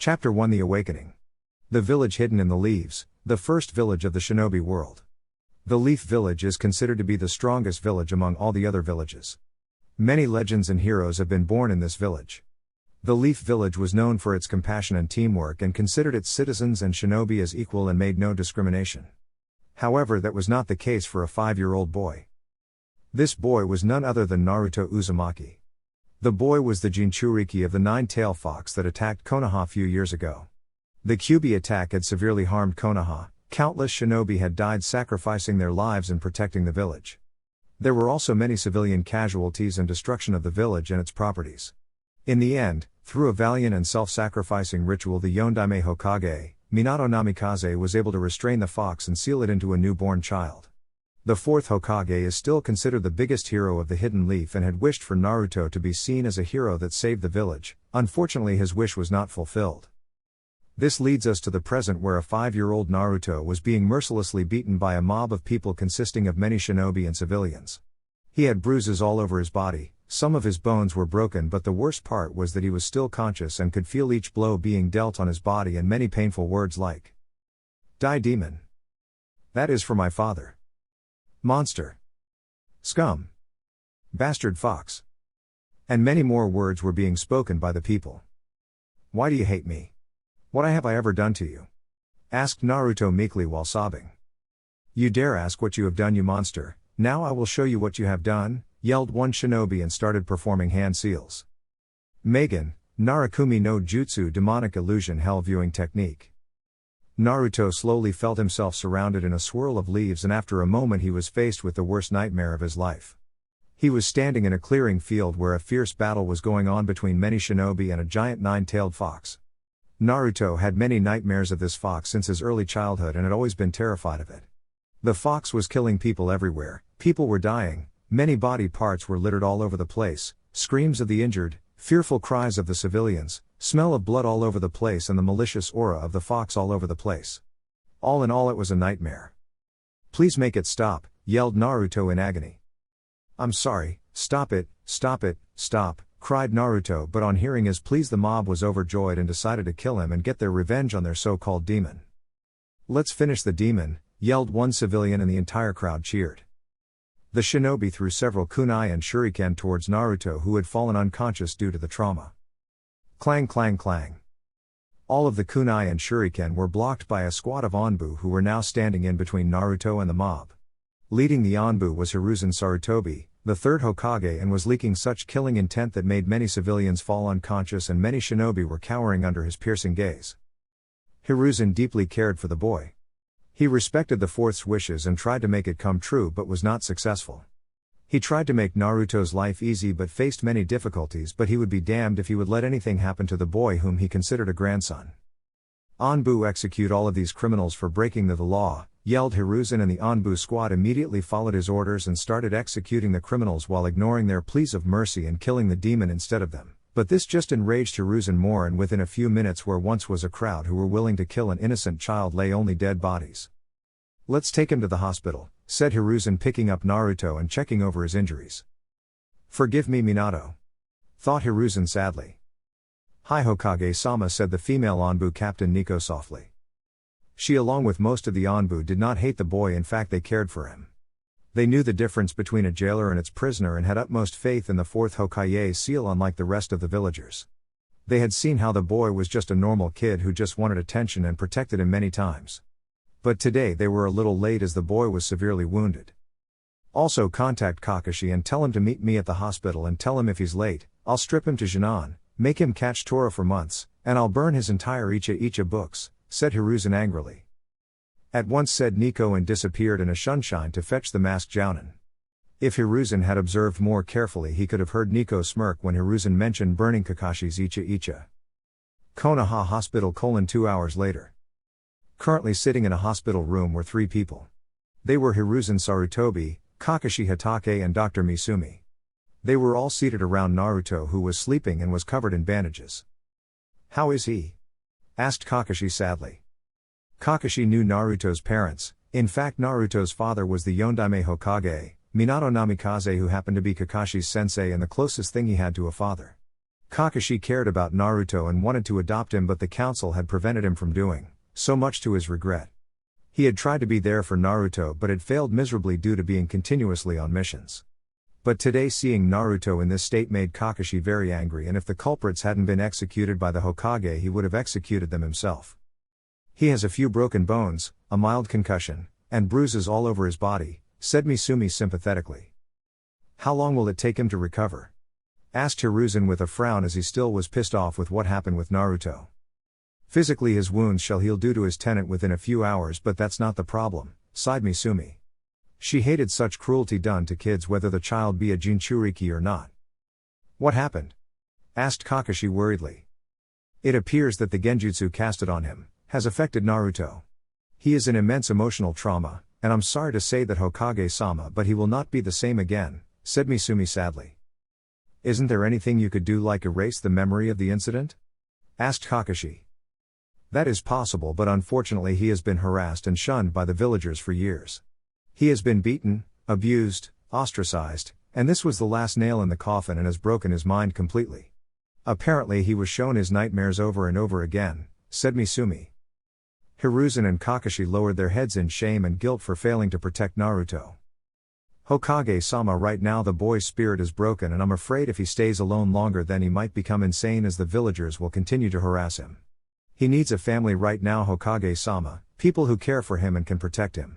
Chapter 1: The Awakening. The village hidden in the leaves, the first village of the shinobi world. The Leaf Village is considered to be the strongest village among all the other villages. Many legends and heroes have been born in this village. The Leaf Village was known for its compassion and teamwork and considered its citizens and shinobi as equal and made no discrimination. However, that was not the case for a 5-year-old boy. This boy was none other than Naruto Uzumaki. The boy was the Jinchuriki of the nine-tailed fox that attacked Konoha a few years ago. The Kyuubi attack had severely harmed Konoha. Countless shinobi had died sacrificing their lives in protecting the village. There were also many civilian casualties and destruction of the village and its properties. In the end, through a valiant and self-sacrificing ritual, the Yondaime Hokage, Minato Namikaze, was able to restrain the fox and seal it into a newborn child. The fourth Hokage is still considered the biggest hero of the Hidden Leaf and had wished for Naruto to be seen as a hero that saved the village. Unfortunately, his wish was not fulfilled. This leads us to the present, where a 5-year-old Naruto was being mercilessly beaten by a mob of people consisting of many shinobi and civilians. He had bruises all over his body, some of his bones were broken, but the worst part was that he was still conscious and could feel each blow being dealt on his body and many painful words like, "Die demon. That is for my father. Monster. Scum. Bastard fox." And many more words were being spoken by the people. "Why do you hate me? What have I ever done to you?" asked Naruto meekly while sobbing. "You dare ask what you have done, you monster? Now I will show you what you have done," yelled one shinobi and started performing hand seals. Magen, Narakumi no Jutsu, demonic illusion hell viewing technique. Naruto slowly felt himself surrounded in a swirl of leaves, and after a moment he was faced with the worst nightmare of his life. He was standing in a clearing field where a fierce battle was going on between many shinobi and a giant nine-tailed fox. Naruto had many nightmares of this fox since his early childhood and had always been terrified of it. The fox was killing people everywhere, people were dying, many body parts were littered all over the place, screams of the injured, fearful cries of the civilians, smell of blood all over the place, and the malicious aura of the fox all over the place. All in all, it was a nightmare. "Please make it stop," yelled Naruto in agony. "I'm sorry, stop it, stop it, stop," cried Naruto, but on hearing his pleas the mob was overjoyed and decided to kill him and get their revenge on their so-called demon. "Let's finish the demon," yelled one civilian, and the entire crowd cheered. The shinobi threw several kunai and shuriken towards Naruto, who had fallen unconscious due to the trauma. Clang clang clang. All of the kunai and shuriken were blocked by a squad of Anbu who were now standing in between Naruto and the mob. Leading the Anbu was Hiruzen Sarutobi, the third Hokage, and was leaking such killing intent that made many civilians fall unconscious and many shinobi were cowering under his piercing gaze. Hiruzen deeply cared for the boy. He respected the fourth's wishes and tried to make it come true, but was not successful. He tried to make Naruto's life easy but faced many difficulties, but he would be damned if he would let anything happen to the boy whom he considered a grandson. "Anbu, execute all of these criminals for breaking the law," yelled Hiruzen, and the Anbu squad immediately followed his orders and started executing the criminals while ignoring their pleas of mercy and killing the demon instead of them. But this just enraged Hiruzen more, and within a few minutes, where once was a crowd who were willing to kill an innocent child, lay only dead bodies. "Let's take him to the hospital," said Hiruzen, picking up Naruto and checking over his injuries. "Forgive me, Minato," thought Hiruzen sadly. "Hi Hokage-sama," said the female Anbu captain Nico softly. She, along with most of the Anbu, did not hate the boy, in fact they cared for him. They knew the difference between a jailer and its prisoner and had utmost faith in the fourth Hokage's seal, unlike the rest of the villagers. They had seen how the boy was just a normal kid who just wanted attention and protected him many times. But today they were a little late as the boy was severely wounded. "Also contact Kakashi and tell him to meet me at the hospital, and tell him if he's late, I'll strip him to Jinan, make him catch Tora for months, and I'll burn his entire Uchiha books," said Hiruzen angrily. At once said Nico, and disappeared in a sunshine to fetch the masked Jounin. If Hiruzen had observed more carefully, he could have heard Nico smirk when Hiruzen mentioned burning Kakashi's Uchiha. Konoha Hospital 2 hours later. Currently sitting in a hospital room were 3 people. They were Hiruzen Sarutobi, Kakashi Hatake, and Dr. Misumi. They were all seated around Naruto, who was sleeping and was covered in bandages. "How is he?" asked Kakashi sadly. Kakashi knew Naruto's parents. In fact, Naruto's father was the Yondaime Hokage, Minato Namikaze, who happened to be Kakashi's sensei and the closest thing he had to a father. Kakashi cared about Naruto and wanted to adopt him, but the council had prevented him from doing so, much to his regret. He had tried to be there for Naruto but had failed miserably due to being continuously on missions. But today seeing Naruto in this state made Kakashi very angry, and if the culprits hadn't been executed by the Hokage he would have executed them himself. He has a few broken bones, a mild concussion, and bruises all over his body, said Misumi sympathetically. How long will it take him to recover? Asked Hiruzen with a frown as he still was pissed off with what happened with Naruto. Physically his wounds shall heal due to his tenant within a few hours, but that's not the problem, sighed Misumi. She hated such cruelty done to kids whether the child be a Jinchuriki or not. What happened? Asked Kakashi worriedly. It appears that the genjutsu casted on him has affected Naruto. He is in immense emotional trauma, and I'm sorry to say that Hokage-sama, but he will not be the same again, said Misumi sadly. Isn't there anything you could do, like erase the memory of the incident? Asked Kakashi. That is possible, but unfortunately he has been harassed and shunned by the villagers for years. He has been beaten, abused, ostracized, and this was the last nail in the coffin and has broken his mind completely. Apparently he was shown his nightmares over and over again, said Misumi. Hiruzen and Kakashi lowered their heads in shame and guilt for failing to protect Naruto. Hokage-sama, right now the boy's spirit is broken, and I'm afraid if he stays alone longer then he might become insane, as the villagers will continue to harass him. He needs a family right now, Hokage-sama, people who care for him and can protect him.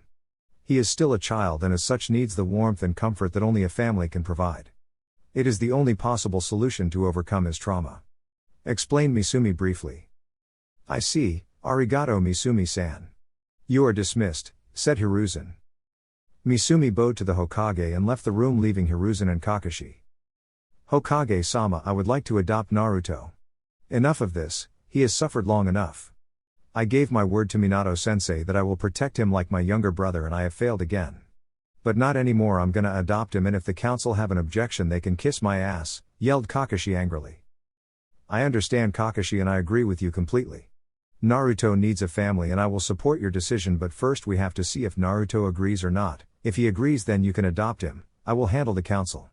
He is still a child and as such needs the warmth and comfort that only a family can provide. It is the only possible solution to overcome his trauma. Explained Misumi briefly. I see, arigato Misumi-san. You are dismissed, said Hiruzen. Misumi bowed to the Hokage and left the room, leaving Hiruzen and Kakashi. Hokage-sama, I would like to adopt Naruto. Enough of this, he has suffered long enough. I gave my word to Minato-sensei that I will protect him like my younger brother, and I have failed again. But not anymore, I'm gonna adopt him, and if the council have an objection they can kiss my ass, yelled Kakashi angrily. I understand, Kakashi, and I agree with you completely. Naruto needs a family and I will support your decision, but first we have to see if Naruto agrees or not. If he agrees then you can adopt him, I will handle the council.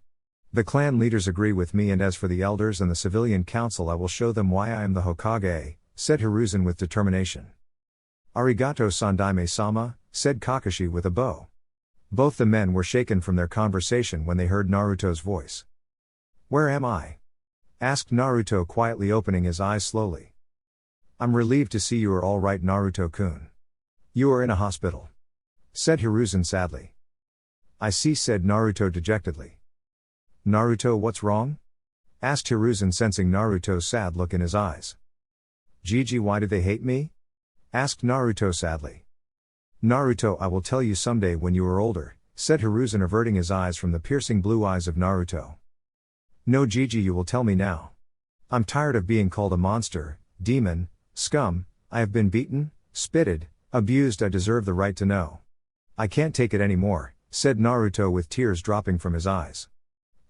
The clan leaders agree with me, and as for the elders and the civilian council I will show them why I am the Hokage, said Hiruzen with determination. Arigato Sandaime-sama, said Kakashi with a bow. Both the men were shaken from their conversation when they heard Naruto's voice. Where am I? Asked Naruto quietly, opening his eyes slowly. I'm relieved to see you are all right, Naruto-kun. You are in a hospital, said Hiruzen sadly. I see, said Naruto dejectedly. Naruto, what's wrong? Asked Hiruzen, sensing Naruto's sad look in his eyes. Gigi, why do they hate me? Asked Naruto sadly. Naruto, I will tell you someday when you are older, said Hiruzen, averting his eyes from the piercing blue eyes of Naruto. No, Gigi, you will tell me now. I'm tired of being called a monster, demon, scum. I have been beaten, spitted, abused. I deserve the right to know. I can't take it anymore, said Naruto with tears dropping from his eyes.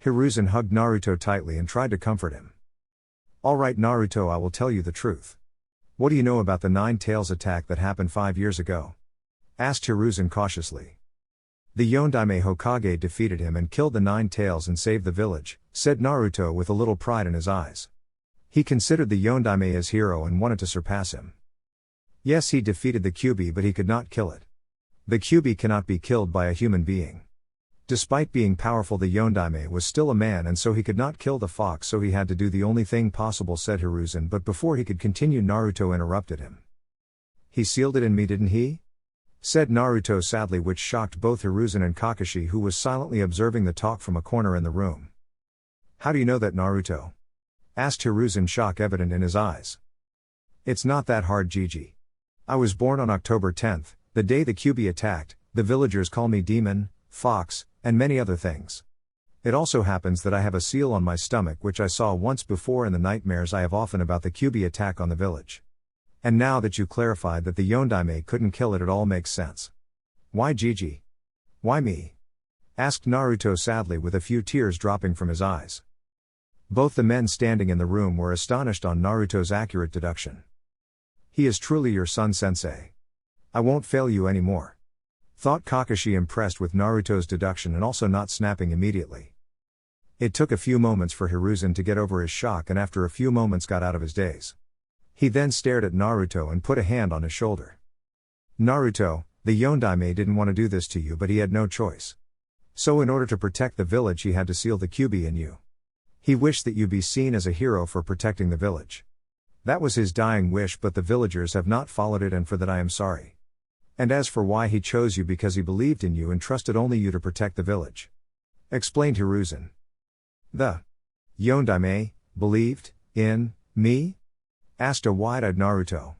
Hiruzen hugged Naruto tightly and tried to comfort him. All right, Naruto, I will tell you the truth. What do you know about the Nine Tails attack that happened 5 years ago? Asked Hiruzen cautiously. The Yondaime Hokage defeated him and killed the Nine Tails and saved the village, said Naruto with a little pride in his eyes. He considered the Yondaime his hero and wanted to surpass him. Yes, he defeated the Kyuubi, but he could not kill it. The Kyuubi cannot be killed by a human being. Despite being powerful, the Yondaime was still a man, and so he could not kill the fox, so he had to do the only thing possible, said Hiruzen, but before he could continue Naruto interrupted him. He sealed it in me, didn't he? Said Naruto sadly, which shocked both Hiruzen and Kakashi, who was silently observing the talk from a corner in the room. How do you know that, Naruto? Asked Hiruzen, shock evident in his eyes. It's not that hard, Gigi. I was born on October 10th, the day the Kyuubi attacked. The villagers call me demon, fox, and many other things. It also happens that I have a seal on my stomach which I saw once before in the nightmares I have often about the Kyuubi attack on the village. And now that you clarified that the Yondaime couldn't kill it, it all makes sense. Why, Gigi? Why me? Asked Naruto sadly, with a few tears dropping from his eyes. Both the men standing in the room were astonished on Naruto's accurate deduction. He is truly your son, sensei. I won't fail you anymore. Thought Kakashi, impressed with Naruto's deduction and also not snapping immediately. It took a few moments for Hiruzen to get over his shock, and after a few moments got out of his daze. He then stared at Naruto and put a hand on his shoulder. Naruto, the Yondaime didn't want to do this to you, but he had no choice. So in order to protect the village he had to seal the QB in you. He wished that you be seen as a hero for protecting the village. That was his dying wish, but the villagers have not followed it, and for that I am sorry. And as for why he chose you, because he believed in you and trusted only you to protect the village. Explained Hiruzen. The Yondaime believed in me? Asked a wide-eyed Naruto.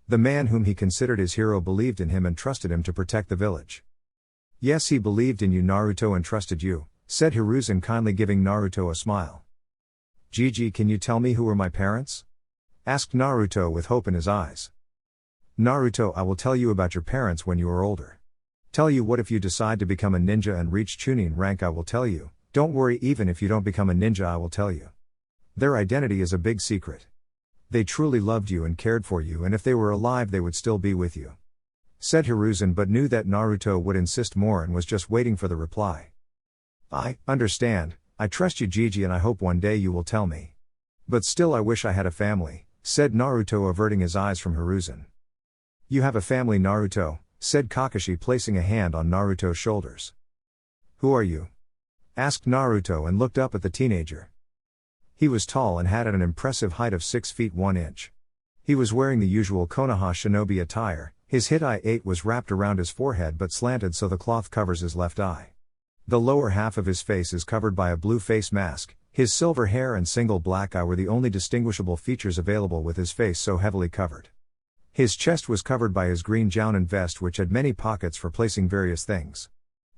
The man whom he considered his hero believed in him and trusted him to protect the village. Yes, he believed in you, Naruto, and trusted you, said Hiruzen, kindly giving Naruto a smile. Gigi, can you tell me who were my parents? Asked Naruto with hope in his eyes. Naruto, I will tell you about your parents when you are older. Tell you what, if you decide to become a ninja and reach Chunin rank, I will tell you. Don't worry, even if you don't become a ninja, I will tell you. Their identity is a big secret. They truly loved you and cared for you, and if they were alive they would still be with you. Said Hiruzen, but knew that Naruto would insist more and was just waiting for the reply. I understand, I trust you, Gigi, and I hope one day you will tell me. But still I wish I had a family, said Naruto, averting his eyes from Hiruzen. You have a family, Naruto, said Kakashi, placing a hand on Naruto's shoulders. Who are you? Asked Naruto and looked up at the teenager. He was tall and had an impressive height of 6 feet 1 inch. He was wearing the usual Konoha shinobi attire. His Hitai-8 was wrapped around his forehead but slanted so the cloth covers his left eye. The lower half of his face is covered by a blue face mask. His silver hair and single black eye were the only distinguishable features available with his face so heavily covered. His chest was covered by his green jounin vest, which had many pockets for placing various things.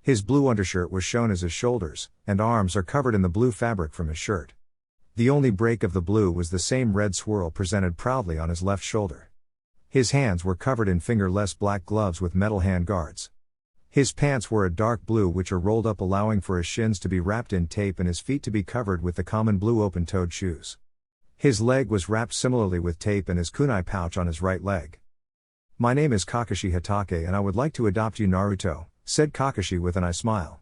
His blue undershirt was shown as his shoulders, and arms are covered in the blue fabric from his shirt. The only break of the blue was the same red swirl presented proudly on his left shoulder. His hands were covered in fingerless black gloves with metal hand guards. His pants were a dark blue which are rolled up, allowing for his shins to be wrapped in tape and his feet to be covered with the common blue open-toed shoes. His leg was wrapped similarly with tape and his kunai pouch on his right leg. My name is Kakashi Hatake and I would like to adopt you, Naruto, said Kakashi with an eye smile.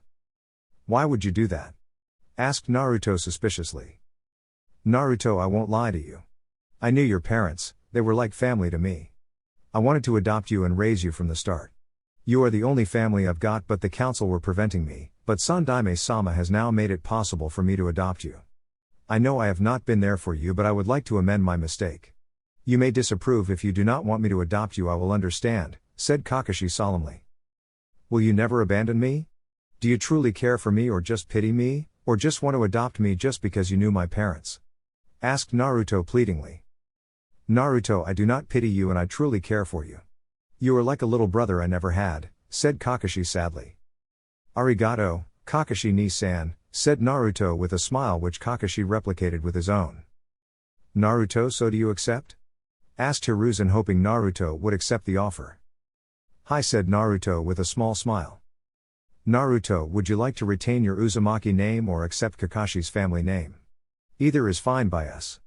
Why would you do that? Asked Naruto suspiciously. Naruto, I won't lie to you. I knew your parents, they were like family to me. I wanted to adopt you and raise you from the start. You are the only family I've got, but the council were preventing me, but Sandaime-sama has now made it possible for me to adopt you. I know I have not been there for you, but I would like to amend my mistake. You may disapprove. If you do not want me to adopt you, I will understand, said Kakashi solemnly. Will you never abandon me? Do you truly care for me, or just pity me, or just want to adopt me just because you knew my parents? Asked Naruto pleadingly. Naruto, I do not pity you and I truly care for you. You are like a little brother I never had, said Kakashi sadly. Arigato, Kakashi ni-san, said Naruto with a smile which Kakashi replicated with his own. Naruto, so do you accept? Asked Hiruzen, hoping Naruto would accept the offer. Hi, said Naruto with a small smile. Naruto, would you like to retain your Uzumaki name or accept Kakashi's family name? Either is fine by us.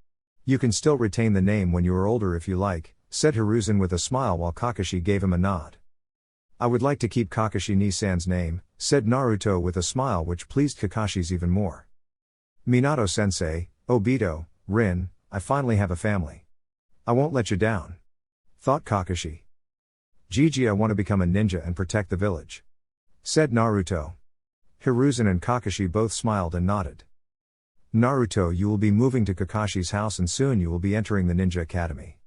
You can still retain the name when you are older if you like, said Hiruzen with a smile while Kakashi gave him a nod. I would like to keep Kakashi ni-san's name, said Naruto with a smile which pleased Kakashi's even more. Minato-sensei, Obito, Rin, I finally have a family. I won't let you down. Thought Kakashi. Gigi, I want to become a ninja and protect the village. Said Naruto. Hiruzen and Kakashi both smiled and nodded. Naruto, you will be moving to Kakashi's house and soon you will be entering the Ninja Academy.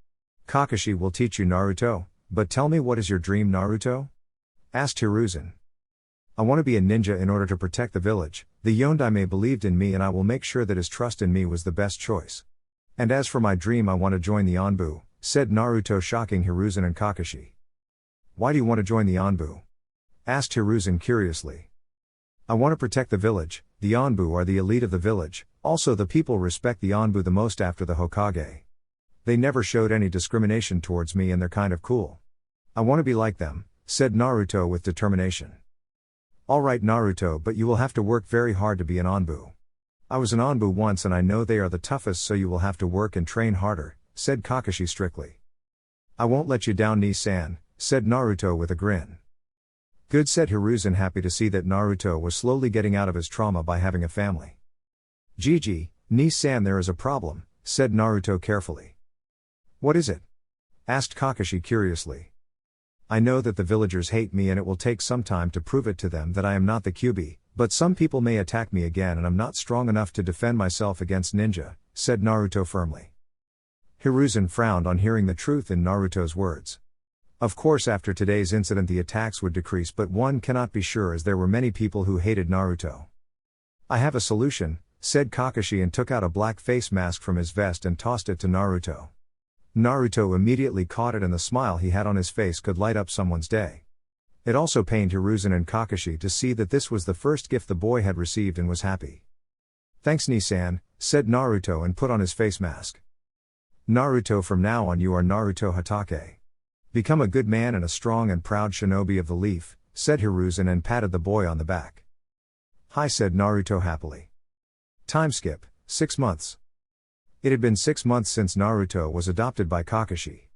Kakashi will teach you, Naruto, but tell me, what is your dream, Naruto? Asked Hiruzen. I want to be a ninja in order to protect the village. The Yondaime believed in me and I will make sure that his trust in me was the best choice. And as for my dream, I want to join the Anbu, said Naruto, shocking Hiruzen and Kakashi. Why do you want to join the Anbu? Asked Hiruzen curiously. I want to protect the village. The Anbu are the elite of the village, also the people respect the Anbu the most after the Hokage. They never showed any discrimination towards me and they're kind of cool. I want to be like them, said Naruto with determination. Alright Naruto, but you will have to work very hard to be an Anbu. I was an Anbu once and I know they are the toughest, so you will have to work and train harder, said Kakashi strictly. I won't let you down, ni-san, said Naruto with a grin. Good, said Hiruzen, happy to see that Naruto was slowly getting out of his trauma by having a family. Gigi, Ni-san, there is a problem, said Naruto carefully. What is it? Asked Kakashi curiously. I know that the villagers hate me and it will take some time to prove it to them that I am not the Kyuubi, but some people may attack me again and I'm not strong enough to defend myself against ninja, said Naruto firmly. Hiruzen frowned on hearing the truth in Naruto's words. Of course, after today's incident the attacks would decrease, but one cannot be sure as there were many people who hated Naruto. I have a solution, said Kakashi and took out a black face mask from his vest and tossed it to Naruto. Naruto immediately caught it and the smile he had on his face could light up someone's day. It also pained Hiruzen and Kakashi to see that this was the first gift the boy had received and was happy. Thanks Ni-san, said Naruto and put on his face mask. Naruto, from now on you are Naruto Hatake. Become a good man and a strong and proud shinobi of the leaf, said Hiruzen and patted the boy on the back. Hi, said Naruto happily. Time skip, 6 months. It had been 6 months since Naruto was adopted by Kakashi.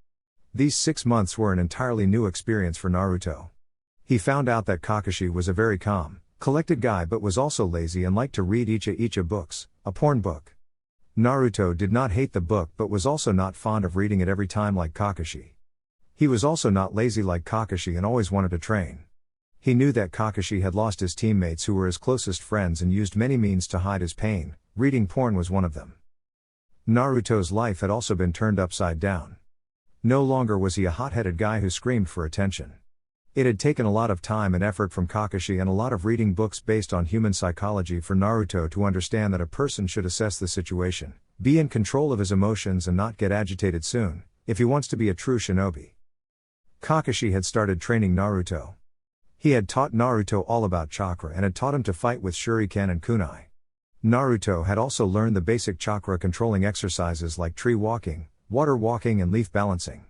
These 6 months were an entirely new experience for Naruto. He found out that Kakashi was a very calm, collected guy but was also lazy and liked to read Icha books, a porn book. Naruto did not hate the book but was also not fond of reading it every time like Kakashi. He was also not lazy like Kakashi and always wanted to train. He knew that Kakashi had lost his teammates who were his closest friends and used many means to hide his pain, reading porn was one of them. Naruto's life had also been turned upside down. No longer was he a hot-headed guy who screamed for attention. It had taken a lot of time and effort from Kakashi and a lot of reading books based on human psychology for Naruto to understand that a person should assess the situation, be in control of his emotions and not get agitated soon, if he wants to be a true shinobi. Kakashi had started training Naruto. He had taught Naruto all about chakra and had taught him to fight with shuriken and kunai. Naruto had also learned the basic chakra controlling exercises like tree walking, water walking and leaf balancing.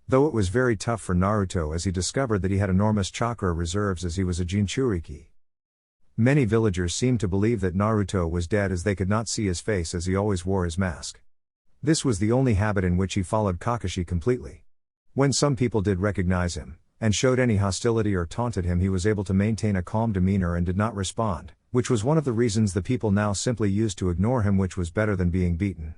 Though it was very tough for Naruto as he discovered that he had enormous chakra reserves as he was a Jinchuriki. Many villagers seemed to believe that Naruto was dead as they could not see his face as he always wore his mask. This was the only habit in which he followed Kakashi completely. When some people did recognize him, and showed any hostility or taunted him, he was able to maintain a calm demeanor and did not respond, which was one of the reasons the people now simply used to ignore him, which was better than being beaten.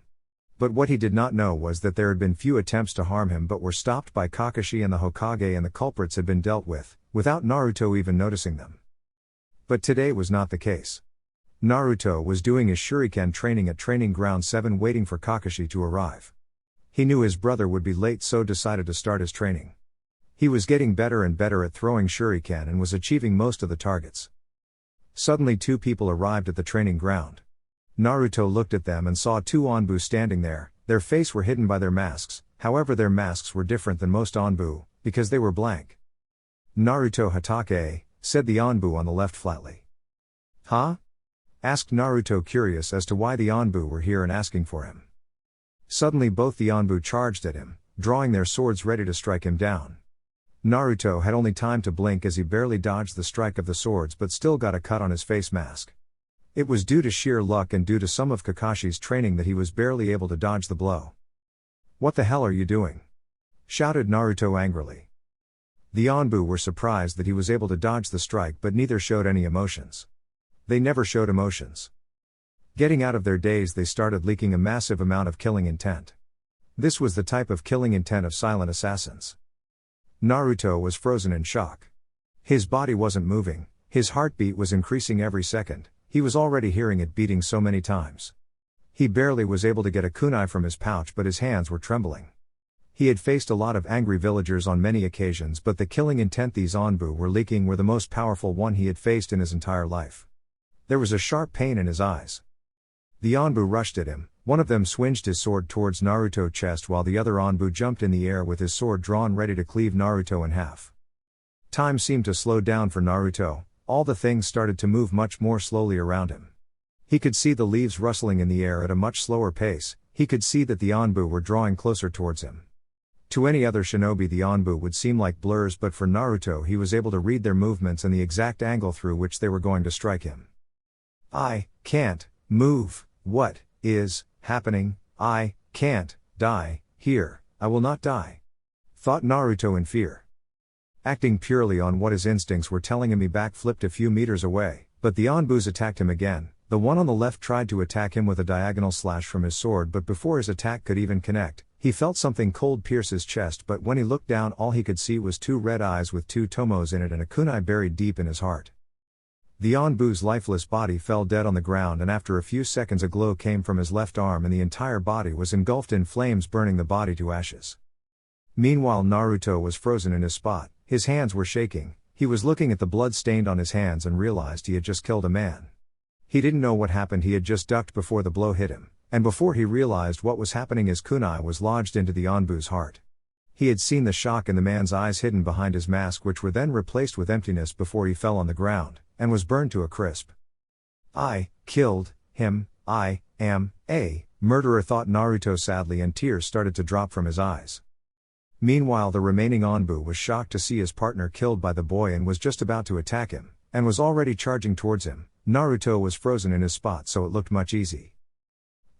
But what he did not know was that there had been few attempts to harm him but were stopped by Kakashi and the Hokage, and the culprits had been dealt with, without Naruto even noticing them. But today was not the case. Naruto was doing his shuriken training at Training Ground 7 waiting for Kakashi to arrive. He knew his brother would be late, so decided to start his training. He was getting better and better at throwing shuriken and was achieving most of the targets. Suddenly 2 people arrived at the training ground. Naruto looked at them and saw 2 Anbu standing there. Their faces were hidden by their masks, however their masks were different than most Anbu, because they were blank. Naruto Hatake, said the Anbu on the left flatly. Huh? Asked Naruto, curious as to why the Anbu were here and asking for him. Suddenly both the Anbu charged at him, drawing their swords ready to strike him down. Naruto had only time to blink as he barely dodged the strike of the swords but still got a cut on his face mask. It was due to sheer luck and due to some of Kakashi's training that he was barely able to dodge the blow. What the hell are you doing? Shouted Naruto angrily. The Anbu were surprised that he was able to dodge the strike but neither showed any emotions. They never showed emotions. Getting out of their daze, they started leaking a massive amount of killing intent. This was the type of killing intent of silent assassins. Naruto was frozen in shock. His body wasn't moving, his heartbeat was increasing every second, he was already hearing it beating so many times. He barely was able to get a kunai from his pouch but his hands were trembling. He had faced a lot of angry villagers on many occasions, but the killing intent these Anbu were leaking were the most powerful one he had faced in his entire life. There was a sharp pain in his eyes. The Anbu rushed at him. One of them swinged his sword towards Naruto's chest while the other Anbu jumped in the air with his sword drawn ready to cleave Naruto in half. Time seemed to slow down for Naruto, all the things started to move much more slowly around him. He could see the leaves rustling in the air at a much slower pace, he could see that the Anbu were drawing closer towards him. To any other shinobi the Anbu would seem like blurs, but for Naruto he was able to read their movements and the exact angle through which they were going to strike him. I can't move, what is happening? I can't die here, I will not die, thought Naruto in fear. Acting purely on what his instincts were telling him, he backflipped a few meters away, but the Anbus attacked him again, The one on the left tried to attack him with a diagonal slash from his sword, but before his attack could even connect, he felt something cold pierce his chest, but when he looked down all he could see was 2 red eyes with 2 tomos in it and a kunai buried deep in his heart. The Anbu's lifeless body fell dead on the ground, and after a few seconds a glow came from his left arm and the entire body was engulfed in flames, burning the body to ashes. Meanwhile Naruto was frozen in his spot, his hands were shaking, he was looking at the blood stained on his hands and realized he had just killed a man. He didn't know what happened, he had just ducked before the blow hit him, and before he realized what was happening his kunai was lodged into the Anbu's heart. He had seen the shock in the man's eyes hidden behind his mask, which were then replaced with emptiness before he fell on the ground, and was burned to a crisp. I killed him, I am a murderer, thought Naruto sadly, and tears started to drop from his eyes. Meanwhile the remaining Anbu was shocked to see his partner killed by the boy and was just about to attack him, and was already charging towards him. Naruto was frozen in his spot, so it looked much easy.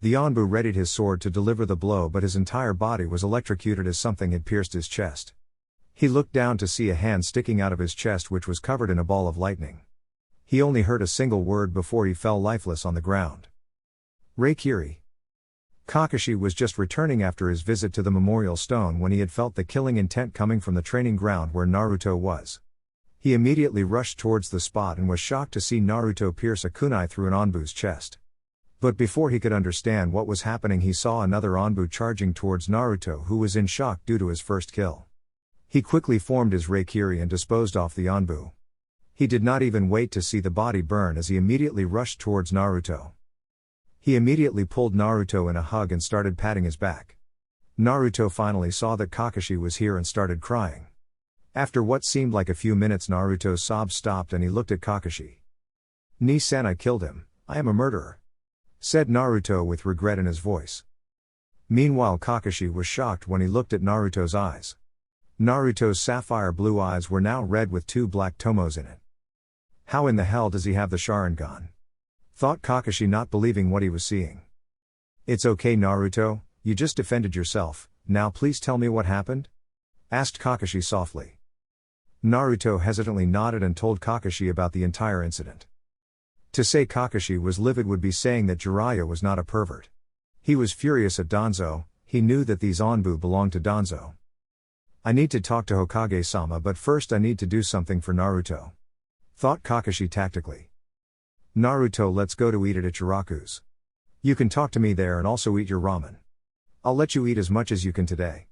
The Anbu readied his sword to deliver the blow, but his entire body was electrocuted as something had pierced his chest. He looked down to see a hand sticking out of his chest which was covered in a ball of lightning. He only heard a single word before he fell lifeless on the ground. Reikiri. Kakashi was just returning after his visit to the memorial stone when he had felt the killing intent coming from the training ground where Naruto was. He immediately rushed towards the spot and was shocked to see Naruto pierce a kunai through an Anbu's chest. But before he could understand what was happening, he saw another Anbu charging towards Naruto, who was in shock due to his first kill. He quickly formed his Reikiri and disposed off the Anbu. He did not even wait to see the body burn as he immediately rushed towards Naruto. He immediately pulled Naruto in a hug and started patting his back. Naruto finally saw that Kakashi was here and started crying. After what seemed like a few minutes, Naruto's sobs stopped and he looked at Kakashi. "Ni-san, I killed him, I am a murderer," said Naruto with regret in his voice. Meanwhile Kakashi was shocked when he looked at Naruto's eyes. Naruto's sapphire blue eyes were now red with 2 black tomos in it. How in the hell does he have the Sharingan? Thought Kakashi, not believing what he was seeing. "It's okay Naruto, you just defended yourself, now please tell me what happened?" asked Kakashi softly. Naruto hesitantly nodded and told Kakashi about the entire incident. To say Kakashi was livid would be saying that Jiraiya was not a pervert. He was furious at Danzo, he knew that these Anbu belonged to Danzo. "I need to talk to Hokage-sama, but first I need to do something for Naruto," thought Kakashi tactically. "Naruto, let's go to eat at Ichiraku's. You can talk to me there and also eat your ramen. I'll let you eat as much as you can today.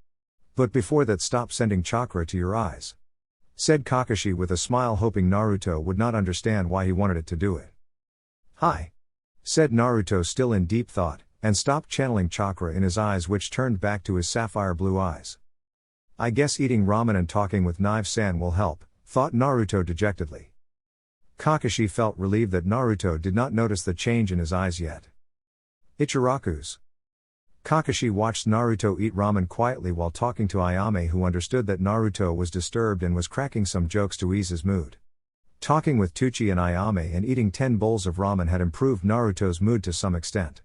But before that, stop sending chakra to your eyes," said Kakashi with a smile, hoping Naruto would not understand why he wanted it to do it. "Hi," said Naruto, still in deep thought, and stopped channeling chakra in his eyes, which turned back to his sapphire blue eyes. "I guess eating ramen and talking with Knife-san will help," thought Naruto dejectedly. Kakashi felt relieved that Naruto did not notice the change in his eyes yet. Ichiraku's. Kakashi watched Naruto eat ramen quietly while talking to Ayame, who understood that Naruto was disturbed and was cracking some jokes to ease his mood. Talking with Tucci and Ayame and eating 10 bowls of ramen had improved Naruto's mood to some extent.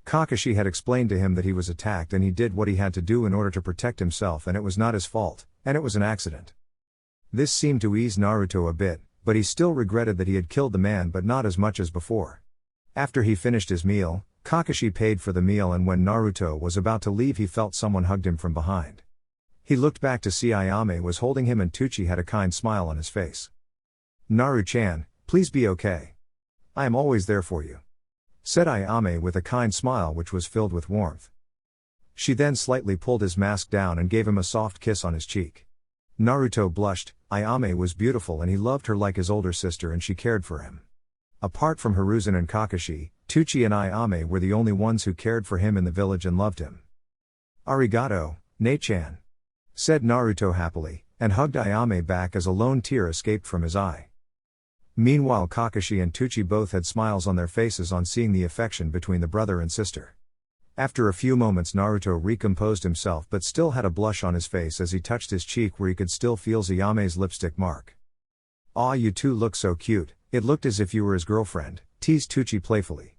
Kakashi had explained to him that he was attacked and he did what he had to do in order to protect himself, and it was not his fault, and it was an accident. This seemed to ease Naruto a bit, but he still regretted that he had killed the man, but not as much as before. After he finished his meal, Kakashi paid for the meal, and when Naruto was about to leave he felt someone hugged him from behind. He looked back to see Ayame was holding him and Tucci had a kind smile on his face. "Naru-chan, please be okay. I am always there for you," said Ayame with a kind smile which was filled with warmth. She then slightly pulled his mask down and gave him a soft kiss on his cheek. Naruto blushed. Ayame was beautiful and he loved her like his older sister, and she cared for him. Apart from Hiruzen and Kakashi, Tucci and Ayame were the only ones who cared for him in the village and loved him. "Arigato, Ne-chan," said Naruto happily, and hugged Ayame back as a lone tear escaped from his eye. Meanwhile Kakashi and Tucci both had smiles on their faces on seeing the affection between the brother and sister. After a few moments Naruto recomposed himself but still had a blush on his face as he touched his cheek where he could still feel Ayame's lipstick mark. "Aw, you two look so cute, it looked as if you were his girlfriend," teased Tucci playfully.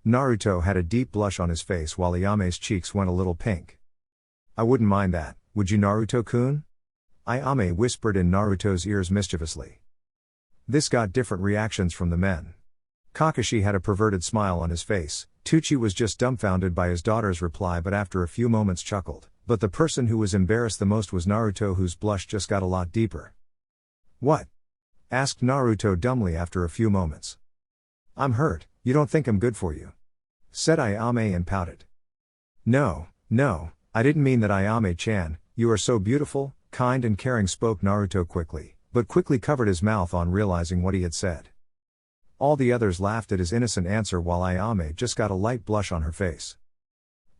Naruto had a deep blush on his face while Ayame's cheeks went a little pink. "I wouldn't mind that, would you Naruto-kun?" Ayame whispered in Naruto's ears mischievously. This got different reactions from the men. Kakashi had a perverted smile on his face. Tucci was just dumbfounded by his daughter's reply, but after a few moments chuckled. But the person who was embarrassed the most was Naruto, whose blush just got a lot deeper. "What?" asked Naruto dumbly after a few moments. "I'm hurt, you don't think I'm good for you?" said Ayame and pouted. No, I didn't mean that, Ayame-chan, you are so beautiful, kind and caring," spoke Naruto quickly, but quickly covered his mouth on realizing what he had said. All the others laughed at his innocent answer while Ayame just got a light blush on her face.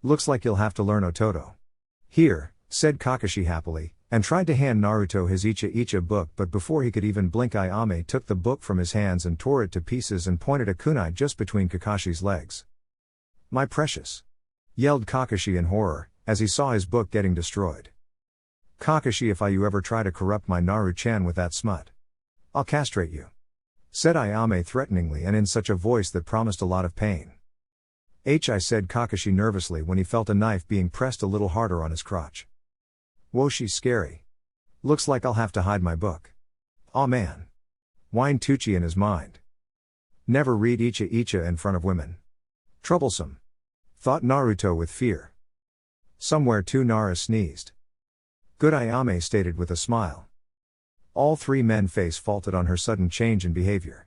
"Looks like you'll have to learn Ototo." "Here," said Kakashi happily, and tried to hand Naruto his Uchiha book, but before he could even blink, Ayame took the book from his hands and tore it to pieces and pointed a kunai just between Kakashi's legs. "My precious!" yelled Kakashi in horror, as he saw his book getting destroyed. "Kakashi, if you ever try to corrupt my Naru-chan with that smut, I'll castrate you," said Ayame threateningly and in such a voice that promised a lot of pain. Said Kakashi nervously when he felt a knife being pressed a little harder on his crotch. "Whoa, she's scary. Looks like I'll have to hide my book." "Aw man," whined Tucci in his mind. "Never read Uchiha in front of women. Troublesome," thought Naruto with fear. Somewhere too, Nara sneezed. "Good," Ayame stated with a smile. All three men face faulted on her sudden change in behavior.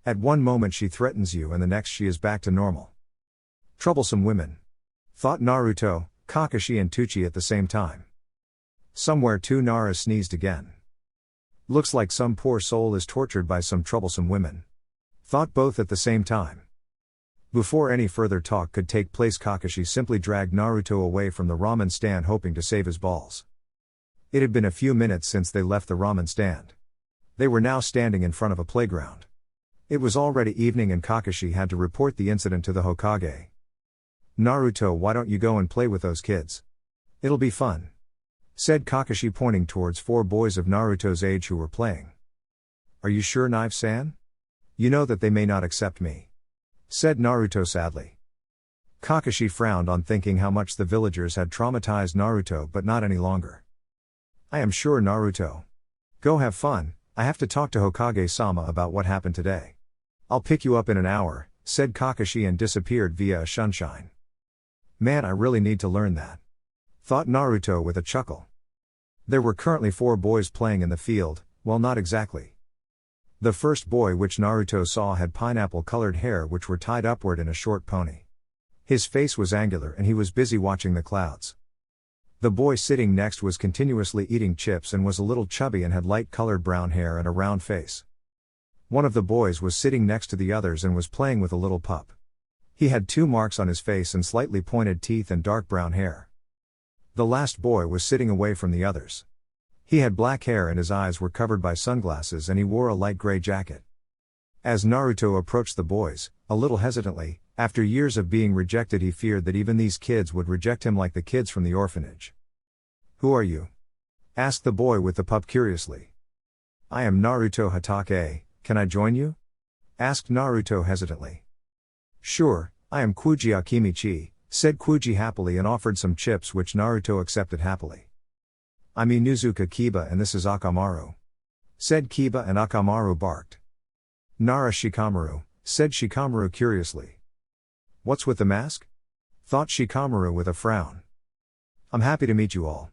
At one moment she threatens you and the next she is back to normal. Troublesome women, thought Naruto, Kakashi and Tucci at the same time. Somewhere too, Nara sneezed again. Looks like some poor soul is tortured by some troublesome women, thought both at the same time. Before any further talk could take place, Kakashi simply dragged Naruto away from the ramen stand, hoping to save his balls. It had been a few minutes since they left the ramen stand. They were now standing in front of a playground. It was already evening and Kakashi had to report the incident to the Hokage. "Naruto, why don't you go and play with those kids? It'll be fun," said Kakashi, pointing towards 4 boys of Naruto's age who were playing. "Are you sure, Knife-san? You know that they may not accept me," said Naruto sadly. Kakashi frowned on thinking how much the villagers had traumatized Naruto, but not any longer. "I am sure, Naruto. Go have fun, I have to talk to Hokage-sama about what happened today. I'll pick you up in an hour," said Kakashi and disappeared via a sunshine. "Man, I really need to learn that," thought Naruto with a chuckle. There were currently 4 boys playing in the field, well, not exactly. The first boy which Naruto saw had pineapple-colored hair which were tied upward in a short pony. His face was angular and he was busy watching the clouds. The boy sitting next was continuously eating chips and was a little chubby and had light-colored brown hair and a round face. One of the boys was sitting next to the others and was playing with a little pup. He had 2 marks on his face and slightly pointed teeth and dark brown hair. The last boy was sitting away from the others. He had black hair and his eyes were covered by sunglasses and he wore a light gray jacket. As Naruto approached the boys, a little hesitantly, after years of being rejected he feared that even these kids would reject him like the kids from the orphanage. "Who are you?" asked the boy with the pup curiously. "I am Naruto Hatake, can I join you?" asked Naruto hesitantly. "Sure, I am Kuji Akimichi," said Kuji happily and offered some chips which Naruto accepted happily. "I'm Inuzuka Kiba and this is Akamaru," said Kiba and Akamaru barked. "Nara Shikamaru," said Shikamaru curiously. "What's with the mask?" thought Shikamaru with a frown. "I'm happy to meet you all.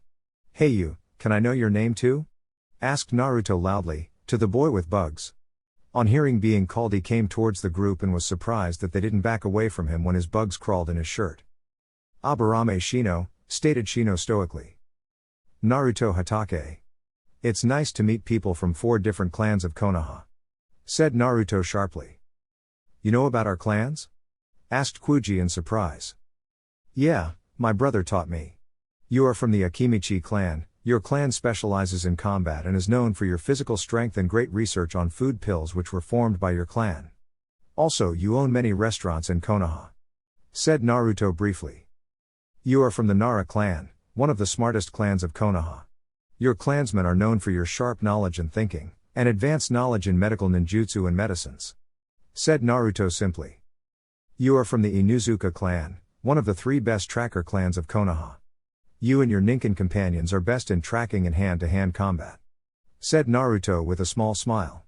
Hey you, can I know your name too?" asked Naruto loudly, to the boy with bugs. On hearing being called he came towards the group and was surprised that they didn't back away from him when his bugs crawled in his shirt. "Aburame Shino," stated Shino stoically. "Naruto Hatake. It's nice to meet people from 4 different clans of Konoha," said Naruto sharply. "You know about our clans?" asked Kuji in surprise. "Yeah, my brother taught me. You are from the Akimichi clan. Your clan specializes in combat and is known for your physical strength and great research on food pills which were formed by your clan. Also, you own many restaurants in Konoha," said Naruto briefly. "You are from the Nara clan, one of the smartest clans of Konoha. Your clansmen are known for your sharp knowledge and thinking, and advanced knowledge in medical ninjutsu and medicines," said Naruto simply. "You are from the Inuzuka clan, one of the 3 best tracker clans of Konoha. You and your Ninken companions are best in tracking and hand-to-hand combat," said Naruto with a small smile.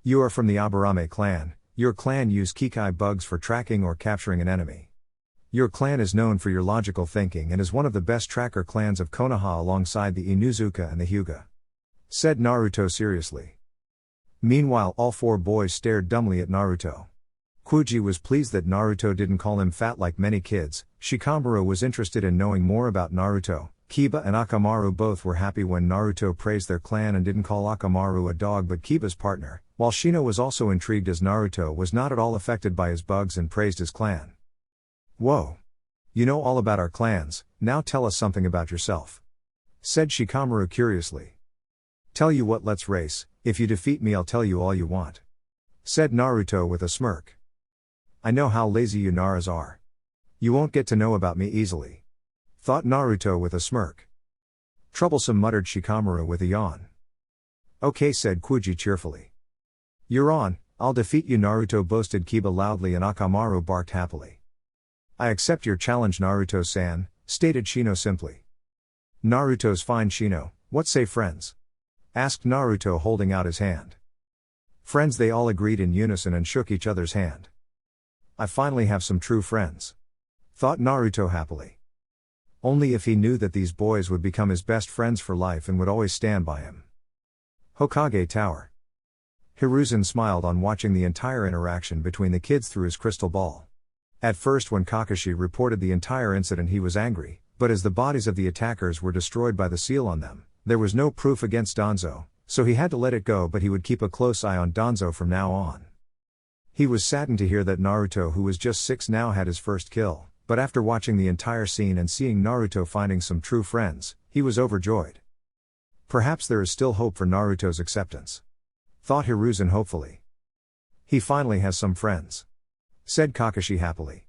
"You are from the Aburame clan, Your clan use Kikai bugs for tracking or capturing an enemy. Your clan is known for your logical thinking and is one of the best tracker clans of Konoha alongside the Inuzuka and the Hyuga. Said Naruto seriously. Meanwhile, all four boys stared dumbly at Naruto. Kuji was pleased that Naruto didn't call him fat like many kids. Shikamaru was interested in knowing more about Naruto. Kiba and Akamaru both were happy when Naruto praised their clan and didn't call Akamaru a dog but Kiba's partner, while Shino was also intrigued as Naruto was not at all affected by his bugs and praised his clan. Whoa! You know all about our clans, now tell us something about yourself. Said Shikamaru curiously. Tell you what, let's race, if you defeat me I'll tell you all you want. Said Naruto with a smirk. I know how lazy you Naras are. You won't get to know about me easily. Thought Naruto with a smirk. Troublesome, muttered Shikamaru with a yawn. Okay, said Kuji cheerfully. You're on, I'll defeat you, Naruto boasted Kiba loudly and Akamaru barked happily. I accept your challenge, Naruto-san, stated Shino simply. Naruto's fine, Shino, what say friends? Asked Naruto holding out his hand. Friends, they all agreed in unison and shook each other's hand. I finally have some true friends. Thought Naruto happily. Only if he knew that these boys would become his best friends for life and would always stand by him. Hokage Tower. Hiruzen smiled on watching the entire interaction between the kids through his crystal ball. At first, when Kakashi reported the entire incident, he was angry, but as the bodies of the attackers were destroyed by the seal on them, there was no proof against Danzo, so he had to let it go, but he would keep a close eye on Danzo from now on. He was saddened to hear that Naruto, who was just 6 now, had his first kill. But after watching the entire scene and seeing Naruto finding some true friends, he was overjoyed. Perhaps there is still hope for Naruto's acceptance. Thought Hiruzen hopefully. He finally has some friends. Said Kakashi happily.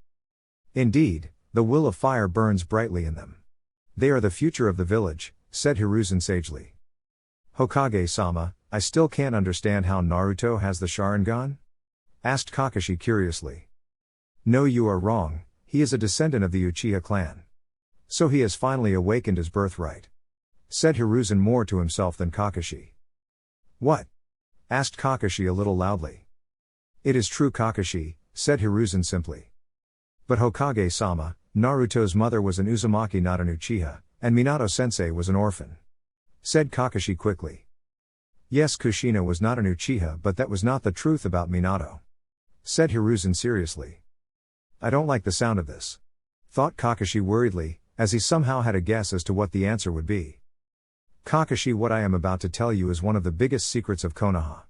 Indeed, the will of fire burns brightly in them. They are the future of the village, said Hiruzen sagely. Hokage-sama, I still can't understand how Naruto has the Sharingan? Asked Kakashi curiously. No, you are wrong. He is a descendant of the Uchiha clan. So he has finally awakened his birthright. Said Hiruzen more to himself than Kakashi. What? Asked Kakashi a little loudly. It is true, Kakashi, said Hiruzen simply. But Hokage-sama, Naruto's mother was an Uzumaki, not an Uchiha, and Minato-sensei was an orphan. Said Kakashi quickly. Yes, Kushina was not an Uchiha, but that was not the truth about Minato. Said Hiruzen seriously. I don't like the sound of this. Thought Kakashi worriedly, as he somehow had a guess as to what the answer would be. Kakashi, what I am about to tell you is one of the biggest secrets of Konoha.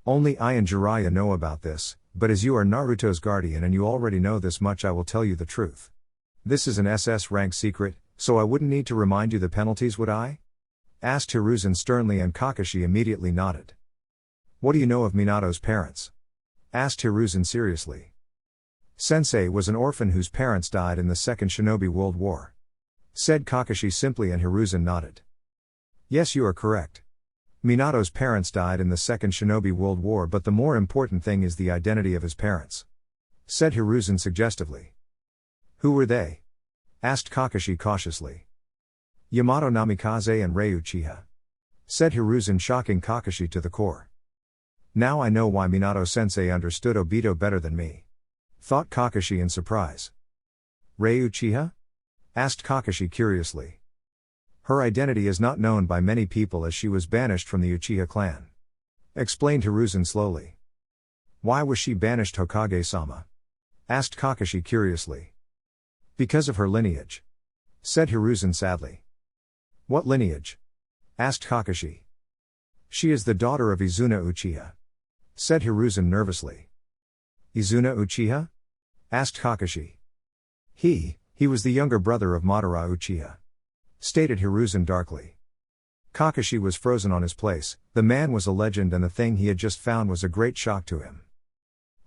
Only I and Jiraiya know about this, but as you are Naruto's guardian and you already know this much, I will tell you the truth. This is an SS rank secret, so I wouldn't need to remind you the penalties, would I? Asked Hiruzen sternly, and Kakashi immediately nodded. What do you know of Minato's parents? Asked Hiruzen seriously. Sensei was an orphan whose parents died in the Second Shinobi World War. Said Kakashi simply, and Hiruzen nodded. Yes, you are correct. Minato's parents died in the Second Shinobi World War, but the more important thing is the identity of his parents. Said Hiruzen suggestively. Who were they? Asked Kakashi cautiously. Yamato Namikaze and Rei Uchiha. Said Hiruzen, shocking Kakashi to the core. Now I know why Minato-sensei understood Obito better than me. Thought Kakashi in surprise. Rei Uchiha? Asked Kakashi curiously. Her identity is not known by many people as she was banished from the Uchiha clan. Explained Hiruzen slowly. Why was she banished, Hokage-sama? Asked Kakashi curiously. Because of her lineage. Said Hiruzen sadly. What lineage? Asked Kakashi. She is the daughter of Izuna Uchiha. Said Hiruzen nervously. Izuna Uchiha? Asked Kakashi. He was the younger brother of Madara Uchiha. Stated Hiruzen darkly. Kakashi was frozen on his place. The man was a legend and the thing he had just found was a great shock to him.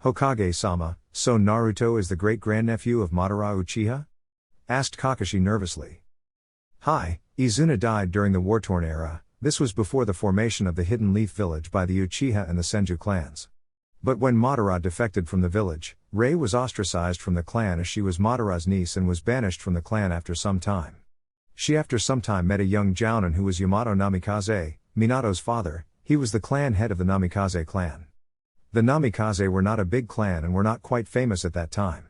Hokage-sama, so Naruto is the great-grandnephew of Madara Uchiha? Asked Kakashi nervously. Hi, Izuna died during the war-torn era. This was before the formation of the Hidden Leaf Village by the Uchiha and the Senju clans. But when Madara defected from the village, Rei was ostracized from the clan as she was Madara's niece and was banished from the clan after some time. She after some time met a young Jounin who was Yamato Namikaze, Minato's father. He was the clan head of the Namikaze clan. The Namikaze were not a big clan and were not quite famous at that time.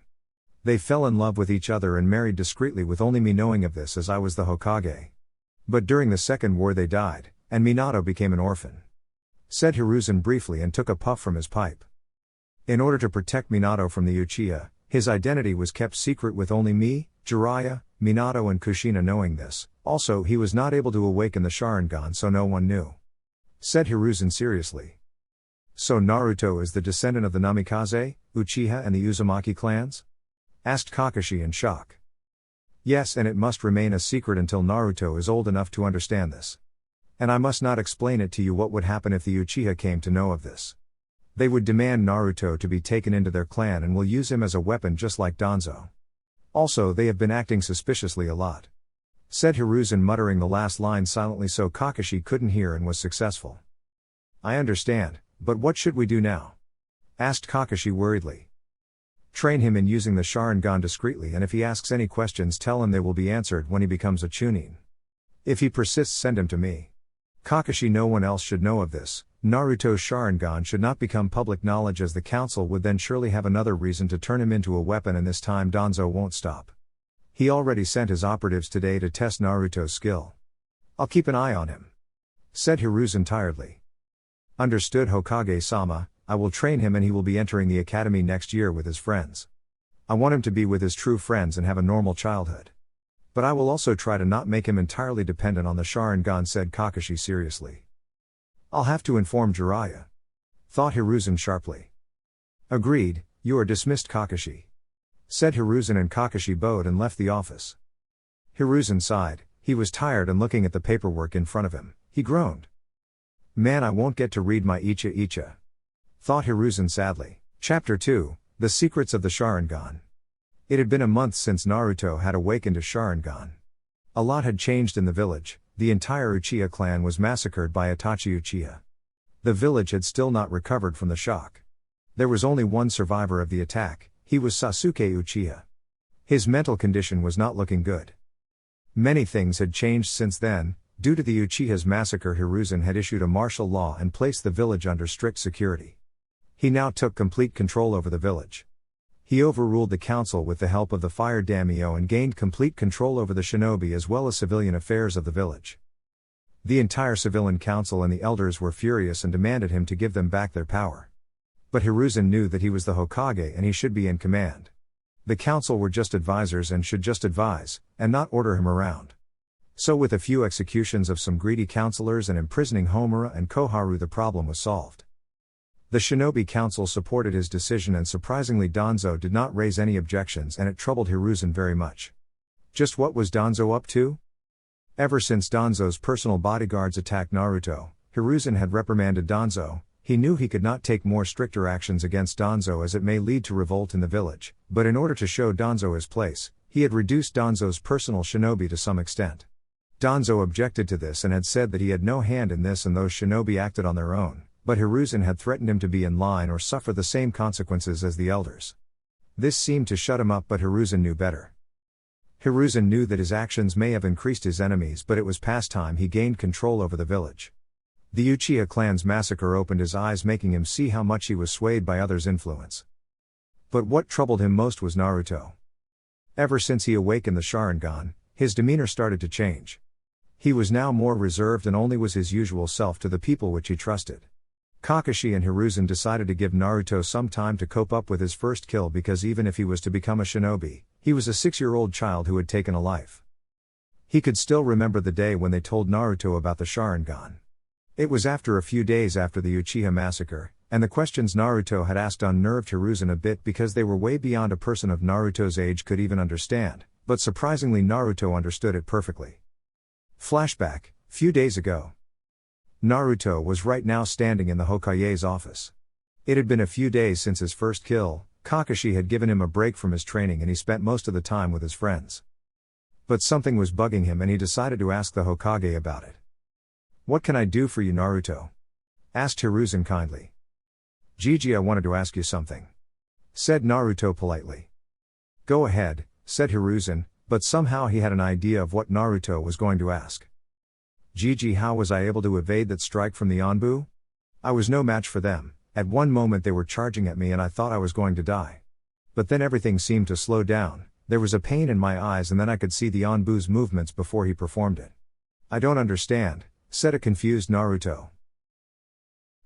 They fell in love with each other and married discreetly with only me knowing of this as I was the Hokage. But during the Second War they died, and Minato became an orphan. Said Hiruzen briefly and took a puff from his pipe. In order to protect Minato from the Uchiha, his identity was kept secret with only me, Jiraiya, Minato and Kushina knowing this. Also he was not able to awaken the Sharingan so no one knew. Said Hiruzen seriously. So Naruto is the descendant of the Namikaze, Uchiha and the Uzumaki clans? Asked Kakashi in shock. Yes, and it must remain a secret until Naruto is old enough to understand this. And I must not explain it to you what would happen if the Uchiha came to know of this. They would demand Naruto to be taken into their clan and will use him as a weapon just like Danzo. Also they have been acting suspiciously a lot. Said Hiruzen muttering the last line silently so Kakashi couldn't hear and was successful. I understand, but what should we do now? Asked Kakashi worriedly. Train him in using the Sharingan discreetly and if he asks any questions tell him they will be answered when he becomes a Chunin. If he persists send him to me. Kakashi no one else should know of this, Naruto's Sharingan should not become public knowledge as the council would then surely have another reason to turn him into a weapon and this time Danzo won't stop. He already sent his operatives today to test Naruto's skill. I'll keep an eye on him. Said Hiruzen tiredly. Understood Hokage-sama, I will train him and he will be entering the academy next year with his friends. I want him to be with his true friends and have a normal childhood. But I will also try to not make him entirely dependent on the Sharingan said Kakashi seriously. I'll have to inform Jiraiya. Thought Hiruzen sharply. Agreed, you are dismissed Kakashi. Said Hiruzen and Kakashi bowed and left the office. Hiruzen sighed, he was tired and looking at the paperwork in front of him, he groaned. Man I won't get to read my Icha. Thought Hiruzen sadly. Chapter 2, The Secrets of the Sharingan. It had been a month since Naruto had awakened his Sharingan. A lot had changed in the village, the entire Uchiha clan was massacred by Itachi Uchiha. The village had still not recovered from the shock. There was only one survivor of the attack, he was Sasuke Uchiha. His mental condition was not looking good. Many things had changed since then. Due to the Uchiha's massacre Hiruzen had issued a martial law and placed the village under strict security. He now took complete control over the village. He overruled the council with the help of the fire daimyo and gained complete control over the shinobi as well as civilian affairs of the village. The entire civilian council and the elders were furious and demanded him to give them back their power. But Hiruzen knew that he was the Hokage and he should be in command. The council were just advisors and should just advise, and not order him around. So with a few executions of some greedy counselors and imprisoning Homura and Koharu the problem was solved. The Shinobi Council supported his decision and surprisingly Danzo did not raise any objections and it troubled Hiruzen very much. Just what was Danzo up to? Ever since Danzo's personal bodyguards attacked Naruto, Hiruzen had reprimanded Danzo. He knew he could not take more stricter actions against Danzo as it may lead to revolt in the village, but in order to show Danzo his place, he had reduced Danzo's personal shinobi to some extent. Danzo objected to this and had said that he had no hand in this and those shinobi acted on their own. But Hiruzen had threatened him to be in line or suffer the same consequences as the elders. This seemed to shut him up but Hiruzen knew better. Hiruzen knew that his actions may have increased his enemies but it was past time he gained control over the village. The Uchiha clan's massacre opened his eyes making him see how much he was swayed by others' influence. But what troubled him most was Naruto. Ever since he awakened the Sharingan, his demeanor started to change. He was now more reserved and only was his usual self to the people which he trusted. Kakashi and Hiruzen decided to give Naruto some time to cope up with his first kill because even if he was to become a shinobi, he was a 6-year-old child who had taken a life. He could still remember the day when they told Naruto about the Sharingan. It was after a few days after the Uchiha massacre, and the questions Naruto had asked unnerved Hiruzen a bit because they were way beyond a person of Naruto's age could even understand, but surprisingly Naruto understood it perfectly. Flashback, few days ago. Naruto was right now standing in the Hokage's office. It had been a few days since his first kill, Kakashi had given him a break from his training and he spent most of the time with his friends. But something was bugging him and he decided to ask the Hokage about it. What can I do for you Naruto? Asked Hiruzen kindly. Gigi I wanted to ask you something. Said Naruto politely. Go ahead, said Hiruzen, but somehow he had an idea of what Naruto was going to ask. Gigi how was I able to evade that strike from the Anbu? I was no match for them, At one moment they were charging at me and I thought I was going to die. But then everything seemed to slow down, there was a pain in my eyes and then I could see the Anbu's movements before he performed it. I don't understand, said a confused Naruto.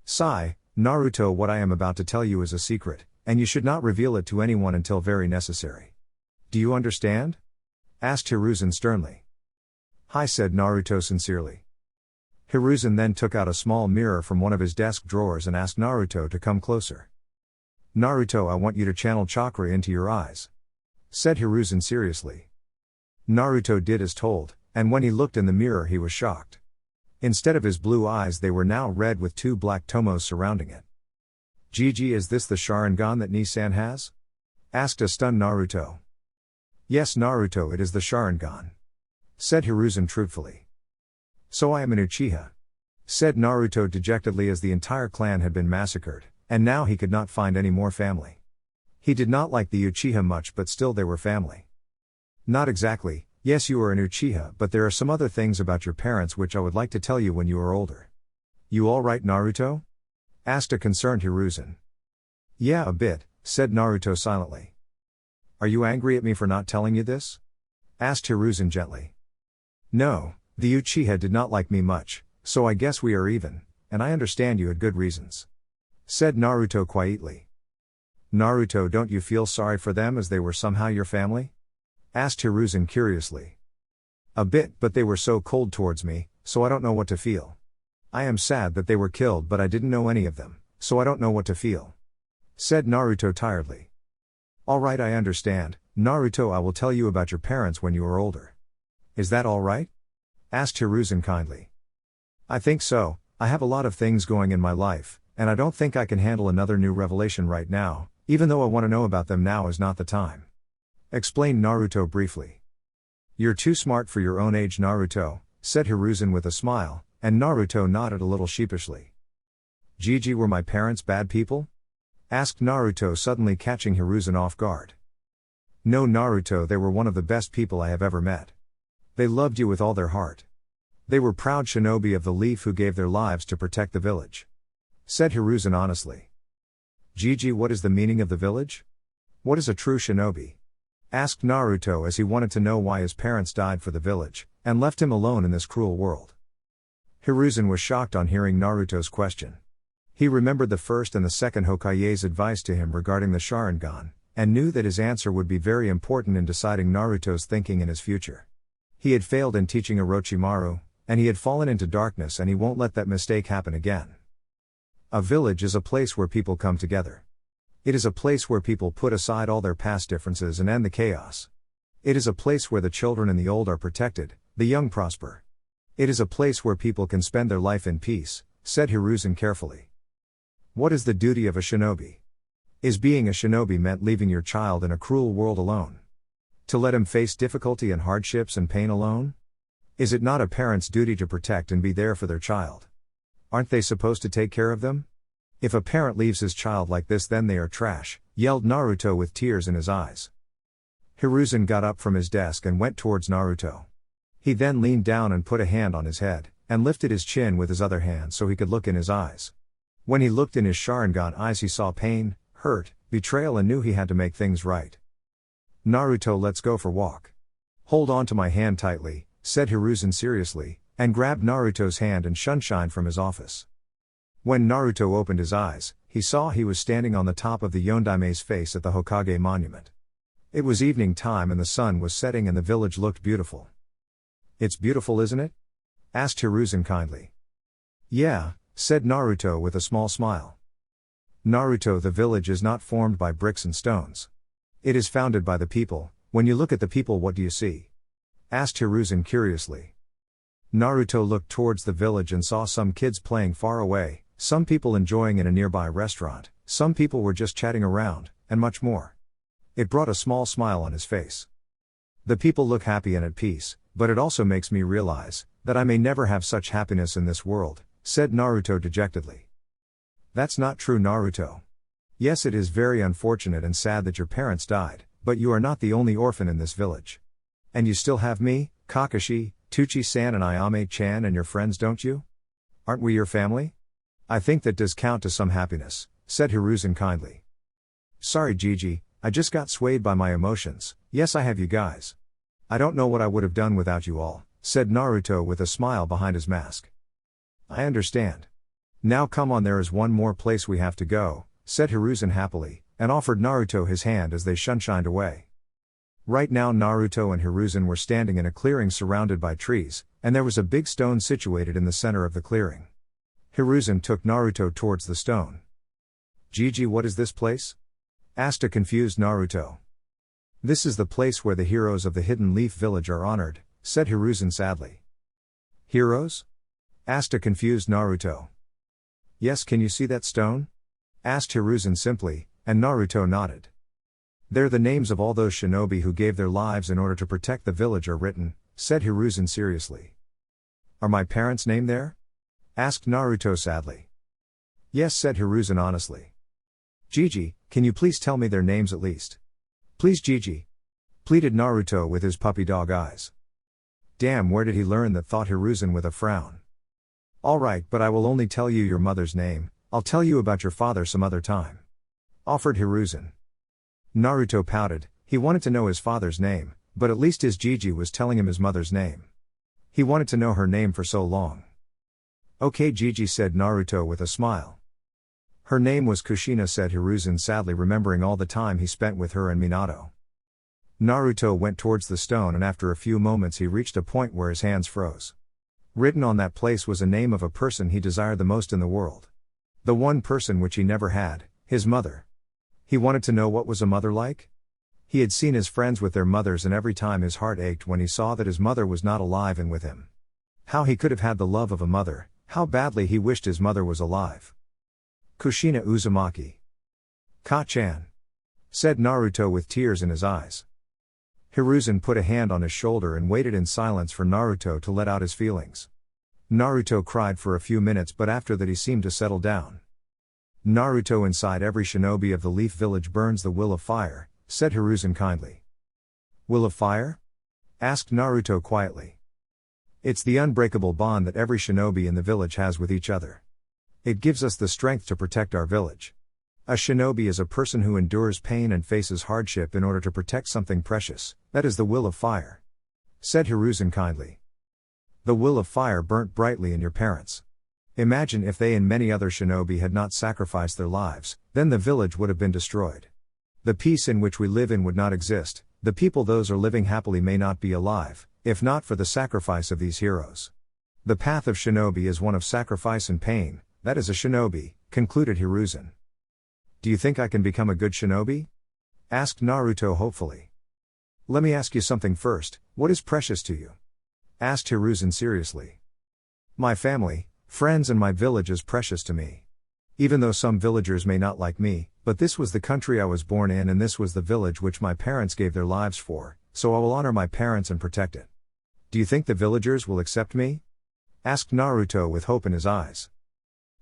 Sigh, Naruto, what I am about to tell you is a secret, and you should not reveal it to anyone until very necessary. Do you understand? Asked Hiruzen sternly. Hi, said Naruto sincerely. Hiruzen then took out a small mirror from one of his desk drawers and asked Naruto to come closer. Naruto, I want you to channel chakra into your eyes, said Hiruzen seriously. Naruto did as told, and when he looked in the mirror he was shocked. Instead of his blue eyes they were now red with two black tomos surrounding it. Gigi, is this the Sharingan that Ni-san has? Asked a stunned Naruto. Yes Naruto, it is the Sharingan, said Hiruzen truthfully. So I am an Uchiha, said Naruto dejectedly as the entire clan had been massacred, and now he could not find any more family. He did not like the Uchiha much but still they were family. Not exactly. Yes, you are an Uchiha, but there are some other things about your parents which I would like to tell you when you are older. You alright, Naruto? Asked a concerned Hiruzen. Yeah, a bit, said Naruto silently. Are you angry at me for not telling you this? Asked Hiruzen gently. No, the Uchiha did not like me much, so I guess we are even, and I understand you had good reasons, said Naruto quietly. Naruto, don't you feel sorry for them as they were somehow your family? Asked Hiruzen curiously. A bit, but they were so cold towards me, so I don't know what to feel. I am sad that they were killed but I didn't know any of them, so I don't know what to feel, said Naruto tiredly. Alright, I understand, Naruto, I will tell you about your parents when you are older. Is that alright? Asked Hiruzen kindly. I think so, I have a lot of things going in my life, and I don't think I can handle another new revelation right now, even though I want to know about them now is not the time, explained Naruto briefly. You're too smart for your own age, Naruto, said Hiruzen with a smile, and Naruto nodded a little sheepishly. Gigi, were my parents bad people? Asked Naruto, suddenly catching Hiruzen off guard. No Naruto, they were one of the best people I have ever met. They loved you with all their heart. They were proud shinobi of the leaf who gave their lives to protect the village, said Hiruzen honestly. Gigi, what is the meaning of the village? What is a true shinobi? Asked Naruto as he wanted to know why his parents died for the village, and left him alone in this cruel world. Hiruzen was shocked on hearing Naruto's question. He remembered the first and the second Hokage's advice to him regarding the Sharingan, and knew that his answer would be very important in deciding Naruto's thinking in his future. He had failed in teaching Orochimaru, and he had fallen into darkness and he won't let that mistake happen again. A village is a place where people come together. It is a place where people put aside all their past differences and end the chaos. It is a place where the children and the old are protected, the young prosper. It is a place where people can spend their life in peace, said Hiruzen carefully. What is the duty of a shinobi? Is being a shinobi meant leaving your child in a cruel world alone? To let him face difficulty and hardships and pain alone? Is it not a parent's duty to protect and be there for their child? Aren't they supposed to take care of them? If a parent leaves his child like this, then they are trash, yelled Naruto with tears in his eyes. Hiruzen got up from his desk and went towards Naruto. He then leaned down and put a hand on his head, and lifted his chin with his other hand so he could look in his eyes. When he looked in his Sharingan eyes he saw pain, hurt, betrayal and knew he had to make things right. Naruto, let's go for walk. Hold on to my hand tightly, said Hiruzen seriously, and grabbed Naruto's hand and shunshined from his office. When Naruto opened his eyes, he saw he was standing on the top of the Yondaime's face at the Hokage monument. It was evening time and the sun was setting and the village looked beautiful. It's beautiful, isn't it? Asked Hiruzen kindly. Yeah, said Naruto with a small smile. Naruto, the village is not formed by bricks and stones. It is founded by the people. When you look at the people, what do you see? Asked Hiruzen curiously. Naruto looked towards the village and saw some kids playing far away, some people enjoying in a nearby restaurant, some people were just chatting around, and much more. It brought a small smile on his face. The people look happy and at peace, but it also makes me realize that I may never have such happiness in this world, said Naruto dejectedly. That's not true, Naruto. Yes, it is very unfortunate and sad that your parents died, but you are not the only orphan in this village. And you still have me, Kakashi, Tuchi-san and Ayame-chan and your friends, don't you? Aren't we your family? I think that does count to some happiness, said Hiruzen kindly. Sorry Gigi, I just got swayed by my emotions. Yes, I have you guys. I don't know what I would have done without you all, said Naruto with a smile behind his mask. I understand. Now come on, there is one more place we have to go, said Hiruzen happily, and offered Naruto his hand as they shunshined away. Right now Naruto and Hiruzen were standing in a clearing surrounded by trees, and there was a big stone situated in the center of the clearing. Hiruzen took Naruto towards the stone. Gigi, what is this place? Asked a confused Naruto. This is the place where the heroes of the Hidden Leaf Village are honored, said Hiruzen sadly. Heroes? Asked a confused Naruto. Yes, can you see that stone? Asked Hiruzen simply, and Naruto nodded. There the names of all those shinobi who gave their lives in order to protect the village are written, said Hiruzen seriously. Are my parents named there? Asked Naruto sadly. Yes, said Hiruzen honestly. Gigi, can you please tell me their names at least? Please Gigi. Pleaded Naruto with his puppy dog eyes. Damn, where did he learn that? Thought Hiruzen with a frown. Alright, but I will only tell you your mother's name. I'll tell you about your father some other time. Offered Hiruzen. Naruto pouted. He wanted to know his father's name, but at least his Gigi was telling him his mother's name. He wanted to know her name for so long. Okay Gigi, said Naruto with a smile. Her name was Kushina, said Hiruzen sadly, remembering all the time he spent with her and Minato. Naruto went towards the stone, and after a few moments he reached a point where his hands froze. Written on that place was a name of a person he desired the most in the world. The one person which he never had, his mother. He wanted to know what was a mother like? He had seen his friends with their mothers, and every time his heart ached when he saw that his mother was not alive and with him. How he could have had the love of a mother, how badly he wished his mother was alive. Kushina Uzumaki. Ka-chan. Said Naruto with tears in his eyes. Hiruzen put a hand on his shoulder and waited in silence for Naruto to let out his feelings. Naruto cried for a few minutes, but after that he seemed to settle down. Naruto, inside every shinobi of the Leaf Village burns the will of fire, said Hiruzen kindly. Will of fire? Asked Naruto quietly. It's the unbreakable bond that every shinobi in the village has with each other. It gives us the strength to protect our village. A shinobi is a person who endures pain and faces hardship in order to protect something precious. That is the will of fire. Said Hiruzen kindly. The will of fire burnt brightly in your parents. Imagine if they and many other shinobi had not sacrificed their lives, then the village would have been destroyed. The peace in which we live in would not exist, the people those are living happily may not be alive, if not for the sacrifice of these heroes. The path of shinobi is one of sacrifice and pain. That is a shinobi, concluded Hiruzen. Do you think I can become a good shinobi? Asked Naruto hopefully. Let me ask you something first, what is precious to you? Asked Hiruzen seriously. My family, friends and my village is precious to me. Even though some villagers may not like me, but this was the country I was born in and this was the village which my parents gave their lives for, so I will honor my parents and protect it. Do you think the villagers will accept me? Asked Naruto with hope in his eyes.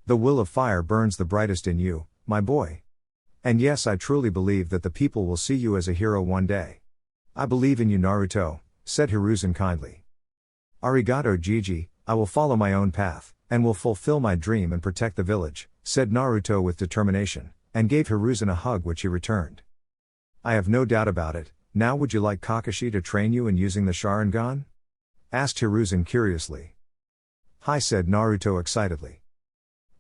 The will of fire burns the brightest in you, my boy. And yes, I truly believe that the people will see you as a hero one day. I believe in you, Naruto, said Hiruzen kindly. Arigato Gigi, I will follow my own path, and will fulfill my dream and protect the village, said Naruto with determination, and gave Hiruzen a hug which he returned. I have no doubt about it. Now would you like Kakashi to train you in using the Sharingan? Asked Hiruzen curiously. Hi, said Naruto excitedly.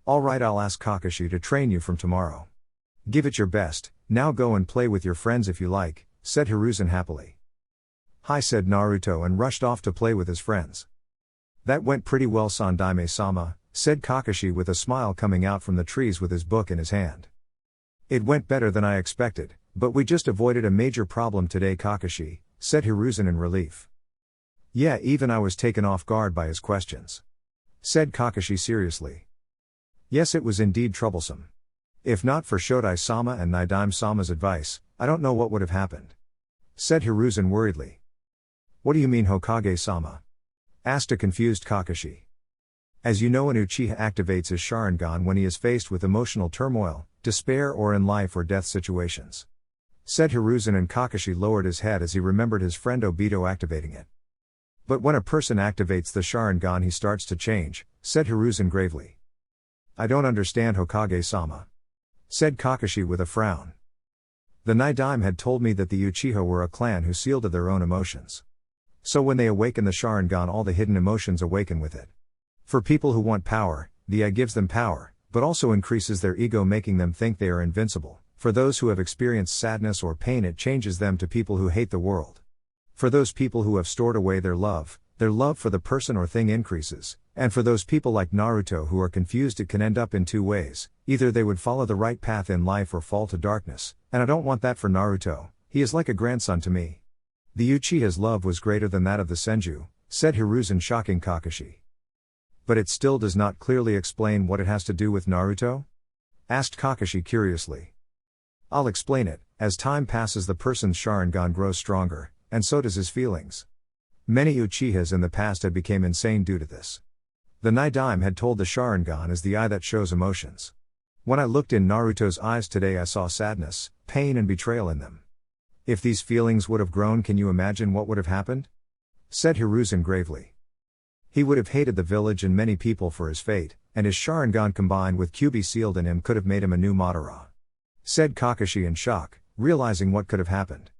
Alright, I'll ask Kakashi to train you from tomorrow. Give it your best, now go and play with your friends if you like, said Hiruzen happily. Hi, said Naruto and rushed off to play with his friends. That went pretty well, Sandaime-sama, said Kakashi with a smile coming out from the trees with his book in his hand. It went better than I expected, but we just avoided a major problem today, Kakashi, said Hiruzen in relief. Yeah, even I was taken off guard by his questions. Said Kakashi seriously. Yes, it was indeed troublesome. If not for Shodai-sama and Nidaime-sama's advice, I don't know what would have happened. Said Hiruzen worriedly. What do you mean, Hokage-sama? Asked a confused Kakashi. As you know, an Uchiha activates his Sharingan when he is faced with emotional turmoil, despair or in life or death situations. Said Hiruzen, and Kakashi lowered his head as he remembered his friend Obito activating it. But when a person activates the Sharingan he starts to change, said Hiruzen gravely. I don't understand, Hokage-sama. said Kakashi with a frown. The Nidaime had told me that the Uchiha were a clan who sealed to their own emotions. So when they awaken the Sharingan, all the hidden emotions awaken with it. For people who want power, the I gives them power, but also increases their ego, making them think they are invincible. For those who have experienced sadness or pain, it changes them to people who hate the world. For those people who have stored away their love for the person or thing increases, and for those people like Naruto who are confused, it can end up in two ways: either they would follow the right path in life or fall to darkness, and I don't want that for Naruto. He is like a grandson to me. The Uchiha's love was greater than that of the Senju, said Hiruzen, shocking Kakashi. But it still does not clearly explain what it has to do with Naruto? Asked Kakashi curiously. I'll explain it. As time passes, the person's Sharingan grows stronger, and so does his feelings. Many Uchihas in the past had become insane due to this. The Nidaime had told the Sharingan is the eye that shows emotions. When I looked in Naruto's eyes today, I saw sadness, pain and betrayal in them. If these feelings would have grown, can you imagine what would have happened? Said Hiruzen gravely. He would have hated the village and many people for his fate, and his Sharingan combined with Kyuubi sealed in him could have made him a new Madara. Said Kakashi in shock, realizing what could have happened.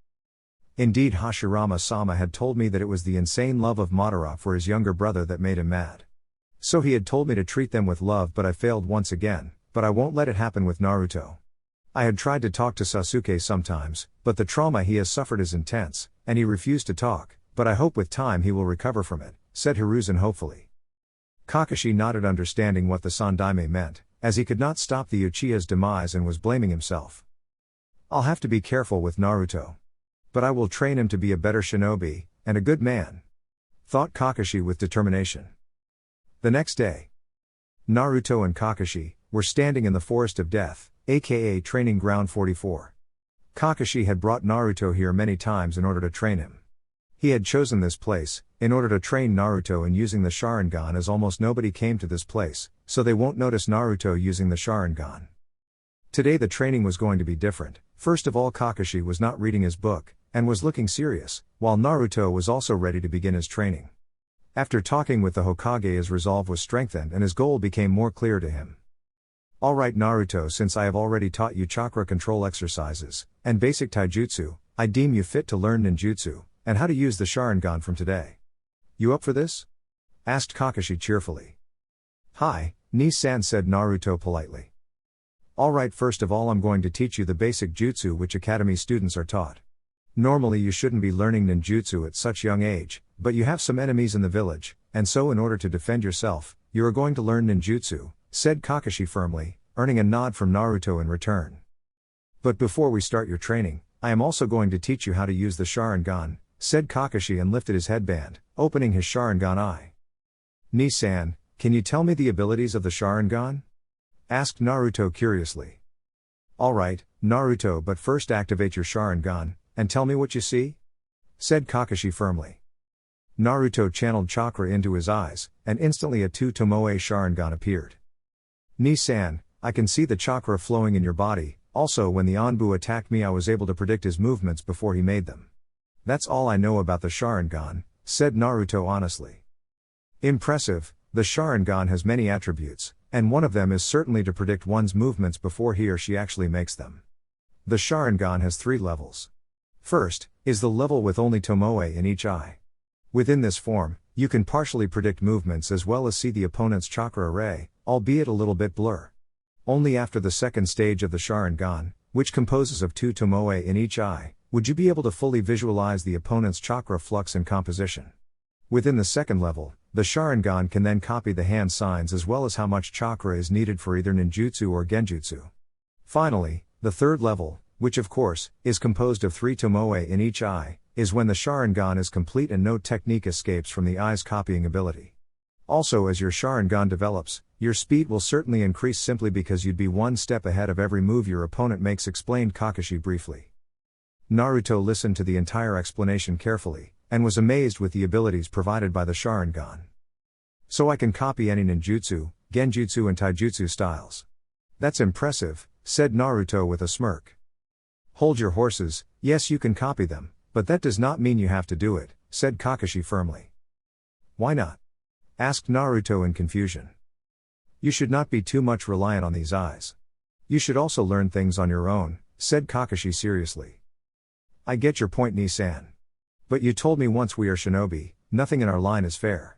Indeed, Hashirama-sama had told me that it was the insane love of Madara for his younger brother that made him mad. So he had told me to treat them with love, but I failed once again, but I won't let it happen with Naruto. I had tried to talk to Sasuke sometimes, but the trauma he has suffered is intense, and he refused to talk, but I hope with time he will recover from it, said Hiruzen hopefully. Kakashi nodded, understanding what the Sandaime meant, as he could not stop the Uchiha's demise and was blaming himself. I'll have to be careful with Naruto. But I will train him to be a better shinobi, and a good man, thought Kakashi with determination. The next day, Naruto and Kakashi were standing in the Forest of Death, aka Training Ground 44. Kakashi had brought Naruto here many times in order to train him. He had chosen this place in order to train Naruto in using the Sharingan, as almost nobody came to this place, so they won't notice Naruto using the Sharingan. Today the training was going to be different. First of all, Kakashi was not reading his book, and was looking serious, while Naruto was also ready to begin his training. After talking with the Hokage, his resolve was strengthened and his goal became more clear to him. Alright Naruto, since I have already taught you chakra control exercises, and basic taijutsu, I deem you fit to learn ninjutsu, and how to use the Sharingan from today. You up for this? Asked Kakashi cheerfully. Hi, Ni-san, said Naruto politely. Alright, first of all I'm going to teach you the basic jutsu which academy students are taught. Normally you shouldn't be learning ninjutsu at such young age, but you have some enemies in the village, and so in order to defend yourself, you are going to learn ninjutsu, said Kakashi firmly, earning a nod from Naruto in return. But before we start your training, I am also going to teach you how to use the Sharingan, said Kakashi and lifted his headband, opening his Sharingan eye. Ni-san, can you tell me the abilities of the Sharingan? Asked Naruto curiously. Alright, Naruto, but first activate your Sharingan, and tell me what you see? Said Kakashi firmly. Naruto channeled chakra into his eyes, and instantly a 2 Tomoe Sharingan appeared. Ni-san, I can see the chakra flowing in your body, also when the Anbu attacked me I was able to predict his movements before he made them. That's all I know about the Sharingan, said Naruto honestly. Impressive, the Sharingan has many attributes, and one of them is certainly to predict one's movements before he or she actually makes them. The Sharingan has 3 levels. First, is the level with only Tomoe in each eye. Within this form, you can partially predict movements as well as see the opponent's chakra array, albeit a little bit blur. Only after the second stage of the Sharingan, which composes of 2 Tomoe in each eye, would you be able to fully visualize the opponent's chakra flux and composition. Within the second level, the Sharingan can then copy the hand signs as well as how much chakra is needed for either ninjutsu or genjutsu. Finally, the third level, which of course, is composed of 3 Tomoe in each eye, is when the Sharingan is complete and no technique escapes from the eye's copying ability. Also, as your Sharingan develops, your speed will certainly increase simply because you'd be one step ahead of every move your opponent makes, explained Kakashi briefly. Naruto listened to the entire explanation carefully, and was amazed with the abilities provided by the Sharingan. So I can copy any ninjutsu, genjutsu and taijutsu styles. That's impressive, said Naruto with a smirk. Hold your horses, yes you can copy them, but that does not mean you have to do it, said Kakashi firmly. Why not? Asked Naruto in confusion. You should not be too much reliant on these eyes. You should also learn things on your own, said Kakashi seriously. I get your point, Ni-san. But you told me once we are shinobi, nothing in our line is fair.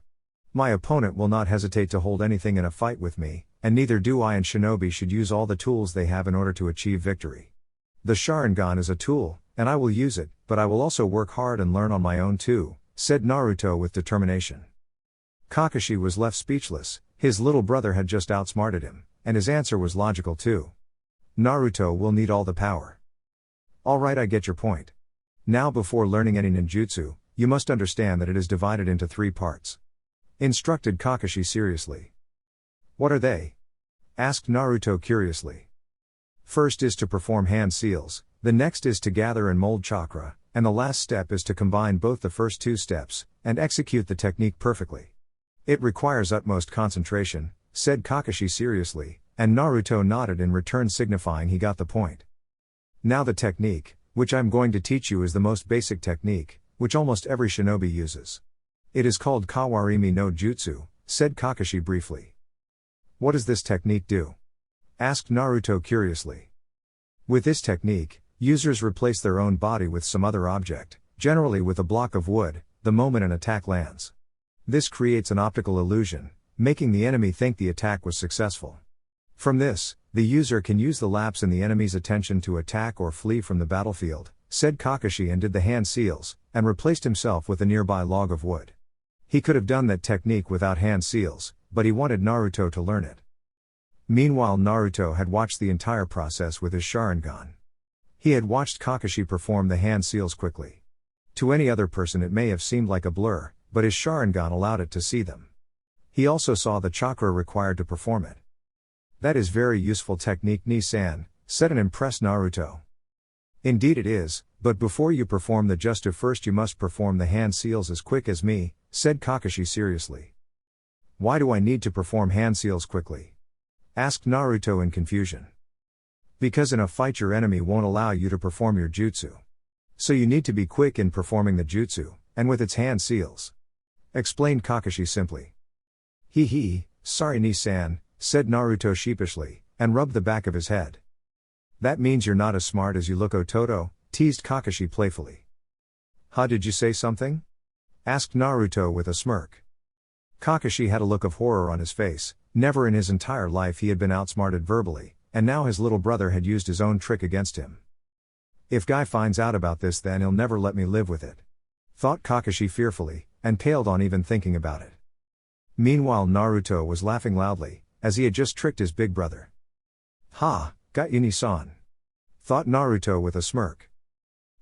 My opponent will not hesitate to hold anything in a fight with me, and neither do I, and shinobi should use all the tools they have in order to achieve victory. The Sharingan is a tool, and I will use it, but I will also work hard and learn on my own too, said Naruto with determination. Kakashi was left speechless. His little brother had just outsmarted him, and his answer was logical too. Naruto will need all the power. Alright, I get your point. Now before learning any ninjutsu, you must understand that it is divided into 3 parts. Instructed Kakashi seriously. What are they? Asked Naruto curiously. First is to perform hand seals, the next is to gather and mold chakra, and the last step is to combine both the first 2 steps, and execute the technique perfectly. It requires utmost concentration, said Kakashi seriously, and Naruto nodded in return, signifying he got the point. Now the technique, which I'm going to teach you, is the most basic technique, which almost every shinobi uses. It is called Kawarimi no Jutsu, said Kakashi briefly. What does this technique do? Asked Naruto curiously. With this technique, users replace their own body with some other object, generally with a block of wood, the moment an attack lands. This creates an optical illusion, making the enemy think the attack was successful. From this, the user can use the lapse in the enemy's attention to attack or flee from the battlefield, said Kakashi, and did the hand seals, and replaced himself with a nearby log of wood. He could have done that technique without hand seals, but he wanted Naruto to learn it. Meanwhile, Naruto had watched the entire process with his Sharingan. He had watched Kakashi perform the hand seals quickly. To any other person it may have seemed like a blur, but his Sharingan allowed it to see them. He also saw the chakra required to perform it. That is very useful technique, Ni-san, said an impressed Naruto. Indeed it is, but before you perform the jutsu first you must perform the hand seals as quick as me, said Kakashi seriously. Why do I need to perform hand seals quickly? Asked Naruto in confusion. Because in a fight your enemy won't allow you to perform your jutsu. So you need to be quick in performing the jutsu, and with its hand seals. Explained Kakashi simply. Sorry Ni-san, said Naruto sheepishly, and rubbed the back of his head. That means you're not as smart as you look, Ototo, teased Kakashi playfully. Huh, did you say something? Asked Naruto with a smirk. Kakashi had a look of horror on his face. Never in his entire life he had been outsmarted verbally, and now his little brother had used his own trick against him. If Guy finds out about this, then he'll never let me live with it, thought Kakashi fearfully, and paled on even thinking about it. Meanwhile Naruto was laughing loudly, as he had just tricked his big brother. Ha, got you Ni-san, thought Naruto with a smirk.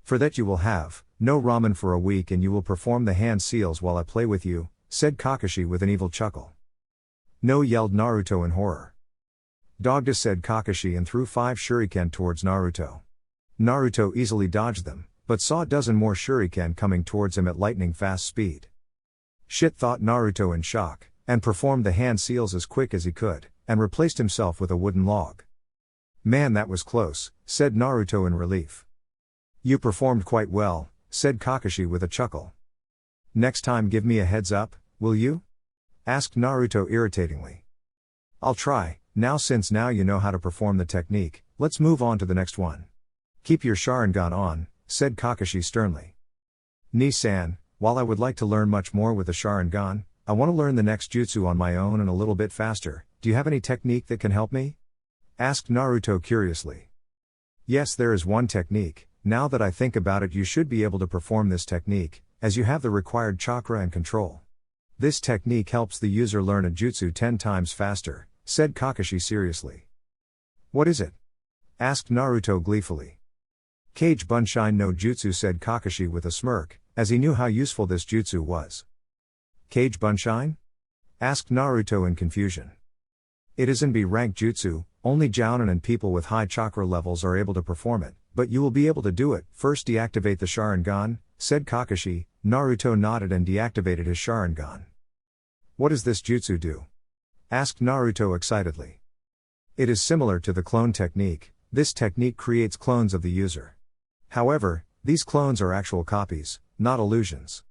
For that you will have no ramen for a week, and you will perform the hand seals while I play with you, said Kakashi with an evil chuckle. No, yelled Naruto in horror. Dogda, said Kakashi, and threw 5 shuriken towards Naruto. Naruto easily dodged them, but saw a dozen more shuriken coming towards him at lightning fast speed. Shit, thought Naruto in shock, and performed the hand seals as quick as he could, and replaced himself with a wooden log. Man, that was close, said Naruto in relief. You performed quite well, said Kakashi with a chuckle. Next time give me a heads up, will you? Asked Naruto irritatingly. I'll try. Since now you know how to perform the technique, let's move on to the next one. Keep your Sharingan on, said Kakashi sternly. Ni-san, while I would like to learn much more with the Sharingan, I want to learn the next jutsu on my own and a little bit faster. Do you have any technique that can help me? Asked Naruto curiously. Yes, there is one technique. Now that I think about it, you should be able to perform this technique, as you have the required chakra and control. This technique helps the user learn a jutsu 10 times faster, said Kakashi seriously. What is it? Asked Naruto gleefully. Kage Bunshin no Jutsu, said Kakashi with a smirk, as he knew how useful this jutsu was. Kage Bunshin? Asked Naruto in confusion. It is an B rank jutsu, only jounin and people with high chakra levels are able to perform it, but you will be able to do it. First deactivate the Sharingan, said Kakashi. Naruto nodded and deactivated his Sharingan. What does this jutsu do? Asked Naruto excitedly. It is similar to the clone technique. This technique creates clones of the user. However, these clones are actual copies, not illusions.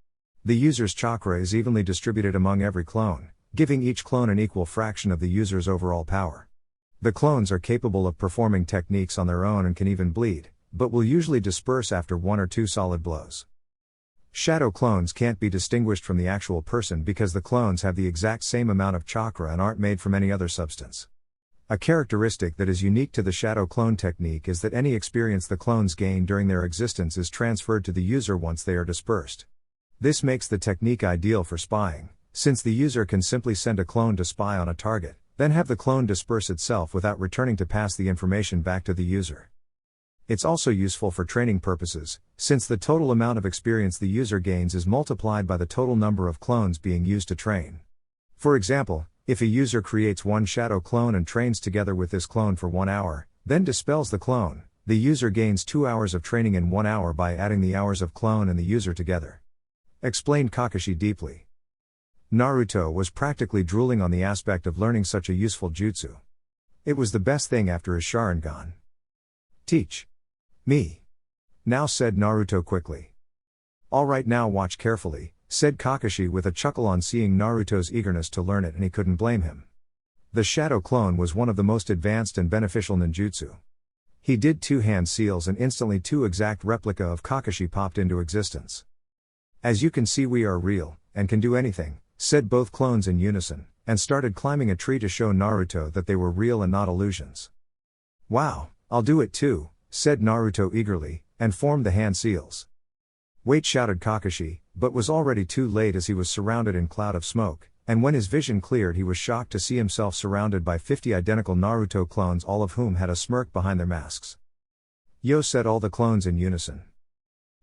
The user's chakra is evenly distributed among every clone, giving each clone an equal fraction of the user's overall power. The clones are capable of performing techniques on their own and can even bleed, but will usually disperse after 1 or 2 solid blows. Shadow clones can't be distinguished from the actual person because the clones have the exact same amount of chakra and aren't made from any other substance. A characteristic that is unique to the shadow clone technique is that any experience the clones gain during their existence is transferred to the user once they are dispersed. This makes the technique ideal for spying, since the user can simply send a clone to spy on a target, then have the clone disperse itself without returning to pass the information back to the user. It's also useful for training purposes, since the total amount of experience the user gains is multiplied by the total number of clones being used to train. For example, if a user creates one shadow clone and trains together with this clone for 1 hour, then dispels the clone, the user gains 2 hours of training in 1 hour by adding the hours of clone and the user together. Explained Kakashi deeply. Naruto was practically drooling on the aspect of learning such a useful jutsu. It was the best thing after his Sharingan. Teach me now, said Naruto quickly. Alright, now watch carefully, said Kakashi with a chuckle on seeing Naruto's eagerness to learn it, and he couldn't blame him. The shadow clone was one of the most advanced and beneficial ninjutsu. He did 2 hand seals and instantly 2 exact replica of Kakashi popped into existence. As you can see, we are real, and can do anything, said both clones in unison, and started climbing a tree to show Naruto that they were real and not illusions. Wow, I'll do it too, said Naruto eagerly, and formed the hand seals. Wait, shouted Kakashi, but was already too late as he was surrounded in cloud of smoke, and when his vision cleared he was shocked to see himself surrounded by 50 identical Naruto clones, all of whom had a smirk behind their masks. Yo, said all the clones in unison.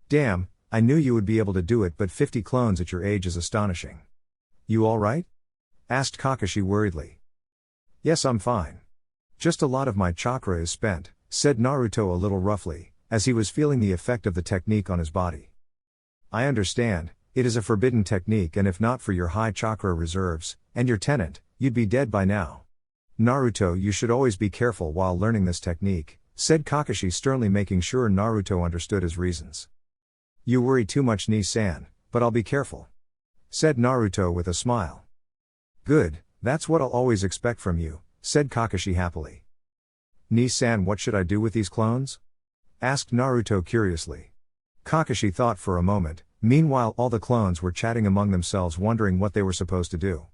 Damn, I knew you would be able to do it, but 50 clones at your age is astonishing. You alright? Asked Kakashi worriedly. Yes, I'm fine. Just a lot of my chakra is spent, said Naruto a little roughly, as he was feeling the effect of the technique on his body. I understand, it is a forbidden technique, and if not for your high chakra reserves, and your tenant, you'd be dead by now. Naruto, you should always be careful while learning this technique, said Kakashi sternly, making sure Naruto understood his reasons. You worry too much, Ni-san, but I'll be careful, said Naruto with a smile. Good, that's what I'll always expect from you, said Kakashi happily. Ni-san, what should I do with these clones? Asked Naruto curiously. Kakashi thought for a moment. Meanwhile, all the clones were chatting among themselves, wondering what they were supposed to do.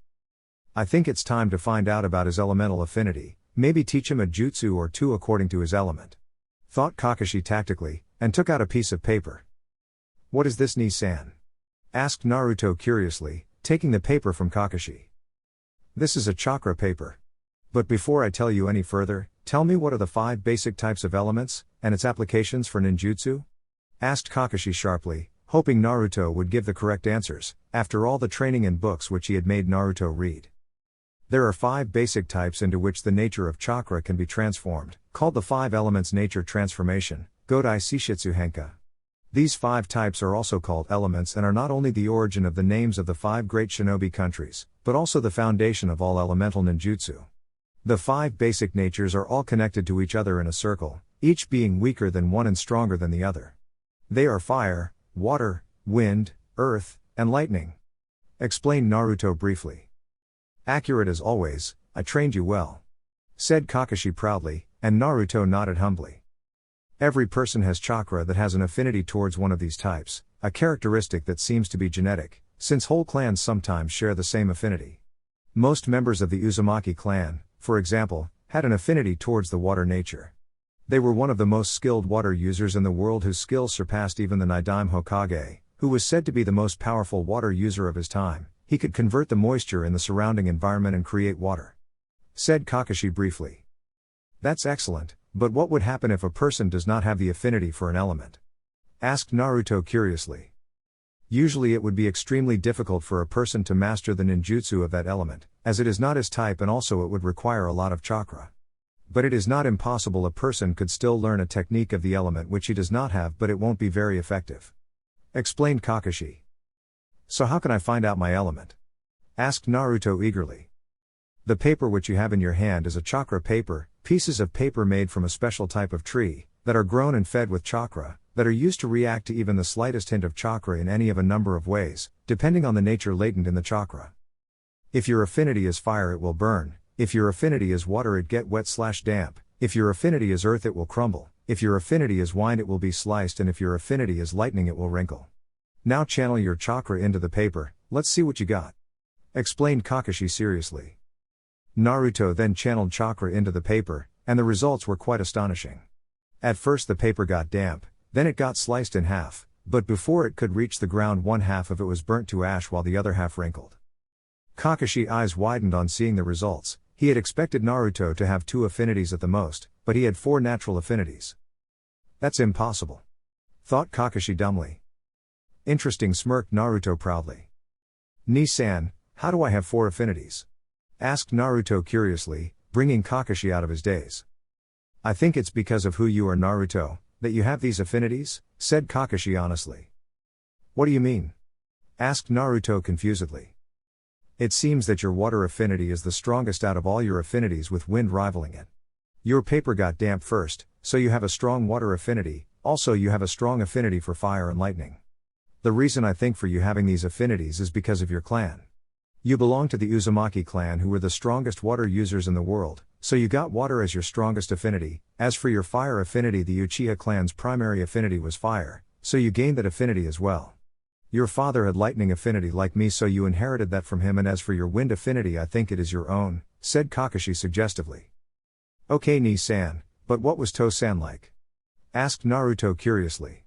I think it's time to find out about his elemental affinity, maybe teach him a jutsu or 2 according to his element, thought Kakashi tactically, and took out a piece of paper. What is this, Ni-san? Asked Naruto curiously, taking the paper from Kakashi. This is a chakra paper. But before I tell you any further, tell me, what are the 5 basic types of elements, and its applications for ninjutsu? Asked Kakashi sharply, hoping Naruto would give the correct answers, after all the training in books which he had made Naruto read. There are 5 basic types into which the nature of chakra can be transformed, called the 5 elements nature transformation, Godai Shishitsu Henka. These 5 types are also called elements and are not only the origin of the names of the 5 great shinobi countries, but also the foundation of all elemental ninjutsu. The 5 basic natures are all connected to each other in a circle, each being weaker than one and stronger than the other. They are fire, water, wind, earth, and lightning. Explained Naruto briefly. Accurate as always, I trained you well, said Kakashi proudly, and Naruto nodded humbly. Every person has chakra that has an affinity towards one of these types, a characteristic that seems to be genetic, since whole clans sometimes share the same affinity. Most members of the Uzumaki clan, for example, had an affinity towards the water nature. They were one of the most skilled water users in the world, whose skills surpassed even the Nidaime Hokage, who was said to be the most powerful water user of his time. He could convert the moisture in the surrounding environment and create water, said Kakashi briefly. That's excellent, but what would happen if a person does not have the affinity for an element? Asked Naruto curiously. Usually it would be extremely difficult for a person to master the ninjutsu of that element, as it is not his type, and also it would require a lot of chakra. But it is not impossible. A person could still learn a technique of the element which he does not have, but it won't be very effective, explained Kakashi. So how can I find out my element? Asked Naruto eagerly. The paper which you have in your hand is a chakra paper, pieces of paper made from a special type of tree, that are grown and fed with chakra, that are used to react to even the slightest hint of chakra in any of a number of ways, depending on the nature latent in the chakra. If your affinity is fire, it will burn, If your affinity is water, it get wet/damp. If your affinity is earth, it will crumble. If your affinity is wine, it will be sliced, and if your affinity is lightning, it will wrinkle. Now channel your chakra into the paper, let's see what you got. Explained Kakashi seriously. Naruto then channeled chakra into the paper, and the results were quite astonishing. At first the paper got damp, then it got sliced in half, but before it could reach the ground, one half of it was burnt to ash while the other half wrinkled. Kakashi's eyes widened on seeing the results. He had expected Naruto to have 2 affinities at the most, but he had 4 natural affinities. That's impossible, thought Kakashi dumbly. Interesting, smirked Naruto proudly. Ni-san, how do I have 4 affinities? Asked Naruto curiously, bringing Kakashi out of his daze. I think it's because of who you are, Naruto, that you have these affinities, said Kakashi honestly. What do you mean? Asked Naruto confusedly. It seems that your water affinity is the strongest out of all your affinities, with wind rivaling it. Your paper got damp first, so you have a strong water affinity, also you have a strong affinity for fire and lightning. The reason I think for you having these affinities is because of your clan. You belong to the Uzumaki clan, who were the strongest water users in the world, so you got water as your strongest affinity. As for your fire affinity, the Uchiha clan's primary affinity was fire, so you gained that affinity as well. Your father had lightning affinity like me, so you inherited that from him, and as for your wind affinity, I think it is your own, said Kakashi suggestively. Okay, Ni-san, but what was To-san like? Asked Naruto curiously.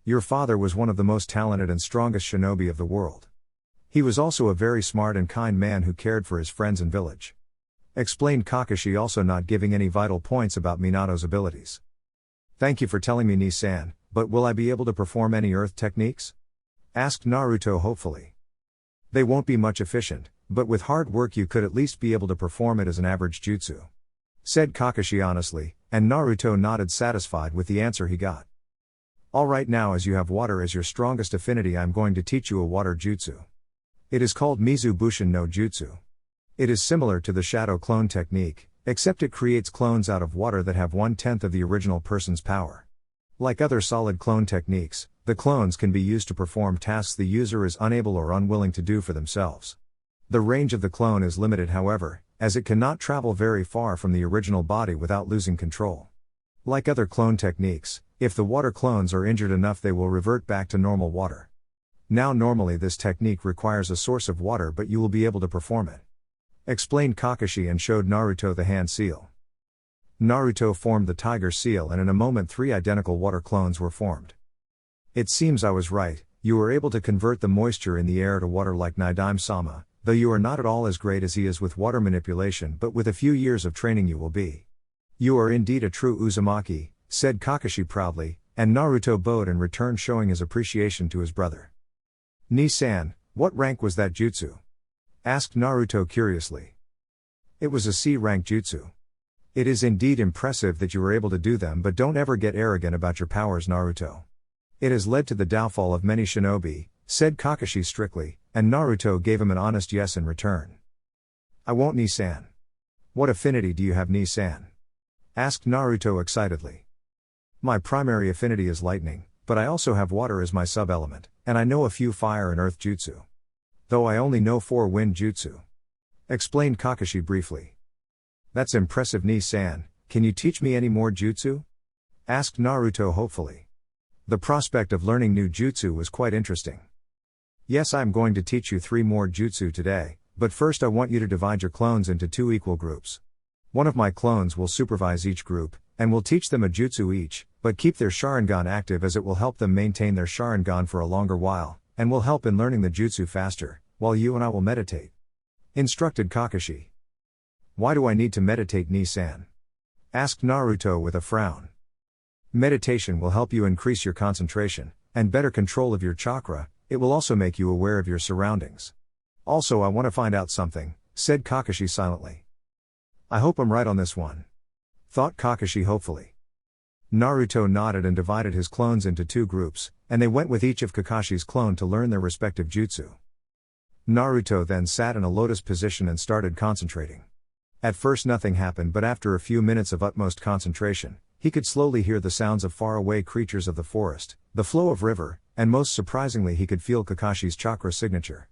Your father was one of the most talented and strongest shinobi of the world. He was also a very smart and kind man who cared for his friends and village. Explained Kakashi, also not giving any vital points about Minato's abilities. Thank you for telling me, Ni-san, but will I be able to perform any earth techniques? Asked Naruto hopefully. They won't be much efficient, but with hard work you could at least be able to perform it as an average jutsu, said Kakashi honestly, and Naruto nodded, satisfied with the answer he got. Alright, now as you have water as your strongest affinity, I'm going to teach you a water jutsu. It is called Mizu Bushin no Jutsu. It is similar to the shadow clone technique, except it creates clones out of water that have 1/10 of the original person's power. Like other solid clone techniques, the clones can be used to perform tasks the user is unable or unwilling to do for themselves. The range of the clone is limited, however, as it cannot travel very far from the original body without losing control. Like other clone techniques, if the water clones are injured enough, they will revert back to normal water. Now normally this technique requires a source of water, but you will be able to perform it. Explained Kakashi and showed Naruto the hand seal. Naruto formed the tiger seal, and in a moment 3 identical water clones were formed. It seems I was right, you were able to convert the moisture in the air to water like Nidaime-sama, though you are not at all as great as he is with water manipulation, but with a few years of training you will be. You are indeed a true Uzumaki, said Kakashi proudly, and Naruto bowed in return, showing his appreciation to his brother. Ni-san, what rank was that jutsu? Asked Naruto curiously. It was a C-rank jutsu. It is indeed impressive that you were able to do them, but don't ever get arrogant about your powers, Naruto. It has led to the downfall of many shinobi, said Kakashi strictly, and Naruto gave him an honest yes in return. I won't, Ni-san. What affinity do you have, Ni-san? Asked Naruto excitedly. My primary affinity is lightning, but I also have water as my sub-element, and I know a few fire and earth jutsu. Though I only know 4 wind jutsu. Explained Kakashi briefly. That's impressive, Ni-san, can you teach me any more jutsu? Asked Naruto hopefully. The prospect of learning new jutsu was quite interesting. Yes, I'm going to teach you 3 more jutsu today, but first I want you to divide your clones into 2 equal groups. One of my clones will supervise each group, and will teach them a jutsu each, but keep their Sharingan active, as it will help them maintain their Sharingan for a longer while, and will help in learning the jutsu faster, while you and I will meditate. Instructed Kakashi. Why do I need to meditate, Ni-san? Asked Naruto with a frown. Meditation will help you increase your concentration, and better control of your chakra. It will also make you aware of your surroundings. Also, I want to find out something, said Kakashi silently. I hope I'm right on this one, thought Kakashi hopefully. Naruto nodded and divided his clones into 2 groups, and they went with each of Kakashi's clone to learn their respective jutsu. Naruto then sat in a lotus position and started concentrating. At first nothing happened, but after a few minutes of utmost concentration, he could slowly hear the sounds of faraway creatures of the forest, the flow of river, and most surprisingly he could feel Kakashi's chakra signature.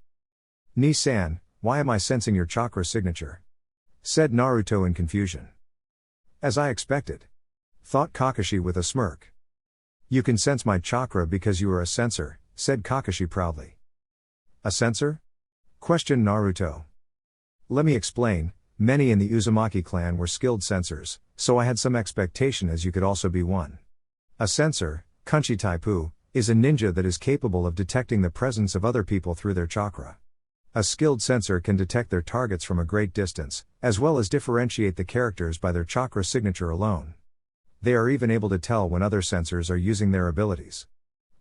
Ni-san, why am I sensing your chakra signature? said Naruto in confusion. As I expected, thought Kakashi with a smirk. You can sense my chakra because you are a sensor, said Kakashi proudly. A sensor? Questioned Naruto. Let me explain, many in the Uzumaki clan were skilled sensors, so I had some expectation as you could also be one. A sensor, Kunchi Taipu, is a ninja that is capable of detecting the presence of other people through their chakra. A skilled sensor can detect their targets from a great distance, as well as differentiate the characters by their chakra signature alone. They are even able to tell when other sensors are using their abilities.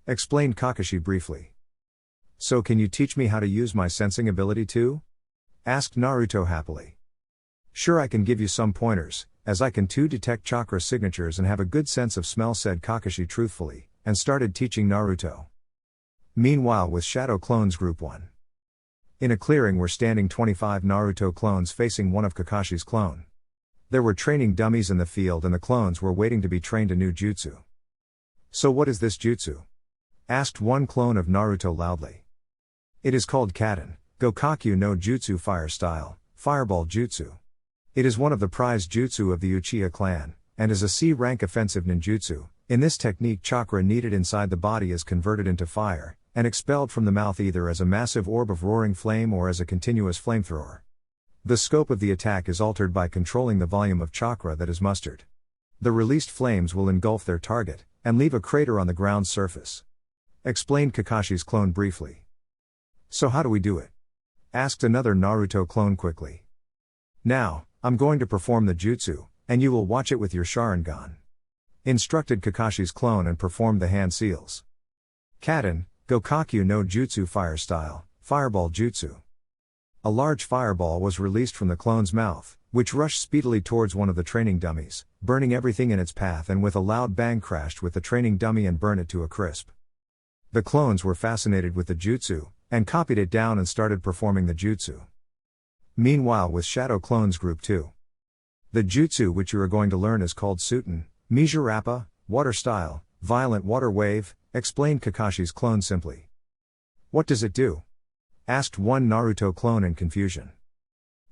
Explained Kakashi briefly. So can you teach me how to use my sensing ability too? Asked Naruto happily. Sure, I can give you some pointers, as I can too detect chakra signatures and have a good sense of smell, said Kakashi truthfully, and started teaching Naruto. Meanwhile, with Shadow Clones Group 1. In a clearing were standing 25 Naruto clones facing one of Kakashi's clone. There were training dummies in the field and the clones were waiting to be trained a new jutsu. So what is this jutsu? Asked one clone of Naruto loudly. It is called Kaden, Gokakyu no Jutsu Fire Style, Fireball Jutsu. It is one of the prized jutsu of the Uchiha clan, and is a C-rank offensive ninjutsu. In this technique, chakra needed inside the body is converted into fire, and expelled from the mouth either as a massive orb of roaring flame or as a continuous flamethrower. The scope of the attack is altered by controlling the volume of chakra that is mustered. The released flames will engulf their target, and leave a crater on the ground's surface. Explained Kakashi's clone briefly. So how do we do it? Asked another Naruto clone quickly. Now, I'm going to perform the jutsu, and you will watch it with your Sharingan. Instructed Kakashi's clone and performed the hand seals. Kaden, Gokakyu no Jutsu Fire Style, Fireball Jutsu. A large fireball was released from the clone's mouth, which rushed speedily towards one of the training dummies, burning everything in its path and with a loud bang crashed with the training dummy and burned it to a crisp. The clones were fascinated with the jutsu, and copied it down and started performing the jutsu. Meanwhile, with Shadow Clones Group 2. The jutsu which you are going to learn is called Suten, Mizurappa, Water Style, Violent Water Wave, explained Kakashi's clone simply. What does it do? Asked one Naruto clone in confusion.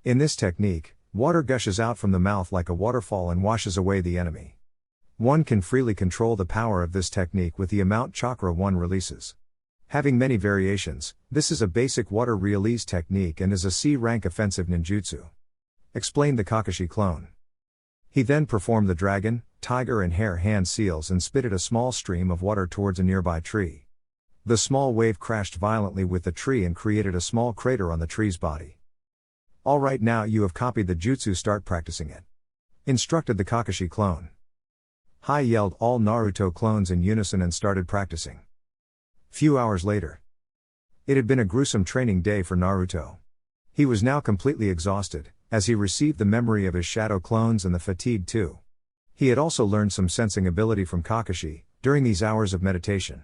In this technique, water gushes out from the mouth like a waterfall and washes away the enemy. One can freely control the power of this technique with the amount chakra one releases. Having many variations, this is a basic water release technique and is a C-rank offensive ninjutsu. Explained the Kakashi clone. He then performed the dragon, tiger and hare hand seals and spitted a small stream of water towards a nearby tree. The small wave crashed violently with the tree and created a small crater on the tree's body. Alright, now you have copied the jutsu, start practicing it. Instructed the Kakashi clone. Hi, yelled all Naruto clones in unison and started practicing. Few hours later. It had been a gruesome training day for Naruto. He was now completely exhausted, as he received the memory of his shadow clones and the fatigue too. He had also learned some sensing ability from Kakashi, during these hours of meditation.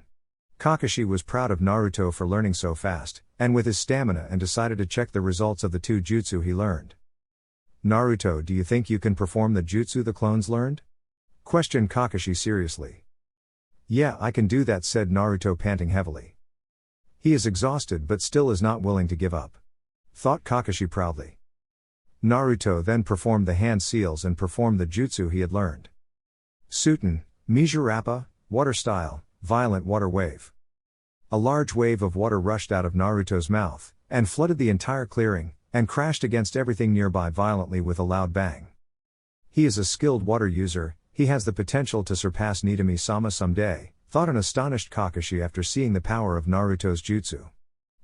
Kakashi was proud of Naruto for learning so fast, and with his stamina, and decided to check the results of the 2 jutsu he learned. Naruto, do you think you can perform the jutsu the clones learned? Questioned Kakashi seriously. Yeah, I can do that, said Naruto panting heavily. He is exhausted but still is not willing to give up. Thought Kakashi proudly. Naruto then performed the hand seals and performed the jutsu he had learned. Suten, Mizurappa, Water Style, Violent Water Wave. A large wave of water rushed out of Naruto's mouth, and flooded the entire clearing, and crashed against everything nearby violently with a loud bang. He is a skilled water user, he has the potential to surpass Nidami-sama someday, thought an astonished Kakashi after seeing the power of Naruto's jutsu.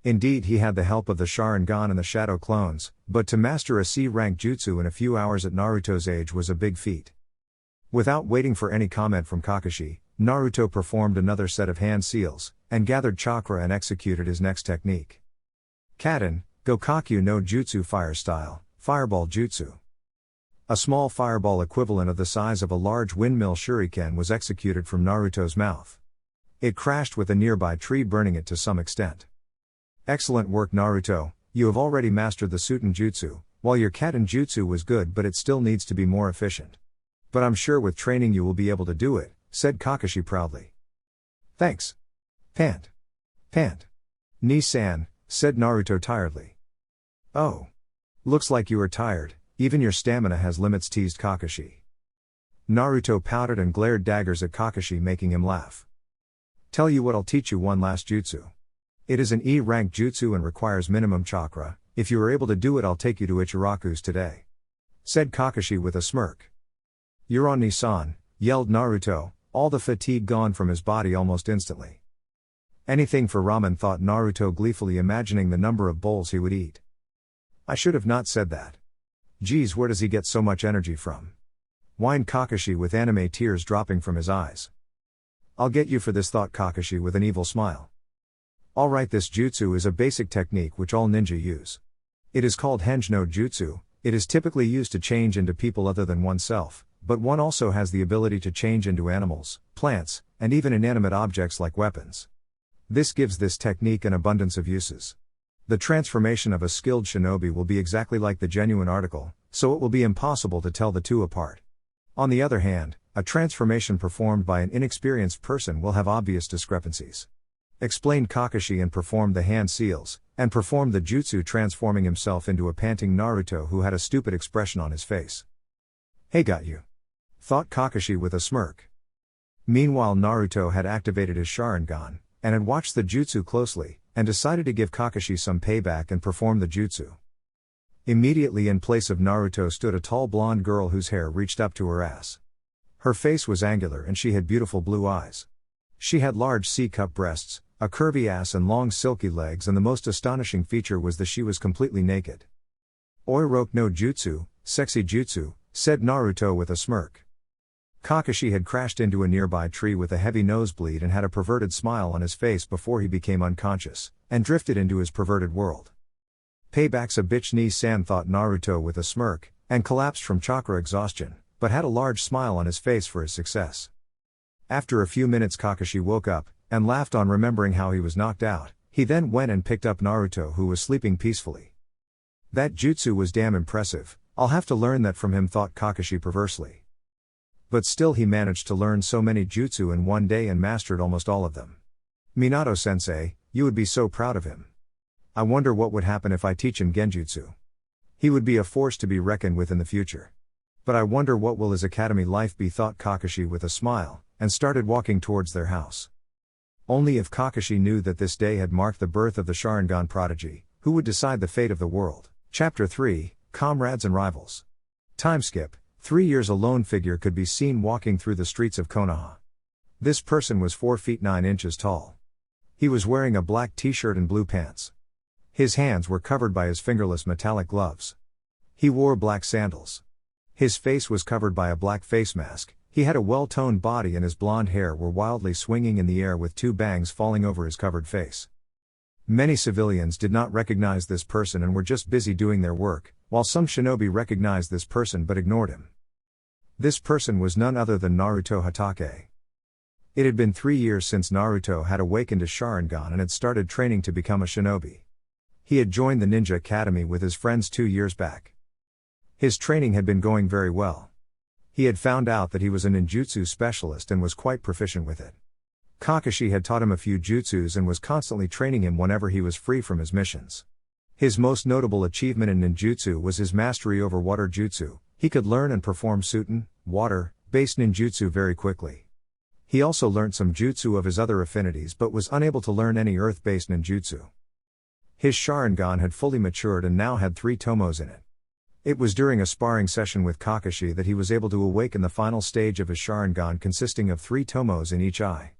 Indeed, he had the help of the Sharingan and the Shadow Clones, but to master a C-rank jutsu in a few hours at Naruto's age was a big feat. Without waiting for any comment from Kakashi, Naruto performed another set of hand seals, and gathered chakra and executed his next technique. Kaden, Gokakyu no Jutsu Fire Style, Fireball Jutsu. A small fireball equivalent of the size of a large windmill shuriken was executed from Naruto's mouth. It crashed with a nearby tree, burning it to some extent. Excellent work, Naruto, you have already mastered the Suten Jutsu, while your Kaden Jutsu was good but it still needs to be more efficient. But I'm sure with training you will be able to do it, said Kakashi proudly. Thanks. Pant. Ni-san, said Naruto tiredly. Oh. Looks like you are tired, Even your stamina has limits, teased Kakashi. Naruto pouted and glared daggers at Kakashi, making him laugh. Tell you what, I'll teach you one last jutsu. It is an E-rank jutsu and requires minimum chakra. If you are able to do it, I'll take you to Ichiraku's today, said Kakashi with a smirk. You're on Nissan, yelled Naruto, all the fatigue gone from his body almost instantly. Anything for ramen, thought Naruto gleefully, imagining the number of bowls he would eat. I should have not said that. Geez, where does he get so much energy from? Whined Kakashi with anime tears dropping from his eyes. I'll get you for this, thought Kakashi with an evil smile. Alright, this jutsu is a basic technique which all ninja use. It is called Henge no Jutsu. It is typically used to change into people other than oneself, but one also has the ability to change into animals, plants, and even inanimate objects like weapons. This gives this technique an abundance of uses. The transformation of a skilled shinobi will be exactly like the genuine article, so it will be impossible to tell the two apart. On the other hand, a transformation performed by an inexperienced person will have obvious discrepancies. Explained Kakashi, and performed the hand seals, and performed the jutsu, transforming himself into a panting Naruto who had a stupid expression on his face. Hey, got you, thought Kakashi with a smirk. Meanwhile, Naruto had activated his Sharingan, and had watched the jutsu closely, and decided to give Kakashi some payback and perform the jutsu. Immediately in place of Naruto stood a tall blonde girl whose hair reached up to her ass. Her face was angular and she had beautiful blue eyes. She had large C-cup breasts, a curvy ass and long silky legs, and the most astonishing feature was that she was completely naked. Oiroke no jutsu, sexy jutsu, said Naruto with a smirk. Kakashi had crashed into a nearby tree with a heavy nosebleed and had a perverted smile on his face before he became unconscious, and drifted into his perverted world. Payback's a bitch, Ni-san, thought Naruto with a smirk, and collapsed from chakra exhaustion, but had a large smile on his face for his success. After a few minutes, Kakashi woke up, and laughed on remembering how he was knocked out. He then went and picked up Naruto, who was sleeping peacefully. That jutsu was damn impressive. I'll have to learn that from him, thought Kakashi perversely. But still, he managed to learn so many jutsu in one day and mastered almost all of them. Minato-sensei, you would be so proud of him. I wonder what would happen if I teach him genjutsu. He would be a force to be reckoned with in the future. But I wonder what will his academy life be, thought Kakashi with a smile, and started walking towards their house. Only if Kakashi knew that this day had marked the birth of the Sharingan prodigy, who would decide the fate of the world. Chapter 3, Comrades and Rivals. Time skip. 3 years. A lone figure could be seen walking through the streets of Konoha. This person was 4 feet 9 inches tall. He was wearing a black t-shirt and blue pants. His hands were covered by his fingerless metallic gloves. He wore black sandals. His face was covered by a black face mask. He had a well-toned body and his blonde hair were wildly swinging in the air with 2 bangs falling over his covered face. Many civilians did not recognize this person and were just busy doing their work, while some shinobi recognized this person but ignored him. This person was none other than Naruto Hatake. It had been 3 years since Naruto had awakened his Sharingan and had started training to become a shinobi. He had joined the Ninja Academy with his friends 2 years back. His training had been going very well. He had found out that he was a ninjutsu specialist and was quite proficient with it. Kakashi had taught him a few jutsus and was constantly training him whenever he was free from his missions. His most notable achievement in ninjutsu was his mastery over water jutsu. He could learn and perform Suiten, water-based ninjutsu very quickly. He also learnt some jutsu of his other affinities but was unable to learn any earth-based ninjutsu. His Sharingan had fully matured and now had 3 tomos in it. It was during a sparring session with Kakashi that he was able to awaken the final stage of his Sharingan, consisting of 3 tomos in each eye.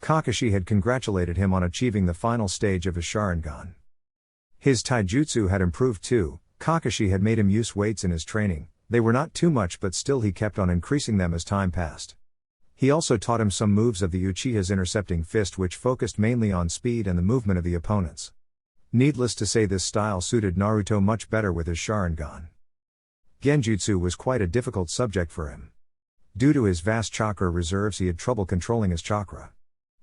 Kakashi had congratulated him on achieving the final stage of his Sharingan. His taijutsu had improved too. Kakashi had made him use weights in his training. They were not too much, but still he kept on increasing them as time passed. He also taught him some moves of the Uchiha's intercepting fist, which focused mainly on speed and the movement of the opponents. Needless to say, this style suited Naruto much better with his Sharingan. Genjutsu was quite a difficult subject for him. Due to his vast chakra reserves, he had trouble controlling his chakra.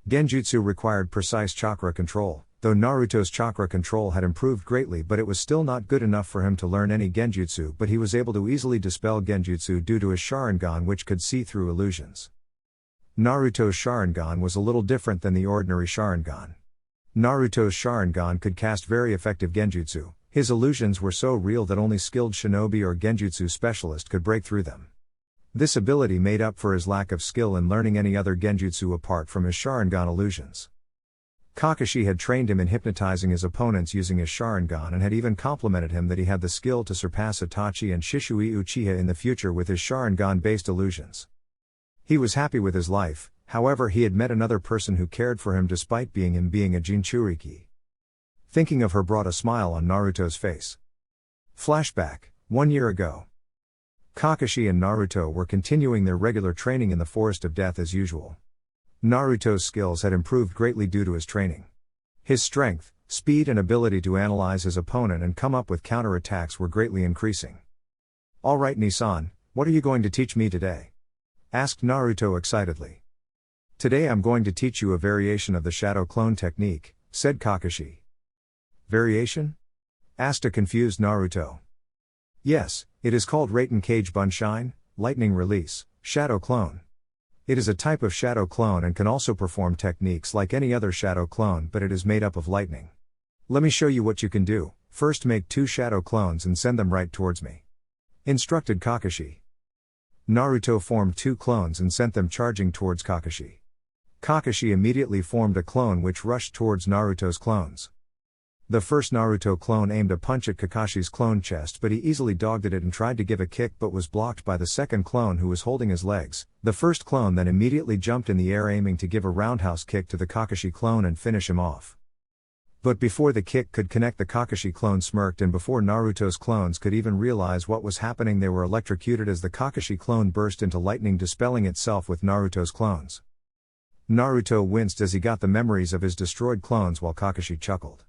Genjutsu required precise chakra control, though Naruto's chakra control had improved greatly, but it was still not good enough for him to learn any genjutsu, but he was able to easily dispel genjutsu due to his Sharingan, which could see through illusions. Naruto's Sharingan was a little different than the ordinary Sharingan. Naruto's Sharingan could cast very effective genjutsu. His illusions were so real that only skilled shinobi or genjutsu specialist could break through them. This ability made up for his lack of skill in learning any other genjutsu apart from his Sharingan illusions. Kakashi had trained him in hypnotizing his opponents using his Sharingan and had even complimented him that he had the skill to surpass Itachi and Shisui Uchiha in the future with his Sharingan-based illusions. He was happy with his life, however he had met another person who cared for him despite being a Jinchuriki. Thinking of her brought a smile on Naruto's face. Flashback, 1 year ago. Kakashi and Naruto were continuing their regular training in the Forest of Death as usual. Naruto's skills had improved greatly due to his training. His strength, speed and ability to analyze his opponent and come up with counterattacks were greatly increasing. "Alright Nissan, what are you going to teach me today?" asked Naruto excitedly. "Today I'm going to teach you a variation of the shadow clone technique," said Kakashi. "Variation?" asked a confused Naruto. "Yes, it is called Raten Cage Bunshine, Lightning Release, Shadow Clone. It is a type of shadow clone and can also perform techniques like any other shadow clone, but it is made up of lightning. Let me show you what you can do. First make 2 shadow clones and send them right towards me," instructed Kakashi. Naruto formed 2 clones and sent them charging towards Kakashi. Kakashi immediately formed a clone which rushed towards Naruto's clones. The first Naruto clone aimed a punch at Kakashi's clone chest, but he easily dodged it and tried to give a kick but was blocked by the second clone who was holding his legs. The first clone then immediately jumped in the air aiming to give a roundhouse kick to the Kakashi clone and finish him off. But before the kick could connect, the Kakashi clone smirked, and before Naruto's clones could even realize what was happening, they were electrocuted as the Kakashi clone burst into lightning, dispelling itself with Naruto's clones. Naruto winced as he got the memories of his destroyed clones while Kakashi chuckled.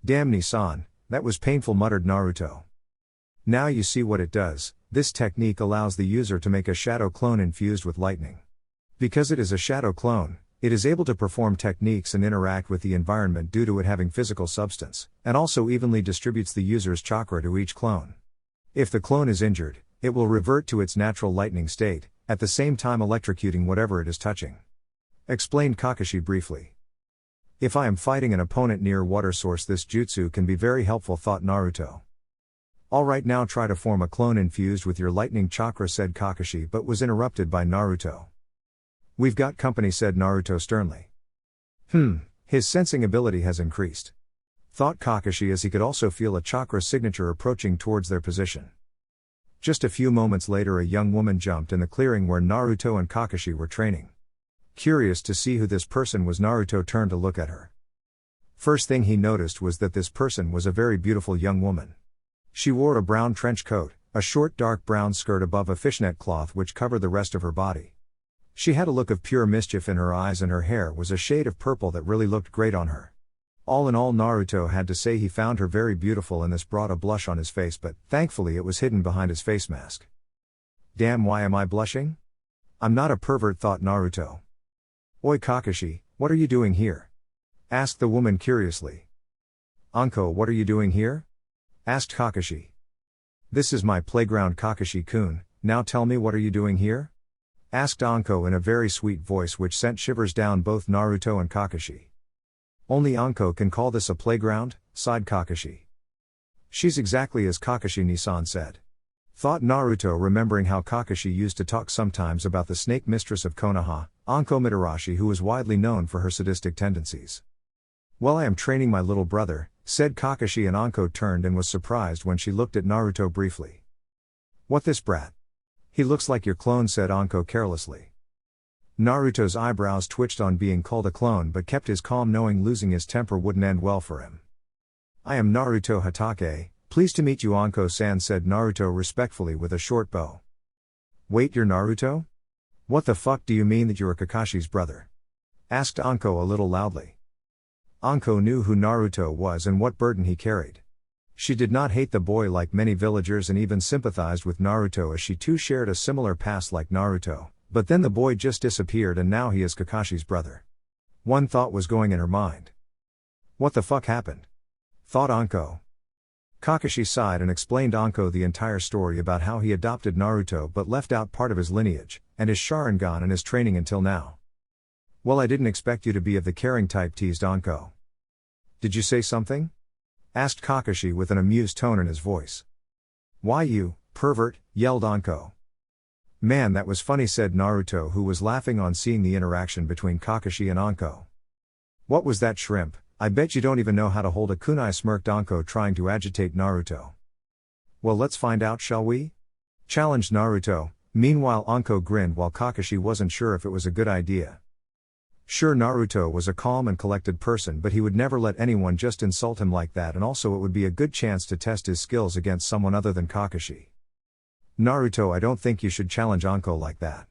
"Damn Nissan, that was painful," muttered Naruto. "Now you see what it does. This technique allows the user to make a shadow clone infused with lightning. Because it is a shadow clone, it is able to perform techniques and interact with the environment due to it having physical substance, and also evenly distributes the user's chakra to each clone. If the clone is injured, it will revert to its natural lightning state, at the same time electrocuting whatever it is touching," explained Kakashi briefly. "If I am fighting an opponent near water source, this jutsu can be very helpful," thought Naruto. "Alright, now try to form a clone infused with your lightning chakra," said Kakashi, but was interrupted by Naruto. "We've got company," said Naruto sternly. His sensing ability has increased," thought Kakashi as he could also feel a chakra signature approaching towards their position. Just a few moments later, a young woman jumped in the clearing where Naruto and Kakashi were training. Curious to see who this person was, Naruto turned to look at her. First thing he noticed was that this person was a very beautiful young woman. She wore a brown trench coat, a short dark brown skirt above a fishnet cloth which covered the rest of her body. She had a look of pure mischief in her eyes, and her hair was a shade of purple that really looked great on her. All in all, Naruto had to say he found her very beautiful, and this brought a blush on his face, but thankfully it was hidden behind his face mask. "Damn, why am I blushing? I'm not a pervert," thought Naruto. "Oi Kakashi, what are you doing here?" asked the woman curiously. "Anko, what are you doing here?" asked Kakashi. "This is my playground, Kakashi-kun, now tell me, what are you doing here?" asked Anko in a very sweet voice which sent shivers down both Naruto and Kakashi. "Only Anko can call this a playground," sighed Kakashi. "She's exactly as Kakashi-Nissan said," thought Naruto, remembering how Kakashi used to talk sometimes about the snake mistress of Konoha, Anko Mitarashi, who was widely known for her sadistic tendencies. "Well, I am training my little brother," said Kakashi, and Anko turned and was surprised when she looked at Naruto briefly. "What, this brat? He looks like your clone," said Anko carelessly. Naruto's eyebrows twitched on being called a clone, but kept his calm, knowing losing his temper wouldn't end well for him. "I am Naruto Hatake, pleased to meet you, Anko-san," said Naruto respectfully with a short bow. "Wait, you're Naruto? What the fuck do you mean that you're Kakashi's brother?" asked Anko a little loudly. Anko knew who Naruto was and what burden he carried. She did not hate the boy like many villagers and even sympathized with Naruto, as she too shared a similar past like Naruto, but then the boy just disappeared and now he is Kakashi's brother. One thought was going in her mind. "What the fuck happened?" thought Anko. Kakashi sighed and explained Anko the entire story about how he adopted Naruto but left out part of his lineage, and his Sharingan and his training until now. "Well, I didn't expect you to be of the caring type," teased Anko. "Did you say something?" asked Kakashi with an amused tone in his voice. Why you, pervert, yelled Anko. Man, that was funny, said Naruto, who was laughing on seeing the interaction between Kakashi and Anko. What was that, shrimp? I bet you don't even know how to hold a kunai, smirked Anko, trying to agitate Naruto. Well, let's find out, shall we? Challenged Naruto. Meanwhile, Anko grinned while Kakashi wasn't sure if it was a good idea. Sure, Naruto was a calm and collected person, but he would never let anyone just insult him like that, and also it would be a good chance to test his skills against someone other than Kakashi. Naruto, I don't think you should challenge Anko like that.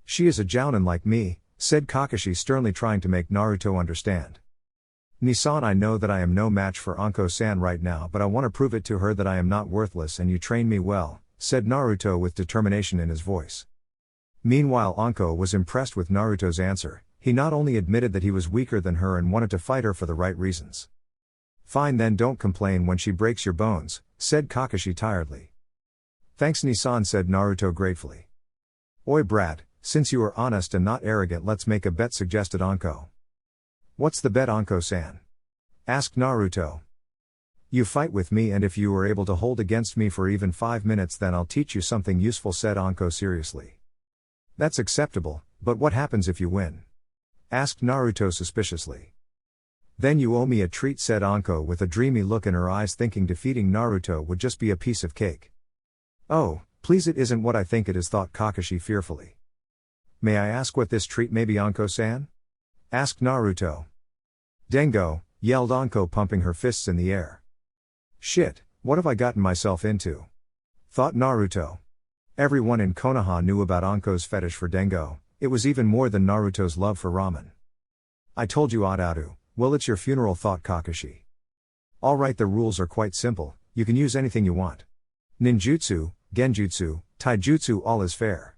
She is a jounin like me, said Kakashi sternly, trying to make Naruto understand. Nisan, I know that I am no match for Anko-san right now, but I want to prove it to her that I am not worthless and you train me well, said Naruto with determination in his voice. Meanwhile, Anko was impressed with Naruto's answer. He not only admitted that he was weaker than her and wanted to fight her for the right reasons. Fine then, don't complain when she breaks your bones, said Kakashi tiredly. Thanks Nisan, said Naruto gratefully. Oi brat, since you are honest and not arrogant, let's make a bet, suggested Anko. What's the bet, Anko-san? Asked Naruto. You fight with me, and if you are able to hold against me for even 5 minutes, then I'll teach you something useful, said Anko seriously. That's acceptable, but what happens if you win? Asked Naruto suspiciously. Then you owe me a treat, said Anko with a dreamy look in her eyes, thinking defeating Naruto would just be a piece of cake. Oh, please, it isn't what I think it is, thought Kakashi fearfully. May I ask what this treat may be, Anko-san? Asked Naruto. Dengo, yelled Anko, pumping her fists in the air. Shit, what have I gotten myself into? Thought Naruto. Everyone in Konoha knew about Anko's fetish for Dengo. It was even more than Naruto's love for ramen. I told you, Adaru. Well, it's your funeral, thought Kakashi. Alright, the rules are quite simple. You can use anything you want. Ninjutsu, genjutsu, taijutsu, all is fair.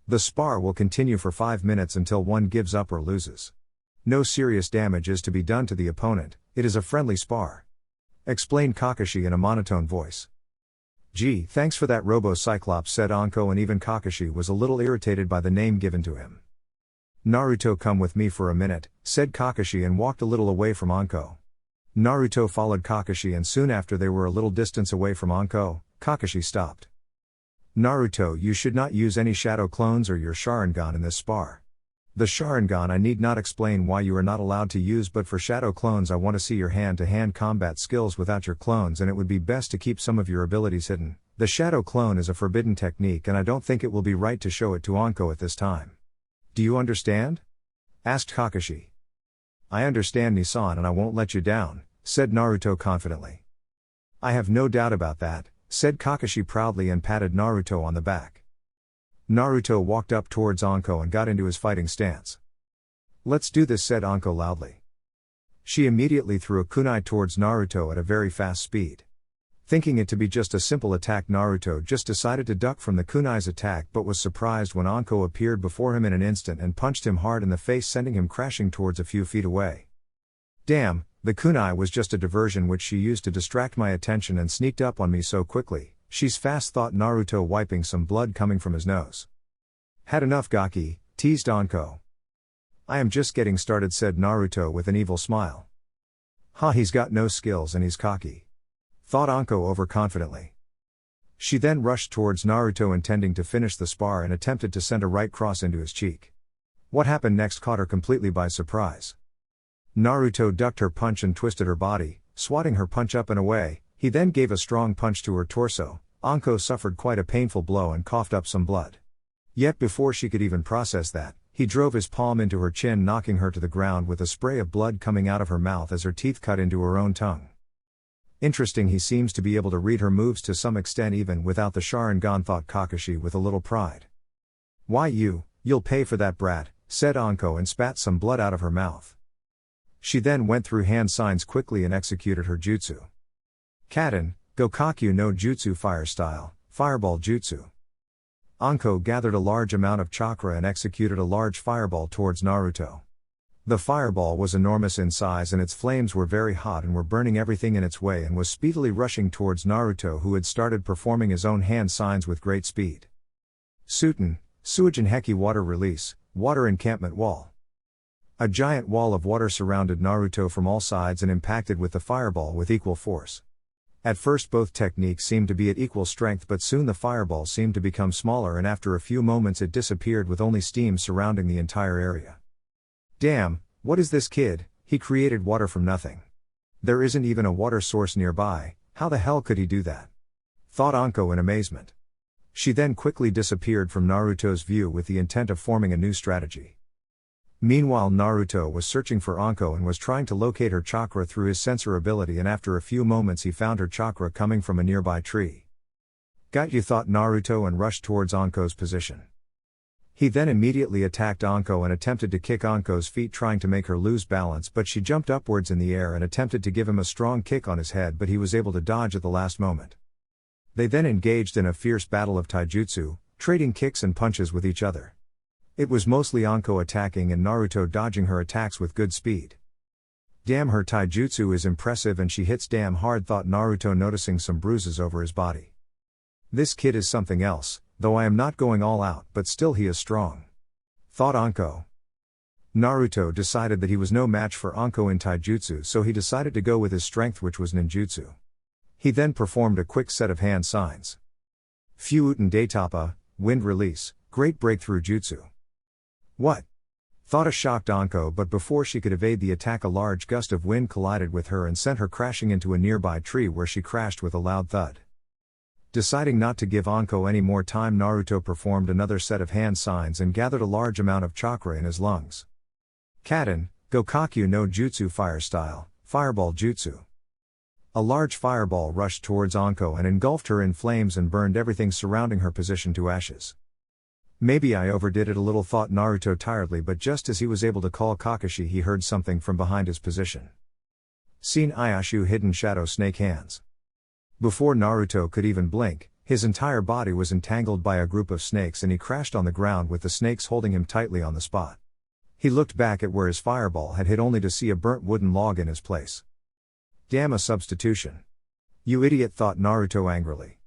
The spar will continue for 5 minutes until one gives up or loses. No serious damage is to be done to the opponent, it is a friendly spar. Explained Kakashi in a monotone voice. Gee, thanks for that, Robo-Cyclops, said Anko, and even Kakashi was a little irritated by the name given to him. Naruto, come with me for a minute, said Kakashi, and walked a little away from Anko. Naruto followed Kakashi, and soon after they were a little distance away from Anko, Kakashi stopped. Naruto, you should not use any shadow clones or your Sharingan in this spar. The Sharingan I need not explain why you are not allowed to use, but for shadow clones I want to see your hand-to-hand combat skills without your clones, and it would be best to keep some of your abilities hidden. The shadow clone is a forbidden technique, and I don't think it will be right to show it to Anko at this time. Do you understand? Asked Kakashi. I understand, Nisan, and I won't let you down, said Naruto confidently. I have no doubt about that, said Kakashi proudly, and patted Naruto on the back. Naruto walked up towards Anko and got into his fighting stance. Let's do this, said Anko loudly. She immediately threw a kunai towards Naruto at a very fast speed. Thinking it to be just a simple attack, Naruto just decided to duck from the kunai's attack, but was surprised when Anko appeared before him in an instant and punched him hard in the face, sending him crashing towards a few feet away. Damn, the kunai was just a diversion which she used to distract my attention and sneaked up on me so quickly. She's fast, thought Naruto, wiping some blood coming from his nose. Had enough, Gaki, teased Anko. I am just getting started, said Naruto with an evil smile. Ha, he's got no skills and he's cocky, thought Anko overconfidently. She then rushed towards Naruto, intending to finish the spar, and attempted to send a right cross into his cheek. What happened next caught her completely by surprise. Naruto ducked her punch and twisted her body, swatting her punch up and away. He then gave a strong punch to her torso. Anko suffered quite a painful blow and coughed up some blood. Yet before she could even process that, he drove his palm into her chin, knocking her to the ground with a spray of blood coming out of her mouth as her teeth cut into her own tongue. Interesting, he seems to be able to read her moves to some extent even without the Sharingan, thought Kakashi with a little pride. Why you'll pay for that, brat, said Anko, and spat some blood out of her mouth. She then went through hand signs quickly and executed her jutsu. Katen, Gokakyu no Jutsu, fire style, fireball jutsu. Anko gathered a large amount of chakra and executed a large fireball towards Naruto. The fireball was enormous in size and its flames were very hot and were burning everything in its way, and was speedily rushing towards Naruto, who had started performing his own hand signs with great speed. Suiten, Suijin Heki, water release, water encampment wall. A giant wall of water surrounded Naruto from all sides and impacted with the fireball with equal force. At first both techniques seemed to be at equal strength, but soon the fireball seemed to become smaller and after a few moments it disappeared with only steam surrounding the entire area. Damn, what is this kid? He created water from nothing. There isn't even a water source nearby, how the hell could he do that? Thought Anko in amazement. She then quickly disappeared from Naruto's view with the intent of forming a new strategy. Meanwhile Naruto was searching for Anko and was trying to locate her chakra through his sensor ability, and after a few moments he found her chakra coming from a nearby tree. Got you, thought Naruto, and rushed towards Anko's position. He then immediately attacked Anko and attempted to kick Anko's feet, trying to make her lose balance, but she jumped upwards in the air and attempted to give him a strong kick on his head, but he was able to dodge at the last moment. They then engaged in a fierce battle of taijutsu, trading kicks and punches with each other. It was mostly Anko attacking and Naruto dodging her attacks with good speed. Damn, her taijutsu is impressive and she hits damn hard, thought Naruto, noticing some bruises over his body. This kid is something else, though I am not going all out, but still he is strong. Thought Anko. Naruto decided that he was no match for Anko in taijutsu, so he decided to go with his strength, which was ninjutsu. He then performed a quick set of hand signs. Fuuten Daitapa, wind release, great breakthrough jutsu. What? Thought a shocked Anko, but before she could evade the attack a large gust of wind collided with her and sent her crashing into a nearby tree, where she crashed with a loud thud. Deciding not to give Anko any more time, Naruto performed another set of hand signs and gathered a large amount of chakra in his lungs. Kaden, Gokakyu no Jutsu Fire Style, Fireball Jutsu. A large fireball rushed towards Anko and engulfed her in flames and burned everything surrounding her position to ashes. Maybe I overdid it a little, thought Naruto tiredly, but just as he was able to call Kakashi he heard something from behind his position. Seen Ayashu hidden shadow snake hands. Before Naruto could even blink, his entire body was entangled by a group of snakes and he crashed on the ground with the snakes holding him tightly on the spot. He looked back at where his fireball had hit only to see a burnt wooden log in his place. Damn, a substitution. You idiot, thought Naruto angrily.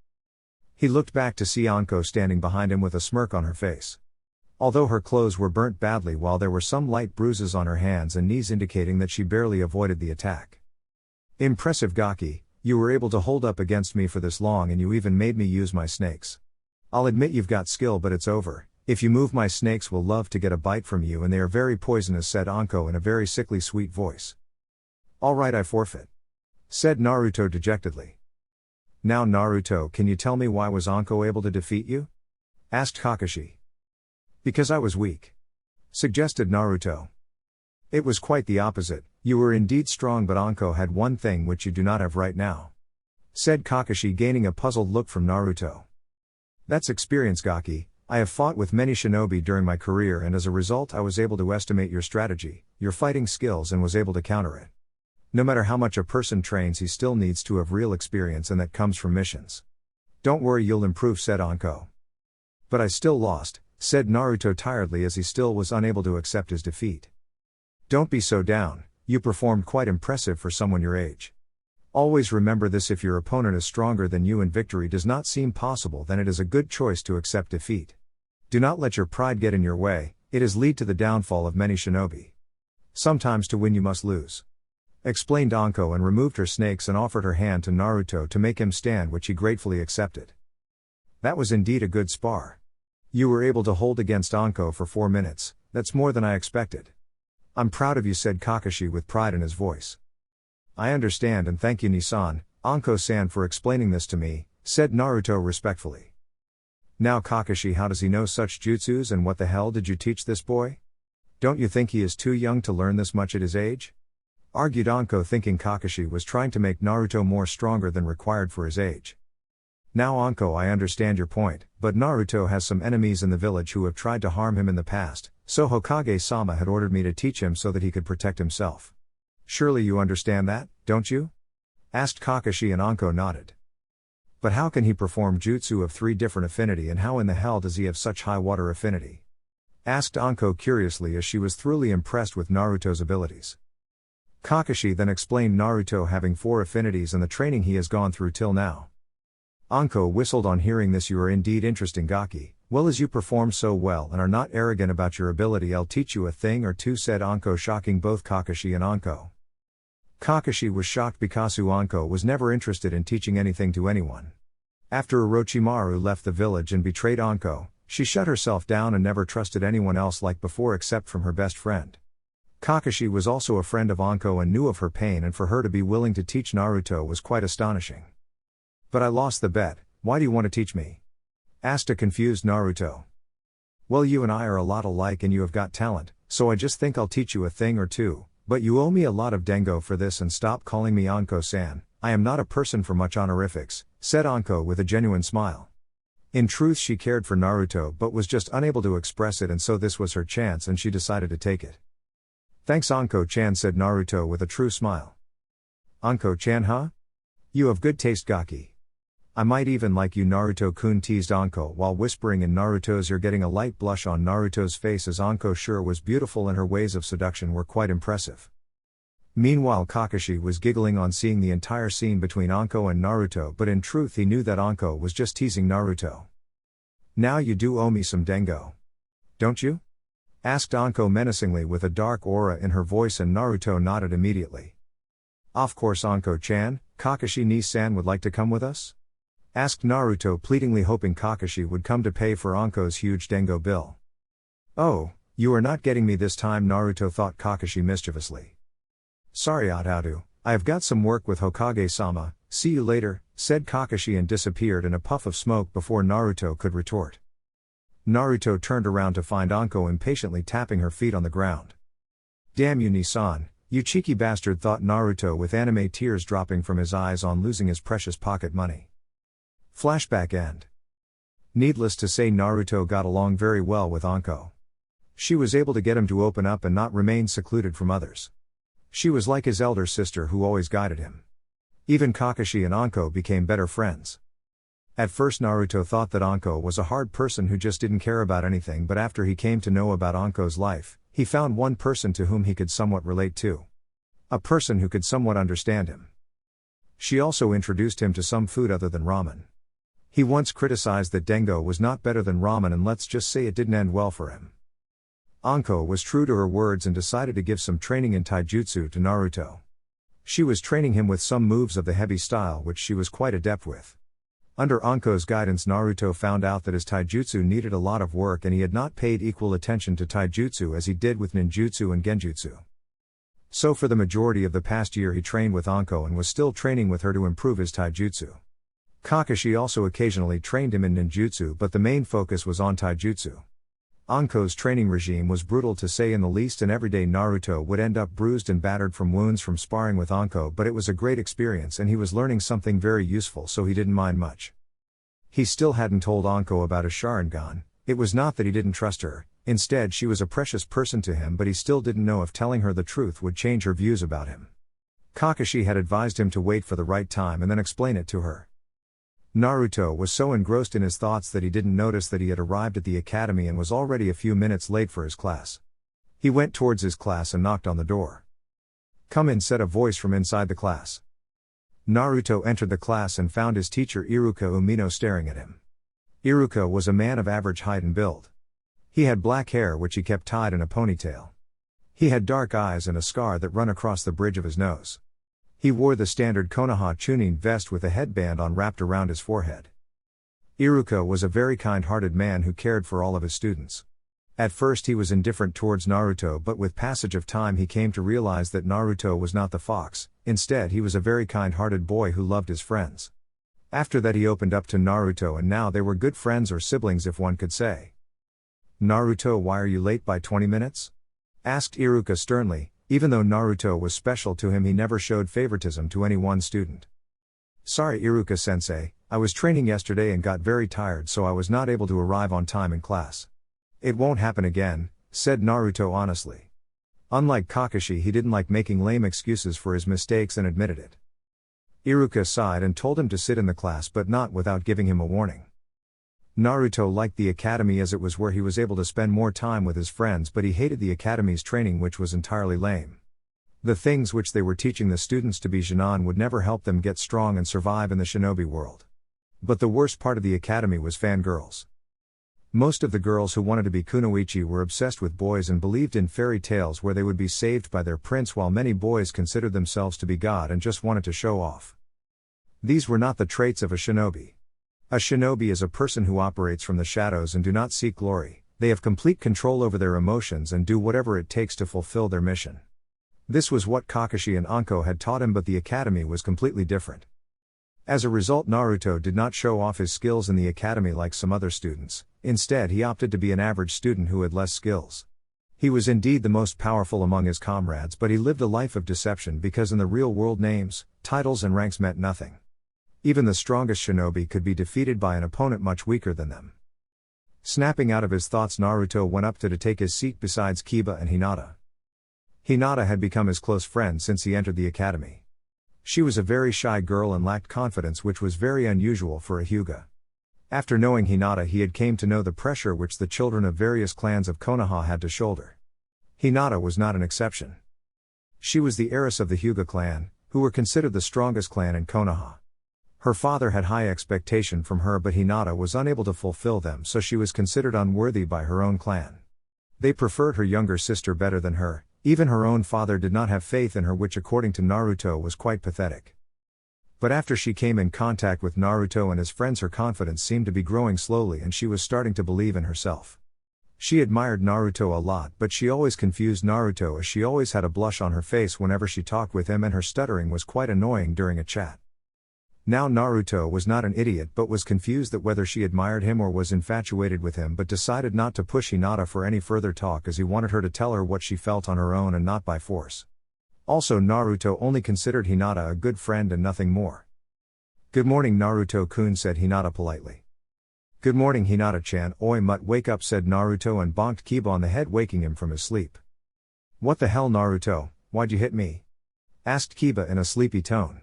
He looked back to see Anko standing behind him with a smirk on her face. Although her clothes were burnt badly, while there were some light bruises on her hands and knees indicating that she barely avoided the attack. Impressive, Gaki, you were able to hold up against me for this long and you even made me use my snakes. I'll admit you've got skill, but it's over. If you move, my snakes will love to get a bite from you and they are very poisonous, said Anko in a very sickly sweet voice. Alright, I forfeit, said Naruto dejectedly. Now Naruto, can you tell me why was Anko able to defeat you? Asked Kakashi. Because I was weak, suggested Naruto. It was quite the opposite, you were indeed strong, but Anko had one thing which you do not have right now, said Kakashi, gaining a puzzled look from Naruto. That's experience, Gaki. I have fought with many shinobi during my career and as a result I was able to estimate your strategy, your fighting skills, and was able to counter it. No matter how much a person trains, he still needs to have real experience, and that comes from missions. Don't worry, you'll improve, said Anko. But I still lost, said Naruto tiredly as he still was unable to accept his defeat. Don't be so down, you performed quite impressive for someone your age. Always remember this: if your opponent is stronger than you and victory does not seem possible, then it is a good choice to accept defeat. Do not let your pride get in your way, it is lead to the downfall of many shinobi. Sometimes to win you must lose, explained Anko, and removed her snakes and offered her hand to Naruto to make him stand, which he gratefully accepted. That was indeed a good spar. You were able to hold against Anko for 4 minutes, that's more than I expected. I'm proud of you, said Kakashi with pride in his voice. I understand, and thank you Nisan, Anko-san, for explaining this to me, said Naruto respectfully. Now Kakashi, how does he know such jutsus, and what the hell did you teach this boy? Don't you think he is too young to learn this much at his age? Argued Anko, thinking Kakashi was trying to make Naruto more stronger than required for his age. Now Anko, I understand your point, but Naruto has some enemies in the village who have tried to harm him in the past, so Hokage-sama had ordered me to teach him so that he could protect himself. Surely you understand that, don't you? Asked Kakashi, and Anko nodded. But how can he perform jutsu of 3 different affinity, and how in the hell does he have such high water affinity? Asked Anko curiously, as she was thoroughly impressed with Naruto's abilities. Kakashi then explained Naruto having 4 affinities and the training he has gone through till now. Anko whistled on hearing this. You are indeed interesting, Gaki. Well, as you perform so well and are not arrogant about your ability, I'll teach you a thing or two, said Anko, shocking both Kakashi and Anko. Kakashi was shocked because Anko was never interested in teaching anything to anyone. After Orochimaru left the village and betrayed Anko, she shut herself down and never trusted anyone else like before except from her best friend. Kakashi was also a friend of Anko and knew of her pain, and for her to be willing to teach Naruto was quite astonishing. But I lost the bet, why do you want to teach me? Asked a confused Naruto. Well, you and I are a lot alike and you have got talent, so I just think I'll teach you a thing or two, but you owe me a lot of dengo for this, and stop calling me Anko-san, I am not a person for much honorifics, said Anko with a genuine smile. In truth, she cared for Naruto but was just unable to express it, and so this was her chance and she decided to take it. Thanks Anko-chan, said Naruto with a true smile. Anko-chan, huh? You have good taste, Gaki. I might even like you, Naruto-kun, teased Anko while whispering in Naruto's ear, getting a light blush on Naruto's face as Anko sure was beautiful and her ways of seduction were quite impressive. Meanwhile, Kakashi was giggling on seeing the entire scene between Anko and Naruto, but in truth he knew that Anko was just teasing Naruto. Now you do owe me some dengo. Don't you? Asked Anko menacingly with a dark aura in her voice, and Naruto nodded immediately. Of course, Anko-chan, Kakashi-ni-san would like to come with us? Asked Naruto pleadingly, hoping Kakashi would come to pay for Anko's huge dengo bill. Oh, you are not getting me this time, Naruto thought Kakashi mischievously. Sorry Ataru, I have got some work with Hokage-sama, see you later, said Kakashi and disappeared in a puff of smoke before Naruto could retort. Naruto turned around to find Anko impatiently tapping her feet on the ground. Damn you, Nisan, you cheeky bastard, thought Naruto with anime tears dropping from his eyes on losing his precious pocket money. Flashback end. Needless to say, Naruto got along very well with Anko. She was able to get him to open up and not remain secluded from others. She was like his elder sister who always guided him. Even Kakashi and Anko became better friends. At first Naruto thought that Anko was a hard person who just didn't care about anything, but after he came to know about Anko's life, he found one person to whom he could somewhat relate to. A person who could somewhat understand him. She also introduced him to some food other than ramen. He once criticized that dengo was not better than ramen, and let's just say it didn't end well for him. Anko was true to her words and decided to give some training in taijutsu to Naruto. She was training him with some moves of the heavy style which she was quite adept with. Under Anko's guidance, Naruto found out that his taijutsu needed a lot of work and he had not paid equal attention to taijutsu as he did with ninjutsu and genjutsu. So for the majority of the past year he trained with Anko and was still training with her to improve his taijutsu. Kakashi also occasionally trained him in ninjutsu, but the main focus was on taijutsu. Anko's training regime was brutal to say in the least, and every day Naruto would end up bruised and battered from wounds from sparring with Anko, but it was a great experience and he was learning something very useful, so he didn't mind much. He still hadn't told Anko about his Sharingan. It was not that he didn't trust her, instead she was a precious person to him, but he still didn't know if telling her the truth would change her views about him. Kakashi had advised him to wait for the right time and then explain it to her. Naruto was so engrossed in his thoughts that he didn't notice that he had arrived at the academy and was already a few minutes late for his class. He went towards his class and knocked on the door. "Come in," said a voice from inside the class. Naruto entered the class and found his teacher Iruka Umino staring at him. Iruka was a man of average height and build. He had black hair which he kept tied in a ponytail. He had dark eyes and a scar that ran across the bridge of his nose. He wore the standard Konoha Chunin vest with a headband on wrapped around his forehead. Iruka was a very kind-hearted man who cared for all of his students. At first he was indifferent towards Naruto, but with passage of time he came to realize that Naruto was not the fox, instead he was a very kind-hearted boy who loved his friends. After that he opened up to Naruto and now they were good friends, or siblings if one could say. "Naruto, why are you late by 20 minutes? Asked Iruka sternly. Even though Naruto was special to him, he never showed favoritism to any one student. "Sorry Iruka-sensei, I was training yesterday and got very tired, so I was not able to arrive on time in class." "It won't happen again," said Naruto honestly. Unlike Kakashi, he didn't like making lame excuses for his mistakes and admitted it. Iruka sighed and told him to sit in the class, but not without giving him a warning. Naruto liked the academy as it was where he was able to spend more time with his friends, but he hated the academy's training, which was entirely lame. The things which they were teaching the students to be Jonin would never help them get strong and survive in the shinobi world. But the worst part of the academy was fangirls. Most of the girls who wanted to be kunoichi were obsessed with boys and believed in fairy tales where they would be saved by their prince, while many boys considered themselves to be God and just wanted to show off. These were not the traits of a shinobi. A shinobi is a person who operates from the shadows and do not seek glory. They have complete control over their emotions and do whatever it takes to fulfill their mission. This was what Kakashi and Anko had taught him, but the academy was completely different. As a result, Naruto did not show off his skills in the academy like some other students. Instead, he opted to be an average student who had less skills. He was indeed the most powerful among his comrades, but he lived a life of deception because in the real world names, titles and ranks meant nothing. Even the strongest shinobi could be defeated by an opponent much weaker than them. Snapping out of his thoughts, Naruto went up to take his seat besides Kiba and Hinata. Hinata had become his close friend since he entered the academy. She was a very shy girl and lacked confidence, which was very unusual for a Hyuga. After knowing Hinata, he had came to know the pressure which the children of various clans of Konoha had to shoulder. Hinata was not an exception. She was the heiress of the Hyuga clan, who were considered the strongest clan in Konoha. Her father had high expectation from her, but Hinata was unable to fulfill them, so she was considered unworthy by her own clan. They preferred her younger sister better than her. Even her own father did not have faith in her, which according to Naruto was quite pathetic. But after she came in contact with Naruto and his friends, her confidence seemed to be growing slowly and she was starting to believe in herself. She admired Naruto a lot, but she always confused Naruto as she always had a blush on her face whenever she talked with him, and her stuttering was quite annoying during a chat. Now Naruto was not an idiot but was confused that whether she admired him or was infatuated with him, but decided not to push Hinata for any further talk as he wanted her to tell her what she felt on her own and not by force. Also, Naruto only considered Hinata a good friend and nothing more. "Good morning, Naruto-kun," said Hinata politely. "Good morning, Hinata-chan." "Oi mutt, wake up," said Naruto and bonked Kiba on the head, waking him from his sleep. "What the hell, Naruto, why'd you hit me?" asked Kiba in a sleepy tone.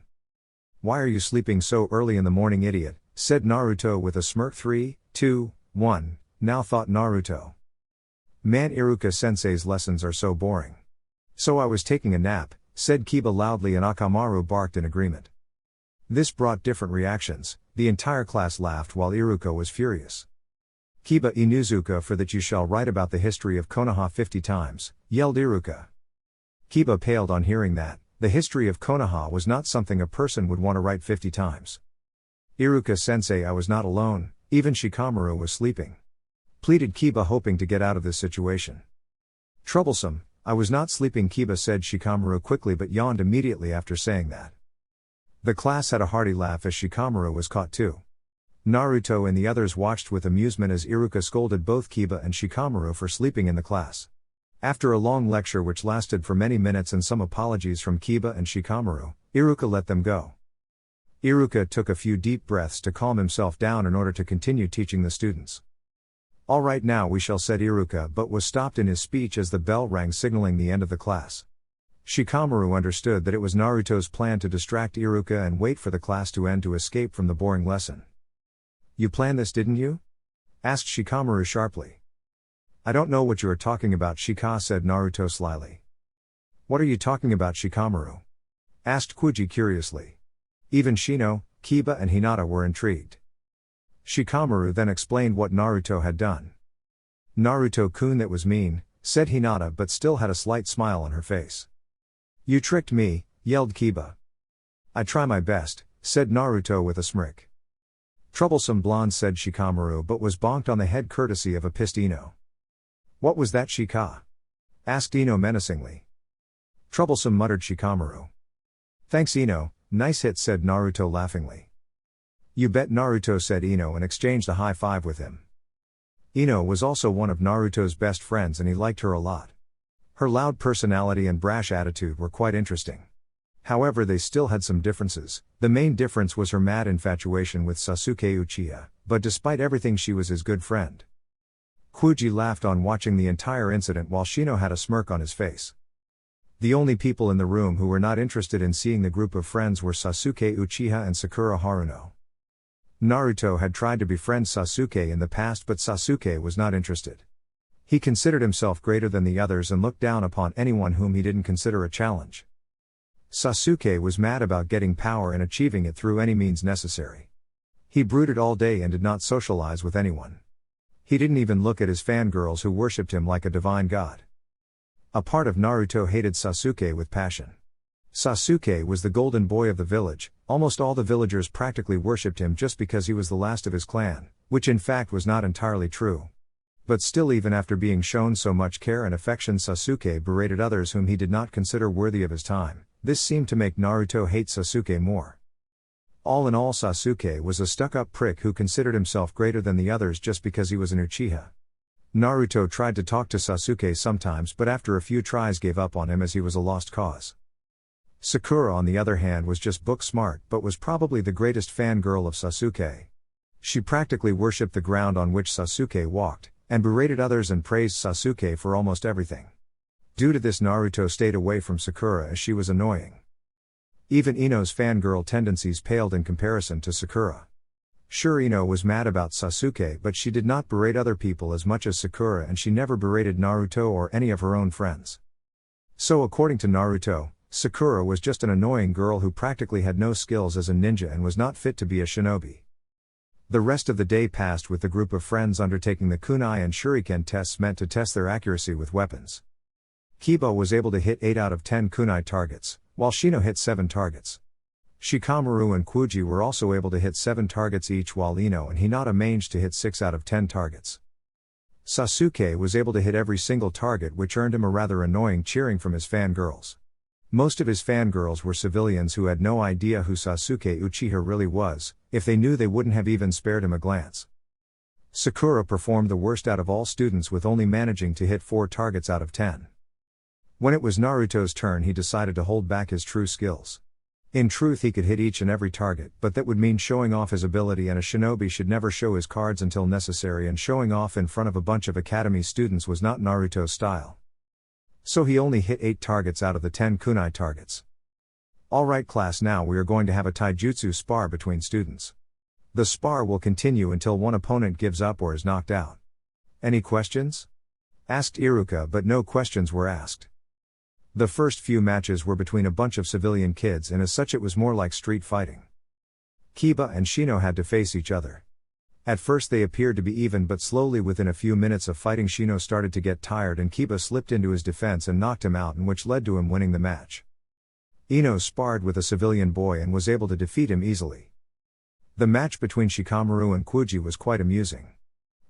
"Why are you sleeping so early in the morning, idiot?" said Naruto with a smirk. 3, 2, 1, now, thought Naruto. Man, Iruka-sensei's lessons are so boring. "So I was taking a nap," said Kiba loudly, and Akamaru barked in agreement. This brought different reactions. The entire class laughed while Iruka was furious. "Kiba Inuzuka, for that you shall write about the history of Konoha 50 times, yelled Iruka. Kiba paled on hearing that. The history of Konoha was not something a person would want to write 50 times. "Iruka-sensei, I was not alone, even Shikamaru was sleeping," pleaded Kiba, hoping to get out of this situation. "Troublesome, I was not sleeping," Kiba said. Shikamaru quickly but yawned immediately after saying that. The class had a hearty laugh as Shikamaru was caught too. Naruto and the others watched with amusement as Iruka scolded both Kiba and Shikamaru for sleeping in the class. After a long lecture which lasted for many minutes and some apologies from Kiba and Shikamaru, Iruka let them go. Iruka took a few deep breaths to calm himself down in order to continue teaching the students. "All right, now we shall," said Iruka, but was stopped in his speech as the bell rang signaling the end of the class. Shikamaru understood that it was Naruto's plan to distract Iruka and wait for the class to end to escape from the boring lesson. "You planned this, didn't you?" asked Shikamaru sharply. "I don't know what you are talking about, Shika," said Naruto slyly. "What are you talking about, Shikamaru?" asked Kuji curiously. Even Shino, Kiba and Hinata were intrigued. Shikamaru then explained what Naruto had done. "Naruto-kun, that was mean," said Hinata, but still had a slight smile on her face. "You tricked me," yelled Kiba. "I try my best," said Naruto with a smirk. "Troublesome blonde," said Shikamaru, but was bonked on the head courtesy of a pissed Ino. "What was that, Shika?" asked Ino menacingly. "Troublesome," muttered Shikamaru. "Thanks, Ino, nice hit," said Naruto laughingly. "You bet, Naruto," said Ino and exchanged a high five with him. Ino was also one of Naruto's best friends and he liked her a lot. Her loud personality and brash attitude were quite interesting. However, they still had some differences. The main difference was her mad infatuation with Sasuke Uchiha, but despite everything she was his good friend. Kuji laughed on watching the entire incident while Shino had a smirk on his face. The only people in the room who were not interested in seeing the group of friends were Sasuke Uchiha and Sakura Haruno. Naruto had tried to befriend Sasuke in the past, but Sasuke was not interested. He considered himself greater than the others and looked down upon anyone whom he didn't consider a challenge. Sasuke was mad about getting power and achieving it through any means necessary. He brooded all day and did not socialize with anyone. He didn't even look at his fangirls who worshipped him like a divine god. A part of Naruto hated Sasuke with passion. Sasuke was the golden boy of the village. Almost all the villagers practically worshipped him just because he was the last of his clan, which in fact was not entirely true. But still, even after being shown so much care and affection, Sasuke berated others whom he did not consider worthy of his time. This seemed to make Naruto hate Sasuke more. All in all, Sasuke was a stuck-up prick who considered himself greater than the others just because he was an Uchiha. Naruto tried to talk to Sasuke sometimes, but after a few tries gave up on him as he was a lost cause. Sakura, on the other hand, was just book smart but was probably the greatest fangirl of Sasuke. She practically worshipped the ground on which Sasuke walked, and berated others and praised Sasuke for almost everything. Due to this, Naruto stayed away from Sakura as she was annoying. Even Ino's fangirl tendencies paled in comparison to Sakura. Sure, Ino was mad about Sasuke, but she did not berate other people as much as Sakura, and she never berated Naruto or any of her own friends. So according to Naruto, Sakura was just an annoying girl who practically had no skills as a ninja and was not fit to be a shinobi. The rest of the day passed with the group of friends undertaking the kunai and shuriken tests meant to test their accuracy with weapons. Kiba was able to hit 8 out of 10 kunai targets, while Shino hit 7 targets. Shikamaru and Kuji were also able to hit 7 targets each, while Ino and Hinata managed to hit 6 out of 10 targets. Sasuke was able to hit every single target, which earned him a rather annoying cheering from his fangirls. Most of his fangirls were civilians who had no idea who Sasuke Uchiha really was. If they knew, they wouldn't have even spared him a glance. Sakura performed the worst out of all students, with only managing to hit 4 targets out of 10. When it was Naruto's turn, he decided to hold back his true skills. In truth, he could hit each and every target, but that would mean showing off his ability, and a shinobi should never show his cards until necessary, and showing off in front of a bunch of academy students was not Naruto's style. So he only hit 8 targets out of the 10 kunai targets. Alright class, now we are going to have a taijutsu spar between students. The spar will continue until one opponent gives up or is knocked out. Any questions? Asked Iruka, but no questions were asked. The first few matches were between a bunch of civilian kids, and as such it was more like street fighting. Kiba and Shino had to face each other. At first they appeared to be even, but slowly within a few minutes of fighting, Shino started to get tired and Kiba slipped into his defense and knocked him out, and which led to him winning the match. Ino sparred with a civilian boy and was able to defeat him easily. The match between Shikamaru and Kuji was quite amusing.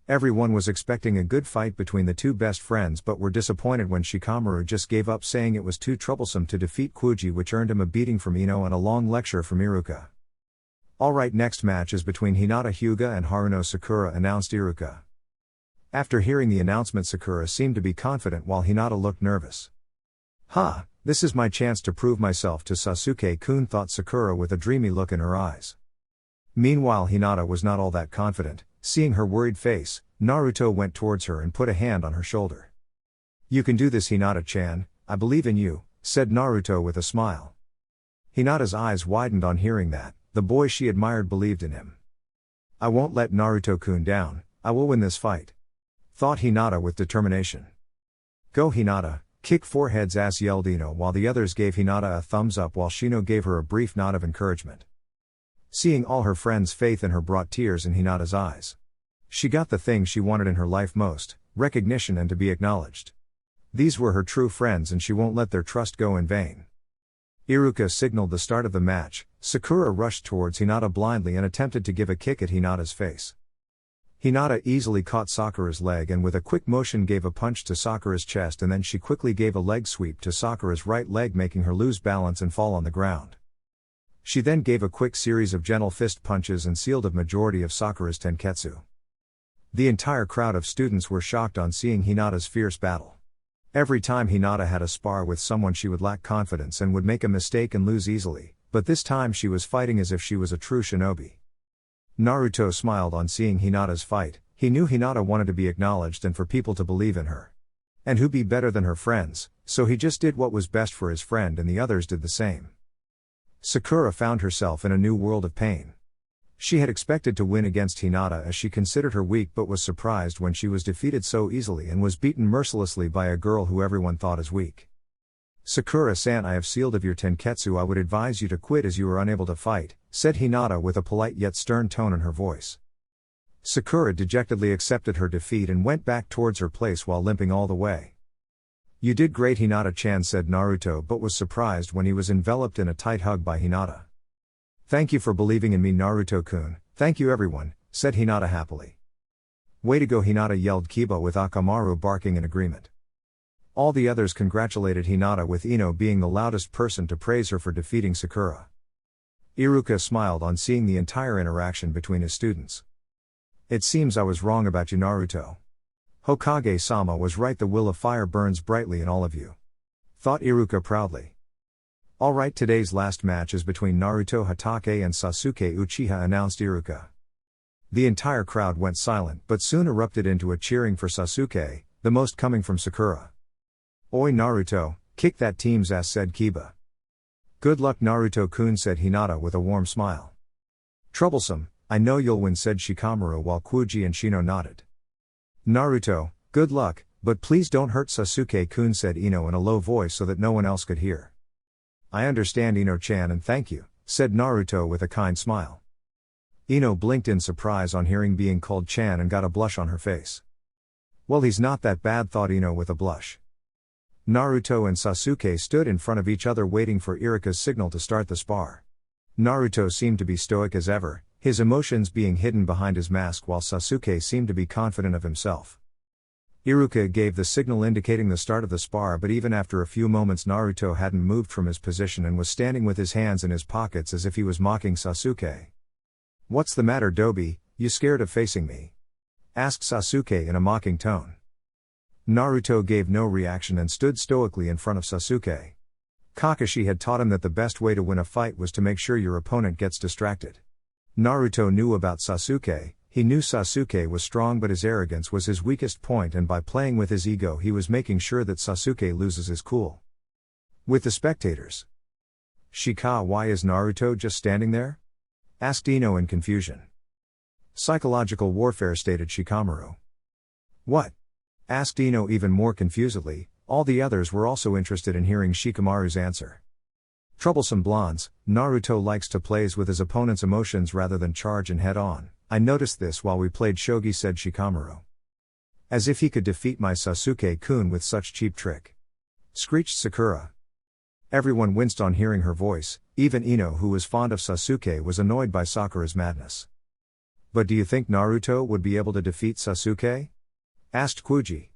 Everyone was expecting a good fight between the two best friends, but were disappointed when Shikamaru just gave up, saying it was too troublesome to defeat Kuji, which earned him a beating from Ino and a long lecture from Iruka. Alright, next match is between Hinata Hyuga and Haruno Sakura, announced Iruka. After hearing the announcement, Sakura seemed to be confident while Hinata looked nervous. "Ha, this is my chance to prove myself to Sasuke-kun," thought Sakura with a dreamy look in her eyes. Meanwhile, Hinata was not all that confident. Seeing her worried face, Naruto went towards her and put a hand on her shoulder. "You can do this, Hinata-chan, I believe in you," said Naruto with a smile. Hinata's eyes widened on hearing that. The boy she admired believed in him. "I won't let Naruto-kun down, I will win this fight," thought Hinata with determination. "Go Hinata, kick forehead's ass," yelled Ino, while the others gave Hinata a thumbs up while Shino gave her a brief nod of encouragement. Seeing all her friends' faith in her brought tears in Hinata's eyes. She got the thing she wanted in her life most, recognition and to be acknowledged. These were her true friends and she won't let their trust go in vain. Iruka signaled the start of the match. Sakura rushed towards Hinata blindly and attempted to give a kick at Hinata's face. Hinata easily caught Sakura's leg and with a quick motion gave a punch to Sakura's chest, and then she quickly gave a leg sweep to Sakura's right leg, making her lose balance and fall on the ground. She then gave a quick series of gentle fist punches and sealed a majority of Sakura's tenketsu. The entire crowd of students were shocked on seeing Hinata's fierce battle. Every time Hinata had a spar with someone, she would lack confidence and would make a mistake and lose easily, but this time she was fighting as if she was a true shinobi. Naruto smiled on seeing Hinata's fight. He knew Hinata wanted to be acknowledged and for people to believe in her. And who be better than her friends, so he just did what was best for his friend, and the others did the same. Sakura found herself in a new world of pain. She had expected to win against Hinata as she considered her weak, but was surprised when she was defeated so easily and was beaten mercilessly by a girl who everyone thought is weak. "Sakura-san, I have sealed of your tenketsu. I would advise you to quit as you are unable to fight," said Hinata with a polite yet stern tone in her voice. Sakura dejectedly accepted her defeat and went back towards her place while limping all the way. You did great, Hinata-chan, said Naruto, but was surprised when he was enveloped in a tight hug by Hinata. Thank you for believing in me, Naruto-kun. Thank you everyone, said Hinata happily. Way to go, Hinata, yelled Kiba, with Akamaru barking in agreement. All the others congratulated Hinata, with Ino being the loudest person to praise her for defeating Sakura. Iruka smiled on seeing the entire interaction between his students. It seems I was wrong about you, Naruto. Hokage-sama was right, the will of fire burns brightly in all of you. Thought Iruka proudly. Alright, today's last match is between Naruto Hatake and Sasuke Uchiha, announced Iruka. The entire crowd went silent but soon erupted into a cheering for Sasuke, the most coming from Sakura. Oi Naruto, kick that team's ass, said Kiba. Good luck, Naruto-kun, said Hinata with a warm smile. Troublesome, I know you'll win, said Shikamaru, while Kuji and Shino nodded. Naruto, good luck, but please don't hurt Sasuke-kun, said Ino in a low voice so that no one else could hear. I understand, Ino-chan, and thank you, said Naruto with a kind smile. Ino blinked in surprise on hearing being called Chan and got a blush on her face. Well, he's not that bad, thought Ino with a blush. Naruto and Sasuke stood in front of each other waiting for Iruka's signal to start the spar. Naruto seemed to be stoic as ever, his emotions being hidden behind his mask, while Sasuke seemed to be confident of himself. Iruka gave the signal indicating the start of the spar, but even after a few moments Naruto hadn't moved from his position and was standing with his hands in his pockets as if he was mocking Sasuke. What's the matter, Dobi, you scared of facing me? Asked Sasuke in a mocking tone. Naruto gave no reaction and stood stoically in front of Sasuke. Kakashi had taught him that the best way to win a fight was to make sure your opponent gets distracted. Naruto knew about Sasuke. He knew Sasuke was strong, but his arrogance was his weakest point, and by playing with his ego he was making sure that Sasuke loses his cool. With the spectators. Shika, why is Naruto just standing there? Asked Ino in confusion. Psychological warfare, stated Shikamaru. What? Asked Ino even more confusedly. All the others were also interested in hearing Shikamaru's answer. Troublesome blondes, Naruto likes to plays with his opponent's emotions rather than charge and head on. I noticed this while we played shogi, said Shikamaru. As if he could defeat my Sasuke-kun with such cheap trick. Screeched Sakura. Everyone winced on hearing her voice, even Ino, who was fond of Sasuke, was annoyed by Sakura's madness. But do you think Naruto would be able to defeat Sasuke? Asked Kuji.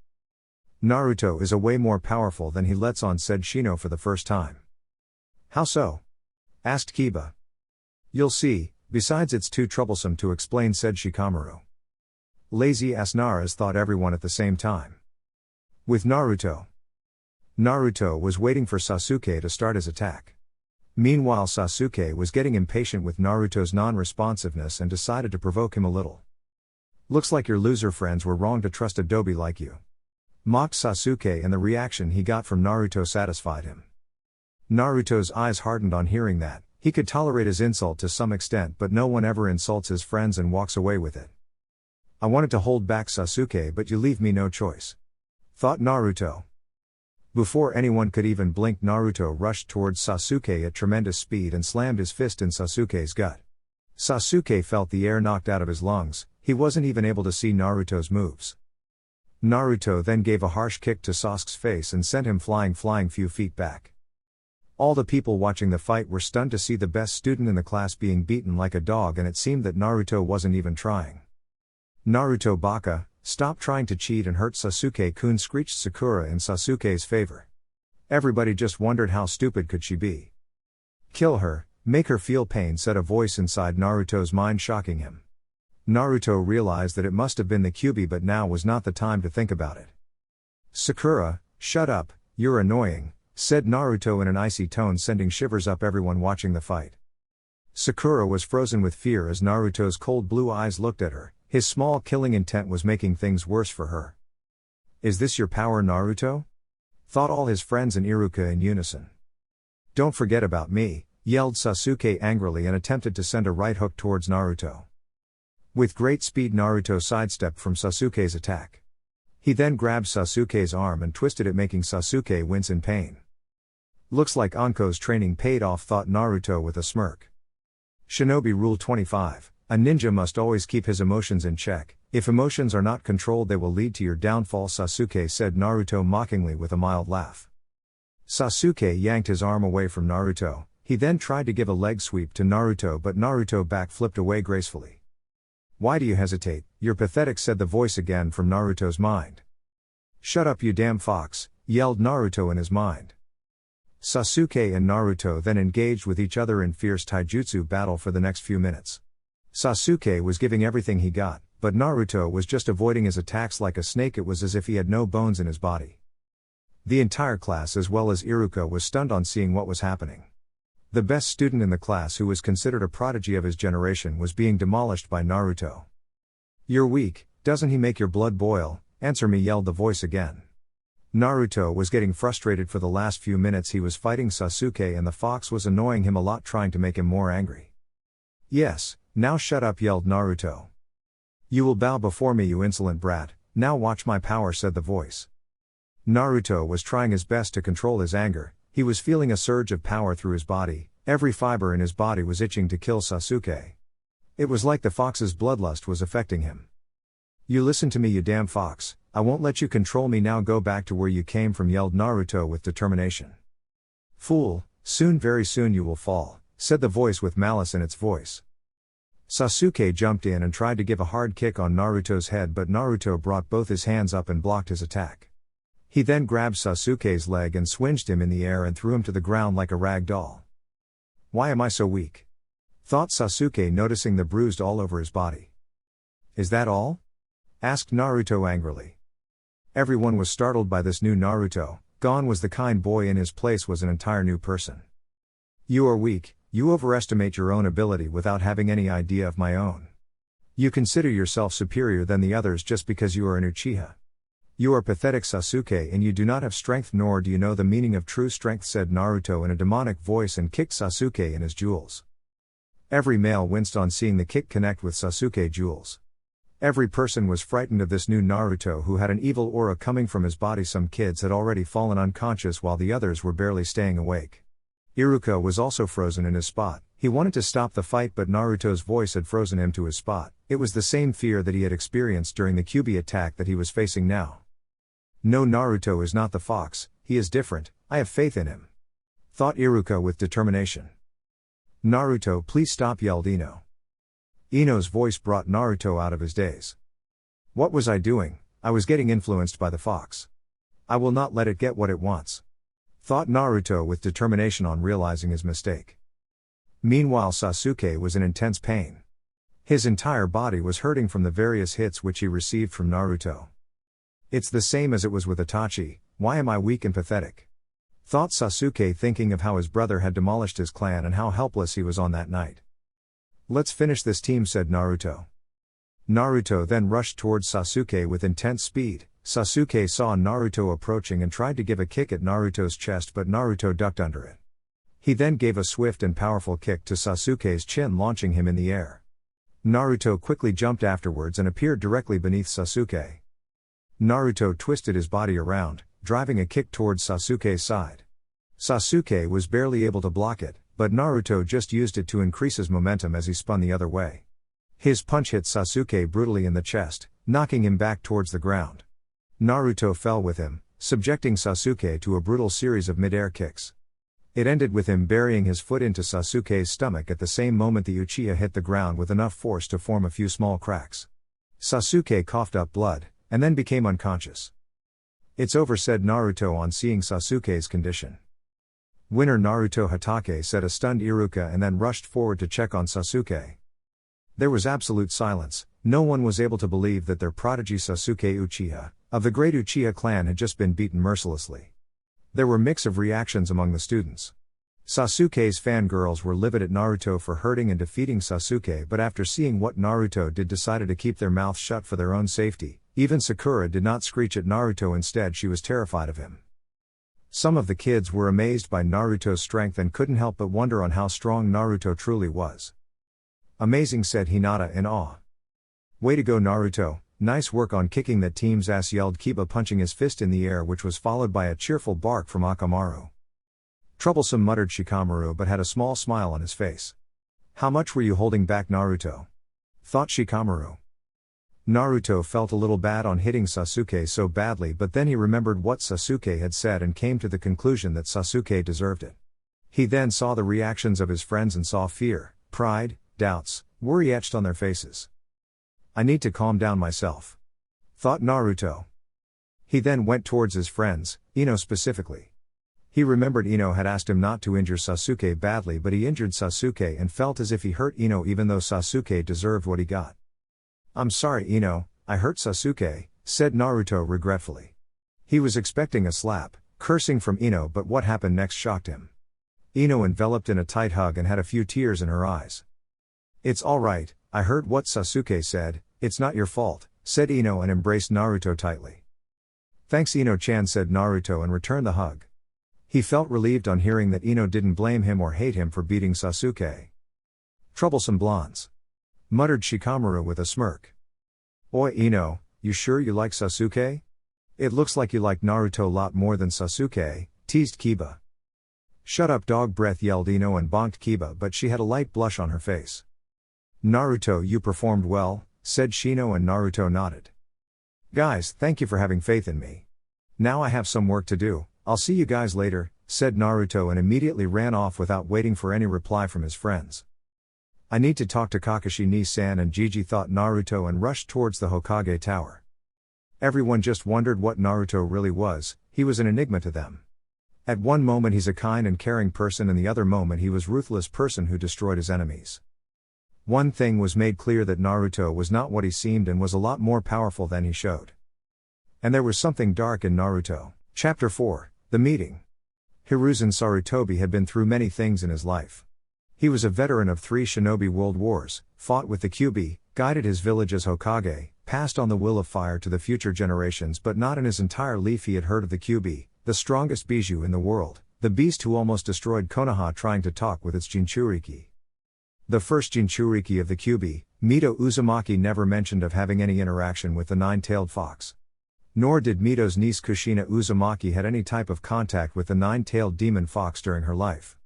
Naruto is a way more powerful than he lets on, said Shino for the first time. How so? Asked Kiba. You'll see, besides it's too troublesome to explain, said Shikamaru. Lazy ass Naras, thought everyone at the same time. With Naruto. Naruto was waiting for Sasuke to start his attack. Meanwhile, Sasuke was getting impatient with Naruto's non-responsiveness and decided to provoke him a little. Looks like your loser friends were wrong to trust a dobi like you. Mocked Sasuke, and the reaction he got from Naruto satisfied him. Naruto's eyes hardened on hearing that. He could tolerate his insult to some extent, but no one ever insults his friends and walks away with it. I wanted to hold back Sasuke, but you leave me no choice. Thought Naruto. Before anyone could even blink, Naruto rushed towards Sasuke at tremendous speed and slammed his fist in Sasuke's gut. Sasuke felt the air knocked out of his lungs. He wasn't even able to see Naruto's moves. Naruto then gave a harsh kick to Sasuke's face and sent him flying few feet back. All the people watching the fight were stunned to see the best student in the class being beaten like a dog, and it seemed that Naruto wasn't even trying. Naruto baka, stop trying to cheat and hurt Sasuke-kun, screeched Sakura in Sasuke's favor. Everybody just wondered how stupid could she be. Kill her, make her feel pain, said a voice inside Naruto's mind, shocking him. Naruto realized that it must have been the Kyuubi, but now was not the time to think about it. Sakura, shut up, you're annoying, said Naruto in an icy tone, sending shivers up everyone watching the fight. Sakura was frozen with fear as Naruto's cold blue eyes looked at her. His small killing intent was making things worse for her. Is this your power, Naruto? Thought all his friends and Iruka in unison. Don't forget about me, yelled Sasuke angrily and attempted to send a right hook towards Naruto. With great speed, Naruto sidestepped from Sasuke's attack. He then grabbed Sasuke's arm and twisted it, making Sasuke wince in pain. Looks like Anko's training paid off, thought Naruto with a smirk. Shinobi Rule 25. A ninja must always keep his emotions in check. If emotions are not controlled, they will lead to your downfall, Sasuke said Naruto mockingly with a mild laugh. Sasuke yanked his arm away from Naruto. He then tried to give a leg sweep to Naruto, but Naruto back-flipped away gracefully. Why do you hesitate? You're pathetic, said the voice again from Naruto's mind. Shut up, you damn fox, yelled Naruto in his mind. Sasuke and Naruto then engaged with each other in fierce taijutsu battle for the next few minutes. Sasuke was giving everything he got, but Naruto was just avoiding his attacks like a snake. It was as if he had no bones in his body. The entire class as well as Iruka was stunned on seeing what was happening. The best student in the class, who was considered a prodigy of his generation, was being demolished by Naruto. You're weak, doesn't he make your blood boil? Answer me, yelled the voice again. Naruto was getting frustrated. For the last few minutes he was fighting Sasuke and the fox was annoying him a lot, trying to make him more angry. Yes, now shut up, yelled Naruto. You will bow before me, you insolent brat, now watch my power, said the voice. Naruto was trying his best to control his anger. He was feeling a surge of power through his body. Every fiber in his body was itching to kill Sasuke. It was like the fox's bloodlust was affecting him. You listen to me, you damn fox, I won't let you control me, now go back to where you came from, yelled Naruto with determination. Fool, soon, very soon you will fall, said the voice with malice in its voice. Sasuke jumped in and tried to give a hard kick on Naruto's head, but Naruto brought both his hands up and blocked his attack. He then grabbed Sasuke's leg and swinged him in the air and threw him to the ground like a rag doll. Why am I so weak? Thought Sasuke, noticing the bruise all over his body. Is that all? Asked Naruto angrily. Everyone was startled by this new Naruto. Gone was the kind boy, in his place was an entire new person. You are weak, you overestimate your own ability without having any idea of my own. You consider yourself superior than the others just because you are an Uchiha. You are pathetic, Sasuke, and you do not have strength, nor do you know the meaning of true strength, said Naruto in a demonic voice and kicked Sasuke in his jewels. Every male winced on seeing the kick connect with Sasuke jewels. Every person was frightened of this new Naruto, who had an evil aura coming from his body. Some kids had already fallen unconscious while the others were barely staying awake. Iruka was also frozen in his spot. He wanted to stop the fight, but Naruto's voice had frozen him to his spot. It was the same fear that he had experienced during the Kyuubi attack that he was facing now. No, Naruto is not the fox, he is different, I have faith in him, thought Iruka with determination. Naruto, please stop, yelled Ino. Ino's voice brought Naruto out of his daze. What was I doing? I was getting influenced by the fox. I will not let it get what it wants, thought Naruto with determination on realizing his mistake. Meanwhile, Sasuke was in intense pain. His entire body was hurting from the various hits which he received from Naruto. It's the same as it was with Itachi. Why am I weak and pathetic? Thought Sasuke, thinking of how his brother had demolished his clan and how helpless he was on that night. Let's finish this, team, said Naruto. Naruto then rushed towards Sasuke with intense speed. Sasuke saw Naruto approaching and tried to give a kick at Naruto's chest, but Naruto ducked under it. He then gave a swift and powerful kick to Sasuke's chin, launching him in the air. Naruto quickly jumped afterwards and appeared directly beneath Sasuke. Naruto twisted his body around, driving a kick towards Sasuke's side. Sasuke was barely able to block it, but Naruto just used it to increase his momentum as he spun the other way. His punch hit Sasuke brutally in the chest, knocking him back towards the ground. Naruto fell with him, subjecting Sasuke to a brutal series of mid-air kicks. It ended with him burying his foot into Sasuke's stomach. At the same moment, the Uchiha hit the ground with enough force to form a few small cracks. Sasuke coughed up blood, and then became unconscious. It's over, said Naruto on seeing Sasuke's condition. Winner Naruto Hatake, said a stunned Iruka, and then rushed forward to check on Sasuke. There was absolute silence. No one was able to believe that their prodigy Sasuke Uchiha, of the great Uchiha clan, had just been beaten mercilessly. There were mix of reactions among the students. Sasuke's fangirls were livid at Naruto for hurting and defeating Sasuke, but after seeing what Naruto did, decided to keep their mouths shut for their own safety. Even Sakura did not screech at Naruto, instead she was terrified of him. Some of the kids were amazed by Naruto's strength and couldn't help but wonder on how strong Naruto truly was. Amazing, said Hinata in awe. Way to go, Naruto, nice work on kicking that team's ass, yelled Kiba, punching his fist in the air, which was followed by a cheerful bark from Akamaru. Troublesome, muttered Shikamaru, but had a small smile on his face. How much were you holding back, Naruto? thought Shikamaru. Naruto felt a little bad on hitting Sasuke so badly, but then he remembered what Sasuke had said and came to the conclusion that Sasuke deserved it. He then saw the reactions of his friends and saw fear, pride, doubts, worry etched on their faces. I need to calm down myself, thought Naruto. He then went towards his friends, Ino specifically. He remembered Ino had asked him not to injure Sasuke badly, but he injured Sasuke and felt as if he hurt Ino even though Sasuke deserved what he got. I'm sorry Ino, I hurt Sasuke, said Naruto regretfully. He was expecting a slap, cursing from Ino, but what happened next shocked him. Ino enveloped in a tight hug and had a few tears in her eyes. It's alright, I heard what Sasuke said, it's not your fault, said Ino and embraced Naruto tightly. Thanks Ino-chan, said Naruto and returned the hug. He felt relieved on hearing that Ino didn't blame him or hate him for beating Sasuke. Troublesome blondes, muttered Shikamaru with a smirk. Oi Ino, you sure you like Sasuke? It looks like you like Naruto a lot more than Sasuke, teased Kiba. Shut up dog breath, yelled Ino and bonked Kiba, but she had a light blush on her face. Naruto, you performed well, said Shino, and Naruto nodded. Guys, thank you for having faith in me. Now I have some work to do, I'll see you guys later, said Naruto and immediately ran off without waiting for any reply from his friends. I need to talk to Kakashi Ni-san and Gigi, thought Naruto and rushed towards the Hokage tower. Everyone just wondered what Naruto really was, he was an enigma to them. At one moment he's a kind and caring person and the other moment he was a ruthless person who destroyed his enemies. One thing was made clear, that Naruto was not what he seemed and was a lot more powerful than he showed. And there was something dark in Naruto. Chapter 4, The Meeting. Hiruzen Sarutobi had been through many things in his life. He was a veteran of 3 shinobi world wars, fought with the Kyuubi, guided his village as Hokage, passed on the will of fire to the future generations, but not in his entire life he had heard of the Kyuubi, the strongest Biju in the world, the beast who almost destroyed Konoha trying to talk with its Jinchuriki. The first Jinchuriki of the Kyuubi, Mito Uzumaki, never mentioned of having any interaction with the 9-tailed fox. Nor did Mito's niece Kushina Uzumaki had any type of contact with the 9-tailed demon fox during her life.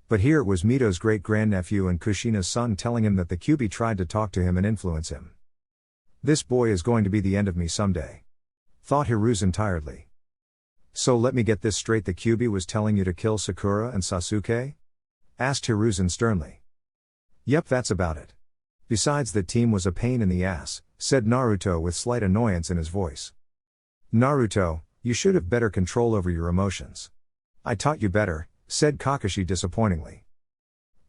But here it was Mito's great-grandnephew and Kushina's son telling him that the Kyuubi tried to talk to him and influence him. This boy is going to be the end of me someday, thought Hiruzen tiredly. So let me get this straight, the Kyuubi was telling you to kill Sakura and Sasuke? Asked Hiruzen sternly. Yep, that's about it. Besides, that team was a pain in the ass, said Naruto with slight annoyance in his voice. Naruto, you should have better control over your emotions. I taught you better, said Kakashi disappointingly.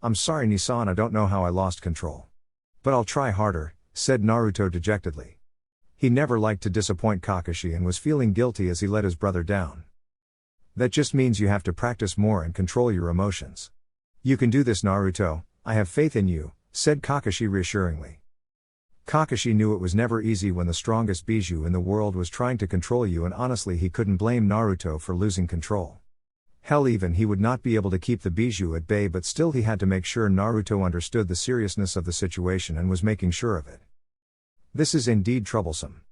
I'm sorry Nisan, I don't know how I lost control. But I'll try harder, said Naruto dejectedly. He never liked to disappoint Kakashi and was feeling guilty as he let his brother down. That just means you have to practice more and control your emotions. You can do this, Naruto, I have faith in you, said Kakashi reassuringly. Kakashi knew it was never easy when the strongest Biju in the world was trying to control you, and honestly he couldn't blame Naruto for losing control. Hell, even he would not be able to keep the Biju at bay, but still he had to make sure Naruto understood the seriousness of the situation and was making sure of it. This is indeed troublesome.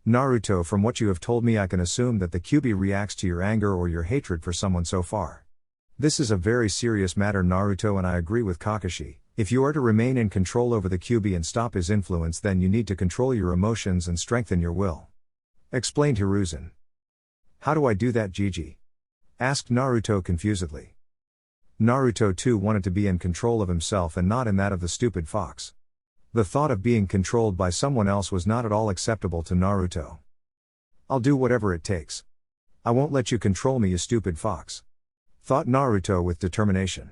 Naruto, from what you have told me I can assume that the Kyuubi reacts to your anger or your hatred for someone so far. This is a very serious matter, Naruto, and I agree with Kakashi. If you are to remain in control over the Kyuubi and stop his influence, then you need to control your emotions and strengthen your will, explained Hiruzen. How do I do that, Gigi? Asked Naruto confusedly. Naruto too wanted to be in control of himself and not in that of the stupid fox. The thought of being controlled by someone else was not at all acceptable to Naruto. I'll do whatever it takes. I won't let you control me, you stupid fox, thought Naruto with determination.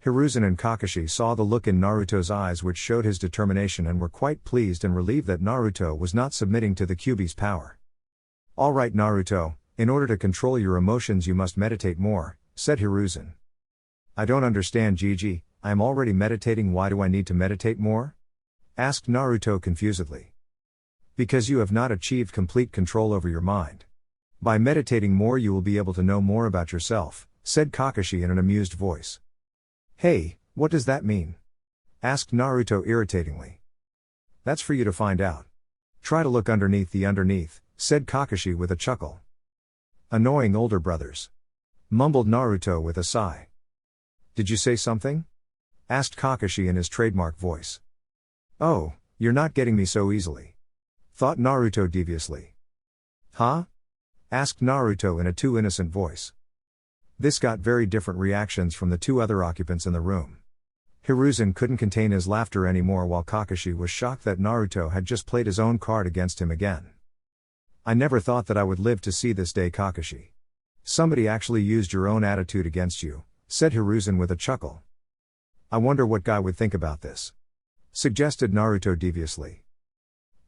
Hiruzen and Kakashi saw the look in Naruto's eyes which showed his determination and were quite pleased and relieved that Naruto was not submitting to the Kyuubi's power. Alright Naruto, in order to control your emotions you must meditate more, said Hiruzen. I don't understand, Gigi, I am already meditating, why do I need to meditate more? Asked Naruto confusedly. Because you have not achieved complete control over your mind. By meditating more you will be able to know more about yourself, said Kakashi in an amused voice. Hey, what does that mean? Asked Naruto irritatingly. That's for you to find out. Try to look underneath the underneath, said Kakashi with a chuckle. Annoying older brothers, mumbled Naruto with a sigh. Did you say something? Asked Kakashi in his trademark voice. Oh, you're not getting me so easily, thought Naruto deviously. Huh? Asked Naruto in a too innocent voice. This got very different reactions from the two other occupants in the room. Hiruzen couldn't contain his laughter anymore while Kakashi was shocked that Naruto had just played his own card against him again. I never thought that I would live to see this day, Kakashi. Somebody actually used your own attitude against you, said Hiruzen with a chuckle. I wonder what guy would think about this, suggested Naruto deviously.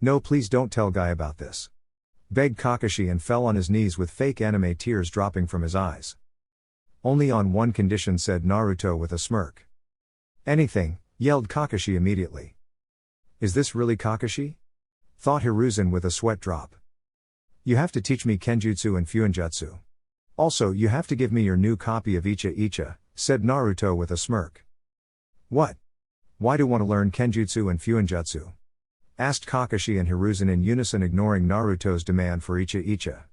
No, please don't tell Guy about this, begged Kakashi and fell on his knees with fake anime tears dropping from his eyes. Only on one condition, said Naruto with a smirk. Anything, yelled Kakashi immediately. Is this really Kakashi? Thought Hiruzen with a sweat drop. You have to teach me Kenjutsu and Fuinjutsu. Also, you have to give me your new copy of Uchiha, said Naruto with a smirk. What? Why do you want to learn Kenjutsu and Fuinjutsu? Asked Kakashi and Hiruzen in unison, ignoring Naruto's demand for Uchiha.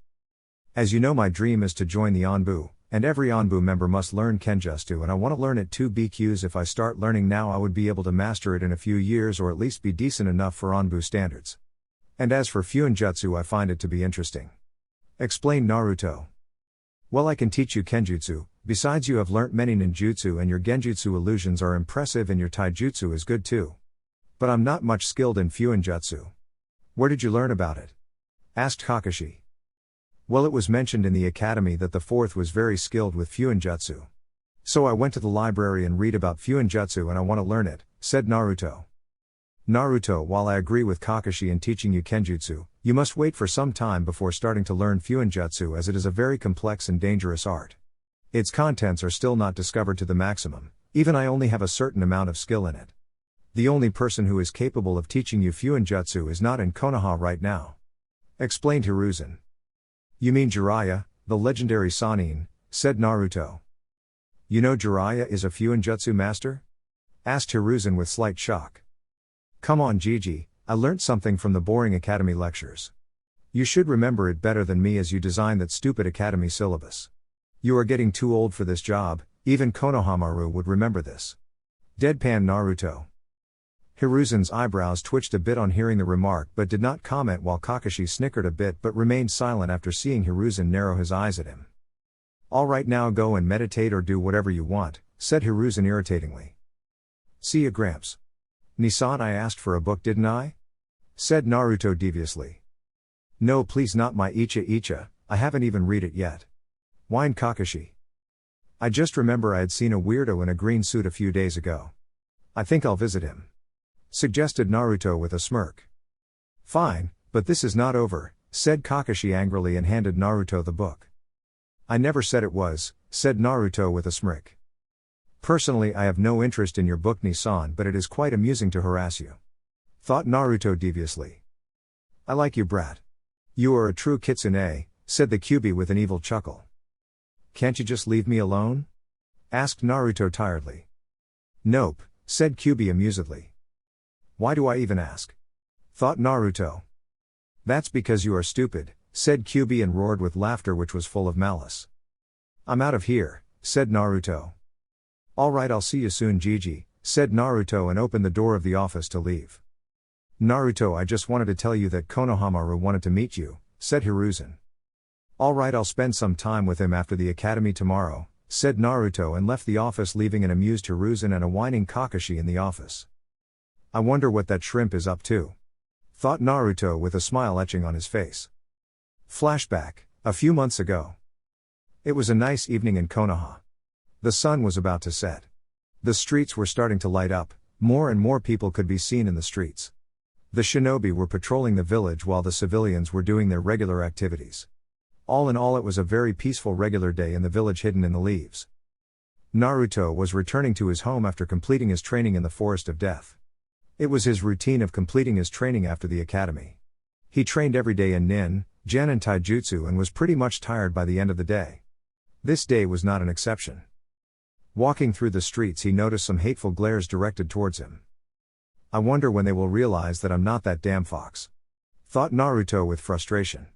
As you know, my dream is to join the Anbu, and every Anbu member must learn Kenjutsu, and I want to learn it too. BQs, if I start learning now, I would be able to master it in a few years, or at least be decent enough for Anbu standards. And as for Fuinjutsu, I find it to be interesting, explained Naruto. Well, I can teach you Kenjutsu, besides you have learnt many ninjutsu and your genjutsu illusions are impressive and your taijutsu is good too. But I'm not much skilled in Fuinjutsu. Where did you learn about it? Asked Kakashi. Well, it was mentioned in the academy that the fourth was very skilled with Fuinjutsu. So I went to the library and read about Fuinjutsu and I want to learn it, said Naruto. Naruto, while I agree with Kakashi in teaching you Kenjutsu, you must wait for some time before starting to learn Fuinjutsu, as it is a very complex and dangerous art. Its contents are still not discovered to the maximum, even I only have a certain amount of skill in it. The only person who is capable of teaching you Fuinjutsu is not in Konoha right now, explained Hiruzen. You mean Jiraiya, the legendary Sannin, said Naruto. You know Jiraiya is a Fuinjutsu master? Asked Hiruzen with slight shock. Come on Gigi, I learnt something from the boring academy lectures. You should remember it better than me, as you designed that stupid academy syllabus. You are getting too old for this job, even Konohamaru would remember this. Deadpan Naruto. Hiruzen's eyebrows twitched a bit on hearing the remark but did not comment, while Kakashi snickered a bit but remained silent after seeing Hiruzen narrow his eyes at him. Alright, now go and meditate or do whatever you want, said Hiruzen irritatingly. See ya, Gramps. Nissan, I asked for a book, didn't I? Said Naruto deviously. No, please, not my Uchiha, I haven't even read it yet. Whined Kakashi. I just remember I had seen a weirdo in a green suit a few days ago. I think I'll visit him, suggested Naruto with a smirk. Fine, but this is not over, said Kakashi angrily and handed Naruto the book. I never said it was, said Naruto with a smirk. Personally, I have no interest in your book, Nissan, but it is quite amusing to harass you, thought Naruto deviously. I like you, brat. You are a true kitsune, said the Kyuubi with an evil chuckle. Can't you just leave me alone? Asked Naruto tiredly. Nope, said Kyuubi amusedly. Why do I even ask? Thought Naruto. That's because you are stupid, said Kyuubi and roared with laughter which was full of malice. I'm out of here, said Naruto. Alright, I'll see you soon, Gigi, said Naruto and opened the door of the office to leave. Naruto, I just wanted to tell you that Konohamaru wanted to meet you, said Hiruzen. Alright, I'll spend some time with him after the academy tomorrow, said Naruto and left the office, leaving an amused Hiruzen and a whining Kakashi in the office. I wonder what that shrimp is up to, thought Naruto with a smile etching on his face. Flashback, a few months ago. It was a nice evening in Konoha. The sun was about to set. The streets were starting to light up, more and more people could be seen in the streets. The shinobi were patrolling the village while the civilians were doing their regular activities. All in all, it was a very peaceful regular day in the village hidden in the leaves. Naruto was returning to his home after completing his training in the Forest of Death. It was his routine of completing his training after the academy. He trained every day in nin, gen and taijutsu and was pretty much tired by the end of the day. This day was not an exception. Walking through the streets, he noticed some hateful glares directed towards him. I wonder when they will realize that I'm not that damn fox, thought Naruto with frustration.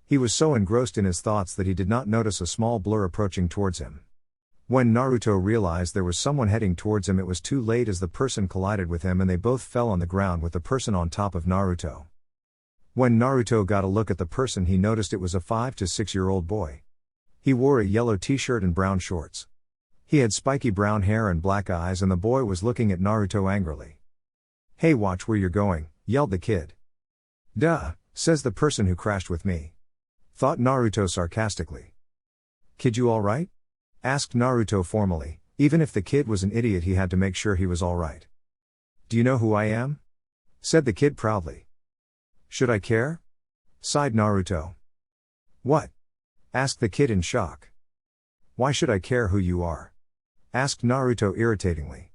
He was so engrossed in his thoughts that he did not notice a small blur approaching towards him. When Naruto realized there was someone heading towards him, it was too late as the person collided with him and they both fell on the ground with the person on top of Naruto. When Naruto got a look at the person, he noticed it was a 5 to 6-year-old boy. He wore a yellow t-shirt and brown shorts. He had spiky brown hair and black eyes, and the boy was looking at Naruto angrily. "Hey, watch where you're going," yelled the kid. "Duh," says the person who crashed with me. Thought Naruto sarcastically. "Kid, you alright?" asked Naruto formally. Even if the kid was an idiot, he had to make sure he was alright. "Do you know who I am?" said the kid proudly. "Should I care?" sighed Naruto. "What?" asked the kid in shock. "Why should I care who you are?" asked Naruto irritatingly.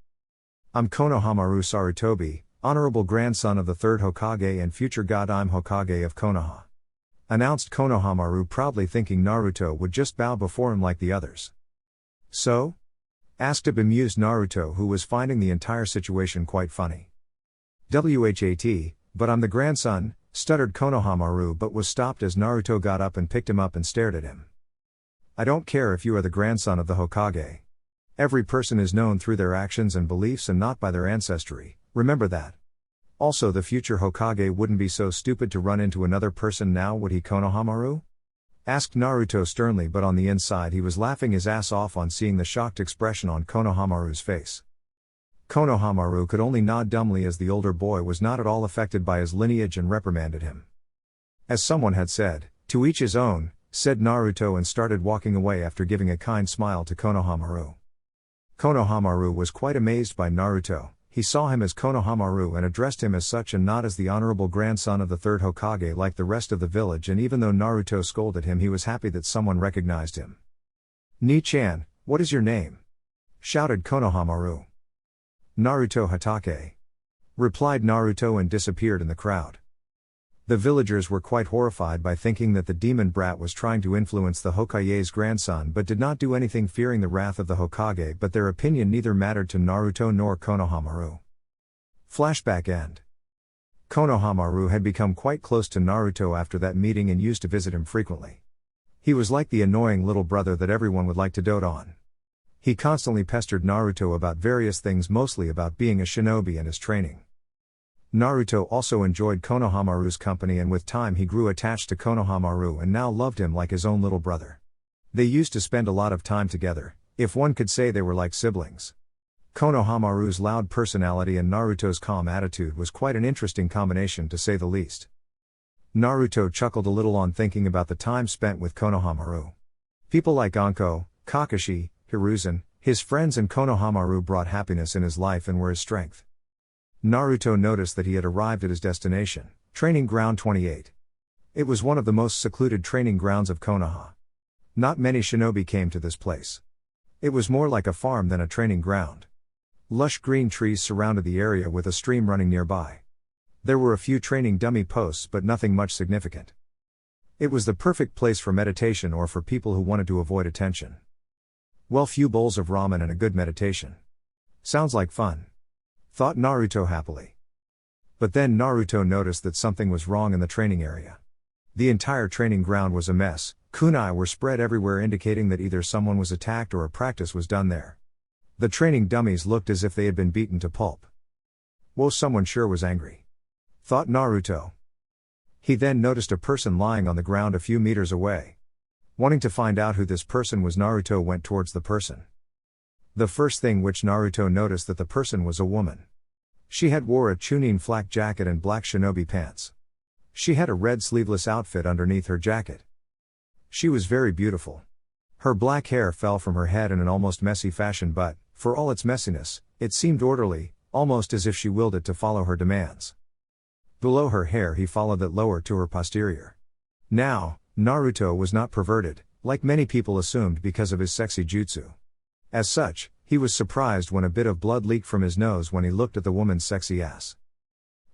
"I'm Konohamaru Sarutobi, honorable grandson of the third Hokage and future god. I'm Hokage of Konoha," announced Konohamaru proudly, thinking Naruto would just bow before him like the others. "So?" asked a bemused Naruto, who was finding the entire situation quite funny. "What, but I'm the grandson," stuttered Konohamaru, but was stopped as Naruto got up and picked him up and stared at him. "I don't care if you are the grandson of the Hokage. Every person is known through their actions and beliefs and not by their ancestry, remember that. Also, the future Hokage wouldn't be so stupid to run into another person now, would he, Konohamaru?" asked Naruto sternly, but on the inside he was laughing his ass off on seeing the shocked expression on Konohamaru's face. Konohamaru could only nod dumbly as the older boy was not at all affected by his lineage and reprimanded him. As someone had said, "To each his own," said Naruto, and started walking away after giving a kind smile to Konohamaru. Konohamaru was quite amazed by Naruto. He saw him as Konohamaru and addressed him as such and not as the honorable grandson of the third Hokage like the rest of the village, and even though Naruto scolded him, he was happy that someone recognized him. "Ni-chan, what is your name?" shouted Konohamaru. "Naruto Hatake," replied Naruto and disappeared in the crowd. The villagers were quite horrified by thinking that the demon brat was trying to influence the Hokage's grandson, but did not do anything, fearing the wrath of the Hokage, but their opinion neither mattered to Naruto nor Konohamaru. Flashback end. Konohamaru had become quite close to Naruto after that meeting and used to visit him frequently. He was like the annoying little brother that everyone would like to dote on. He constantly pestered Naruto about various things, mostly about being a shinobi and his training. Naruto also enjoyed Konohamaru's company, and with time he grew attached to Konohamaru and now loved him like his own little brother. They used to spend a lot of time together, if one could say they were like siblings. Konohamaru's loud personality and Naruto's calm attitude was quite an interesting combination, to say the least. Naruto chuckled a little on thinking about the time spent with Konohamaru. People like Anko, Kakashi, Hiruzen, his friends, and Konohamaru brought happiness in his life and were his strength. Naruto noticed that he had arrived at his destination, Training Ground 28. It was one of the most secluded training grounds of Konoha. Not many shinobi came to this place. It was more like a farm than a training ground. Lush green trees surrounded the area with a stream running nearby. There were a few training dummy posts, but nothing much significant. It was the perfect place for meditation or for people who wanted to avoid attention. Well, few bowls of ramen and a good meditation. Sounds like fun, thought Naruto happily. But then Naruto noticed that something was wrong in the training area. The entire training ground was a mess. Kunai were spread everywhere, indicating that either someone was attacked or a practice was done there. The training dummies looked as if they had been beaten to pulp. Whoa, someone sure was angry, thought Naruto. He then noticed a person lying on the ground a few meters away. Wanting to find out who this person was, Naruto went towards the person. The first thing which Naruto noticed that the person was a woman. She had wore a chunin flak jacket and black shinobi pants. She had a red sleeveless outfit underneath her jacket. She was very beautiful. Her black hair fell from her head in an almost messy fashion, but, for all its messiness, it seemed orderly, almost as if she willed it to follow her demands. Below her hair he followed that lower to her posterior. Now, Naruto was not perverted, like many people assumed because of his sexy jutsu. As such, he was surprised when a bit of blood leaked from his nose when he looked at the woman's sexy ass.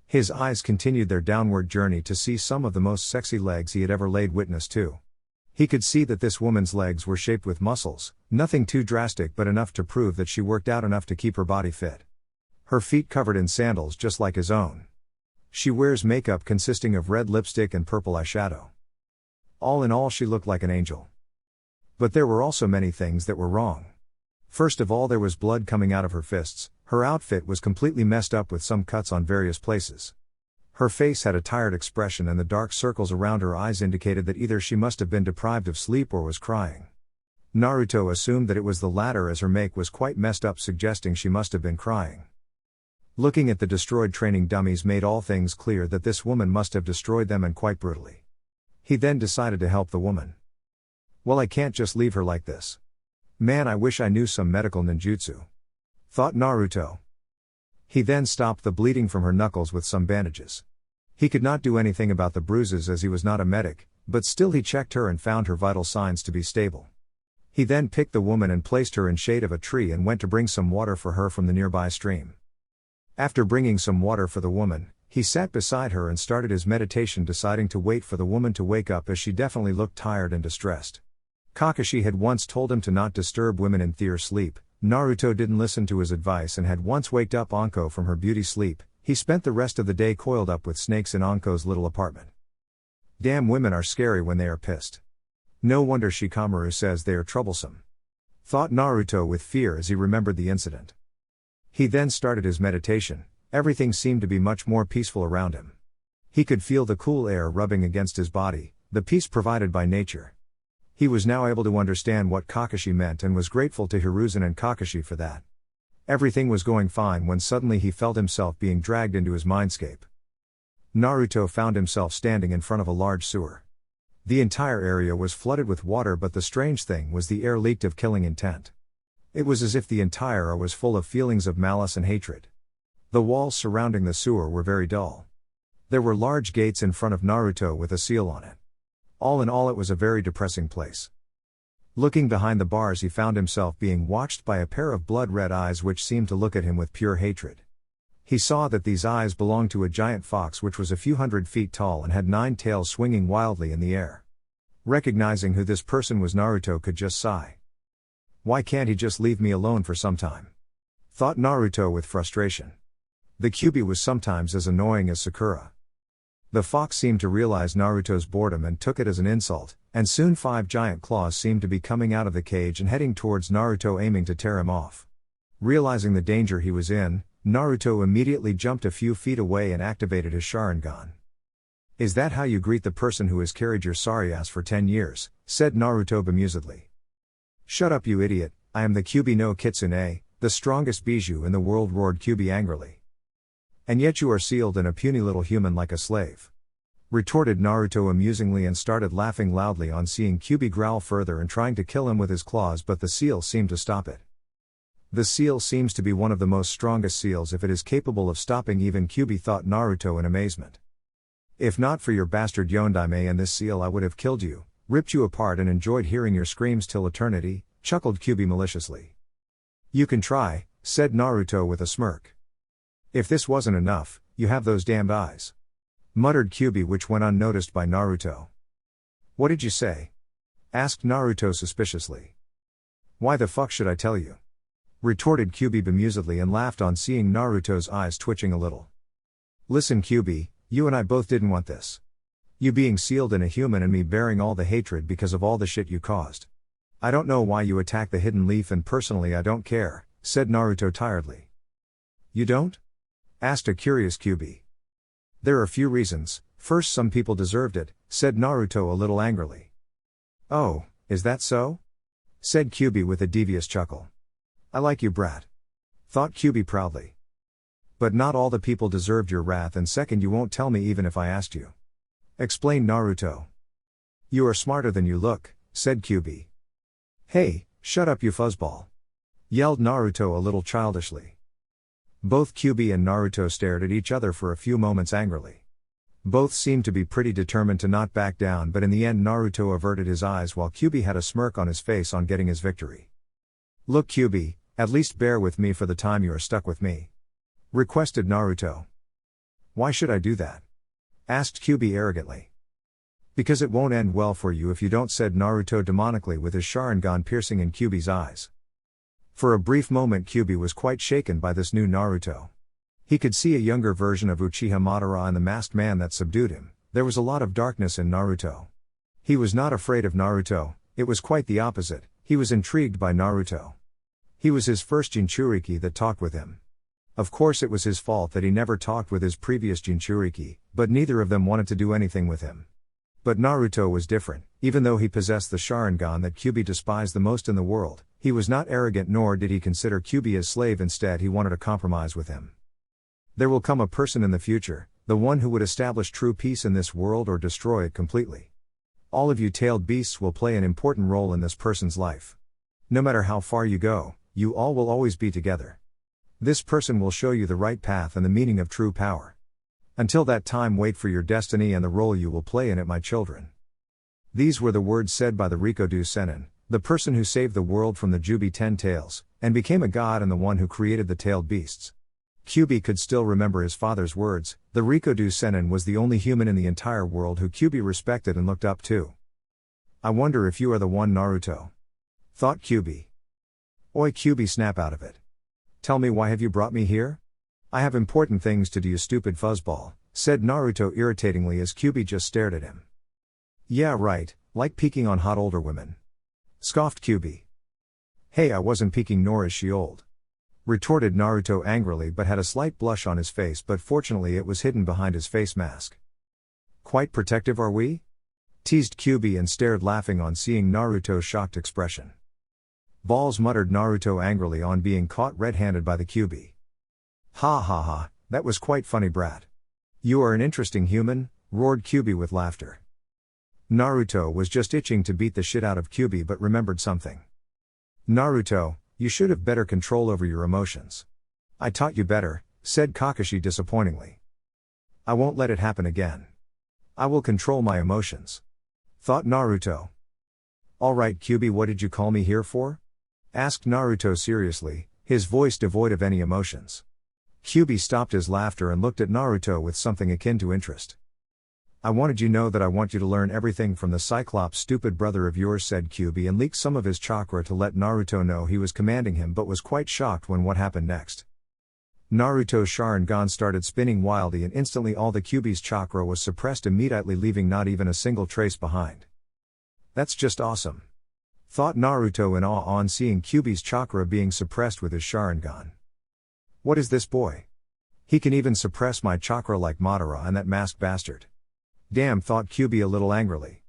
His eyes continued their downward journey to see some of the most sexy legs he had ever laid witness to. He could see that this woman's legs were shaped with muscles, nothing too drastic but enough to prove that she worked out enough to keep her body fit. Her feet covered in sandals just like his own. She wears makeup consisting of red lipstick and purple eyeshadow. All in all, she looked like an angel. But there were also many things that were wrong. First of all, there was blood coming out of her fists. Her outfit was completely messed up with some cuts on various places. Her face had a tired expression and the dark circles around her eyes indicated that either she must have been deprived of sleep or was crying. Naruto assumed that it was the latter as her make was quite messed up, suggesting she must have been crying. Looking at the destroyed training dummies made all things clear that this woman must have destroyed them, and quite brutally. He then decided to help the woman. Well, I can't just leave her like this. Man, I wish I knew some medical ninjutsu, thought Naruto. He then stopped the bleeding from her knuckles with some bandages. He could not do anything about the bruises as he was not a medic, but still he checked her and found her vital signs to be stable. He then picked the woman and placed her in shade of a tree and went to bring some water for her from the nearby stream. After bringing some water for the woman, he sat beside her and started his meditation, deciding to wait for the woman to wake up as she definitely looked tired and distressed. Kakashi had once told him to not disturb women in their sleep. Naruto didn't listen to his advice and had once waked up Anko from her beauty sleep. He spent the rest of the day coiled up with snakes in Anko's little apartment. Damn, women are scary when they are pissed. No wonder Shikamaru says they are troublesome, thought Naruto with fear as he remembered the incident. He then started his meditation. Everything seemed to be much more peaceful around him. He could feel the cool air rubbing against his body, the peace provided by nature. He was now able to understand what Kakashi meant and was grateful to Hiruzen and Kakashi for that. Everything was going fine when suddenly he felt himself being dragged into his mindscape. Naruto found himself standing in front of a large sewer. The entire area was flooded with water, but the strange thing was the air leaked of killing intent. It was as if the entire air was full of feelings of malice and hatred. The walls surrounding the sewer were very dull. There were large gates in front of Naruto with a seal on it. All in all, it was a very depressing place. Looking behind the bars, he found himself being watched by a pair of blood-red eyes which seemed to look at him with pure hatred. He saw that these eyes belonged to a giant fox which was a few hundred feet tall and had 9 tails swinging wildly in the air. Recognizing who this person was, Naruto could just sigh. Why can't he just leave me alone for some time? Thought Naruto with frustration. The Kyuubi was sometimes as annoying as Sakura. The fox seemed to realize Naruto's boredom and took it as an insult, and soon 5 giant claws seemed to be coming out of the cage and heading towards Naruto, aiming to tear him off. Realizing the danger he was in, Naruto immediately jumped a few feet away and activated his Sharingan. Is that how you greet the person who has carried your sorry ass for 10 years, said Naruto bemusedly. Shut up, you idiot, I am the Kyuubi no Kitsune, the strongest bijou in the world, roared Kyuubi angrily. And yet you are sealed in a puny little human like a slave, retorted Naruto amusingly and started laughing loudly on seeing Kyuubi growl further and trying to kill him with his claws, but the seal seemed to stop it. The seal seems to be one of the most strongest seals if it is capable of stopping even Kyuubi, thought Naruto in amazement. If not for your bastard Yondaime and this seal, I would have killed you, ripped you apart and enjoyed hearing your screams till eternity, chuckled Kyuubi maliciously. You can try, said Naruto with a smirk. If this wasn't enough, you have those damned eyes, muttered Kyuubi, which went unnoticed by Naruto. What did you say? Asked Naruto suspiciously. Why the fuck should I tell you? Retorted Kyuubi bemusedly and laughed on seeing Naruto's eyes twitching a little. Listen, Kyuubi, you and I both didn't want this. You being sealed in a human and me bearing all the hatred because of all the shit you caused. I don't know why you attacked the hidden leaf, and personally I don't care, said Naruto tiredly. You don't? Asked a curious Kyuubi. There are a few reasons. First, some people deserved it, said Naruto a little angrily. Oh, is that so? Said Kyuubi with a devious chuckle. I like you, brat, thought Kyuubi proudly. But not all the people deserved your wrath, and second, you won't tell me even if I asked you. Explained Naruto. You are smarter than you look, said Kyuubi. Hey, shut up, you fuzzball, yelled Naruto a little childishly. Both Kyuubi and Naruto stared at each other for a few moments angrily. Both seemed to be pretty determined to not back down, but in the end Naruto averted his eyes while Kyuubi had a smirk on his face on getting his victory. Look, Kyuubi, at least bear with me for the time you are stuck with me, requested Naruto. Why should I do that? Asked Kyuubi arrogantly. Because it won't end well for you if you don't, said Naruto demonically with his Sharingan piercing in Kyuubi's eyes. For a brief moment Kyuubi was quite shaken by this new Naruto. He could see a younger version of Uchiha Madara in the masked man that subdued him. There was a lot of darkness in Naruto. He was not afraid of Naruto, it was quite the opposite, he was intrigued by Naruto. He was his first Jinchuriki that talked with him. Of course it was his fault that he never talked with his previous Jinchuriki, but neither of them wanted to do anything with him. But Naruto was different. Even though he possessed the Sharingan that Kyuubi despised the most in the world, he was not arrogant nor did he consider Kyuubi as slave. Instead he wanted to compromise with him. There will come a person in the future, the one who would establish true peace in this world or destroy it completely. All of you tailed beasts will play an important role in this person's life. No matter how far you go, you all will always be together. This person will show you the right path and the meaning of true power. Until that time, wait for your destiny and the role you will play in it, my children. These were the words said by the Rikodo Sennin, the person who saved the world from the Jubi 10 tails, and became a god and the one who created the tailed beasts. Kyuubi could still remember his father's words. The Rikodo Sennin was the only human in the entire world who Kyuubi respected and looked up to. I wonder if you are the one, Naruto, thought Kyuubi. Oi, Kyuubi, snap out of it. Tell me, why have you brought me here? I have important things to do, you stupid fuzzball, said Naruto irritatingly as Kyuubi just stared at him. Yeah right, like peeking on hot older women, scoffed Kyuubi. Hey, I wasn't peeking, nor is she old, retorted Naruto angrily, but had a slight blush on his face, but fortunately it was hidden behind his face mask. Quite protective are we? Teased Kyuubi and stared laughing on seeing Naruto's shocked expression. Balls, muttered Naruto angrily on being caught red-handed by the Kyuubi. Ha ha ha, that was quite funny, brat. You are an interesting human, roared Kyuubi with laughter. Naruto was just itching to beat the shit out of Kyuubi but remembered something. Naruto, you should have better control over your emotions. I taught you better, said Kakashi disappointingly. I won't let it happen again. I will control my emotions, thought Naruto. Alright Kyuubi, what did you call me here for? Asked Naruto seriously, his voice devoid of any emotions. Kyuubi stopped his laughter and looked at Naruto with something akin to interest. I wanted you to know that I want you to learn everything from the Cyclops, stupid brother of yours, said Kyuubi and leaked some of his chakra to let Naruto know he was commanding him, but was quite shocked when what happened next. Naruto's Sharingan started spinning wildly and instantly all the Kyuubi's chakra was suppressed immediately, leaving not even a single trace behind. That's just awesome, thought Naruto in awe on seeing Kyuubi's chakra being suppressed with his Sharingan. What is this boy? He can even suppress my chakra like Madara and that masked bastard. Damn, thought Kyuubi a little angrily.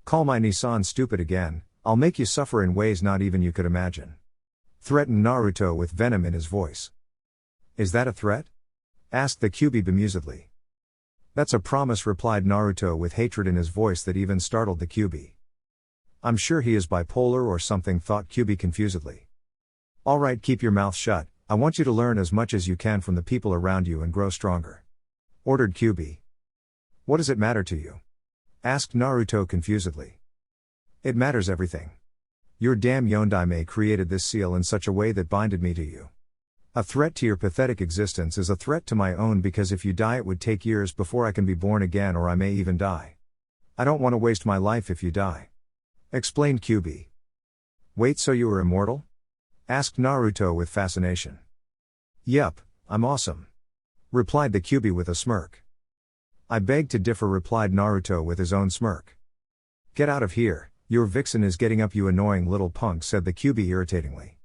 Call my Nissan stupid again, I'll make you suffer in ways not even you could imagine, threatened Naruto with venom in his voice. Is that a threat? Asked the Kyuubi bemusedly. That's a promise, replied Naruto with hatred in his voice that even startled the Kyuubi. I'm sure he is bipolar or something, thought Kyuubi confusedly. Alright, keep your mouth shut, I want you to learn as much as you can from the people around you and grow stronger, ordered Kyuubi. What does it matter to you? Asked Naruto confusedly. It matters everything. Your damn Yondaime created this seal in such a way that binded me to you. A threat to your pathetic existence is a threat to my own, because if you die it would take years before I can be born again, or I may even die. I don't want to waste my life if you die, explained Kyuubi. Wait, so you are immortal? Asked Naruto with fascination. Yup, I'm awesome, replied the Kyuubi with a smirk. I beg to differ, replied Naruto with his own smirk. Get out of here, your vixen is getting up, you annoying little punk, said the Kyuubi irritatingly.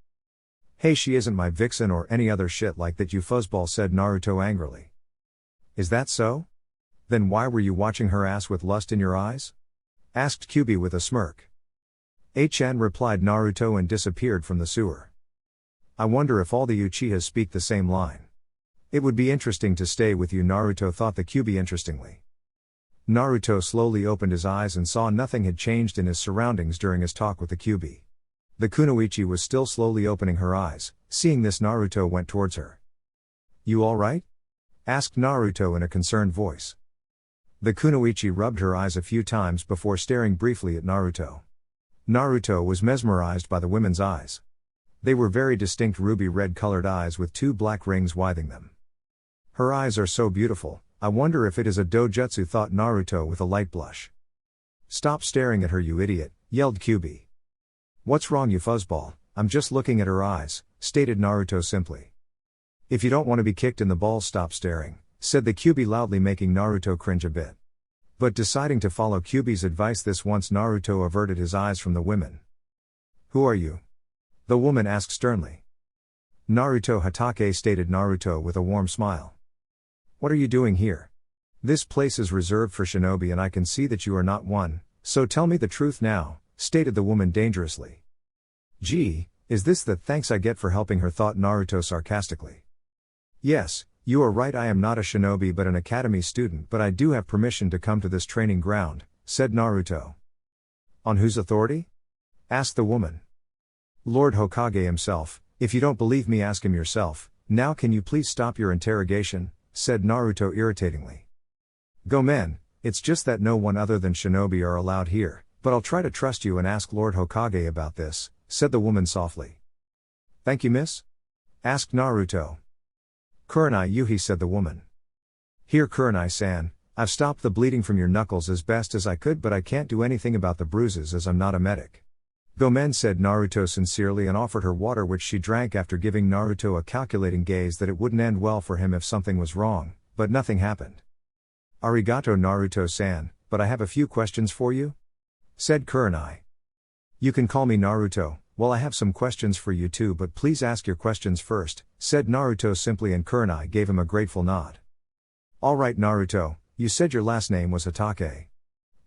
Hey, she isn't my vixen or any other shit like that, you fuzzball, said Naruto angrily. Is that so? Then why were you watching her ass with lust in your eyes? Asked Kyuubi with a smirk. HN, replied Naruto and disappeared from the sewer. I wonder if all the Uchihas speak the same line. It would be interesting to stay with you, Naruto, thought the Kyuubi interestingly. Naruto slowly opened his eyes and saw nothing had changed in his surroundings during his talk with the Kyuubi. The kunoichi was still slowly opening her eyes. Seeing this, Naruto went towards her. You alright? Asked Naruto in a concerned voice. The kunoichi rubbed her eyes a few times before staring briefly at Naruto. Naruto was mesmerized by the women's eyes. They were very distinct ruby red colored eyes with two black rings withing them. Her eyes are so beautiful, I wonder if it is a dojutsu, thought Naruto with a light blush. Stop staring at her, you idiot, yelled Kyuubi. What's wrong, you fuzzball? I'm just looking at her eyes, stated Naruto simply. If you don't want to be kicked in the balls, stop staring, said the Kyuubi loudly, making Naruto cringe a bit. But deciding to follow Kyuubi's advice this once, Naruto averted his eyes from the women. Who are you? The woman asked sternly. Naruto Hatake stated Naruto with a warm smile. What are you doing here? This place is reserved for shinobi and I can see that you are not one, so tell me the truth now, stated the woman dangerously. Gee, is this the thanks I get for helping her, thought Naruto sarcastically. Yes, you are right, I am not a shinobi but an academy student, but I do have permission to come to this training ground, said Naruto. On whose authority? Asked the woman. Lord Hokage himself. If you don't believe me, ask him yourself. Now can you please stop your interrogation, said Naruto irritatingly. Go men, it's just that no one other than shinobi are allowed here, but I'll try to trust you and ask Lord Hokage about this, said the woman softly. Thank you, miss? Asked Naruto. Kurenai Yuhi, said the woman. Here Kurenai-san, I've stopped the bleeding from your knuckles as best as I could, but I can't do anything about the bruises as I'm not a medic. Gomen, said Naruto sincerely and offered her water, which she drank after giving Naruto a calculating gaze that it wouldn't end well for him if something was wrong, but nothing happened. Arigato Naruto-san, but I have a few questions for you? Said Kurenai. You can call me Naruto. Well, I have some questions for you too, but please ask your questions first, said Naruto simply, and Kurenai gave him a grateful nod. Alright Naruto, you said your last name was Hatake.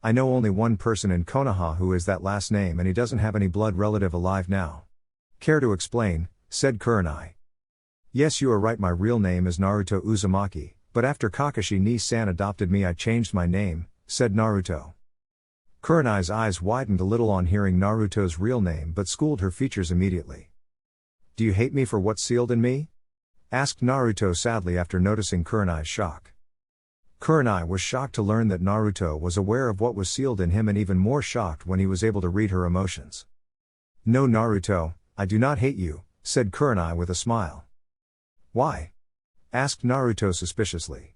I know only one person in Konoha who is that last name and he doesn't have any blood relative alive now. Care to explain, said Kurenai. Yes, you are right, my real name is Naruto Uzumaki, but after Kakashi ni-san adopted me I changed my name, said Naruto. Kurenai's eyes widened a little on hearing Naruto's real name but schooled her features immediately. Do you hate me for what's sealed in me? Asked Naruto sadly after noticing Kurenai's shock. Kurenai was shocked to learn that Naruto was aware of what was sealed in him and even more shocked when he was able to read her emotions. No Naruto, I do not hate you, said Kurenai with a smile. Why? Asked Naruto suspiciously.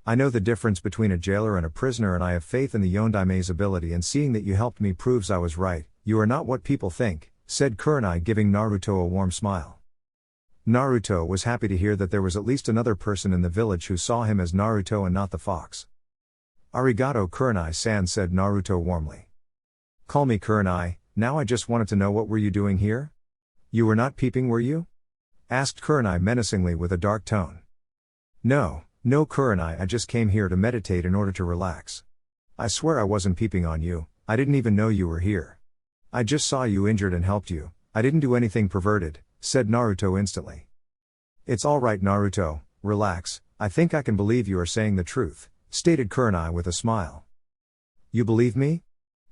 I know the difference between a jailer and a prisoner and I have faith in the Yondaime's ability, and seeing that you helped me proves I was right. You are not what people think, said Kurenai, giving Naruto a warm smile. Naruto was happy to hear that there was at least another person in the village who saw him as Naruto and not the fox. Arigato Kurenai-san, said Naruto warmly. Call me Kurenai. Now I just wanted to know, what were you doing here? You were not peeping, were you? Asked Kurenai menacingly with a dark tone. No Kurenai, I just came here to meditate in order to relax. I swear I wasn't peeping on you, I didn't even know you were here. I just saw you injured and helped you, I didn't do anything perverted, said Naruto instantly. It's alright Naruto, relax, I think I can believe you are saying the truth, stated Kurenai with a smile. You believe me?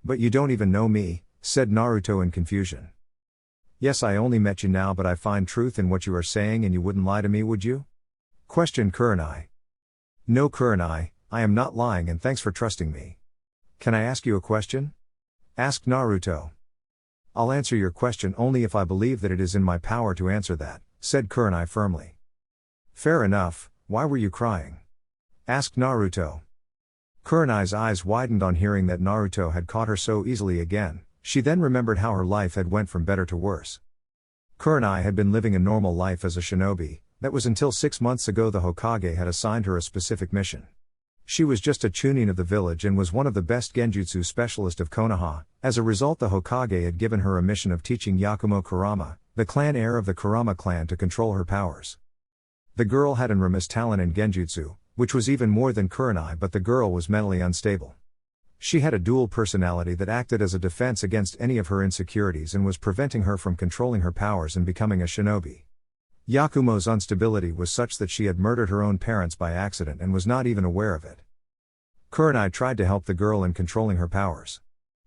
But you don't even know me, said Naruto in confusion. Yes, I only met you now, but I find truth in what you are saying and you wouldn't lie to me, would you? Questioned Kurenai. No Kurenai, I am not lying and thanks for trusting me. Can I ask you a question? Asked Naruto. I'll answer your question only if I believe that it is in my power to answer that, said Kurenai firmly. Fair enough, why were you crying? Asked Naruto. Kurenai's eyes widened on hearing that Naruto had caught her so easily again. She then remembered how her life had went from better to worse. Kurenai had been living a normal life as a shinobi, that was until 6 months ago the Hokage had assigned her a specific mission. She was just a chunin of the village and was one of the best genjutsu specialists of Konoha. As a result, the Hokage had given her a mission of teaching Yakumo Kurama, the clan heir of the Kurama clan, to control her powers. The girl had enormous talent in genjutsu, which was even more than Kurenai, but the girl was mentally unstable. She had a dual personality that acted as a defense against any of her insecurities and was preventing her from controlling her powers and becoming a shinobi. Yakumo's instability was such that she had murdered her own parents by accident and was not even aware of it. Kurenai tried to help the girl in controlling her powers.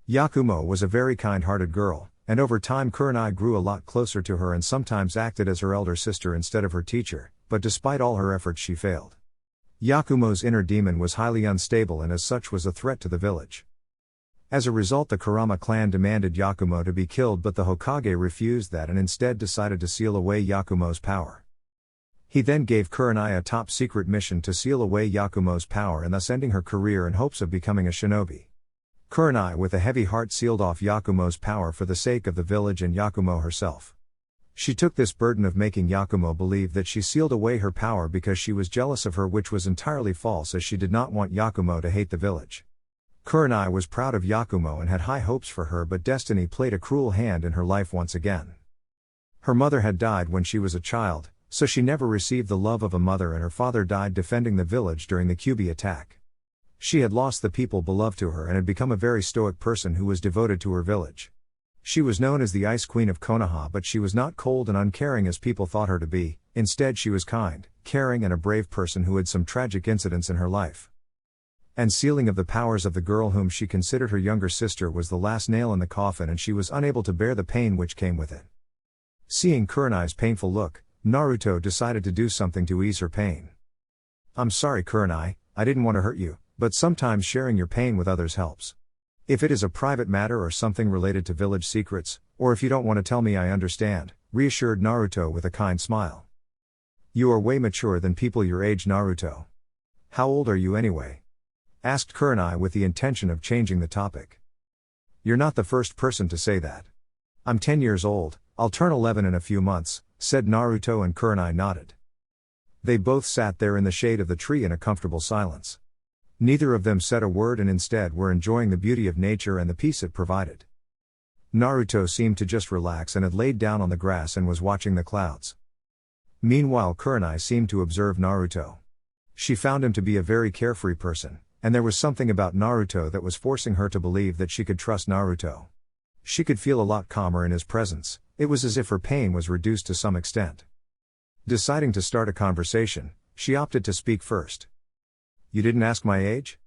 Yakumo was a very kind-hearted girl, and over time Kurenai grew a lot closer to her and sometimes acted as her elder sister instead of her teacher, but despite all her efforts she failed. Yakumo's inner demon was highly unstable and as such was a threat to the village. As a result, the Kurama clan demanded Yakumo to be killed, but the Hokage refused that and instead decided to seal away Yakumo's power. He then gave Kurenai a top-secret mission to seal away Yakumo's power and thus ending her career in hopes of becoming a shinobi. Kurenai with a heavy heart sealed off Yakumo's power for the sake of the village and Yakumo herself. She took this burden of making Yakumo believe that she sealed away her power because she was jealous of her, which was entirely false, as she did not want Yakumo to hate the village. Kurenai was proud of Yakumo and had high hopes for her, but destiny played a cruel hand in her life once again. Her mother had died when she was a child, so she never received the love of a mother, and her father died defending the village during the Kyubi attack. She had lost the people beloved to her and had become a very stoic person who was devoted to her village. She was known as the Ice Queen of Konoha, but she was not cold and uncaring as people thought her to be. Instead, she was kind, caring, and a brave person who had some tragic incidents in her life. And sealing of the powers of the girl whom she considered her younger sister was the last nail in the coffin, and she was unable to bear the pain which came with it. Seeing Kurenai's painful look, Naruto decided to do something to ease her pain. "I'm sorry, Kurenai, I didn't want to hurt you, but sometimes sharing your pain with others helps. If it is a private matter or something related to village secrets, or if you don't want to tell me, I understand," reassured Naruto with a kind smile. "You are way mature than people your age, Naruto. How old are you anyway?" asked Kurenai with the intention of changing the topic. "You're not the first person to say that. I'm 10 years old, I'll turn 11 in a few months," said Naruto, and Kurenai nodded. They both sat there in the shade of the tree in a comfortable silence. Neither of them said a word and instead were enjoying the beauty of nature and the peace it provided. Naruto seemed to just relax and had laid down on the grass and was watching the clouds. Meanwhile, Kurenai seemed to observe Naruto. She found him to be a very carefree person, and there was something about Naruto that was forcing her to believe that she could trust Naruto. She could feel a lot calmer in his presence. It was as if her pain was reduced to some extent. Deciding to start a conversation, she opted to speak first. "You didn't ask my age?"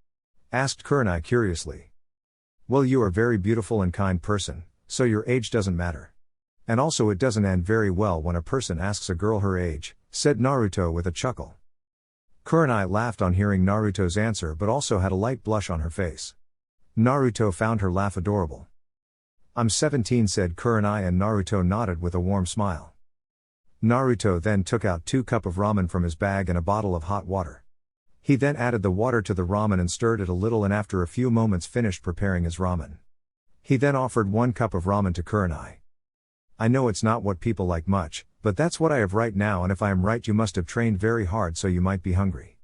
asked Kurenai curiously. "Well, you are a very beautiful and kind person, so your age doesn't matter. And also it doesn't end very well when a person asks a girl her age," said Naruto with a chuckle. Kurenai laughed on hearing Naruto's answer, but also had a light blush on her face. Naruto found her laugh adorable. "I'm 17, said Kurenai, and Naruto nodded with a warm smile. Naruto then took out 2 cups of ramen from his bag and a bottle of hot water. He then added the water to the ramen and stirred it a little, and after a few moments finished preparing his ramen. He then offered 1 cup of ramen to Kurenai. "I know it's not what people like much, but that's what I have right now, and if I am right, you must have trained very hard, so you might be hungry.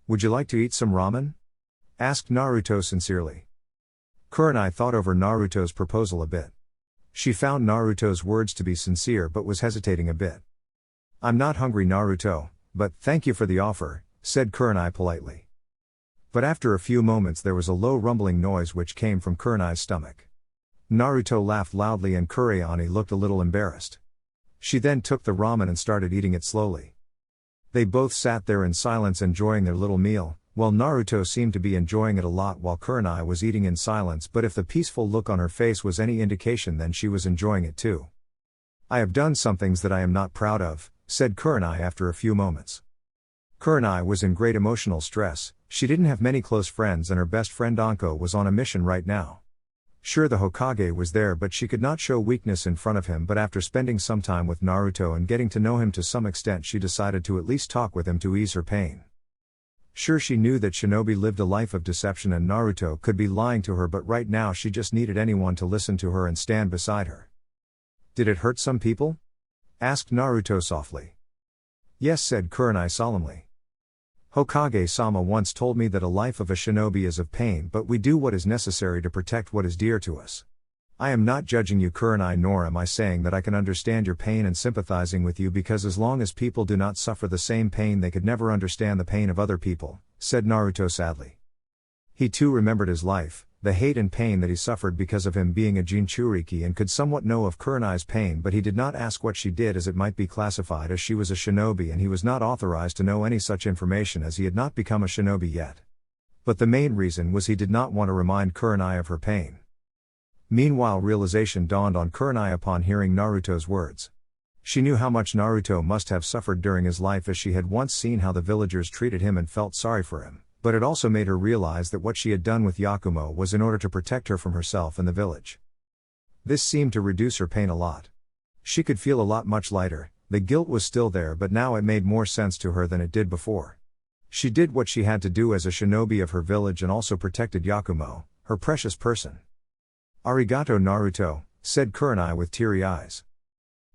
Would you like to eat some ramen?" asked Naruto sincerely. Kurenai thought over Naruto's proposal a bit. She found Naruto's words to be sincere but was hesitating a bit. "I'm not hungry, Naruto, but thank you for the offer," said Kurenai politely. But after a few moments there was a low rumbling noise which came from Kurenai's stomach. Naruto laughed loudly and Kurenai looked a little embarrassed. She then took the ramen and started eating it slowly. They both sat there in silence enjoying their little meal, while Naruto seemed to be enjoying it a lot while Kurenai was eating in silence, but if the peaceful look on her face was any indication, then she was enjoying it too. "I have done some things that I am not proud of," said Kurenai after a few moments. Kurenai was in great emotional stress. She didn't have many close friends and her best friend Anko was on a mission right now. Sure, the Hokage was there, but she could not show weakness in front of him, but after spending some time with Naruto and getting to know him to some extent, she decided to at least talk with him to ease her pain. Sure, she knew that Shinobi lived a life of deception and Naruto could be lying to her, but right now she just needed anyone to listen to her and stand beside her. "Did it hurt some people?" asked Naruto softly. "Yes," said Kurenai solemnly. "Hokage-sama once told me that a life of a shinobi is of pain, but we do what is necessary to protect what is dear to us. I am not judging you, Kurenai, nor am I saying that I can understand your pain and sympathizing with you, because as long as people do not suffer the same pain, they could never understand the pain of other people," said Naruto sadly. He too remembered his life, the hate and pain that he suffered because of him being a Jinchuriki, and could somewhat know of Kurenai's pain, but he did not ask what she did as it might be classified as she was a shinobi, and he was not authorized to know any such information as he had not become a shinobi yet. But the main reason was he did not want to remind Kurenai of her pain. Meanwhile, realization dawned on Kurenai upon hearing Naruto's words. She knew how much Naruto must have suffered during his life, as she had once seen how the villagers treated him and felt sorry for him. But it also made her realize that what she had done with Yakumo was in order to protect her from herself and the village. This seemed to reduce her pain a lot. She could feel a lot much lighter. The guilt was still there, but now it made more sense to her than it did before. She did what she had to do as a shinobi of her village and also protected Yakumo, her precious person. "Arigato, Naruto," said Kurenai with teary eyes.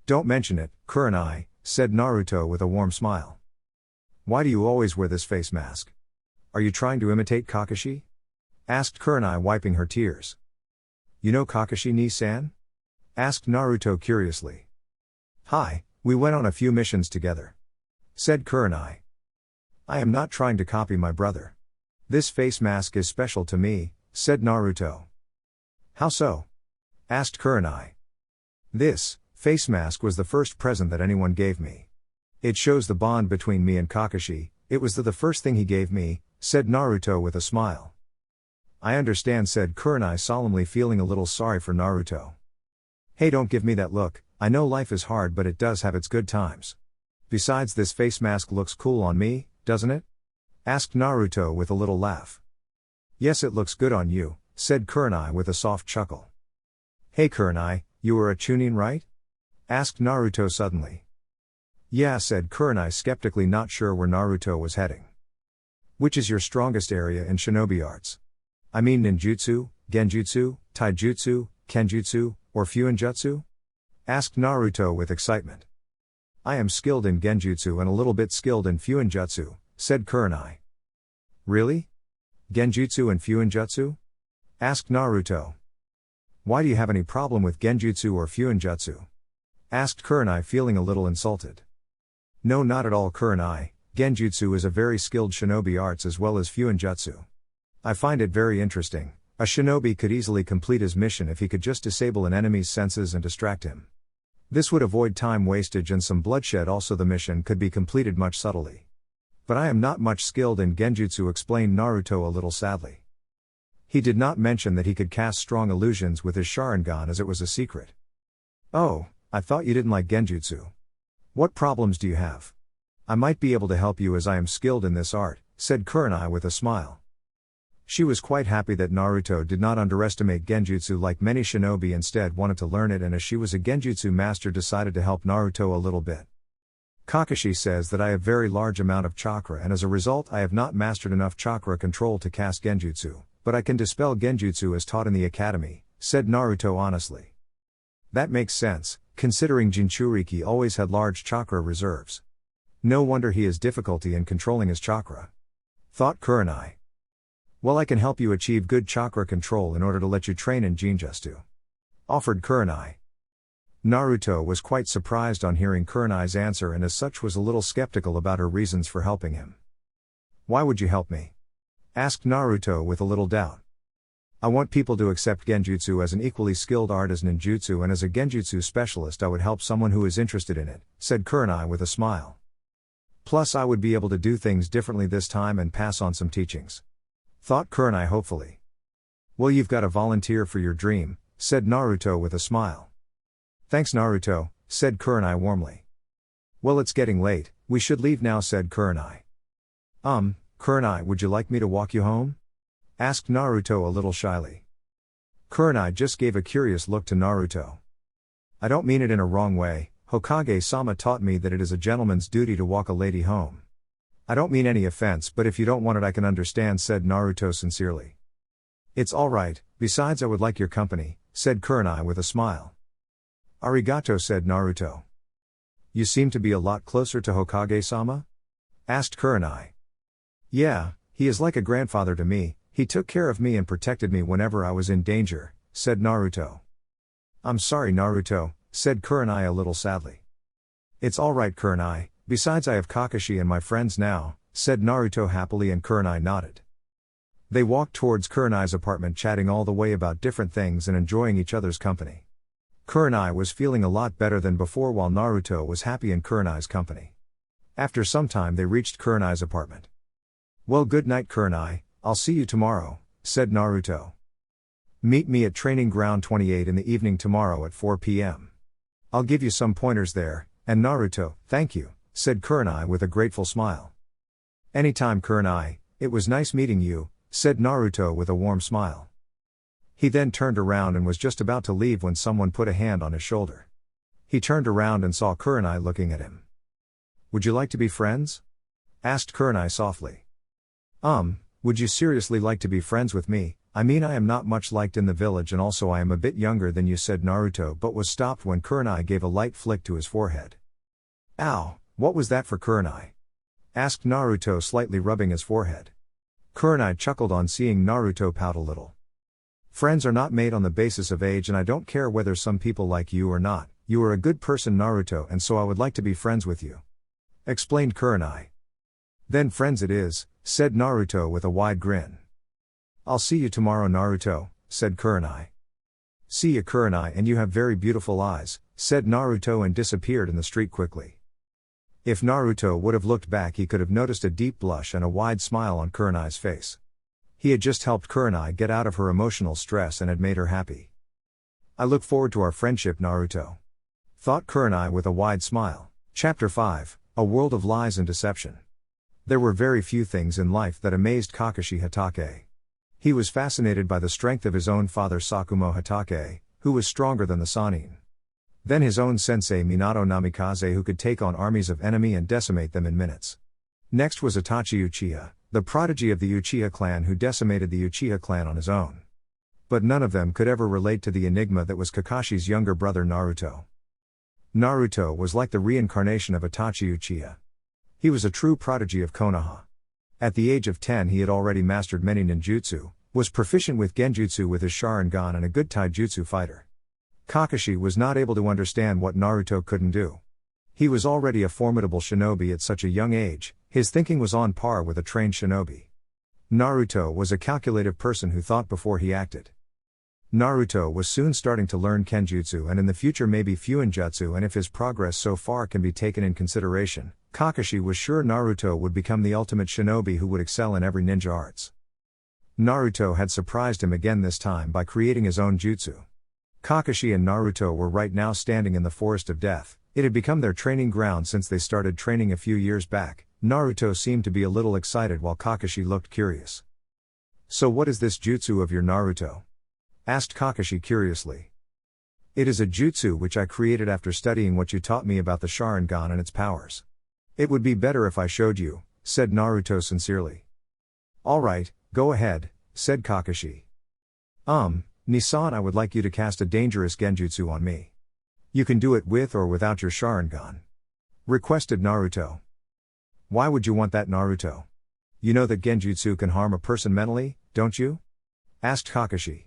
"Don't mention it, Kurenai," said Naruto with a warm smile. "Why do you always wear this face mask? Are you trying to imitate Kakashi?" asked Kurenai, wiping her tears. "You know Kakashi ni-san?" asked Naruto curiously. Hi, we went on a few missions together, said Kurenai. I am not trying to copy my brother. This face mask is special to me, said Naruto. How so? Asked Kurenai. This face mask was the first present that anyone gave me. It shows the bond between me and Kakashi. It was the first thing he gave me, said Naruto with a smile. I understand, said Kurenai solemnly, feeling a little sorry for Naruto. Hey, don't give me that look. I know life is hard, but it does have its good times. Besides, this face mask looks cool on me, doesn't it? Asked Naruto with a little laugh. Yes, it looks good on you, said Kurenai with a soft chuckle. Hey Kurenai, you are a Chunin, right? Asked Naruto suddenly. Yeah, said Kurenai skeptically, not sure where Naruto was heading. Which is your strongest area in shinobi arts? I mean ninjutsu, genjutsu, taijutsu, kenjutsu, or fuinjutsu? Asked Naruto with excitement. I am skilled in genjutsu and a little bit skilled in fuinjutsu, said Kurenai. Really? Genjutsu and fuinjutsu? Asked Naruto. Why do you have any problem with genjutsu or fuinjutsu? Asked Kurenai, feeling a little insulted. No, not at all, Kurenai. Genjutsu is a very skilled shinobi arts as well as fuinjutsu. I find it very interesting. A shinobi could easily complete his mission if he could just disable an enemy's senses and distract him. This would avoid time wastage and some bloodshed. Also, the mission could be completed much subtly. But I am not much skilled in genjutsu, explained Naruto a little sadly. He did not mention that he could cast strong illusions with his Sharingan, as it was a secret. Oh, I thought you didn't like genjutsu. What problems do you have? I might be able to help you as I am skilled in this art, said Kurenai with a smile. She was quite happy that Naruto did not underestimate genjutsu like many shinobi, instead wanted to learn it, and as she was a genjutsu master, decided to help Naruto a little bit. Kakashi says that I have very large amount of chakra, and as a result I have not mastered enough chakra control to cast genjutsu, but I can dispel genjutsu as taught in the academy, said Naruto honestly. That makes sense, considering Jinchuriki always had large chakra reserves. No wonder he has difficulty in controlling his chakra, thought Kurenai. Well, I can help you achieve good chakra control in order to let you train in Jinjutsu, offered Kurenai. Naruto was quite surprised on hearing Kurenai's answer, and as such was a little skeptical about her reasons for helping him. Why would you help me? Asked Naruto with a little doubt. I want people to accept genjutsu as an equally skilled art as ninjutsu, and as a genjutsu specialist I would help someone who is interested in it, said Kurenai with a smile. Plus I would be able to do things differently this time and pass on some teachings, thought Kurenai hopefully. Well, you've got to volunteer for your dream, said Naruto with a smile. Thanks Naruto, said Kurenai warmly. Well, it's getting late, we should leave now, said Kurenai. Kurenai, would you like me to walk you home? Asked Naruto a little shyly. Kurenai just gave a curious look to Naruto. I don't mean it in a wrong way, Hokage-sama taught me that it is a gentleman's duty to walk a lady home. I don't mean any offense, but if you don't want it I can understand, said Naruto sincerely. It's alright, besides I would like your company, said Kurenai with a smile. Arigato, said Naruto. You seem to be a lot closer to Hokage-sama? Asked Kurenai. Yeah, he is like a grandfather to me, he took care of me and protected me whenever I was in danger, said Naruto. I'm sorry Naruto, said Kurenai a little sadly. It's alright Kurenai, besides I have Kakashi and my friends now, said Naruto happily, and Kurenai nodded. They walked towards Kurenai's apartment, chatting all the way about different things and enjoying each other's company. Kurenai was feeling a lot better than before, while Naruto was happy in Kurenai's company. After some time they reached Kurenai's apartment. Well, good night Kurenai, I'll see you tomorrow, said Naruto. Meet me at Training Ground 28 in the evening tomorrow at 4 p.m. I'll give you some pointers there, and Naruto, thank you, said Kurenai with a grateful smile. Anytime Kurenai, it was nice meeting you, said Naruto with a warm smile. He then turned around and was just about to leave when someone put a hand on his shoulder. He turned around and saw Kurenai looking at him. Would you like to be friends? Asked Kurenai softly. Would you seriously like to be friends with me? I mean, I am not much liked in the village, and also I am a bit younger than you, said Naruto, but was stopped when Kurenai gave a light flick to his forehead. Ow, what was that for Kurenai? Asked Naruto, slightly rubbing his forehead. Kurenai chuckled on seeing Naruto pout a little. Friends are not made on the basis of age, and I don't care whether some people like you or not, You are a good person Naruto and so I would like to be friends with you. Explained Kurenai. Then friends it is, said Naruto with a wide grin. I'll see you tomorrow Naruto, said Kurenai. See ya Kurenai and you have very beautiful eyes, said Naruto and disappeared in the street quickly. If Naruto would have looked back he could have noticed a deep blush and a wide smile on Kurenai's face. He had just helped Kurenai get out of her emotional stress and had made her happy. I look forward to our friendship Naruto. Thought Kurenai with a wide smile. Chapter 5, A World of Lies and Deception. There were very few things in life that amazed Kakashi Hatake. He was fascinated by the strength of his own father Sakumo Hatake, who was stronger than the Sannin. Then his own sensei Minato Namikaze who could take on armies of enemy and decimate them in minutes. Next was Itachi Uchiha, the prodigy of the Uchiha clan who decimated the Uchiha clan on his own. But none of them could ever relate to the enigma that was Kakashi's younger brother Naruto. Naruto was like the reincarnation of Itachi Uchiha. He was a true prodigy of Konoha. At the age of 10 he had already mastered many ninjutsu, was proficient with genjutsu with his Sharingan and a good taijutsu fighter. Kakashi was not able to understand what Naruto couldn't do. He was already a formidable shinobi at such a young age, his thinking was on par with a trained shinobi. Naruto was a calculative person who thought before he acted. Naruto was soon starting to learn kenjutsu and in the future maybe fuinjutsu, and if his progress so far can be taken in consideration, Kakashi was sure Naruto would become the ultimate shinobi who would excel in every ninja arts. Naruto had surprised him again this time by creating his own jutsu. Kakashi and Naruto were right now standing in the Forest of Death. It had become their training ground since they started training a few years back. Naruto seemed to be a little excited while Kakashi looked curious. So what is this jutsu of your Naruto? Asked Kakashi curiously. It is a jutsu which I created after studying what you taught me about the Sharingan and its powers. It would be better if I showed you, said Naruto sincerely. Alright, go ahead, said Kakashi. Nisan, I would like you to cast a dangerous genjutsu on me. You can do it with or without your Sharingan. Requested Naruto. Why would you want that Naruto? You know that genjutsu can harm a person mentally, don't you? Asked Kakashi.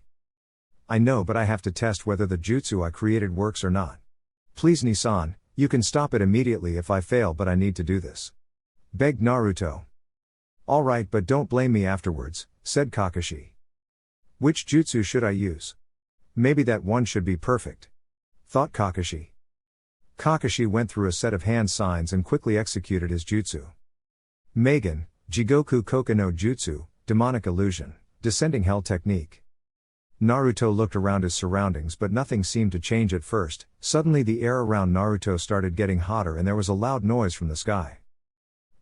I know but I have to test whether the jutsu I created works or not. Please Nisan, you can stop it immediately if I fail but I need to do this. Begged Naruto. Alright but don't blame me afterwards, said Kakashi. Which jutsu should I use? Maybe that one should be perfect. Thought Kakashi. Kakashi went through a set of hand signs and quickly executed his jutsu. Magen, Jigoku Koka no Jutsu, Demonic Illusion, Descending Hell Technique. Naruto looked around his surroundings but nothing seemed to change at first. Suddenly the air around Naruto started getting hotter and there was a loud noise from the sky.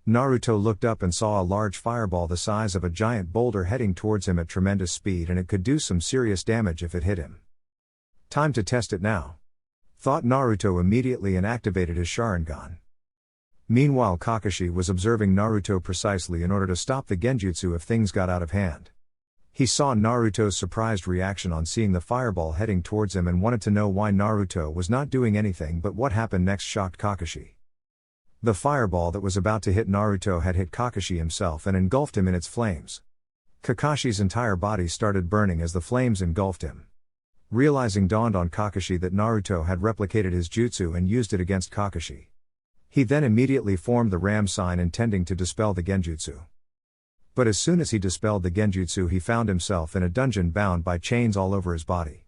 Naruto looked up and saw a large fireball the size of a giant boulder heading towards him at tremendous speed, and it could do some serious damage if it hit him. Time to test it now. Thought Naruto immediately and activated his Sharingan. Meanwhile Kakashi was observing Naruto precisely in order to stop the genjutsu if things got out of hand. He saw Naruto's surprised reaction on seeing the fireball heading towards him and wanted to know why Naruto was not doing anything, but what happened next shocked Kakashi. The fireball that was about to hit Naruto had hit Kakashi himself and engulfed him in its flames. Kakashi's entire body started burning as the flames engulfed him. Realizing dawned on Kakashi that Naruto had replicated his jutsu and used it against Kakashi. He then immediately formed the ram sign intending to dispel the genjutsu. But as soon as he dispelled the genjutsu he found himself in a dungeon bound by chains all over his body.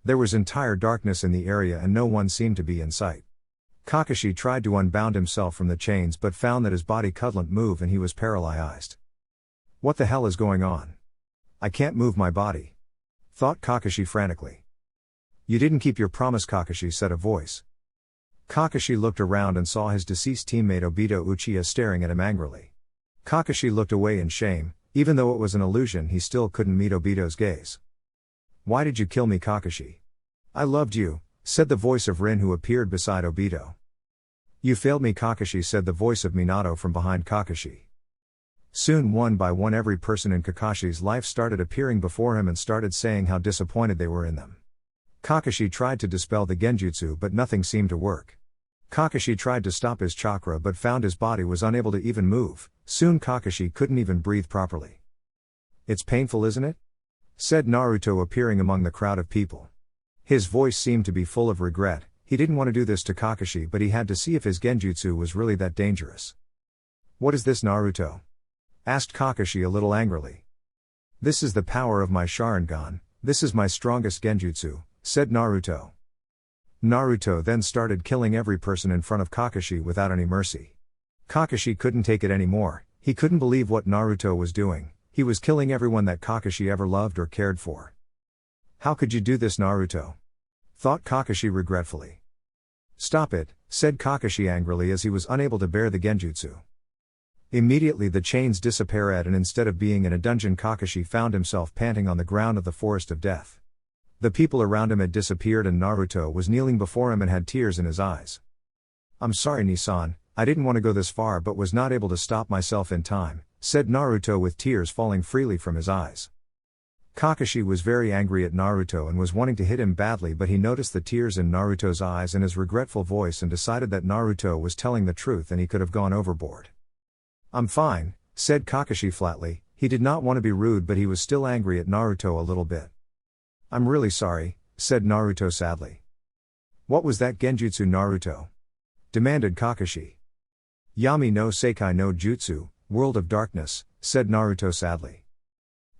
There was entire darkness in the area and no one seemed to be in sight. Kakashi tried to unbound himself from the chains but found that his body couldn't move and he was paralyzed. What the hell is going on? I can't move my body. Thought Kakashi frantically. You didn't keep your promise Kakashi, said a voice. Kakashi looked around and saw his deceased teammate Obito Uchiha staring at him angrily. Kakashi looked away in shame. Even though it was an illusion he still couldn't meet Obito's gaze. Why did you kill me Kakashi? I loved you, said the voice of Rin who appeared beside Obito. You failed me Kakashi, said the voice of Minato from behind Kakashi. Soon one by one every person in Kakashi's life started appearing before him and started saying how disappointed they were in them. Kakashi tried to dispel the genjutsu but nothing seemed to work. Kakashi tried to stop his chakra but found his body was unable to even move. Soon Kakashi couldn't even breathe properly. It's painful, isn't it? Said Naruto appearing among the crowd of people. His voice seemed to be full of regret. He didn't want to do this to Kakashi, but he had to see if his genjutsu was really that dangerous. "What is this, Naruto?" asked Kakashi a little angrily. "This is the power of my Sharingan, this is my strongest genjutsu," said Naruto. Naruto then started killing every person in front of Kakashi without any mercy. Kakashi couldn't take it anymore, he couldn't believe what Naruto was doing, he was killing everyone that Kakashi ever loved or cared for. "How could you do this, Naruto?" thought Kakashi regretfully. "Stop it," said Kakashi angrily as he was unable to bear the genjutsu. Immediately the chains disappeared and instead of being in a dungeon, Kakashi found himself panting on the ground of the forest of death. The people around him had disappeared and Naruto was kneeling before him and had tears in his eyes. "I'm sorry, Nisan, I didn't want to go this far but was not able to stop myself in time," said Naruto with tears falling freely from his eyes. Kakashi was very angry at Naruto and was wanting to hit him badly, but he noticed the tears in Naruto's eyes and his regretful voice and decided that Naruto was telling the truth and he could have gone overboard. "I'm fine," said Kakashi flatly. He did not want to be rude but he was still angry at Naruto a little bit. "I'm really sorry," said Naruto sadly. "What was that genjutsu, Naruto?" demanded Kakashi. "Yami no Seikai no Jutsu, World of Darkness," said Naruto sadly.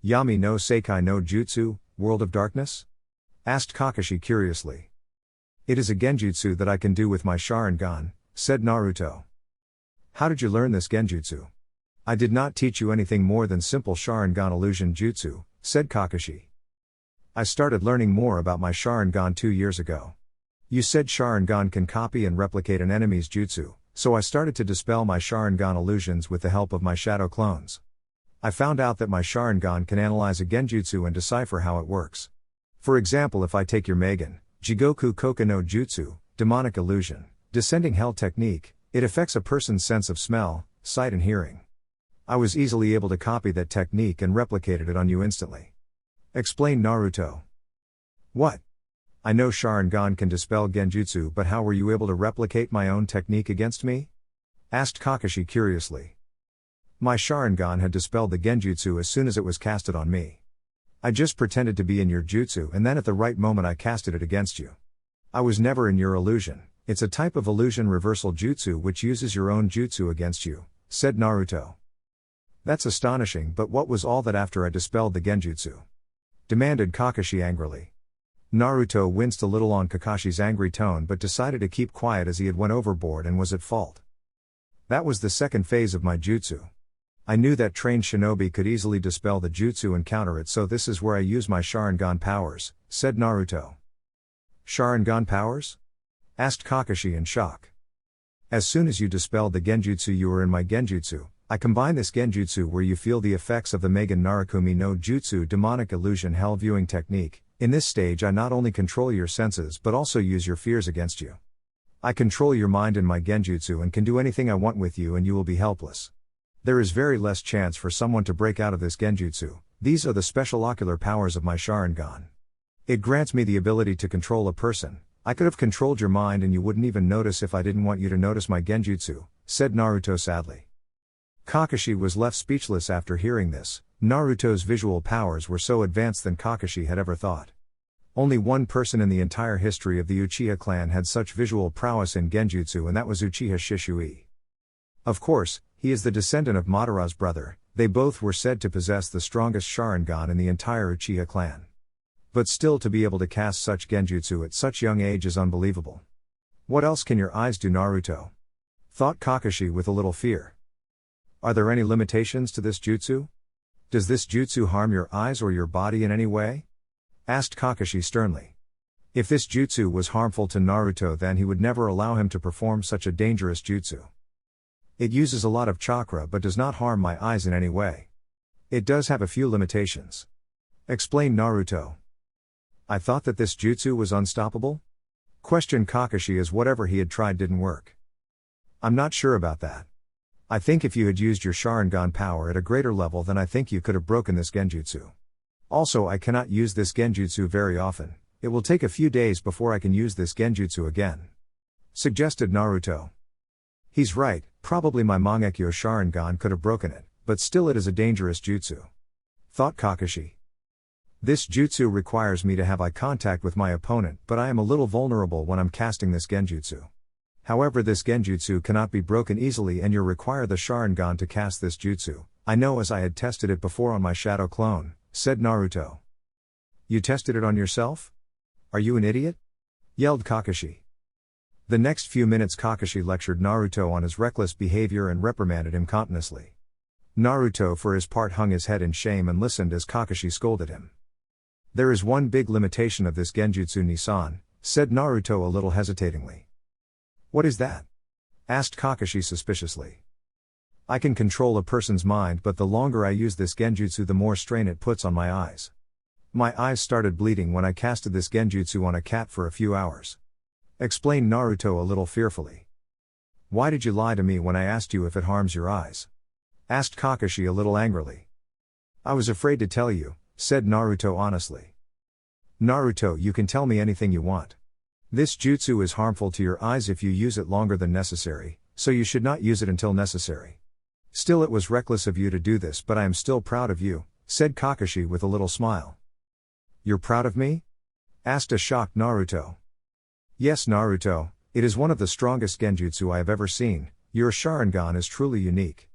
"Yami no Seikai no Jutsu, World of Darkness?" asked Kakashi curiously. "It is a genjutsu that I can do with my Sharingan," said Naruto. "How did you learn this genjutsu?" "I did not teach you anything more than simple Sharingan illusion jutsu," said Kakashi. "I started learning more about my Sharingan 2 years ago. You said Sharingan can copy and replicate an enemy's jutsu, so I started to dispel my Sharingan illusions with the help of my shadow clones. I found out that my Sharingan can analyze a genjutsu and decipher how it works. For example, if I take your Megan, Jigoku Koka no Jutsu, demonic illusion, descending hell technique, it affects a person's sense of smell, sight and hearing. I was easily able to copy that technique and replicated it on you instantly," explained Naruto. "What? I know Sharingan can dispel genjutsu, but how were you able to replicate my own technique against me?" asked Kakashi curiously. "My Sharingan had dispelled the genjutsu as soon as it was casted on me. I just pretended to be in your jutsu and then at the right moment I casted it against you. I was never in your illusion. It's a type of illusion reversal jutsu which uses your own jutsu against you," said Naruto. "That's astonishing, but what was all that after I dispelled the genjutsu?" demanded Kakashi angrily. Naruto winced a little on Kakashi's angry tone but decided to keep quiet as he had went overboard and was at fault. "That was the second phase of my jutsu. I knew that trained shinobi could easily dispel the jutsu and counter it, so this is where I use my Sharingan powers," said Naruto. "Sharingan powers?" asked Kakashi in shock. "As soon as you dispelled the genjutsu you were in my genjutsu. I combine this genjutsu where you feel the effects of the Megan Narakumi no Jutsu demonic illusion hell viewing technique. In this stage I not only control your senses but also use your fears against you. I control your mind in my genjutsu and can do anything I want with you and you will be helpless. There is very less chance for someone to break out of this genjutsu. These are the special ocular powers of my Sharingan. It grants me the ability to control a person. I could have controlled your mind and you wouldn't even notice if I didn't want you to notice my genjutsu," said Naruto sadly. Kakashi was left speechless after hearing this. Naruto's visual powers were so advanced than Kakashi had ever thought. Only one person in the entire history of the Uchiha clan had such visual prowess in genjutsu, and that was Uchiha Shisui. Of course, he is the descendant of Madara's brother. They both were said to possess the strongest Sharingan in the entire Uchiha clan. But still, to be able to cast such genjutsu at such young age is unbelievable. "What else can your eyes do, Naruto?" thought Kakashi with a little fear. "Are there any limitations to this jutsu? Does this jutsu harm your eyes or your body in any way?" asked Kakashi sternly. If this jutsu was harmful to Naruto, then he would never allow him to perform such a dangerous jutsu. "It uses a lot of chakra but does not harm my eyes in any way. It does have a few limitations," explained Naruto. "I thought that this jutsu was unstoppable?" questioned Kakashi as whatever he had tried didn't work. "I'm not sure about that. I think if you had used your Sharingan power at a greater level, then I think you could have broken this genjutsu. Also, I cannot use this genjutsu very often. It will take a few days before I can use this genjutsu again," suggested Naruto. "He's right, probably my Mangekyo Sharingan could have broken it, but still it is a dangerous jutsu," thought Kakashi. This jutsu requires me to have eye contact with my opponent, but I am a little vulnerable when I'm casting this genjutsu. However, this genjutsu cannot be broken easily and you require the Sharingan to cast this jutsu. I know, as I had tested it before on my shadow clone, said Naruto. You tested it on yourself? Are you an idiot? Yelled Kakashi. The next few minutes Kakashi lectured Naruto on his reckless behavior and reprimanded him contentiously. Naruto for his part hung his head in shame and listened as Kakashi scolded him. There is one big limitation of this genjutsu, Nisan, said Naruto a little hesitatingly. What is that? Asked Kakashi suspiciously. I can control a person's mind, but the longer I use this genjutsu the more strain it puts on my eyes. My eyes started bleeding when I casted this genjutsu on a cat for a few hours. Explained Naruto a little fearfully. Why did you lie to me when I asked you if it harms your eyes? Asked Kakashi a little angrily. I was afraid to tell you, said Naruto honestly. Naruto, you can tell me anything you want. This jutsu is harmful to your eyes if you use it longer than necessary, so you should not use it until necessary. Still, it was reckless of you to do this, but I am still proud of you, said Kakashi with a little smile. You're proud of me? Asked a shocked Naruto. Yes, Naruto, it is one of the strongest genjutsu I have ever seen. Your Sharingan is truly unique.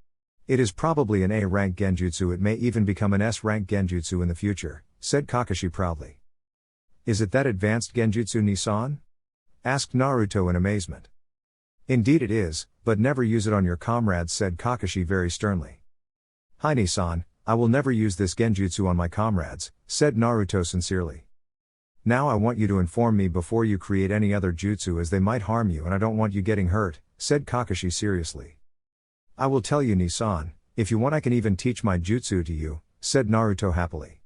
It is probably an A-rank genjutsu, it may even become an S-rank genjutsu in the future, said Kakashi proudly. Is it that advanced genjutsu, Nisan? Asked Naruto in amazement. Indeed it is, but never use it on your comrades, said Kakashi very sternly. Hi Nisan, I will never use this genjutsu on my comrades, said Naruto sincerely. Now I want you to inform me before you create any other jutsu, as they might harm you and I don't want you getting hurt, said Kakashi seriously. I will tell you, Nisan, if you want I can even teach my jutsu to you, said Naruto happily.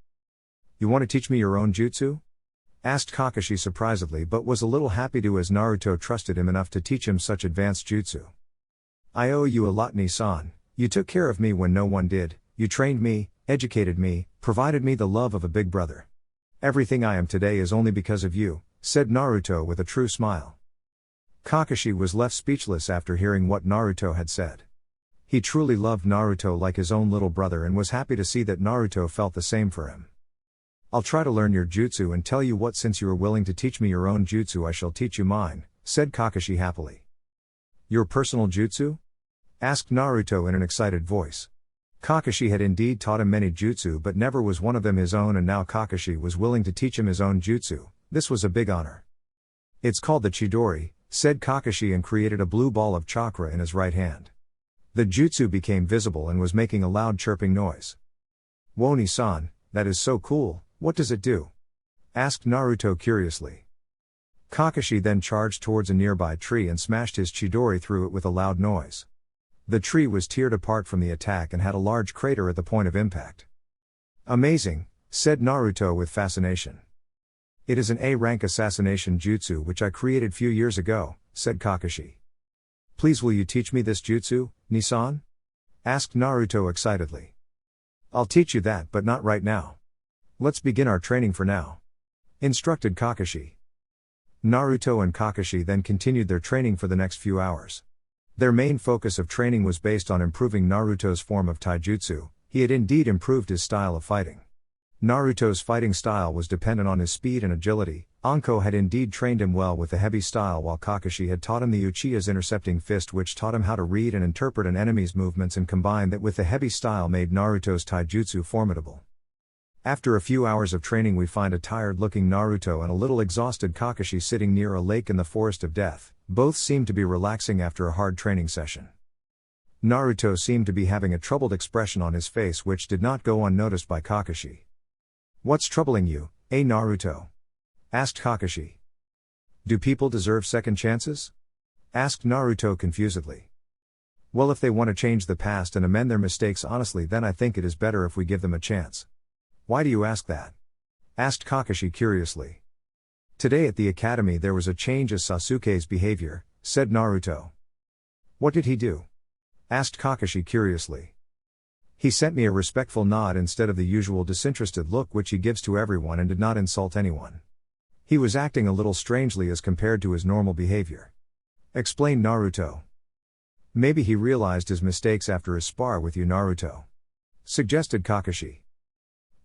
You want to teach me your own jutsu? Asked Kakashi surprisedly, but was a little happy to, as Naruto trusted him enough to teach him such advanced jutsu. I owe you a lot, Nisan. You took care of me when no one did, you trained me, educated me, provided me the love of a big brother. Everything I am today is only because of you, said Naruto with a true smile. Kakashi was left speechless after hearing what Naruto had said. He truly loved Naruto like his own little brother and was happy to see that Naruto felt the same for him. I'll try to learn your jutsu and tell you what, since you are willing to teach me your own jutsu I shall teach you mine, said Kakashi happily. Your personal jutsu? Asked Naruto in an excited voice. Kakashi had indeed taught him many jutsu, but never was one of them his own, and now Kakashi was willing to teach him his own jutsu. This was a big honor. It's called the Chidori, said Kakashi, and created a blue ball of chakra in his right hand. The jutsu became visible and was making a loud chirping noise. Whoa Nisan, that is so cool, what does it do? Asked Naruto curiously. Kakashi then charged towards a nearby tree and smashed his Chidori through it with a loud noise. The tree was teared apart from the attack and had a large crater at the point of impact. Amazing, said Naruto with fascination. It is an A-rank assassination jutsu which I created few years ago, said Kakashi. Please will you teach me this jutsu, Nisan? Asked Naruto excitedly. I'll teach you that, but not right now. Let's begin our training for now, instructed Kakashi. Naruto and Kakashi then continued their training for the next few hours. Their main focus of training was based on improving Naruto's form of taijutsu. He had indeed improved his style of fighting. Naruto's fighting style was dependent on his speed and agility. Anko had indeed trained him well with the heavy style, while Kakashi had taught him the Uchiha's intercepting fist, which taught him how to read and interpret an enemy's movements, and combined that with the heavy style made Naruto's taijutsu formidable. After a few hours of training we find a tired-looking Naruto and a little exhausted Kakashi sitting near a lake in the Forest of Death. Both seemed to be relaxing after a hard training session. Naruto seemed to be having a troubled expression on his face, which did not go unnoticed by Kakashi. What's troubling you, Naruto? Asked Kakashi. Do people deserve second chances? Asked Naruto confusedly. Well, if they want to change the past and amend their mistakes honestly, then I think it is better if we give them a chance. Why do you ask that? Asked Kakashi curiously. Today at the academy there was a change in Sasuke's behavior, said Naruto. What did he do? Asked Kakashi curiously. He sent me a respectful nod instead of the usual disinterested look which he gives to everyone, and did not insult anyone. He was acting a little strangely as compared to his normal behavior. Explained Naruto. Maybe he realized his mistakes after his spar with you, Naruto. Suggested Kakashi.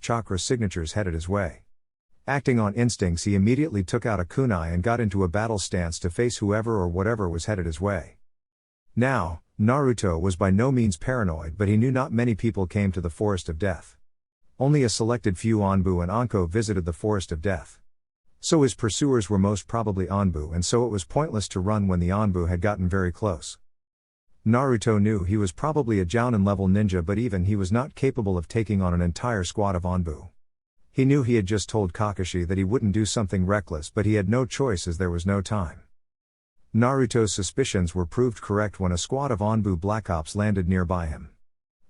of chakra signatures headed his way. Acting on instincts, he immediately took out a kunai and got into a battle stance to face whoever or whatever was headed his way. Now, Naruto was by no means paranoid, but he knew not many people came to the Forest of Death. Only a selected few Anbu and Anko visited the Forest of Death. So his pursuers were most probably Anbu, and so it was pointless to run when the Anbu had gotten very close. Naruto knew he was probably a Jounin level ninja, but even he was not capable of taking on an entire squad of Anbu. He knew he had just told Kakashi that he wouldn't do something reckless, but he had no choice as there was no time. Naruto's suspicions were proved correct when a squad of Anbu Black Ops landed nearby him.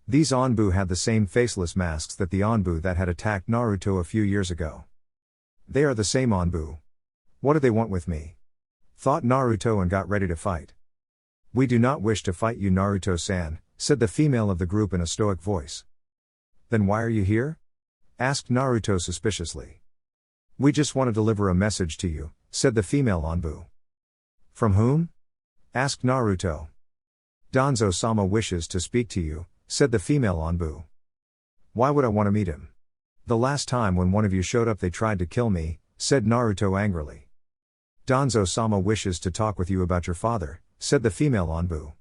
These Anbu had the same faceless masks that the Anbu that had attacked Naruto a few years ago. They are the same Anbu. What do they want with me? Thought Naruto and got ready to fight. We do not wish to fight you, Naruto-san, said the female of the group in a stoic voice. Then why are you here? Asked Naruto suspiciously. We just want to deliver a message to you, said the female Anbu. From whom? Asked Naruto. Danzo-sama wishes to speak to you, said the female Anbu. Why would I want to meet him? The last time when one of you showed up they tried to kill me, said Naruto angrily. Danzo-sama wishes to talk with you about your father, said the female Anbu.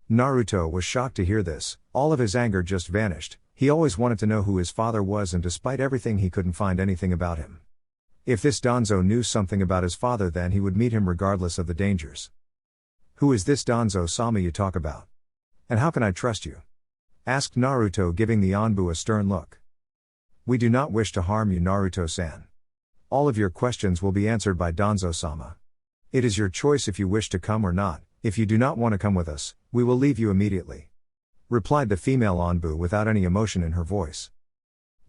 Naruto was shocked to hear this. All of his anger just vanished. He always wanted to know who his father was, and despite everything he couldn't find anything about him. If this Danzo knew something about his father, then he would meet him regardless of the dangers. Who is this Danzo-sama you talk about? And how can I trust you? Asked Naruto, giving the Anbu a stern look. We do not wish to harm you, Naruto-san. All of your questions will be answered by Danzo-sama. It is your choice if you wish to come or not. If you do not want to come with us, we will leave you immediately," replied the female Anbu without any emotion in her voice.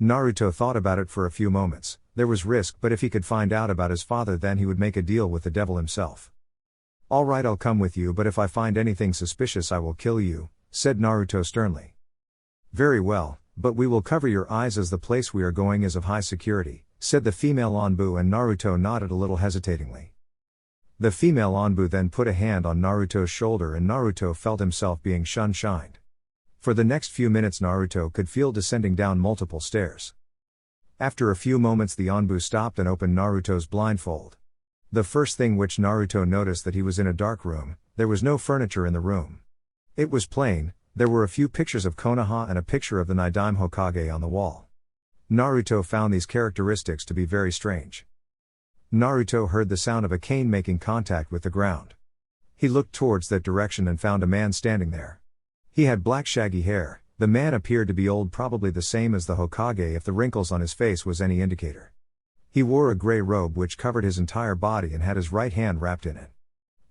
Naruto thought about it for a few moments. There was risk, but if he could find out about his father, then he would make a deal with the devil himself. "All right, I'll come with you, but if I find anything suspicious I will kill you," said Naruto sternly. "Very well, but we will cover your eyes as the place we are going is of high security," said the female Anbu, and Naruto nodded a little hesitatingly. The female Anbu then put a hand on Naruto's shoulder and Naruto felt himself being shined. For the next few minutes Naruto could feel descending down multiple stairs. After a few moments the Anbu stopped and opened Naruto's blindfold. The first thing which Naruto noticed that he was in a dark room. There was no furniture in the room. It was plain. There were a few pictures of Konoha and a picture of the Nidaime Hokage on the wall. Naruto found these characteristics to be very strange. Naruto heard the sound of a cane making contact with the ground. He looked towards that direction and found a man standing there. He had black shaggy hair. The man appeared to be old, probably the same as the Hokage if the wrinkles on his face was any indicator. He wore a gray robe which covered his entire body and had his right hand wrapped in it.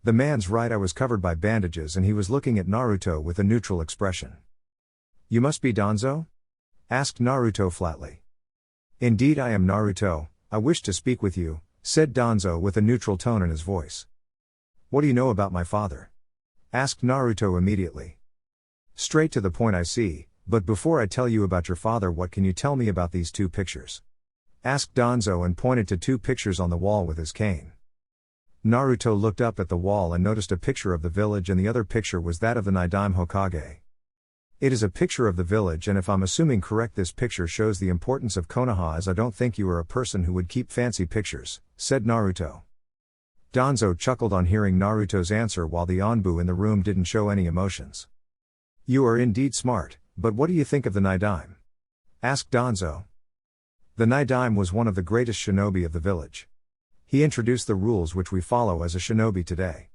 The man's right eye was covered by bandages and he was looking at Naruto with a neutral expression. "You must be Danzo?" asked Naruto flatly. "Indeed I am Naruto, I wish to speak with you," said Danzo with a neutral tone in his voice. "What do you know about my father?" asked Naruto immediately. "Straight to the point I see, but before I tell you about your father, what can you tell me about these two pictures?" asked Danzo and pointed to two pictures on the wall with his cane. Naruto looked up at the wall and noticed a picture of the village and the other picture was that of the Nidaime Hokage. "It is a picture of the village and if I'm assuming correct this picture shows the importance of Konoha as I don't think you are a person who would keep fancy pictures," said Naruto. Danzo chuckled on hearing Naruto's answer while the Anbu in the room didn't show any emotions. "You are indeed smart, but what do you think of the Nidaime?" asked Danzo. The Nidaime was one of the greatest shinobi of the village. He introduced the rules which we follow as a shinobi today.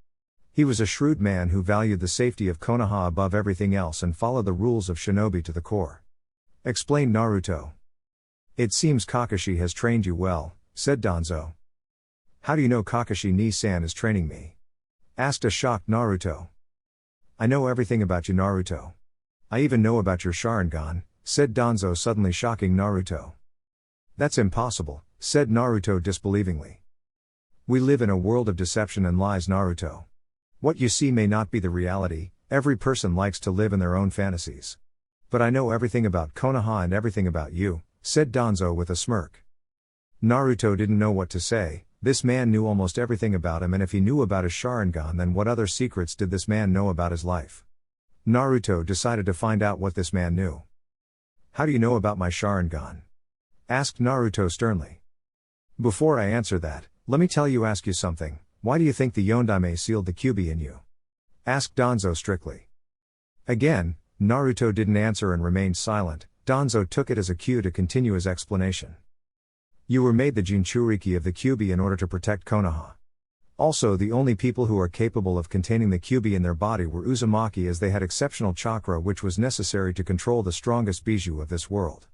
He was a shrewd man who valued the safety of Konoha above everything else and followed the rules of shinobi to the core. Explained Naruto. "It seems Kakashi has trained you well," said Danzo. "How do you know Kakashi ni-san is training me?" asked a shocked Naruto. "I know everything about you, Naruto. I even know about your Sharingan," said Danzo, suddenly shocking Naruto. "That's impossible," said Naruto disbelievingly. "We live in a world of deception and lies, Naruto. What you see may not be the reality, every person likes to live in their own fantasies. But I know everything about Konoha and everything about you," said Danzo with a smirk. Naruto didn't know what to say. This man knew almost everything about him, and if he knew about his Sharingan, then what other secrets did this man know about his life? Naruto decided to find out what this man knew. "How do you know about my Sharingan?" asked Naruto sternly. "Before I answer that, let me ask you something. Why do you think the Yondaime sealed the Kyuubi in you?" asked Danzo strictly. Again, Naruto didn't answer and remained silent. Danzo took it as a cue to continue his explanation. "You were made the Jinchuriki of the Kyuubi in order to protect Konoha. Also, the only people who are capable of containing the Kyuubi in their body were Uzumaki, as they had exceptional chakra which was necessary to control the strongest Bijuu of this world.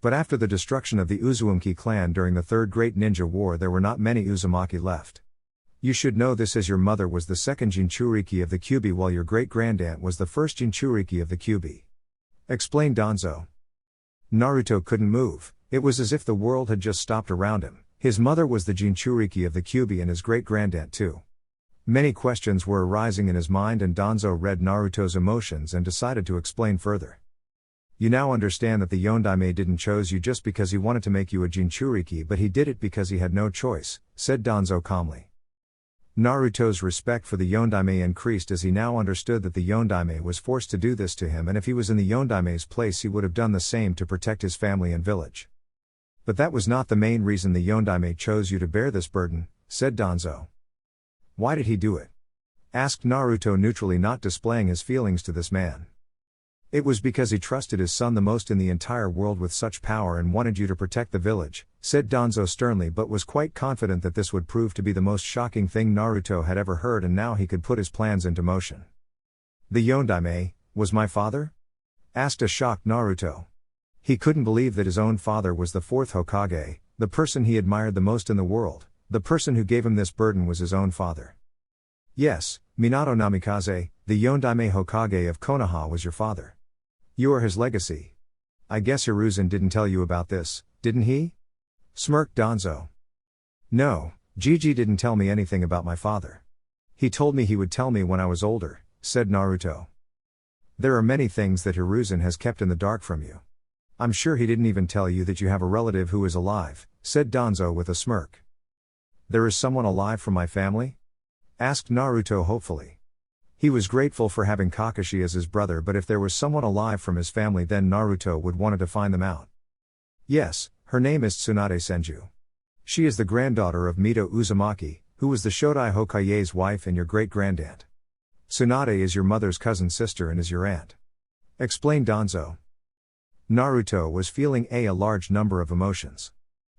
But after the destruction of the Uzumaki clan during the Third Great Ninja War, there were not many Uzumaki left. You should know this as your mother was the second Jinchuriki of the Kyuubi while your great-grandaunt was the first Jinchuriki of the Kyuubi," explained Danzo. Naruto couldn't move. It was as if the world had just stopped around him. His mother was the Jinchuriki of the Kyuubi and his great-grandaunt too. Many questions were arising in his mind and Danzo read Naruto's emotions and decided to explain further. "You now understand that the Yondaime didn't choose you just because he wanted to make you a Jinchuriki, but he did it because he had no choice," said Danzo calmly. Naruto's respect for the Yondaime increased as he now understood that the Yondaime was forced to do this to him, and if he was in the Yondaime's place he would have done the same to protect his family and village. "But that was not the main reason the Yondaime chose you to bear this burden," said Danzo. "Why did he do it?" asked Naruto neutrally, not displaying his feelings to this man. "It was because he trusted his son the most in the entire world with such power and wanted you to protect the village," said Danzo sternly, but was quite confident that this would prove to be the most shocking thing Naruto had ever heard, and now he could put his plans into motion. "The Yondaime was my father?" asked a shocked Naruto. He couldn't believe that his own father was the fourth Hokage, the person he admired the most in the world. The person who gave him this burden was his own father. Yes, Minato Namikaze, the Yondaime Hokage of Konoha was your father. You are his legacy. I guess Hiruzen didn't tell you about this, didn't he? Smirked Danzo. No, Gigi didn't tell me anything about my father. He told me he would tell me when I was older, said Naruto. There are many things that Hiruzen has kept in the dark from you. I'm sure he didn't even tell you that you have a relative who is alive, said Danzo with a smirk. There is someone alive from my family? Asked Naruto hopefully. He was grateful for having Kakashi as his brother, but if there was someone alive from his family, then Naruto would want to find them out. Yes, her name is Tsunade Senju. She is the granddaughter of Mito Uzumaki, who was the Shodai Hokage's wife and your great-grandaunt. Tsunade is your mother's cousin sister and is your aunt. Explained Danzo. Naruto was feeling a large number of emotions.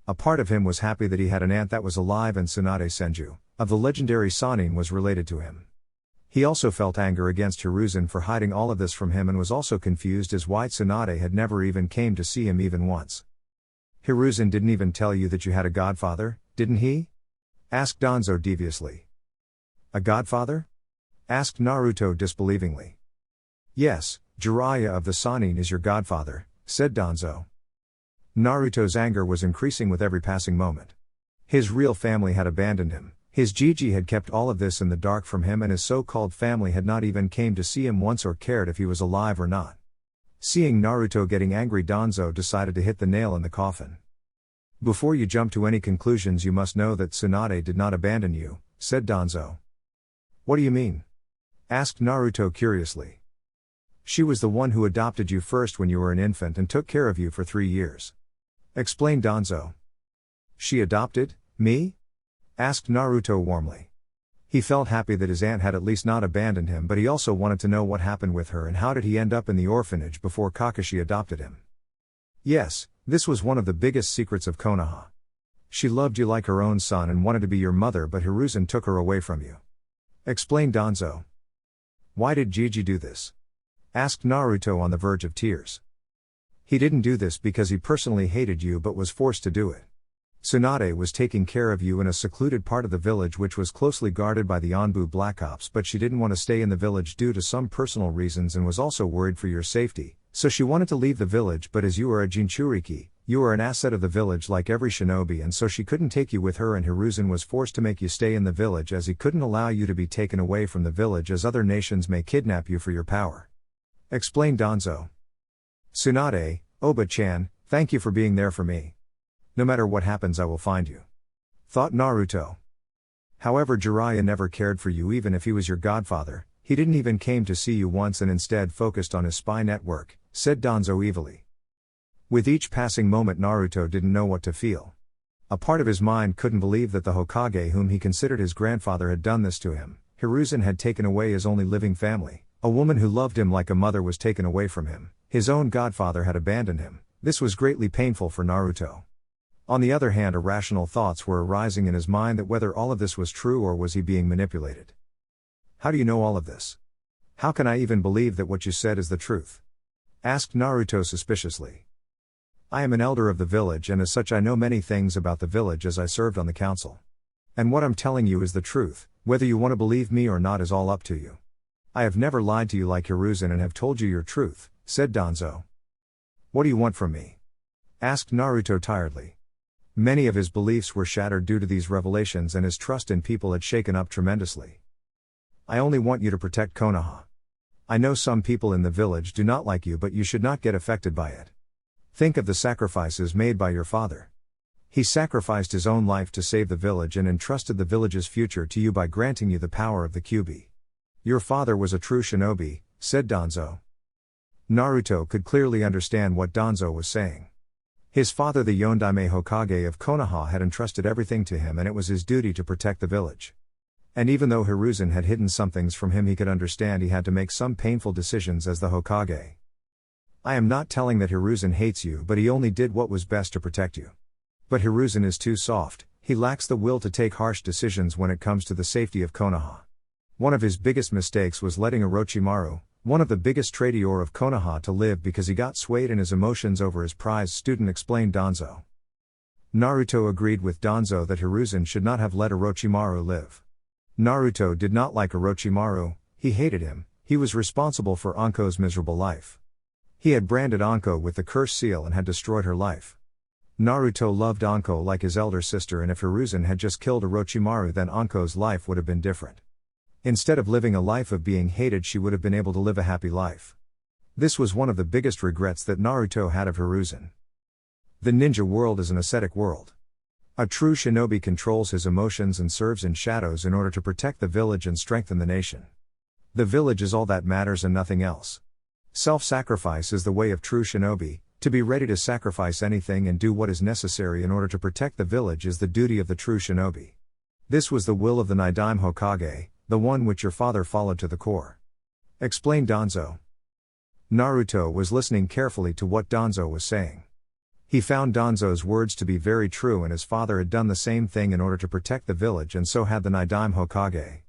A part of him was happy that he had an aunt that was alive and Tsunade Senju, of the legendary Sannin, was related to him. He also felt anger against Hiruzen for hiding all of this from him and was also confused as why Tsunade had never even came to see him even once. Hiruzen didn't even tell you that you had a godfather, didn't he? Asked Danzo deviously. A godfather? Asked Naruto disbelievingly. Yes, Jiraiya of the Sannin is your godfather, said Danzo. Naruto's anger was increasing with every passing moment. His real family had abandoned him, his Gigi had kept all of this in the dark from him, and his so-called family had not even came to see him once or cared if he was alive or not. Seeing Naruto getting angry, Danzo decided to hit the nail in the coffin. Before you jump to any conclusions, you must know that Tsunade did not abandon you, said Danzo. What do you mean? Asked Naruto curiously. She was the one who adopted you first when you were an infant and took care of you for 3 years. Explained Danzo. She adopted me? Asked Naruto warmly. He felt happy that his aunt had at least not abandoned him, but he also wanted to know what happened with her and how did he end up in the orphanage before Kakashi adopted him. Yes, this was one of the biggest secrets of Konoha. She loved you like her own son and wanted to be your mother, but Hiruzen took her away from you. Explained Danzo. Why did Gigi do this? Asked Naruto on the verge of tears. He didn't do this because he personally hated you but was forced to do it. Tsunade was taking care of you in a secluded part of the village which was closely guarded by the Anbu Black Ops, but she didn't want to stay in the village due to some personal reasons and was also worried for your safety, so she wanted to leave the village, but as you are a Jinchuriki, you are an asset of the village like every shinobi, and so she couldn't take you with her, and Hiruzen was forced to make you stay in the village as he couldn't allow you to be taken away from the village as other nations may kidnap you for your power. Explained Danzo. Tsunade, Oba-chan, thank you for being there for me. No matter what happens, I will find you. Thought Naruto. However, Jiraiya never cared for you even if he was your godfather, he didn't even came to see you once and instead focused on his spy network, said Danzo evilly. With each passing moment, Naruto didn't know what to feel. A part of his mind couldn't believe that the Hokage whom he considered his grandfather had done this to him. Hiruzen had taken away his only living family. A woman who loved him like a mother was taken away from him. His own godfather had abandoned him. This was greatly painful for Naruto. On the other hand, irrational thoughts were arising in his mind that whether all of this was true or was he being manipulated. How do you know all of this? How can I even believe that what you said is the truth? Asked Naruto suspiciously. I am an elder of the village, and as such I know many things about the village as I served on the council. And what I'm telling you is the truth. Whether you want to believe me or not is all up to you. I have never lied to you like Hiruzen and have told you your truth, said Danzo. What do you want from me? Asked Naruto tiredly. Many of his beliefs were shattered due to these revelations and his trust in people had shaken up tremendously. I only want you to protect Konoha. I know some people in the village do not like you, but you should not get affected by it. Think of the sacrifices made by your father. He sacrificed his own life to save the village and entrusted the village's future to you by granting you the power of the Kyuubi. Your father was a true shinobi, said Danzo. Naruto could clearly understand what Danzo was saying. His father, the Yondaime Hokage of Konoha, had entrusted everything to him and it was his duty to protect the village. And even though Hiruzen had hidden some things from him, he could understand he had to make some painful decisions as the Hokage. I am not telling that Hiruzen hates you, but he only did what was best to protect you. But Hiruzen is too soft, he lacks the will to take harsh decisions when it comes to the safety of Konoha. One of his biggest mistakes was letting Orochimaru, one of the biggest traitors of Konoha, to live because he got swayed in his emotions over his prized student, explained Danzo. Naruto agreed with Danzo that Hiruzen should not have let Orochimaru live. Naruto did not like Orochimaru, he hated him, he was responsible for Anko's miserable life. He had branded Anko with the curse seal and had destroyed her life. Naruto loved Anko like his elder sister, and if Hiruzen had just killed Orochimaru, then Anko's life would have been different. Instead of living a life of being hated, she would have been able to live a happy life. This was one of the biggest regrets that Naruto had of Hiruzen. The ninja world is an ascetic world. A true shinobi controls his emotions and serves in shadows in order to protect the village and strengthen the nation. The village is all that matters and nothing else. Self-sacrifice is the way of true shinobi. To be ready to sacrifice anything and do what is necessary in order to protect the village is the duty of the true shinobi. This was the will of the Nidaime Hokage, the one which your father followed to the core. Explained Danzo. Naruto was listening carefully to what Danzo was saying. He found Danzo's words to be very true, and his father had done the same thing in order to protect the village, and so had the Nidaime Hokage.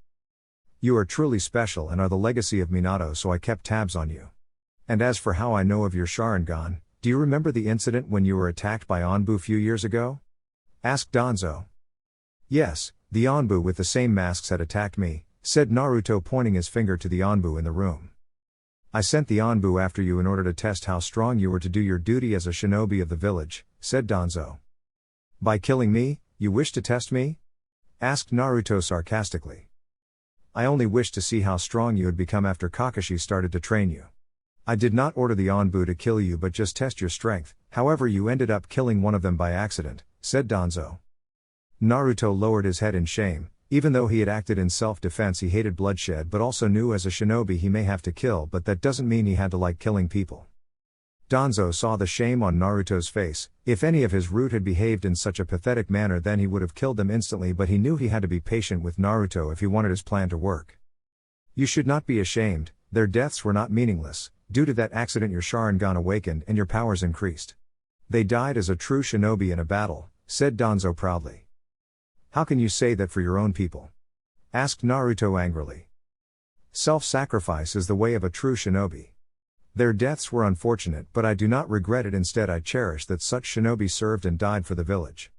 You are truly special and are the legacy of Minato, so I kept tabs on you. And as for how I know of your Sharingan, do you remember the incident when you were attacked by Anbu few years ago? Asked Danzo. Yes, the Anbu with the same masks had attacked me, said Naruto, pointing his finger to the Anbu in the room. I sent the Anbu after you in order to test how strong you were to do your duty as a shinobi of the village, said Danzo. By killing me, you wish to test me? Asked Naruto sarcastically. I only wished to see how strong you had become after Kakashi started to train you. I did not order the Anbu to kill you but just test your strength, however you ended up killing one of them by accident, said Danzo. Naruto lowered his head in shame. Even though he had acted in self-defense, he hated bloodshed but also knew as a shinobi he may have to kill, but that doesn't mean he had to like killing people. Danzo saw the shame on Naruto's face. If any of his root had behaved in such a pathetic manner, then he would have killed them instantly, but he knew he had to be patient with Naruto if he wanted his plan to work. You should not be ashamed, their deaths were not meaningless. Due to that accident your Sharingan awakened and your powers increased. They died as a true shinobi in a battle, said Danzo proudly. How can you say that for your own people? Asked Naruto angrily. Self-sacrifice is the way of a true shinobi. Their deaths were unfortunate, but I do not regret it. Instead, I cherish that such shinobi served and died for the village.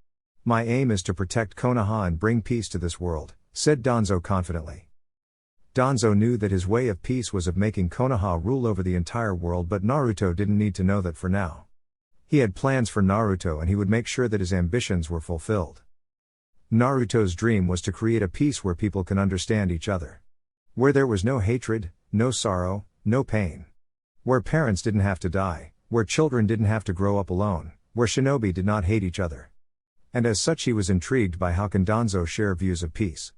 My aim is to protect Konoha and bring peace to this world, said Danzo confidently. Danzo knew that his way of peace was of making Konoha rule over the entire world, but Naruto didn't need to know that for now. He had plans for Naruto and he would make sure that his ambitions were fulfilled. Naruto's dream was to create a peace where people can understand each other. Where there was no hatred, no sorrow, no pain. Where parents didn't have to die, where children didn't have to grow up alone, where shinobi did not hate each other. And as such he was intrigued by how can Danzo share views of peace.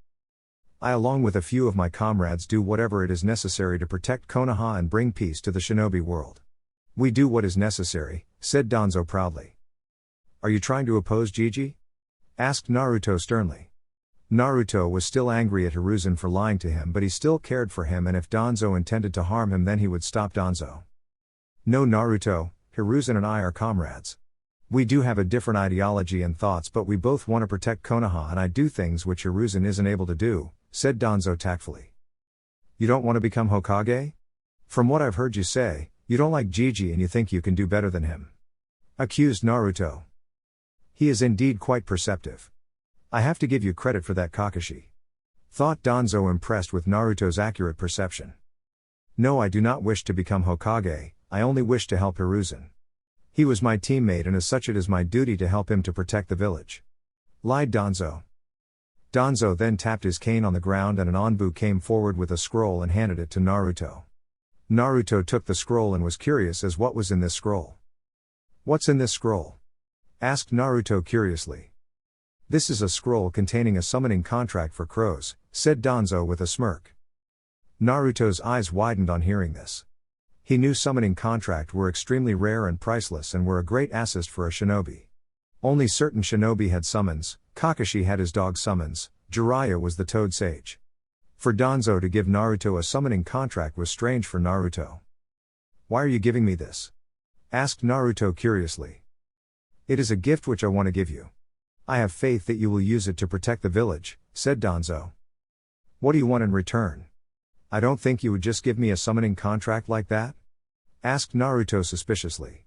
I along with a few of my comrades do whatever it is necessary to protect Konoha and bring peace to the shinobi world. We do what is necessary, said Danzo proudly. Are you trying to oppose Gigi? Asked Naruto sternly. Naruto was still angry at Hiruzen for lying to him, but he still cared for him, and if Danzo intended to harm him then he would stop Danzo. No, Naruto, Hiruzen and I are comrades. We do have a different ideology and thoughts, but we both want to protect Konoha, and I do things which Hiruzen isn't able to do, said Danzo tactfully. You don't want to become Hokage? From what I've heard you say, you don't like Gigi and you think you can do better than him. Accused Naruto. He is indeed quite perceptive. I have to give you credit for that, Kakashi. Thought Danzo, impressed with Naruto's accurate perception. No, I do not wish to become Hokage, I only wish to help Hiruzen. He was my teammate and as such it is my duty to help him to protect the village. Lied Danzo. Danzo then tapped his cane on the ground and an Anbu came forward with a scroll and handed it to Naruto. Naruto took the scroll and was curious as what was in this scroll. What's in this scroll? Asked Naruto curiously. This is a scroll containing a summoning contract for crows, said Danzo with a smirk. Naruto's eyes widened on hearing this. He knew summoning contract were extremely rare and priceless and were a great asset for a shinobi. Only certain shinobi had summons. Kakashi had his dog summons, Jiraiya was the toad sage. For Danzo to give Naruto a summoning contract was strange for Naruto. Why are you giving me this? Asked Naruto curiously. It is a gift which I want to give you. I have faith that you will use it to protect the village, said Danzo. What do you want in return? I don't think you would just give me a summoning contract like that? Asked Naruto suspiciously.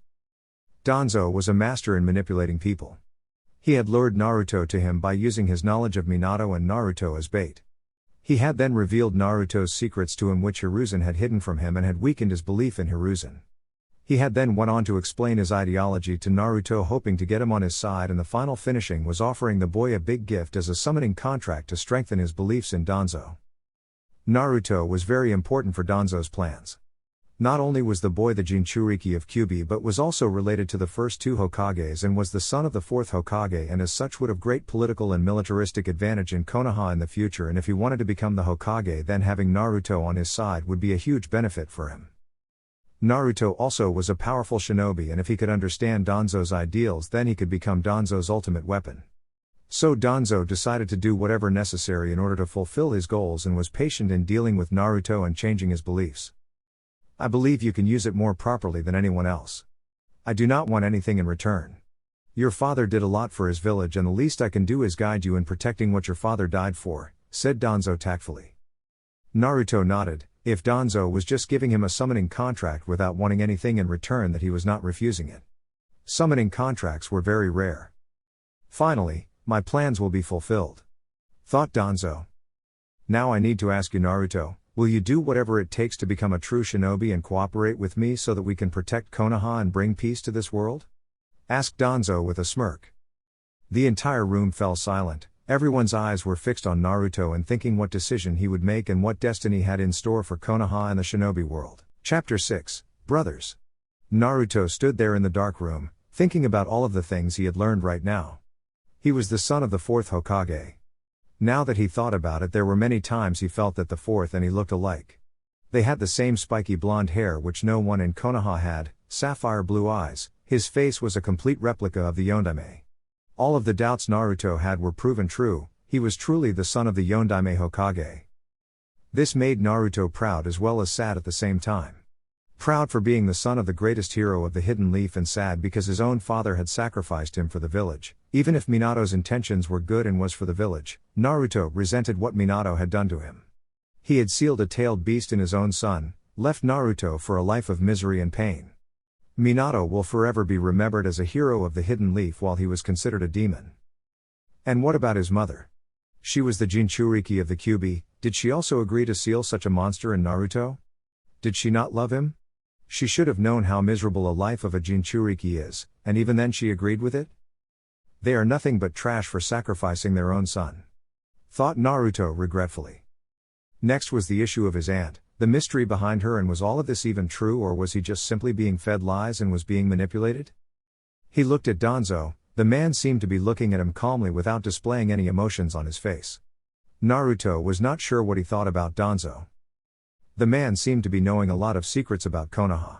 Danzo was a master in manipulating people. He had lured Naruto to him by using his knowledge of Minato and Naruto as bait. He had then revealed Naruto's secrets to him which Hiruzen had hidden from him and had weakened his belief in Hiruzen. He had then went on to explain his ideology to Naruto, hoping to get him on his side, and the final finishing was offering the boy a big gift as a summoning contract to strengthen his beliefs in Danzo. Naruto was very important for Danzo's plans. Not only was the boy the Jinchuriki of Kyuubi but was also related to the first two Hokages and was the son of the fourth Hokage, and as such would have great political and militaristic advantage in Konoha in the future, and if he wanted to become the Hokage then having Naruto on his side would be a huge benefit for him. Naruto also was a powerful shinobi, and if he could understand Danzo's ideals then he could become Danzo's ultimate weapon. So Danzo decided to do whatever necessary in order to fulfill his goals and was patient in dealing with Naruto and changing his beliefs. I believe you can use it more properly than anyone else. I do not want anything in return. Your father did a lot for his village and the least I can do is guide you in protecting what your father died for, said Danzo tactfully. Naruto nodded. If Danzo was just giving him a summoning contract without wanting anything in return, that he was not refusing it. Summoning contracts were very rare. Finally, my plans will be fulfilled, thought Danzo. Now I need to ask you, Naruto, will you do whatever it takes to become a true shinobi and cooperate with me so that we can protect Konoha and bring peace to this world? Asked Danzo with a smirk. The entire room fell silent. Everyone's eyes were fixed on Naruto and thinking what decision he would make and what destiny had in store for Konoha and the shinobi world. Chapter 6, Brothers. Naruto stood there in the dark room, thinking about all of the things he had learned right now. He was the son of the fourth Hokage. Now that he thought about it, there were many times he felt that the fourth and he looked alike. They had the same spiky blonde hair which no one in Konoha had, sapphire blue eyes, his face was a complete replica of the Yondaime. All of the doubts Naruto had were proven true, he was truly the son of the Yondaime Hokage. This made Naruto proud as well as sad at the same time. Proud for being the son of the greatest hero of the Hidden Leaf, and sad because his own father had sacrificed him for the village. Even if Minato's intentions were good and was for the village, Naruto resented what Minato had done to him. He had sealed a tailed beast in his own son, left Naruto for a life of misery and pain. Minato will forever be remembered as a hero of the Hidden Leaf while he was considered a demon. And what about his mother? She was the Jinchuriki of the Kyuubi. Did she also agree to seal such a monster in Naruto? Did she not love him? She should have known how miserable a life of a Jinchuriki is, and even then she agreed with it? They are nothing but trash for sacrificing their own son, thought Naruto regretfully. Next was the issue of his aunt, the mystery behind her, and was all of this even true, or was he just simply being fed lies and was being manipulated? He looked at Danzo. The man seemed to be looking at him calmly without displaying any emotions on his face. Naruto was not sure what he thought about Danzo. The man seemed to be knowing a lot of secrets about Konoha.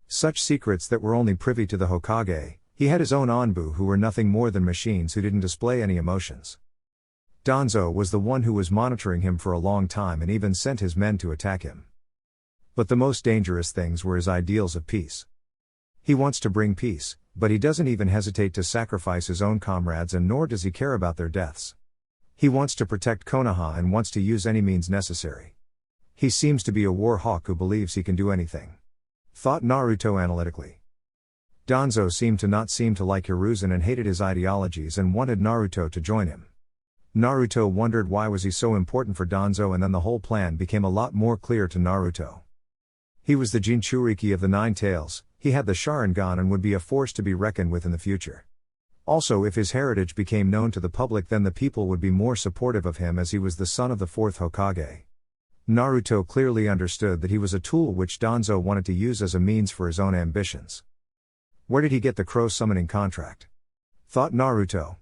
Such secrets that were only privy to the Hokage. He had his own Anbu who were nothing more than machines who didn't display any emotions. Danzo was the one who was monitoring him for a long time and even sent his men to attack him. But the most dangerous things were his ideals of peace. He wants to bring peace, but he doesn't even hesitate to sacrifice his own comrades, and nor does he care about their deaths. He wants to protect Konoha and wants to use any means necessary. He seems to be a war hawk who believes he can do anything, thought Naruto analytically. Danzo seemed to not like Hiruzen and hated his ideologies and wanted Naruto to join him. Naruto wondered why was he so important for Danzo, and then the whole plan became a lot more clear to Naruto. He was the Jinchuriki of the Nine Tails, he had the Sharingan and would be a force to be reckoned with in the future. Also, if his heritage became known to the public, then the people would be more supportive of him, as he was the son of the fourth Hokage. Naruto clearly understood that he was a tool which Danzo wanted to use as a means for his own ambitions. Where did he get the crow summoning contract? Thought Naruto.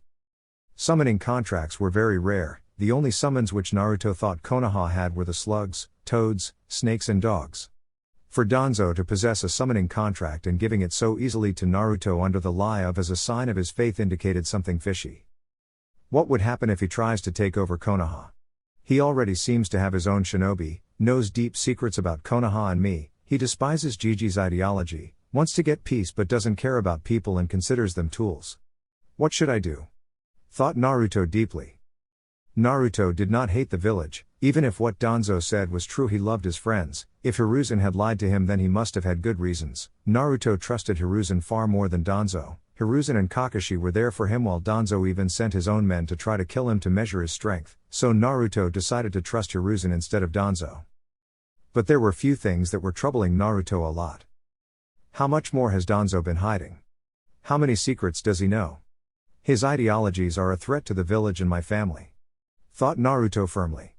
Summoning contracts were very rare. The only summons which Naruto thought Konoha had were the slugs, toads, snakes and dogs. For Danzo to possess a summoning contract and giving it so easily to Naruto under the lie of as a sign of his faith indicated something fishy. What would happen if he tries to take over Konoha? He already seems to have his own shinobi, knows deep secrets about Konoha and me, he despises Jiji's ideology, wants to get peace but doesn't care about people and considers them tools. What should I do? Thought Naruto deeply. Naruto did not hate the village, even if what Danzo said was true. He loved his friends. If Hiruzen had lied to him, then he must have had good reasons. Naruto trusted Hiruzen far more than Danzo. Hiruzen and Kakashi were there for him while Danzo even sent his own men to try to kill him to measure his strength, so Naruto decided to trust Hiruzen instead of Danzo. But there were few things that were troubling Naruto a lot. How much more has Danzo been hiding? How many secrets does he know? His ideologies are a threat to the village and my family, thought Naruto firmly.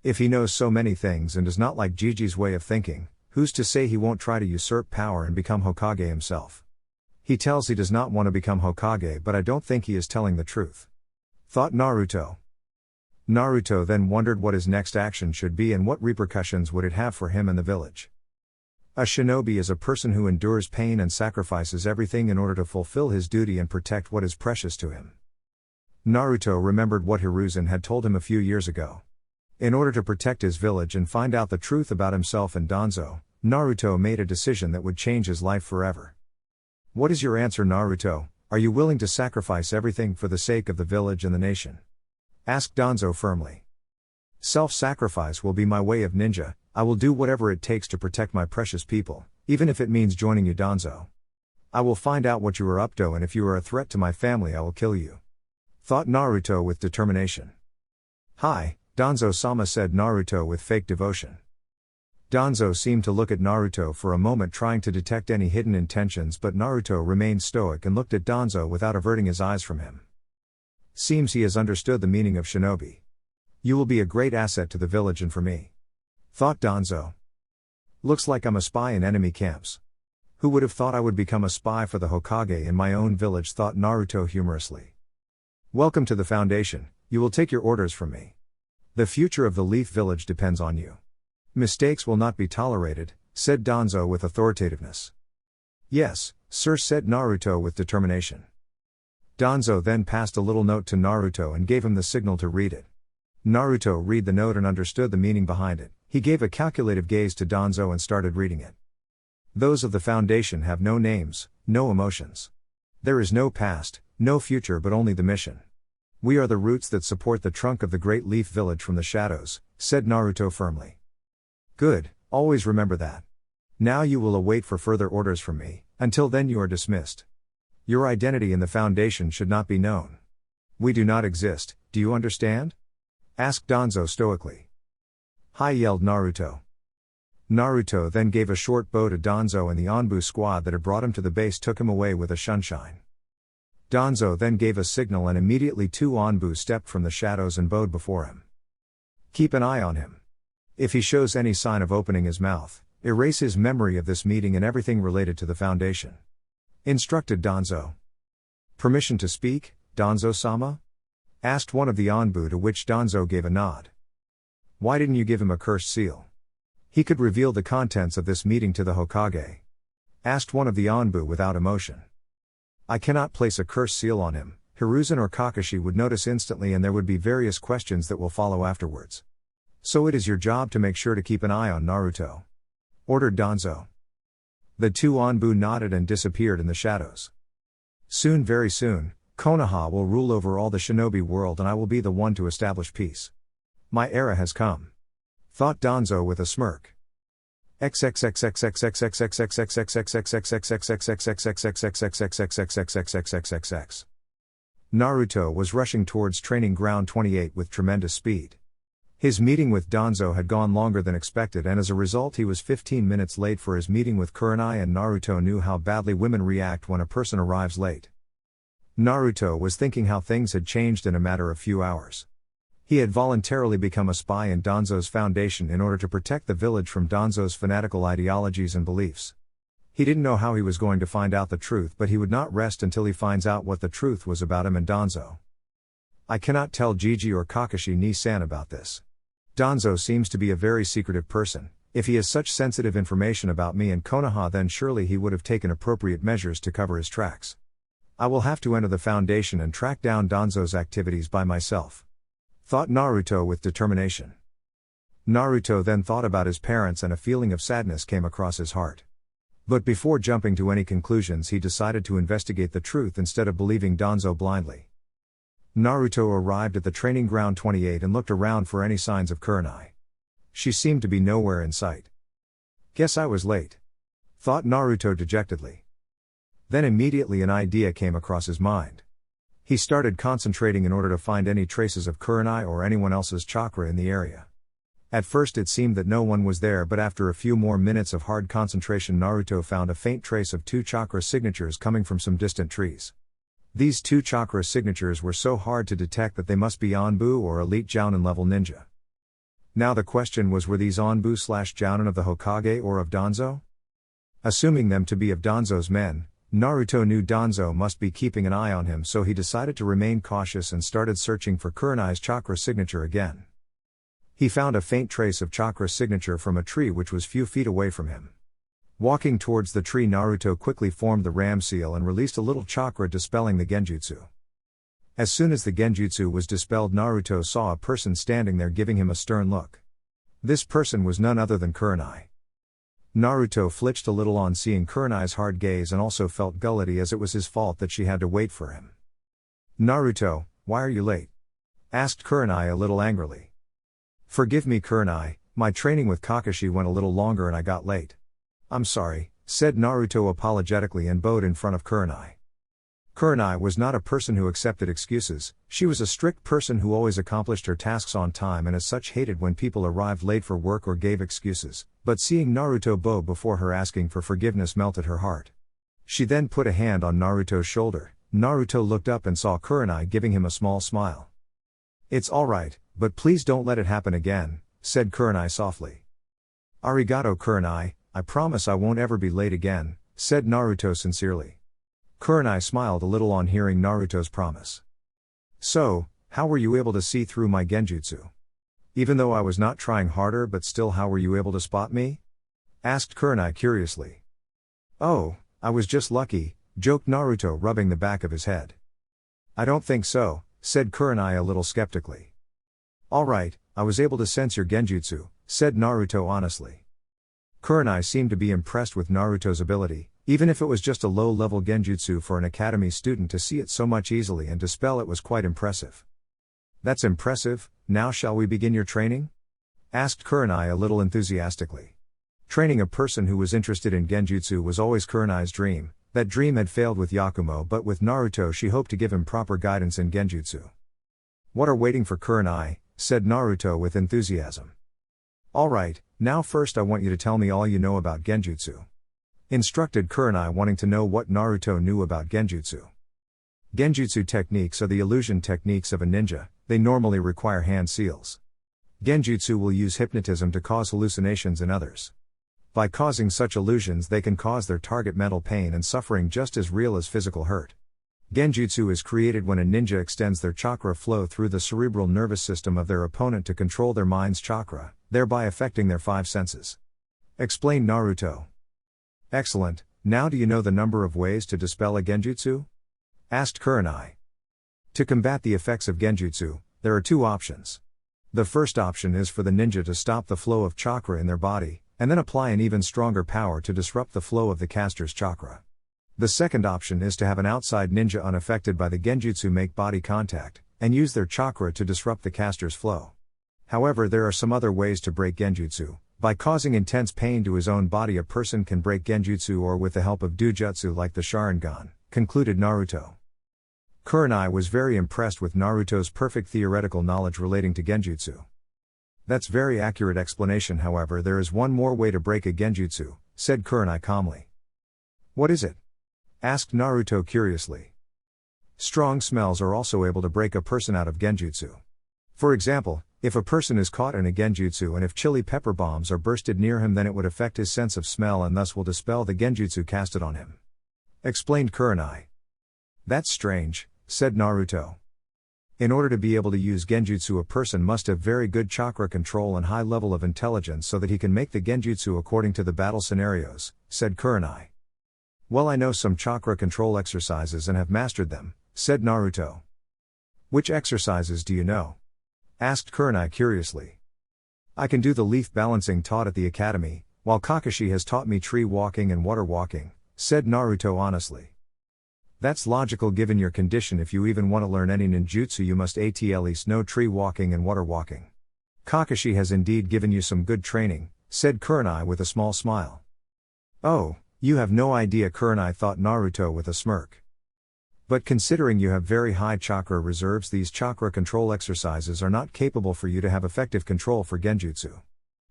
If he knows so many things and does not like Jiji's way of thinking, who's to say he won't try to usurp power and become Hokage himself? He tells he does not want to become Hokage, but I don't think he is telling the truth, thought Naruto. Naruto then wondered what his next action should be and what repercussions would it have for him and the village. A shinobi is a person who endures pain and sacrifices everything in order to fulfill his duty and protect what is precious to him. Naruto remembered what Hiruzen had told him a few years ago. In order to protect his village and find out the truth about himself and Danzo, Naruto made a decision that would change his life forever. What is your answer, Naruto? Are you willing to sacrifice everything for the sake of the village and the nation? Asked Danzo firmly. Self-sacrifice will be my way of ninja. I will do whatever it takes to protect my precious people, even if it means joining you, Danzo. I will find out what you are up to, and if you are a threat to my family I will kill you, thought Naruto with determination. Hi, Danzo-sama, said Naruto with fake devotion. Danzo seemed to look at Naruto for a moment, trying to detect any hidden intentions, but Naruto remained stoic and looked at Danzo without averting his eyes from him. Seems he has understood the meaning of shinobi. You will be a great asset to the village and for me, thought Danzo. Looks like I'm a spy in enemy camps. Who would have thought I would become a spy for the Hokage in my own village, thought Naruto humorously. Welcome to the Foundation, you will take your orders from me. The future of the Leaf Village depends on you. Mistakes will not be tolerated, said Danzo with authoritativeness. Yes, sir, said Naruto with determination. Danzo then passed a little note to Naruto and gave him the signal to read it. Naruto read the note and understood the meaning behind it. He gave a calculative gaze to Danzo and started reading it. Those of the Foundation have no names, no emotions. There is no past, no future, but only the mission. We are the roots that support the trunk of the great Leaf Village from the shadows, said Naruto firmly. Good, always remember that. Now you will await for further orders from me. Until then you are dismissed. Your identity in the Foundation should not be known. We do not exist, do you understand? Asked Danzo stoically. Hi, yelled Naruto. Naruto then gave a short bow to Danzo, and the Anbu squad that had brought him to the base took him away with a shunshine. Danzo then gave a signal and immediately 2 Anbu stepped from the shadows and bowed before him. Keep an eye on him. If he shows any sign of opening his mouth, erase his memory of this meeting and everything related to the Foundation, instructed Danzo. Permission to speak, Danzo-sama? Asked one of the Anbu, to which Danzo gave a nod. Why didn't you give him a cursed seal? He could reveal the contents of this meeting to the Hokage. Asked one of the Anbu without emotion. I cannot place a cursed seal on him. Hiruzen or Kakashi would notice instantly and there would be various questions that will follow afterwards. So it is your job to make sure to keep an eye on Naruto, ordered Danzo. The 2 Anbu nodded and disappeared in the shadows. Soon, very soon, Konoha will rule over all the shinobi world and I will be the one to establish peace. My era has come, thought Danzo with a smirk. Naruto was rushing towards Training Ground 28 with tremendous speed. His meeting with Danzo had gone longer than expected, and as a result he was 15 minutes late for his meeting with Kurenai, and Naruto knew how badly women react when a person arrives late. Naruto was thinking how things had changed in a matter of few hours. He had voluntarily become a spy in Danzo's foundation in order to protect the village from Danzo's fanatical ideologies and beliefs. He didn't know how he was going to find out the truth, but he would not rest until he finds out what the truth was about him and Danzo. I cannot tell Jiji or Kakashi ni-san about this. Danzo seems to be a very secretive person. If he has such sensitive information about me and Konoha, then surely he would have taken appropriate measures to cover his tracks. I will have to enter the Foundation and track down Danzo's activities by myself, thought Naruto with determination. Naruto then thought about his parents and a feeling of sadness came across his heart. But before jumping to any conclusions, he decided to investigate the truth instead of believing Danzo blindly. Naruto arrived at the Training Ground 28 and looked around for any signs of Kurenai. She seemed to be nowhere in sight. Guess I was late, thought Naruto dejectedly. Then immediately an idea came across his mind. He started concentrating in order to find any traces of Kurenai or anyone else's chakra in the area. At first it seemed that no one was there, but after a few more minutes of hard concentration, Naruto found a faint trace of 2 chakra signatures coming from some distant trees. These 2 chakra signatures were so hard to detect that they must be Anbu or elite Jounin level ninja. Now the question was, were these Anbu/Jounin of the Hokage or of Danzo? Assuming them to be of Danzo's men, Naruto knew Danzo must be keeping an eye on him, so he decided to remain cautious and started searching for Kurenai's chakra signature again. He found a faint trace of chakra signature from a tree which was few feet away from him. Walking towards the tree, Naruto quickly formed the ram seal and released a little chakra, dispelling the genjutsu. As soon as the genjutsu was dispelled, Naruto saw a person standing there giving him a stern look. This person was none other than Kurenai. Naruto flinched a little on seeing Kurenai's hard gaze and also felt guilty, as it was his fault that she had to wait for him. "Naruto, why are you late?" asked Kurenai a little angrily. "Forgive me, Kurenai, my training with Kakashi went a little longer and I got late." "I'm sorry," said Naruto apologetically and bowed in front of Kurenai. Kurenai was not a person who accepted excuses. She was a strict person who always accomplished her tasks on time and as such hated when people arrived late for work or gave excuses, but seeing Naruto bow before her asking for forgiveness melted her heart. She then put a hand on Naruto's shoulder. Naruto looked up and saw Kurenai giving him a small smile. "It's alright, but please don't let it happen again," said Kurenai softly. "Arigato, Kurenai, I promise I won't ever be late again," said Naruto sincerely. Kurenai smiled a little on hearing Naruto's promise. "So, how were you able to see through my genjutsu? Even though I was not trying harder, but still, how were you able to spot me?" asked Kurenai curiously. "Oh, I was just lucky," joked Naruto, rubbing the back of his head. "I don't think so," said Kurenai a little skeptically. "Alright, I was able to sense your genjutsu," said Naruto honestly. Kurenai seemed to be impressed with Naruto's ability, even if it was just a low-level genjutsu. For an academy student to see it so much easily and dispel it was quite impressive. "That's impressive. Now shall we begin your training?" asked Kurenai a little enthusiastically. Training a person who was interested in genjutsu was always Kurenai's dream. That dream had failed with Yakumo, but with Naruto she hoped to give him proper guidance in genjutsu. "What are waiting for, Kurenai?" said Naruto with enthusiasm. "Alright, now first I want you to tell me all you know about genjutsu," instructed Kurenai, wanting to know what Naruto knew about genjutsu. Genjutsu techniques are the illusion techniques of a ninja. They normally require hand seals. Genjutsu will use hypnotism to cause hallucinations in others. By causing such illusions, they can cause their target mental pain and suffering just as real as physical hurt. Genjutsu is created when a ninja extends their chakra flow through the cerebral nervous system of their opponent to control their mind's chakra, thereby affecting their 5 senses. Explained Naruto. "Excellent, now do you know the number of ways to dispel a genjutsu?" asked Kurenai. To combat the effects of genjutsu, there are 2 options. The first option is for the ninja to stop the flow of chakra in their body, and then apply an even stronger power to disrupt the flow of the caster's chakra. The second option is to have an outside ninja unaffected by the genjutsu make body contact, and use their chakra to disrupt the caster's flow. However, there are some other ways to break genjutsu. By causing intense pain to his own body, a person can break genjutsu, or with the help of dojutsu like the Sharingan, concluded Naruto. Kurenai was very impressed with Naruto's perfect theoretical knowledge relating to genjutsu. "That's very accurate explanation. However, there is one more way to break a genjutsu," said Kurenai calmly. "What is it?" asked Naruto curiously. "Strong smells are also able to break a person out of genjutsu. For example, if a person is caught in a genjutsu and if chili pepper bombs are bursted near him, then it would affect his sense of smell and thus will dispel the genjutsu casted on him," explained Kurenai. "That's strange," said Naruto. "In order to be able to use genjutsu, a person must have very good chakra control and high level of intelligence so that he can make the genjutsu according to the battle scenarios," said Kurenai. "Well, I know some chakra control exercises and have mastered them," said Naruto. "Which exercises do you know?" asked Kurenai curiously. "I can do the leaf balancing taught at the academy, while Kakashi has taught me tree walking and water walking," said Naruto honestly. "That's logical given your condition. If you even want to learn any ninjutsu, you must at least know tree walking and water walking. Kakashi has indeed given you some good training," said Kurenai with a small smile. "Oh, You have no idea, Kurenai thought Naruto with a smirk. But considering you have very high chakra reserves, these chakra control exercises are not capable for you to have effective control for genjutsu.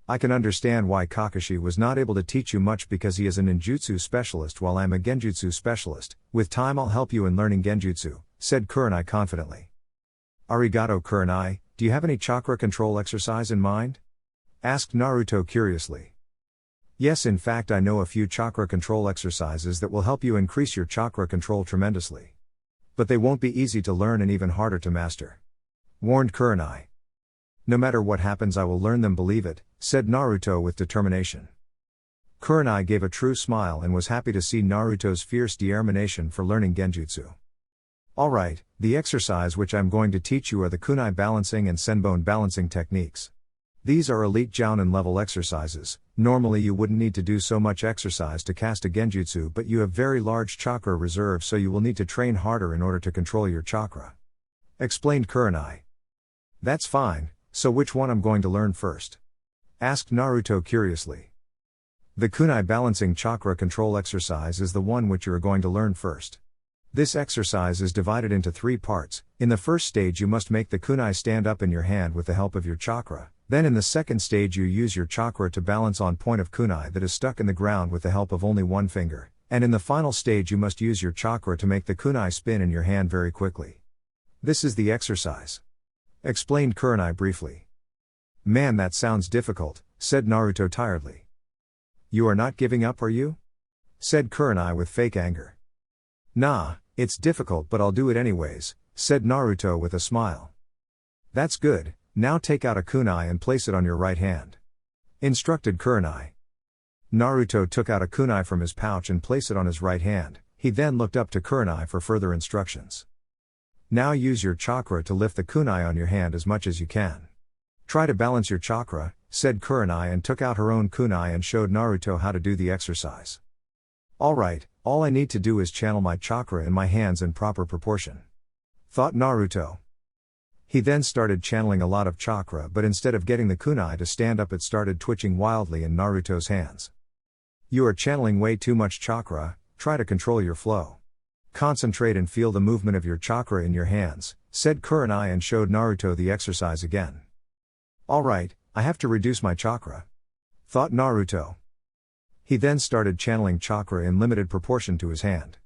I can understand why Kakashi was not able to teach you much because he is a ninjutsu specialist while I am a genjutsu specialist. With time I'll help you in learning genjutsu, said Kurenai confidently. Arigato Kurenai, do you have any chakra control exercise in mind? Asked Naruto curiously. Yes, in fact I know a few chakra control exercises that will help you increase your chakra control tremendously. But they won't be easy to learn and even harder to master. Warned Kurenai. No matter what happens I will learn them, believe it, said Naruto with determination. Kurenai gave a true smile and was happy to see Naruto's fierce determination for learning genjutsu. Alright, the exercise which I'm going to teach you are the kunai balancing and senbon balancing techniques. These are elite jounin level exercises. Normally you wouldn't need to do so much exercise to cast a genjutsu, but you have very large chakra reserves, so you will need to train harder in order to control your chakra. Explained Kurenai. That's fine, so which one I'm going to learn first? Asked Naruto curiously. The kunai balancing chakra control exercise is the one which you are going to learn first. This exercise is divided into 3 parts. In the first stage you must make the kunai stand up in your hand with the help of your chakra. Then in the second stage you use your chakra to balance on point of kunai that is stuck in the ground with the help of only one finger. And in the final stage you must use your chakra to make the kunai spin in your hand very quickly. This is the exercise. Explained Kurenai briefly. Man, that sounds difficult, said Naruto tiredly. You are not giving up, are you? Said Kurenai with fake anger. Nah, it's difficult but I'll do it anyways, said Naruto with a smile. That's good. Now take out a kunai and place it on your right hand. Instructed Kurenai. Naruto took out a kunai from his pouch and placed it on his right hand. He then looked up to Kurenai for further instructions. Now use your chakra to lift the kunai on your hand as much as you can. Try to balance your chakra, said Kurenai, and took out her own kunai and showed Naruto how to do the exercise. Alright, all I need to do is channel my chakra in my hands in proper proportion. Thought Naruto. He then started channeling a lot of chakra, but instead of getting the kunai to stand up it started twitching wildly in Naruto's hands. You are channeling way too much chakra, try to control your flow. Concentrate and feel the movement of your chakra in your hands, said Kurenai and showed Naruto the exercise again. Alright, I have to reduce my chakra. Thought Naruto. He then started channeling chakra in limited proportion to his hand.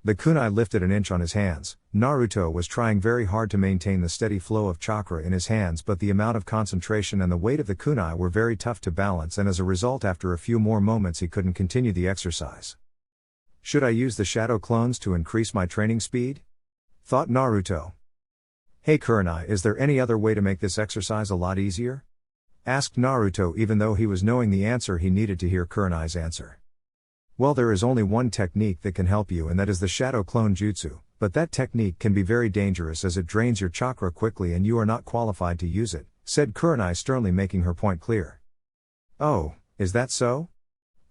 The kunai lifted an inch on his hands. Naruto was trying very hard to maintain the steady flow of chakra in his hands, but the amount of concentration and the weight of the kunai were very tough to balance, and as a result after a few more moments he couldn't continue the exercise. Should I use the shadow clones to increase my training speed? Thought Naruto. Hey Kurenai, is there any other way to make this exercise a lot easier? Asked Naruto, even though he was knowing the answer he needed to hear Kurenai's answer. Well, there is only one technique that can help you, and that is the shadow clone jutsu, but that technique can be very dangerous as it drains your chakra quickly and you are not qualified to use it, said Kurenai sternly, making her point clear. Oh, is that so?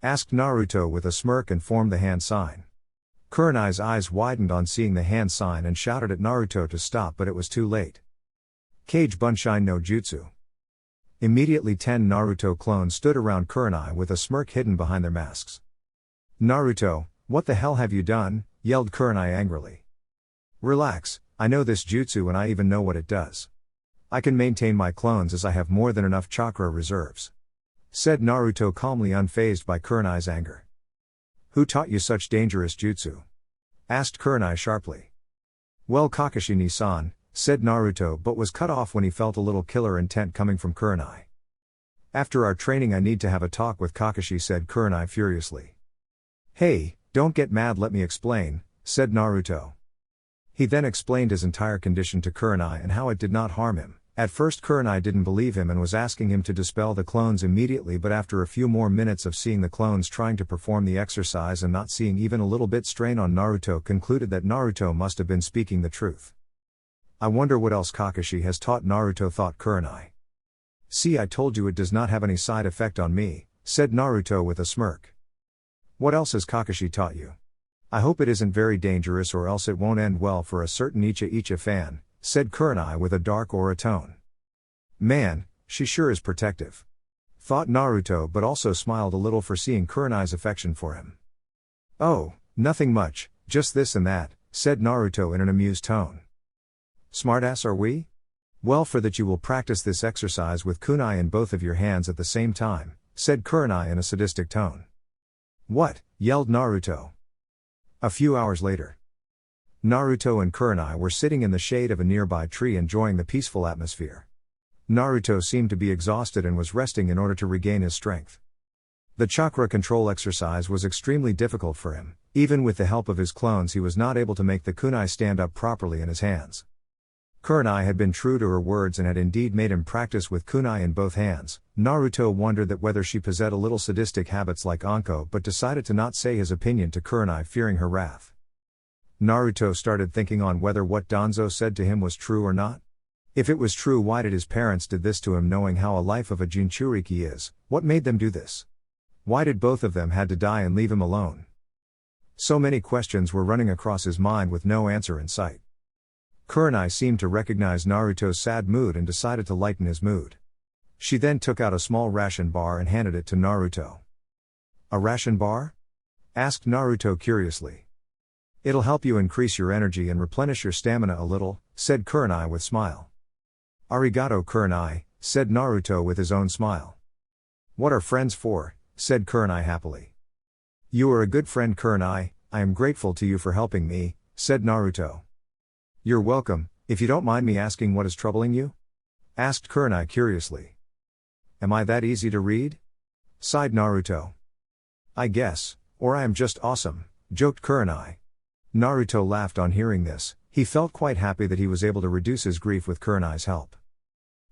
Asked Naruto with a smirk and formed the hand sign. Kurenai's eyes widened on seeing the hand sign and shouted at Naruto to stop, but it was too late. Kage Bunshin no Jutsu. Immediately 10 Naruto clones stood around Kurenai with a smirk hidden behind their masks. Naruto, what the hell have you done? Yelled Kurenai angrily. Relax, I know this jutsu and I even know what it does. I can maintain my clones as I have more than enough chakra reserves. Said Naruto calmly, unfazed by Kurenai's anger. Who taught you such dangerous jutsu? Asked Kurenai sharply. Well, Kakashi-ni-san, said Naruto, but was cut off when he felt a little killer intent coming from Kurenai. After our training I need to have a talk with Kakashi, said Kurenai furiously. Hey, don't get mad, let me explain, said Naruto. He then explained his entire condition to Kurenai and how it did not harm him. At first Kurenai didn't believe him and was asking him to dispel the clones immediately, but after a few more minutes of seeing the clones trying to perform the exercise and not seeing even a little bit strain on Naruto, concluded that Naruto must have been speaking the truth. I wonder what else Kakashi has taught Naruto, thought Kurenai. See, I told you it does not have any side effect on me, said Naruto with a smirk. What else has Kakashi taught you? I hope it isn't very dangerous or else it won't end well for a certain Uchiha fan, said Kurenai with a dark aura tone. Man, she sure is protective. Thought Naruto, but also smiled a little for seeing Kurenai's affection for him. Oh, nothing much, just this and that, said Naruto in an amused tone. Smartass are we? Well, for that you will practice this exercise with kunai in both of your hands at the same time, said Kurenai in a sadistic tone. What? Yelled Naruto. A few hours later. Naruto and Kurenai were sitting in the shade of a nearby tree enjoying the peaceful atmosphere. Naruto seemed to be exhausted and was resting in order to regain his strength. The chakra control exercise was extremely difficult for him. Even with the help of his clones, he was not able to make the kunai stand up properly in his hands. Kurenai had been true to her words and had indeed made him practice with kunai in both hands. Naruto wondered that whether she possessed a little sadistic habits like Anko, but decided to not say his opinion to Kurenai, fearing her wrath. Naruto started thinking on whether what Danzo said to him was true or not. If it was true, why did his parents did this to him, knowing how a life of a Jinchuriki is? What made them do this? Why did both of them had to die and leave him alone? So many questions were running across his mind with no answer in sight. Kurenai seemed to recognize Naruto's sad mood and decided to lighten his mood. She then took out a small ration bar and handed it to Naruto. A ration bar? Asked Naruto curiously. It'll help you increase your energy and replenish your stamina a little, said Kurenai with smile. Arigato Kurenai, said Naruto with his own smile. What are friends for? Said Kurenai happily. You are a good friend, Kurenai. I am grateful to you for helping me, said Naruto. You're welcome. If you don't mind me asking, what is troubling you? Asked Kurenai curiously. Am I that easy to read? Sighed Naruto. I guess, or I am just awesome, joked Kurenai. Naruto laughed on hearing this. He felt quite happy that he was able to reduce his grief with Kurenai's help.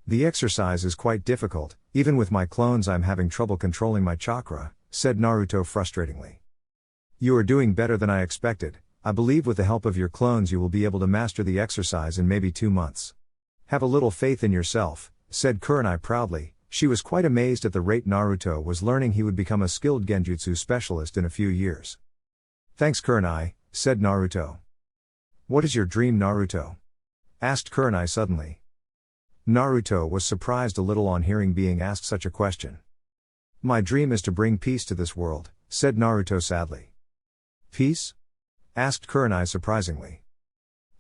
The exercise is quite difficult. Even with my clones I'm having trouble controlling my chakra, said Naruto frustratingly. You are doing better than I expected. I believe with the help of your clones you will be able to master the exercise in maybe 2 months. Have a little faith in yourself, said Kurenai proudly. She was quite amazed at the rate Naruto was learning. He would become a skilled genjutsu specialist in a few years. Thanks Kurenai, said Naruto. What is your dream, Naruto? Asked Kurenai suddenly. Naruto was surprised a little on being asked such a question. My dream is to bring peace to this world, said Naruto sadly. Peace? Asked Kurenai surprisingly.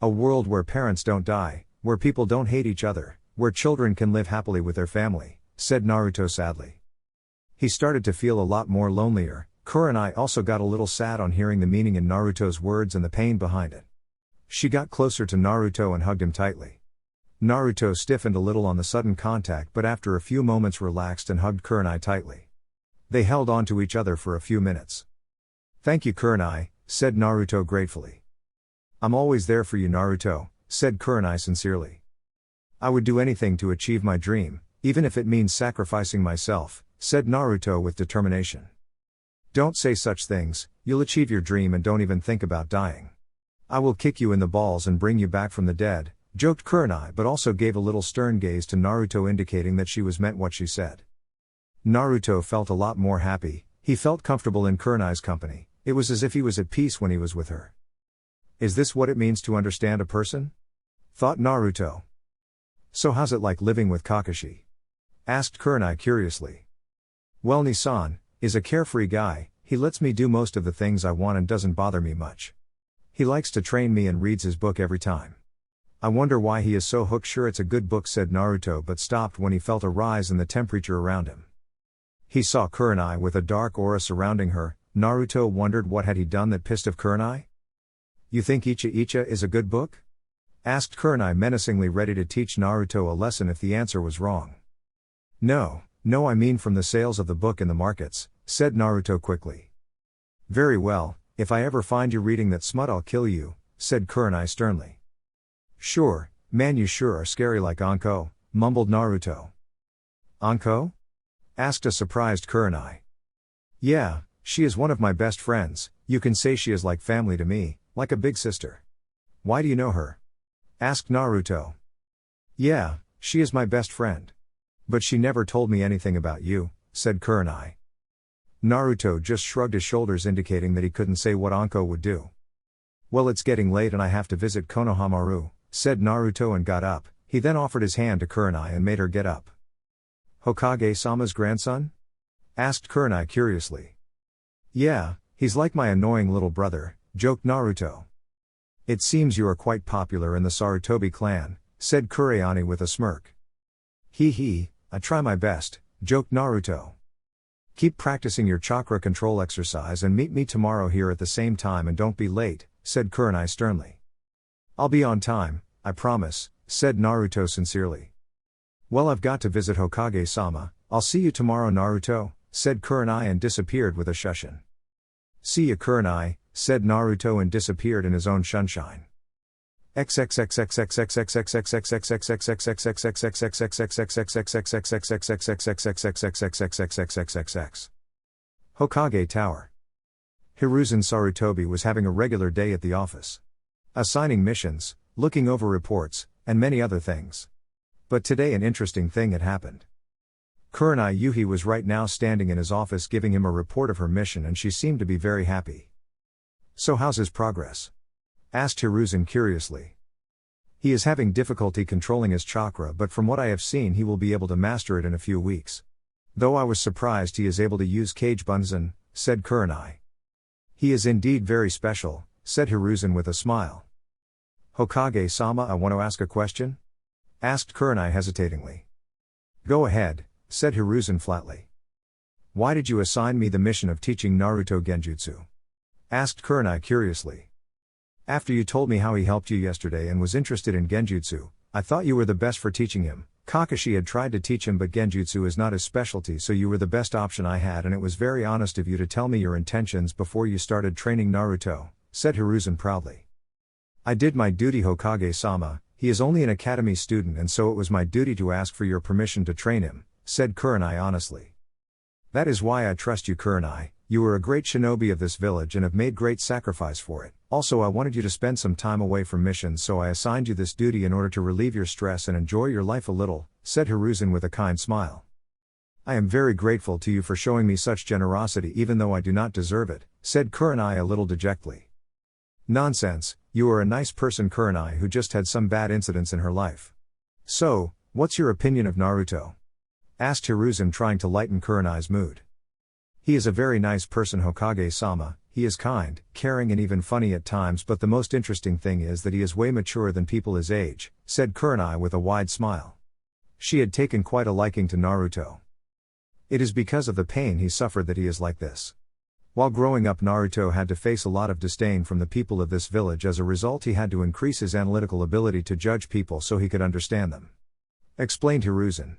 A world where parents don't die, where people don't hate each other, where children can live happily with their family, said Naruto sadly. He started to feel a lot more lonelier. Kurenai also got a little sad on hearing the meaning in Naruto's words and the pain behind it. She got closer to Naruto and hugged him tightly. Naruto stiffened a little on the sudden contact, but after a few moments relaxed and hugged Kurenai tightly. They held on to each other for a few minutes. Thank you Kurenai, said Naruto gratefully. I'm always there for you Naruto, said Kurenai sincerely. I would do anything to achieve my dream, even if it means sacrificing myself, said Naruto with determination. Don't say such things. You'll achieve your dream and don't even think about dying. I will kick you in the balls and bring you back from the dead, joked Kurenai, but also gave a little stern gaze to Naruto indicating that she was meant what she said. Naruto felt a lot more happy. He felt comfortable in Kurenai's company. It was as if he was at peace when he was with her. Is this what it means to understand a person? Thought Naruto. So how's it like living with Kakashi? Asked Kurenai curiously. Well, Nisan is a carefree guy. He lets me do most of the things I want and doesn't bother me much. He likes to train me and reads his book every time. I wonder why he is so hooked. Sure, it's a good book, said Naruto, but stopped when he felt a rise in the temperature around him. He saw Kurenai with a dark aura surrounding her. Naruto wondered what had he done that pissed off Kurenai? You think Uchiha is a good book? Asked Kurenai menacingly, ready to teach Naruto a lesson if the answer was wrong. No, I mean from the sales of the book in the markets, said Naruto quickly. Very well, if I ever find you reading that smut I'll kill you, said Kurenai sternly. Sure, man, you sure are scary like Anko, mumbled Naruto. Anko? Asked a surprised Kurenai. Yeah, she is one of my best friends. You can say she is like family to me, like a big sister. Why do you know her? Asked Naruto. Yeah, she is my best friend. But she never told me anything about you, said Kurenai. Naruto just shrugged his shoulders, indicating that he couldn't say what Anko would do. Well, it's getting late and I have to visit Konohamaru, said Naruto and got up. He then offered his hand to Kurenai and made her get up. Hokage-sama's grandson? Asked Kurenai curiously. Yeah, He's like my annoying little brother, joked Naruto. It seems you are quite popular in the Sarutobi clan, said Kurayane with a smirk. Hee, I try my best, joked Naruto. Keep practicing your chakra control exercise and meet me tomorrow here at the same time and don't be late, said Kurenai sternly. I'll be on time, I promise, said Naruto sincerely. Well, I've got to visit Hokage-sama, I'll see you tomorrow Naruto, said Kurenai and disappeared with a shushin. See ya Kurenai, said Naruto and disappeared in his own sunshine. Hokage Tower. Hiruzen Sarutobi was having a regular day at the office. Assigning missions, looking over reports, and many other things. But today an interesting thing had happened. Kurenai Yuhi was right now standing in his office giving him a report of her mission and she seemed to be very happy. So how's his progress? Asked Hiruzen curiously. He is having difficulty controlling his chakra but from what I have seen he will be able to master it in a few weeks. Though I was surprised he is able to use Kage Bunzen, said Kurenai. He is indeed very special, said Hiruzen with a smile. Hokage-sama, I want to ask a question? Asked Kurenai hesitatingly. Go ahead, said Hiruzen flatly. Why did you assign me the mission of teaching Naruto Genjutsu? Asked Kurenai curiously. After you told me how he helped you yesterday and was interested in Genjutsu, I thought you were the best for teaching him. Kakashi had tried to teach him but Genjutsu is not his specialty so you were the best option I had and it was very honest of you to tell me your intentions before you started training Naruto, said Hiruzen proudly. I did my duty Hokage-sama, he is only an academy student and so it was my duty to ask for your permission to train him, said Kurenai honestly. That is why I trust you Kurenai, you were a great shinobi of this village and have made great sacrifice for it. Also I wanted you to spend some time away from missions so I assigned you this duty in order to relieve your stress and enjoy your life a little, said Hiruzen with a kind smile. I am very grateful to you for showing me such generosity even though I do not deserve it, said Kurenai a little dejectedly. Nonsense, you are a nice person Kurenai who just had some bad incidents in her life. So, what's your opinion of Naruto? Asked Hiruzen trying to lighten Kurenai's mood. He is a very nice person Hokage-sama, he is kind, caring and even funny at times but the most interesting thing is that he is way mature than people his age, said Kurenai with a wide smile. She had taken quite a liking to Naruto. It is because of the pain he suffered that he is like this. While growing up Naruto had to face a lot of disdain from the people of this village as a result he had to increase his analytical ability to judge people so he could understand them. Explained Hiruzen.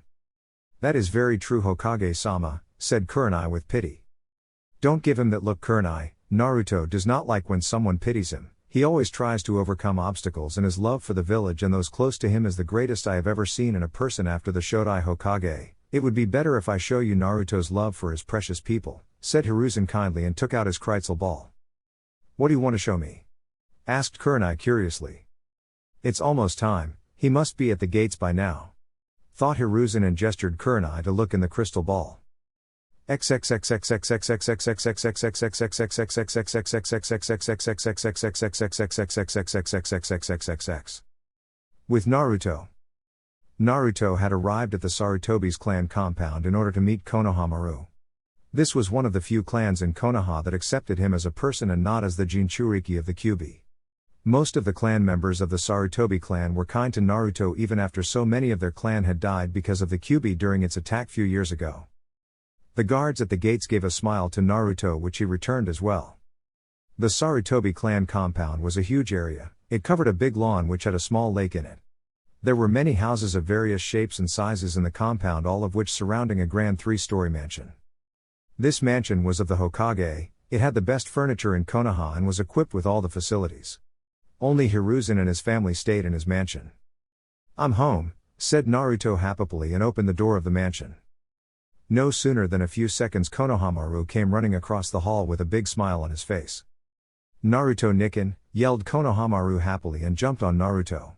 That is very true Hokage-sama, said Kurenai with pity. Don't give him that look Kurenai, Naruto does not like when someone pities him, he always tries to overcome obstacles and his love for the village and those close to him is the greatest I have ever seen in a person after the Shodai Hokage. It would be better if I show you Naruto's love for his precious people, said Hiruzen kindly and took out his Kreitzel ball. What do you want to show me? Asked Kurenai curiously. It's almost time, he must be at the gates by now. Thought Hiruzen and gestured Kurenai to look in the crystal ball. With Naruto. Naruto had arrived at the Sarutobi's clan compound in order to meet Konohamaru. This was one of the few clans in Konoha that accepted him as a person and not as the Jinchuriki of the Kyuubi. Most of the clan members of the Sarutobi clan were kind to Naruto even after so many of their clan had died because of the Kyuubi during its attack few years ago. The guards at the gates gave a smile to Naruto which he returned as well. The Sarutobi clan compound was a huge area, it covered a big lawn which had a small lake in it. There were many houses of various shapes and sizes in the compound all of which surrounding a grand 3-story mansion. This mansion was of the Hokage, it had the best furniture in Konoha and was equipped with all the facilities. Only Hiruzen and his family stayed in his mansion. I'm home, said Naruto happily and opened the door of the mansion. No sooner than a few seconds Konohamaru came running across the hall with a big smile on his face. Naruto Nikken, yelled Konohamaru happily and jumped on Naruto.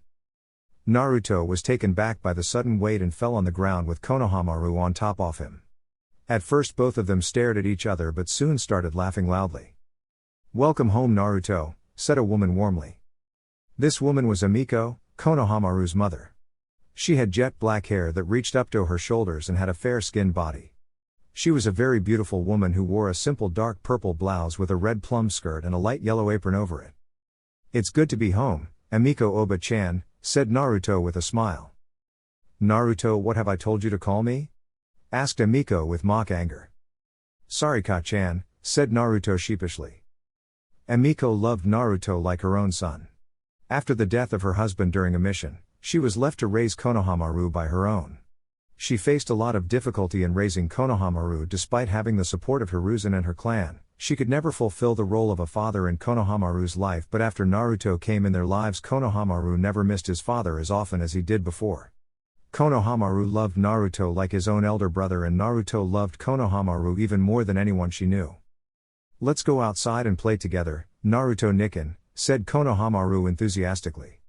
Naruto was taken back by the sudden weight and fell on the ground with Konohamaru on top of him. At first both of them stared at each other but soon started laughing loudly. Welcome home Naruto, said a woman warmly. This woman was Amiko, Konohamaru's mother. She had jet black hair that reached up to her shoulders and had a fair-skinned body. She was a very beautiful woman who wore a simple dark purple blouse with a red plum skirt and a light yellow apron over it. "It's good to be home, Amiko Oba-chan," said Naruto with a smile. "Naruto, what have I told you to call me?" asked Amiko with mock anger. "Sorry Ka-chan," said Naruto sheepishly. Amiko loved Naruto like her own son. After the death of her husband during a mission, she was left to raise Konohamaru by her own. She faced a lot of difficulty in raising Konohamaru despite having the support of Hiruzen and her clan. She could never fulfill the role of a father in Konohamaru's life, but after Naruto came in their lives, Konohamaru never missed his father as often as he did before. Konohamaru loved Naruto like his own elder brother, and Naruto loved Konohamaru even more than anyone she knew. "Let's go outside and play together, Naruto Nikken," said Konohamaru enthusiastically.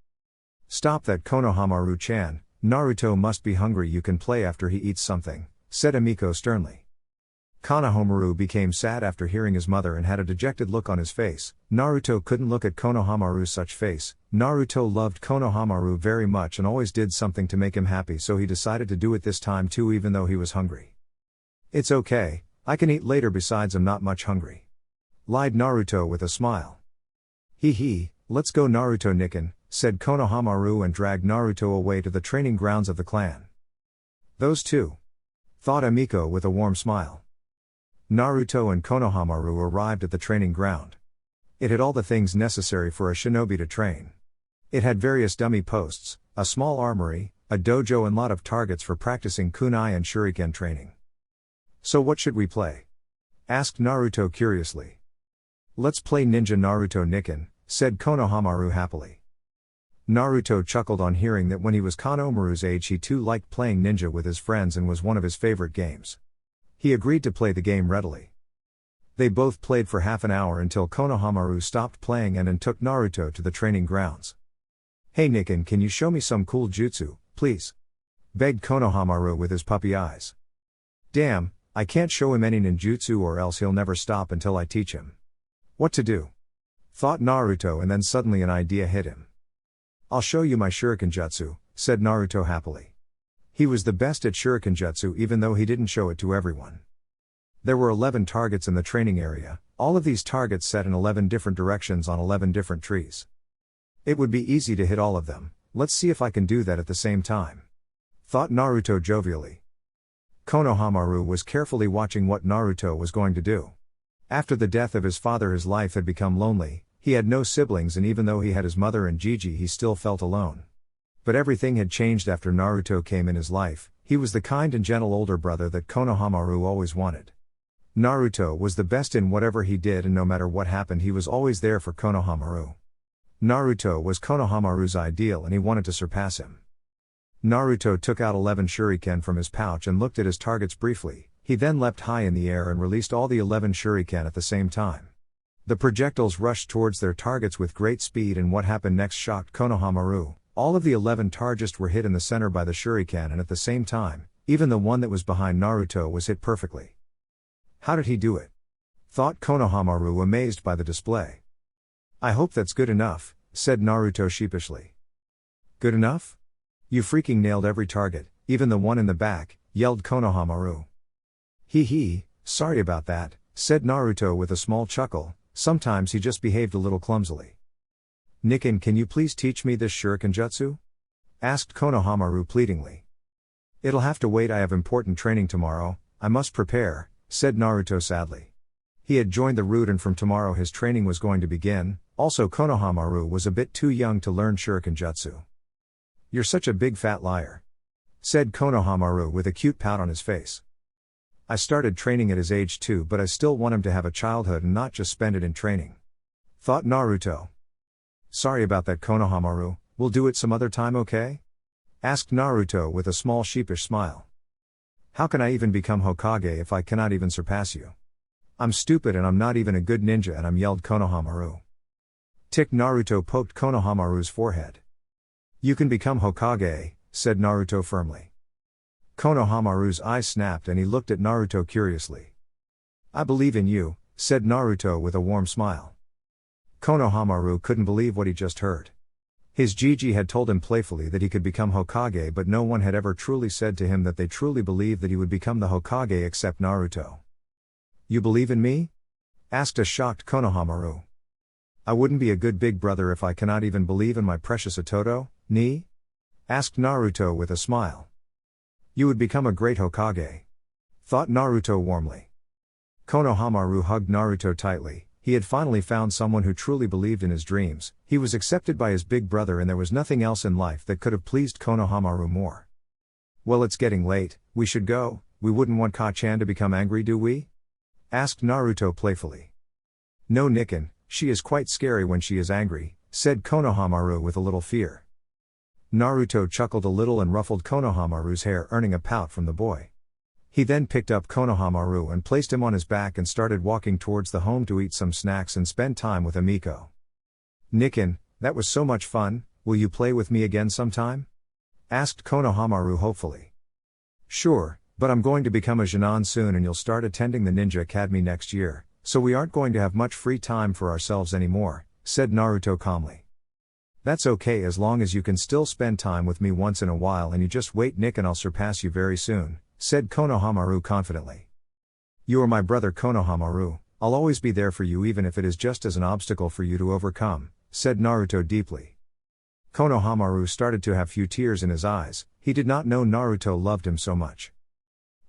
"Stop that Konohamaru-chan, Naruto must be hungry. You can play after he eats something," said Amiko sternly. Konohamaru became sad after hearing his mother and had a dejected look on his face. Naruto couldn't look at Konohamaru's such face. Naruto loved Konohamaru very much and always did something to make him happy, so he decided to do it this time too, even though he was hungry. "It's okay, I can eat later, besides I'm not much hungry," lied Naruto with a smile. "Hee, let's go Naruto Nikken," said Konohamaru and dragged Naruto away to the training grounds of the clan. "Those two," thought Amiko with a warm smile. Naruto and Konohamaru arrived at the training ground. It had all the things necessary for a shinobi to train. It had various dummy posts, a small armory, a dojo, and lot of targets for practicing kunai and shuriken training. "So what should we play?" asked Naruto curiously. "Let's play Ninja Naruto Nikken," said Konohamaru happily. Naruto chuckled on hearing that when he was Konohamaru's age he too liked playing ninja with his friends and was one of his favorite games. He agreed to play the game readily. They both played for half an hour until Konohamaru stopped playing and took Naruto to the training grounds. "Hey Nikken, can you show me some cool jutsu, please?" begged Konohamaru with his puppy eyes. "Damn, I can't show him any ninjutsu or else he'll never stop until I teach him what to do," thought Naruto, and then suddenly an idea hit him. "I'll show you my shuriken jutsu," said Naruto happily. He was the best at shuriken jutsu even though he didn't show it to everyone. There were 11 targets in the training area, all of these targets set in 11 different directions on 11 different trees. It would be easy to hit all of them. "Let's see if I can do that at the same time," thought Naruto jovially. Konohamaru was carefully watching what Naruto was going to do. After the death of his father, his life had become lonely. He had no siblings, and even though he had his mother and Gigi, he still felt alone. But everything had changed after Naruto came in his life. He was the kind and gentle older brother that Konohamaru always wanted. Naruto was the best in whatever he did, and no matter what happened he was always there for Konohamaru. Naruto was Konohamaru's ideal and he wanted to surpass him. Naruto took out 11 shuriken from his pouch and looked at his targets briefly. He then leapt high in the air and released all the 11 shuriken at the same time. The projectiles rushed towards their targets with great speed, and what happened next shocked Konohamaru. All of the 11 targets were hit in the center by the shuriken, and at the same time, even the one that was behind Naruto was hit perfectly. "How did he do it?" thought Konohamaru, amazed by the display. "I hope that's good enough," said Naruto sheepishly. "Good enough? You freaking nailed every target, even the one in the back," yelled Konohamaru. "Hee, sorry about that," said Naruto with a small chuckle. Sometimes he just behaved a little clumsily. "Nikken, can you please teach me this shuriken jutsu?" asked Konohamaru pleadingly. "It'll have to wait, I have important training tomorrow, I must prepare," said Naruto sadly. He had joined the Root and from tomorrow his training was going to begin. Also Konohamaru was a bit too young to learn shuriken jutsu. "You're such a big fat liar," said Konohamaru with a cute pout on his face. "I started training at his age too, but I still want him to have a childhood and not just spend it in training," thought Naruto. "Sorry about that Konohamaru, we'll do it some other time, okay?" asked Naruto with a small sheepish smile. "How can I even become Hokage if I cannot even surpass you? I'm stupid and I'm not even a good ninja and I'm," yelled Konohamaru. Tick. Naruto poked Konohamaru's forehead. "You can become Hokage," said Naruto firmly. Konohamaru's eyes snapped and he looked at Naruto curiously. "I believe in you," said Naruto with a warm smile. Konohamaru couldn't believe what he just heard. His Gigi had told him playfully that he could become Hokage, but no one had ever truly said to him that they truly believed that he would become the Hokage except Naruto. "You believe in me?" asked a shocked Konohamaru. "I wouldn't be a good big brother if I cannot even believe in my precious Itoto, ni?" asked Naruto with a smile. "You would become a great Hokage," thought Naruto warmly. Konohamaru hugged Naruto tightly. He had finally found someone who truly believed in his dreams. He was accepted by his big brother, and there was nothing else in life that could have pleased Konohamaru more. "Well, it's getting late, we should go. We wouldn't want Ka-chan to become angry, do we?" asked Naruto playfully. "No, Nikken, she is quite scary when she is angry," said Konohamaru with a little fear. Naruto chuckled a little and ruffled Konohamaru's hair, earning a pout from the boy. He then picked up Konohamaru and placed him on his back and started walking towards the home to eat some snacks and spend time with Amiko. "Nikken, that was so much fun, will you play with me again sometime?" asked Konohamaru hopefully. "Sure, but I'm going to become a Jonin soon and you'll start attending the Ninja Academy next year, so we aren't going to have much free time for ourselves anymore," said Naruto calmly. "That's okay as long as you can still spend time with me once in a while, and you just wait, Nikken, I'll surpass you very soon," said Konohamaru confidently. "You are my brother Konohamaru, I'll always be there for you even if it is just as an obstacle for you to overcome," said Naruto deeply. Konohamaru started to have few tears in his eyes. He did not know Naruto loved him so much.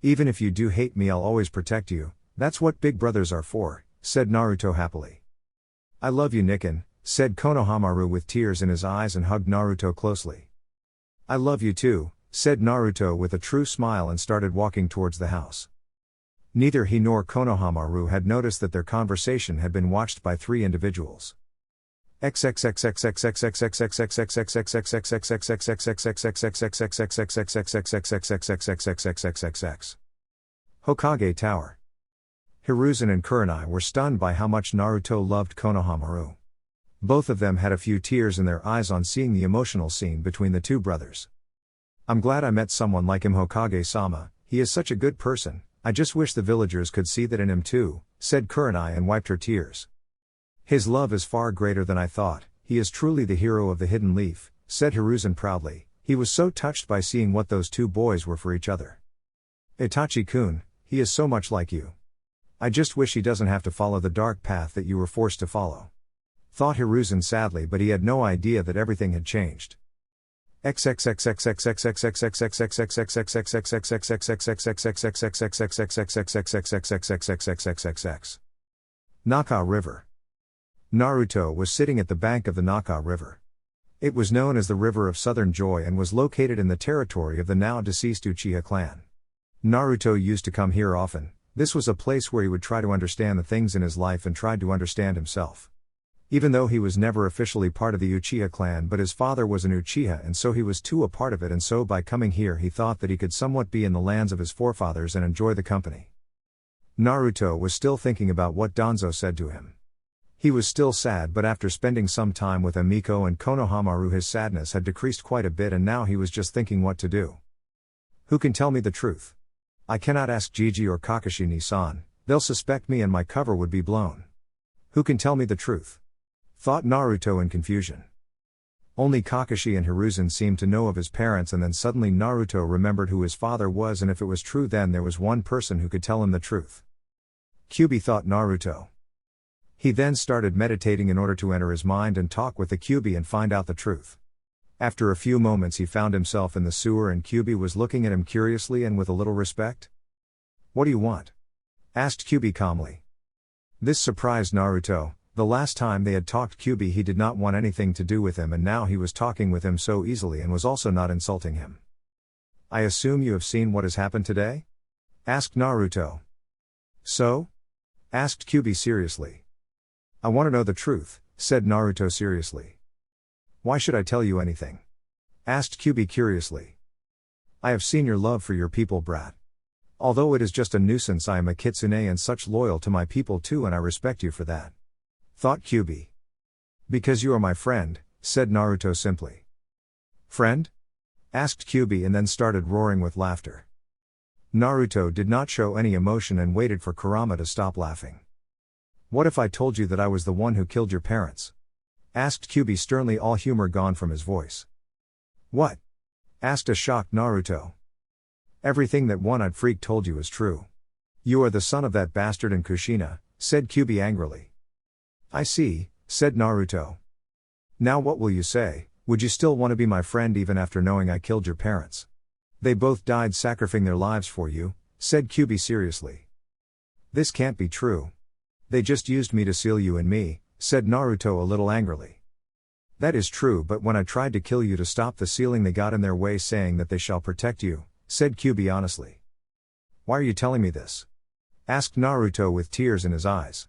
"Even if you do hate me, I'll always protect you, that's what big brothers are for," said Naruto happily. "I love you, Nikken," said Konohamaru with tears in his eyes and hugged Naruto closely. "I love you too," said Naruto with a true smile and started walking towards the house. Neither he nor Konohamaru had noticed that their conversation had been watched by 3 individuals. Hokage Tower. Hiruzen and Kurenai were stunned by how much Naruto loved Konohamaru. Both of them had a few tears in their eyes on seeing the emotional scene between the 2 brothers. "I'm glad I met someone like him, Hokage-sama, he is such a good person, I just wish the villagers could see that in him too," said Kurenai and wiped her tears. "His love is far greater than I thought, he is truly the hero of the Hidden Leaf," said Hiruzen proudly. He was so touched by seeing what those 2 boys were for each other. "Itachi-kun, he is so much like you. I just wish he doesn't have to follow the dark path that you were forced to follow," thought Hiruzen sadly, but he had no idea that everything had changed. Naka River. Naruto was sitting at the bank of the Naka River. It was known as the River of Southern Joy and was located in the territory of the now deceased Uchiha clan. Naruto used to come here often. This was a place where he would try to understand the things in his life and tried to understand himself. Even though he was never officially part of the Uchiha clan, but his father was an Uchiha and so he was too a part of it, and so by coming here he thought that he could somewhat be in the lands of his forefathers and enjoy the company. Naruto was still thinking about what Danzo said to him. He was still sad, but after spending some time with Amiko and Konohamaru his sadness had decreased quite a bit, and now he was just thinking what to do. "Who can tell me the truth? I cannot ask Gigi or Kakashi ni-san, they'll suspect me and my cover would be blown. Who can tell me the truth?" thought Naruto in confusion. Only Kakashi and Hiruzen seemed to know of his parents, and then suddenly Naruto remembered who his father was, and if it was true then there was one person who could tell him the truth. Kyuubi, thought Naruto. He then started meditating in order to enter his mind and talk with the Kyuubi and find out the truth. After a few moments he found himself in the sewer and Kyuubi was looking at him curiously and with a little respect. "What do you want?" asked Kyuubi calmly. This surprised Naruto. The last time they had talked, Kyuubi he did not want anything to do with him, and now he was talking with him so easily and was also not insulting him. "I assume you have seen what has happened today?" asked Naruto. "So?" asked Kyuubi seriously. "I want to know the truth," said Naruto seriously. "Why should I tell you anything?" asked Kyuubi curiously. "I have seen your love for your people, brat. Although it is just a nuisance, I am a kitsune and such loyal to my people too, and I respect you for that," thought Kyuubi. "Because you are my friend," said Naruto simply. "Friend?" asked Kyuubi and then started roaring with laughter. Naruto did not show any emotion and waited for Kurama to stop laughing. "What if I told you that I was the one who killed your parents?" Asked Kyuubi sternly, all humor gone from his voice. What? Asked a shocked Naruto. Everything that one-eyed freak told you is true. You are the son of that bastard in Kushina, said Kyuubi angrily. I see, said Naruto. Now what will you say? Would you still want to be my friend even after knowing I killed your parents? They both died sacrificing their lives for you, said Kyuubi seriously. This can't be true. They just used me to seal you and me, said Naruto a little angrily. That is true, but when I tried to kill you to stop the sealing they got in their way saying that they shall protect you, said Kyuubi honestly. Why are you telling me this? Asked Naruto with tears in his eyes.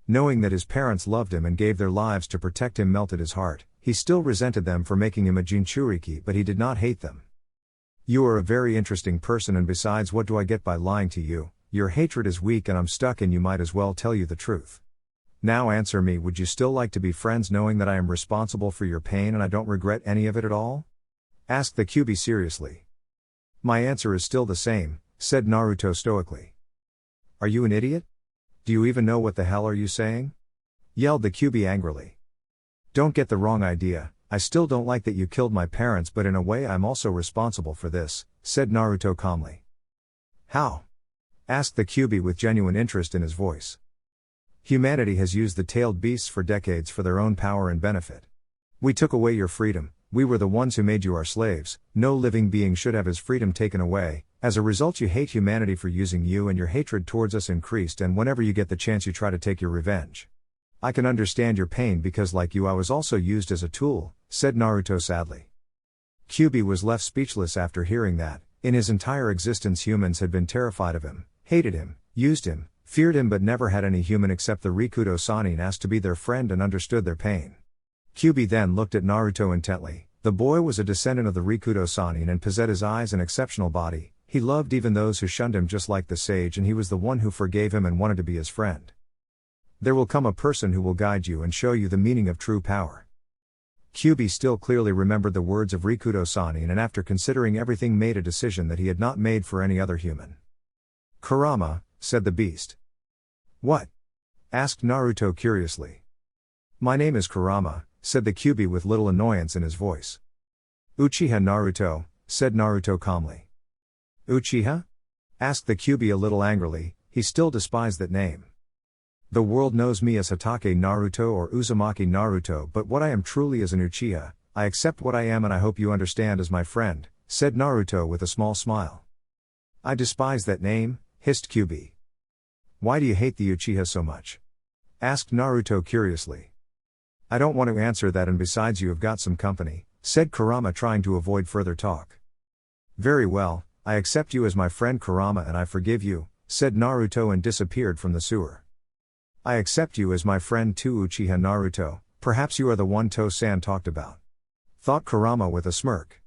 Knowing that his parents loved him and gave their lives to protect him melted his heart. He still resented them for making him a Jinchuriki, but he did not hate them. You are a very interesting person, and besides, what do I get by lying to you? Your hatred is weak and I'm stuck, and you might as well tell you the truth. Now answer me, would you still like to be friends knowing that I am responsible for your pain and I don't regret any of it at all? Asked the Kyuubi seriously. My answer is still the same, said Naruto stoically. Are you an idiot? Do you even know what the hell are you saying? Yelled the Kyuubi angrily. Don't get the wrong idea, I still don't like that you killed my parents, but in a way I'm also responsible for this, said Naruto calmly. How? Asked the Kyuubi with genuine interest in his voice. Humanity has used the tailed beasts for decades for their own power and benefit. We took away your freedom, we were the ones who made you our slaves, no living being should have his freedom taken away. As a result, you hate humanity for using you, and your hatred towards us increased, and whenever you get the chance you try to take your revenge. I can understand your pain because like you I was also used as a tool, said Naruto sadly. Kyuubi was left speechless after hearing that. In his entire existence humans had been terrified of him, hated him, used him, feared him, but never had any human except the Rikudo Sannin asked to be their friend and understood their pain. Kyuubi then looked at Naruto intently. The boy was a descendant of the Rikudo Sannin and possessed his eyes an exceptional body. He loved even those who shunned him just like the sage, and he was the one who forgave him and wanted to be his friend. There will come a person who will guide you and show you the meaning of true power. Kyuubi still clearly remembered the words of Rikudo Sannin, and after considering everything made a decision that he had not made for any other human. Kurama, said the beast. What? Asked Naruto curiously. My name is Kurama, said the Kyuubi with little annoyance in his voice. Uchiha Naruto, said Naruto calmly. Uchiha? Asked the Kyuubi a little angrily. He still despised that name. The world knows me as Hatake Naruto or Uzumaki Naruto, but what I am truly is an Uchiha. I accept what I am and I hope you understand as my friend, said Naruto with a small smile. I despise that name, hissed Kyuubi. Why do you hate the Uchiha so much? Asked Naruto curiously. I don't want to answer that, and besides you have got some company, said Kurama trying to avoid further talk. Very well, I accept you as my friend Kurama and I forgive you, said Naruto and disappeared from the sewer. I accept you as my friend too, Uchiha Naruto, perhaps you are the one To-san talked about. Thought Kurama with a smirk.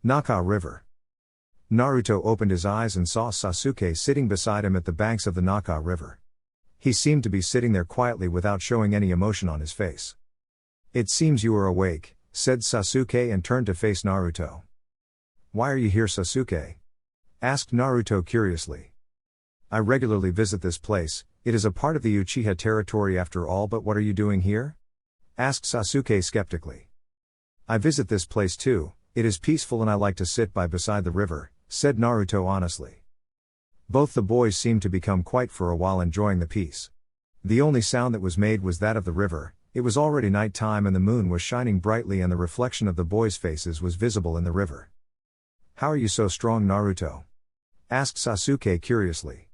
Naka River. Naruto opened his eyes and saw Sasuke sitting beside him at the banks of the Naka River. He seemed to be sitting there quietly without showing any emotion on his face. It seems you are awake, said Sasuke and turned to face Naruto. Why are you here, Sasuke? Asked Naruto curiously. I regularly visit this place, it is a part of the Uchiha territory after all, but what are you doing here? Asked Sasuke skeptically. I visit this place too, it is peaceful and I like to sit by beside the river, said Naruto honestly. Both the boys seemed to become quiet for a while, enjoying the peace. The only sound that was made was that of the river. It was already night time and the moon was shining brightly and the reflection of the boys' faces was visible in the river. How are you so strong, Naruto? Asked Sasuke curiously.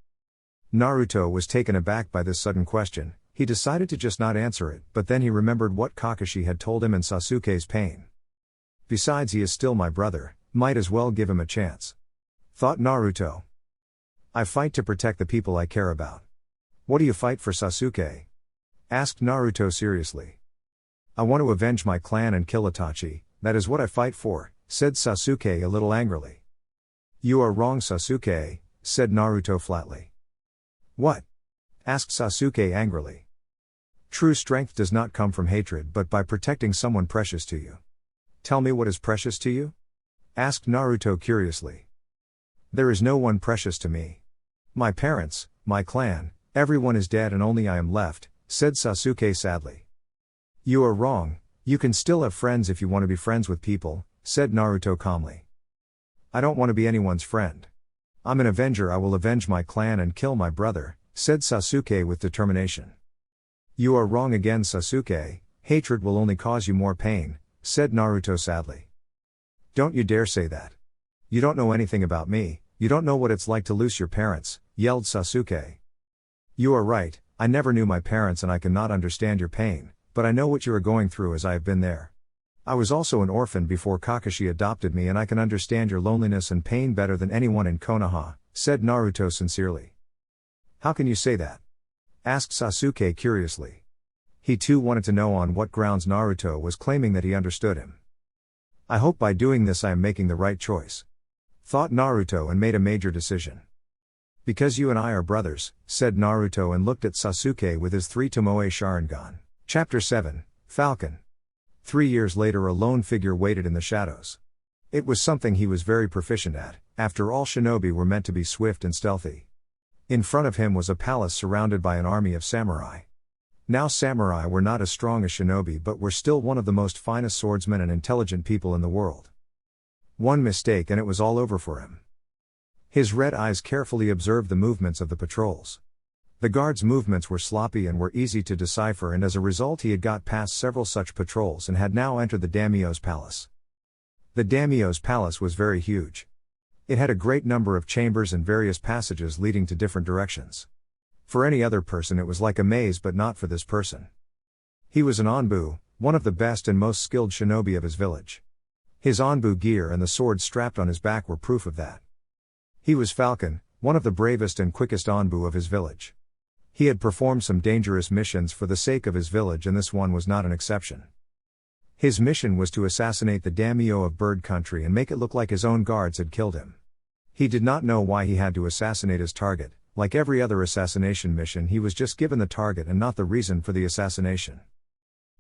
Naruto was taken aback by this sudden question. He decided to just not answer it, but then he remembered what Kakashi had told him and Sasuke's pain. Besides, he is still my brother, might as well give him a chance. Thought Naruto. I fight to protect the people I care about. What do you fight for, Sasuke? Asked Naruto seriously. I want to avenge my clan and kill Itachi, that is what I fight for, said Sasuke a little angrily. You are wrong, Sasuke, said Naruto flatly. What? Asked Sasuke angrily. True strength does not come from hatred but by protecting someone precious to you. Tell me what is precious to you? Asked Naruto curiously. There is no one precious to me. My parents, my clan, everyone is dead and only I am left, said Sasuke sadly. You are wrong, you can still have friends if you want to be friends with people, said Naruto calmly. I don't want to be anyone's friend. I'm an avenger, I will avenge my clan and kill my brother, said Sasuke with determination. You are wrong again, Sasuke, hatred will only cause you more pain, said Naruto sadly. Don't you dare say that. You don't know anything about me, you don't know what it's like to lose your parents, yelled Sasuke. You are right, I never knew my parents and I cannot understand your pain, but I know what you are going through as I have been there. I was also an orphan before Kakashi adopted me and I can understand your loneliness and pain better than anyone in Konoha, said Naruto sincerely. How can you say that? Asked Sasuke curiously. He too wanted to know on what grounds Naruto was claiming that he understood him. I hope by doing this I am making the right choice, thought Naruto and made a major decision. Because you and I are brothers, said Naruto and looked at Sasuke with his 3 Tomoe Sharingan. Chapter 7, Falcon. 3 years later a lone figure waited in the shadows. It was something he was very proficient at, after all shinobi were meant to be swift and stealthy. In front of him was a palace surrounded by an army of samurai. Now samurai were not as strong as shinobi but were still one of the most finest swordsmen and intelligent people in the world. One mistake and it was all over for him. His red eyes carefully observed the movements of the patrols. The guards' movements were sloppy and were easy to decipher and as a result he had got past several such patrols and had now entered the daimyo's palace. The daimyo's palace was very huge. It had a great number of chambers and various passages leading to different directions. For any other person it was like a maze but not for this person. He was an Anbu, one of the best and most skilled shinobi of his village. His Anbu gear and the sword strapped on his back were proof of that. He was Falcon, one of the bravest and quickest Anbu of his village. He had performed some dangerous missions for the sake of his village and this one was not an exception. His mission was to assassinate the daimyo of Bird Country and make it look like his own guards had killed him. He did not know why he had to assassinate his target. Like every other assassination mission he was just given the target and not the reason for the assassination.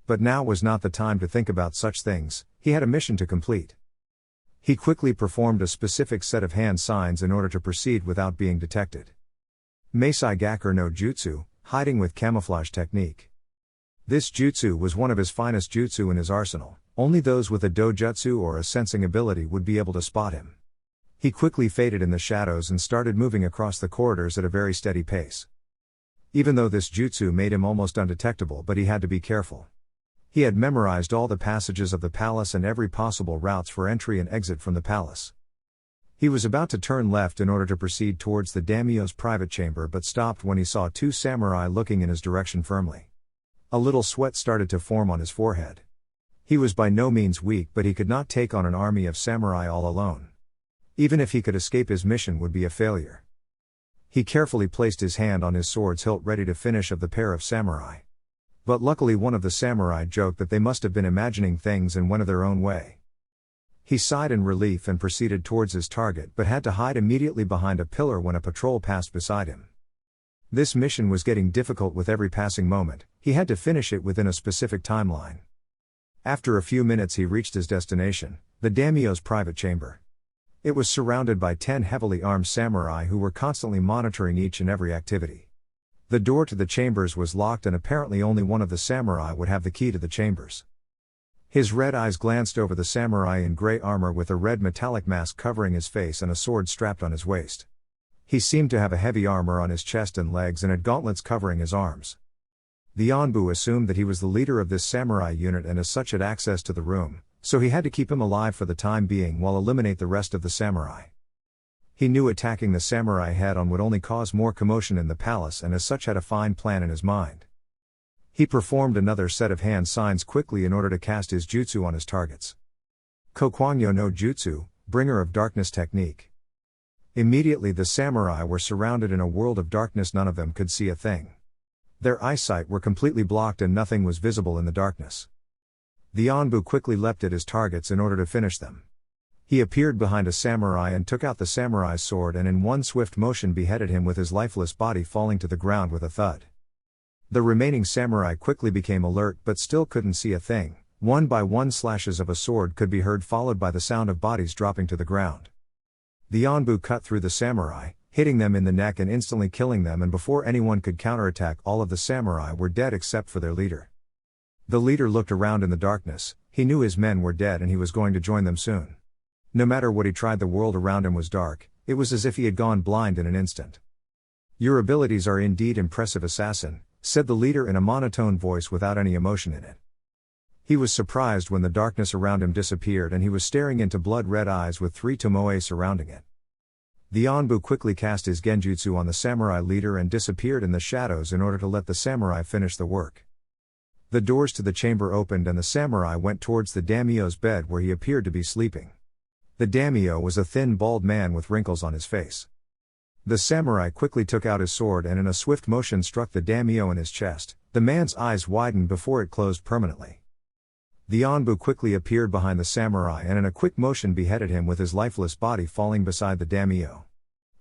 But now was not the time to think about such things, he had a mission to complete. He quickly performed a specific set of hand signs in order to proceed without being detected. Meisai Gakur no Jutsu, hiding with camouflage technique. This jutsu was one of his finest jutsu in his arsenal, only those with a dojutsu or a sensing ability would be able to spot him. He quickly faded in the shadows and started moving across the corridors at a very steady pace. Even though this jutsu made him almost undetectable but he had to be careful. He had memorized all the passages of the palace and every possible routes for entry and exit from the palace. He was about to turn left in order to proceed towards the daimyo's private chamber but stopped when he saw 2 samurai looking in his direction firmly. A little sweat started to form on his forehead. He was by no means weak but he could not take on an army of samurai all alone. Even if he could escape his mission would be a failure. He carefully placed his hand on his sword's hilt ready to finish of the pair of samurai. But luckily one of the samurai joked that they must have been imagining things and went of their own way. He sighed in relief and proceeded towards his target but had to hide immediately behind a pillar when a patrol passed beside him. This mission was getting difficult with every passing moment, he had to finish it within a specific timeline. After a few minutes he reached his destination, the daimyo's private chamber. It was surrounded by 10 heavily armed samurai who were constantly monitoring each and every activity. The door to the chambers was locked and apparently only one of the samurai would have the key to the chambers. His red eyes glanced over the samurai in grey armor with a red metallic mask covering his face and a sword strapped on his waist. He seemed to have a heavy armor on his chest and legs and had gauntlets covering his arms. The Anbu assumed that he was the leader of this samurai unit and as such had access to the room, so he had to keep him alive for the time being while eliminate the rest of the samurai. He knew attacking the samurai head-on would only cause more commotion in the palace and as such had a fine plan in his mind. He performed another set of hand signs quickly in order to cast his jutsu on his targets. Kokwangyo no Jutsu, Bringer of Darkness technique. Immediately the samurai were surrounded in a world of darkness, none of them could see a thing. Their eyesight were completely blocked and nothing was visible in the darkness. The Anbu quickly leapt at his targets in order to finish them. He appeared behind a samurai and took out the samurai's sword and in one swift motion beheaded him with his lifeless body falling to the ground with a thud. The remaining samurai quickly became alert but still couldn't see a thing. One by one slashes of a sword could be heard followed by the sound of bodies dropping to the ground. The Anbu cut through the samurai, hitting them in the neck and instantly killing them, and before anyone could counterattack, all of the samurai were dead except for their leader. The leader looked around in the darkness. He knew his men were dead and he was going to join them soon. No matter what he tried, the world around him was dark. It was as if he had gone blind in an instant. "Your abilities are indeed impressive, assassin," said the leader in a monotone voice without any emotion in it. He was surprised when the darkness around him disappeared and he was staring into blood-red eyes with 3 tomoe surrounding it. The Anbu quickly cast his genjutsu on the samurai leader and disappeared in the shadows in order to let the samurai finish the work. The doors to the chamber opened and the samurai went towards the daimyo's bed where he appeared to be sleeping. The daimyo was a thin, bald man with wrinkles on his face. The samurai quickly took out his sword and in a swift motion struck the daimyo in his chest. The man's eyes widened before it closed permanently. The Anbu quickly appeared behind the samurai and in a quick motion beheaded him with his lifeless body falling beside the daimyo.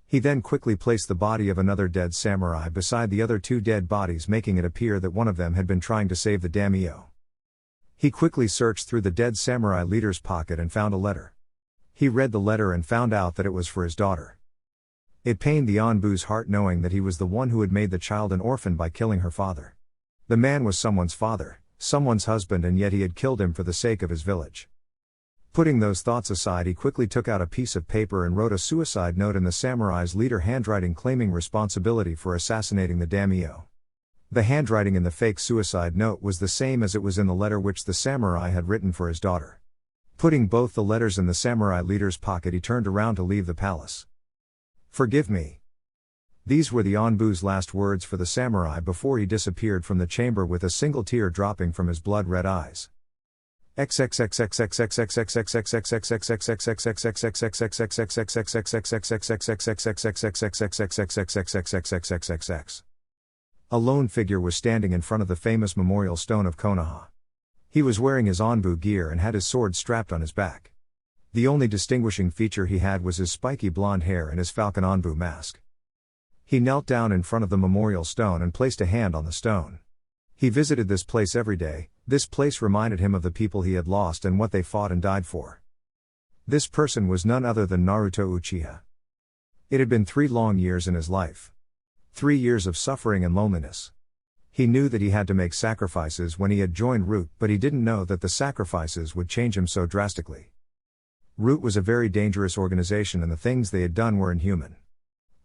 He then quickly placed the body of another dead samurai beside the other 2 dead bodies, making it appear that one of them had been trying to save the daimyo. He quickly searched through the dead samurai leader's pocket and found a letter. He read the letter and found out that it was for his daughter. It pained the Anbu's heart knowing that he was the one who had made the child an orphan by killing her father. The man was someone's father, someone's husband, and yet he had killed him for the sake of his village. Putting those thoughts aside, he quickly took out a piece of paper and wrote a suicide note in the samurai's leader handwriting, claiming responsibility for assassinating the daimyo. The handwriting in the fake suicide note was the same as it was in the letter which the samurai had written for his daughter. Putting both the letters in the samurai leader's pocket, he turned around to leave the palace. "Forgive me." These were the Anbu's last words for the samurai before he disappeared from the chamber with a single tear dropping from his blood-red eyes. A lone figure was standing in front of the famous memorial stone of Konoha. He was wearing his Anbu gear and had his sword strapped on his back. The only distinguishing feature he had was his spiky blonde hair and his falcon Anbu mask. He knelt down in front of the memorial stone and placed a hand on the stone. He visited this place every day. This place reminded him of the people he had lost and what they fought and died for. This person was none other than Naruto Uchiha. It had been 3 long years in his life. 3 years of suffering and loneliness. He knew that he had to make sacrifices when he had joined Root, but he didn't know that the sacrifices would change him so drastically. Root was a very dangerous organization and the things they had done were inhuman.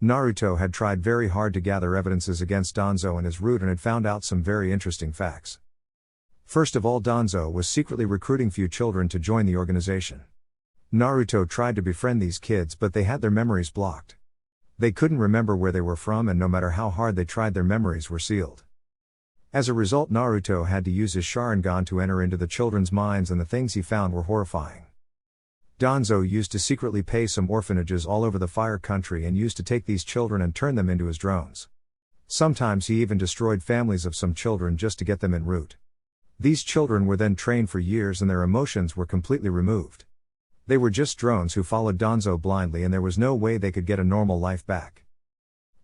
Naruto had tried very hard to gather evidences against Danzo and his Root and had found out some very interesting facts. First of all, Danzo was secretly recruiting few children to join the organization. Naruto tried to befriend these kids, but they had their memories blocked. They couldn't remember where they were from, and no matter how hard they tried, their memories were sealed. As a result, Naruto had to use his Sharingan to enter into the children's minds, and the things he found were horrifying. Danzo used to secretly pay some orphanages all over the Fire Country and used to take these children and turn them into his drones. Sometimes he even destroyed families of some children just to get them in Root. These children were then trained for years and their emotions were completely removed. They were just drones who followed Danzo blindly, and there was no way they could get a normal life back.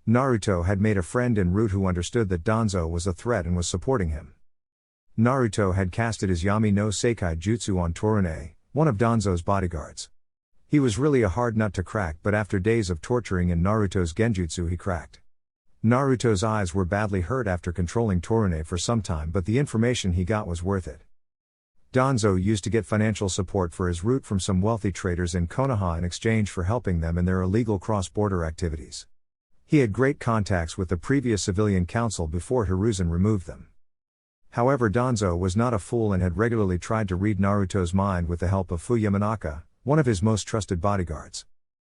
Naruto had made a friend in Root who understood that Danzo was a threat and was supporting him. Naruto had casted his Yami no Seikai Jutsu on Torune, one of Danzo's bodyguards. He was really a hard nut to crack, but after days of torturing in Naruto's genjutsu, he cracked. Naruto's eyes were badly hurt after controlling Torune for some time, but the information he got was worth it. Danzo used to get financial support for his Root from some wealthy traders in Konoha in exchange for helping them in their illegal cross-border activities. He had great contacts with the previous civilian council before Hiruzen removed them. However, Danzo was not a fool and had regularly tried to read Naruto's mind with the help of Fuyamanaka, one of his most trusted bodyguards.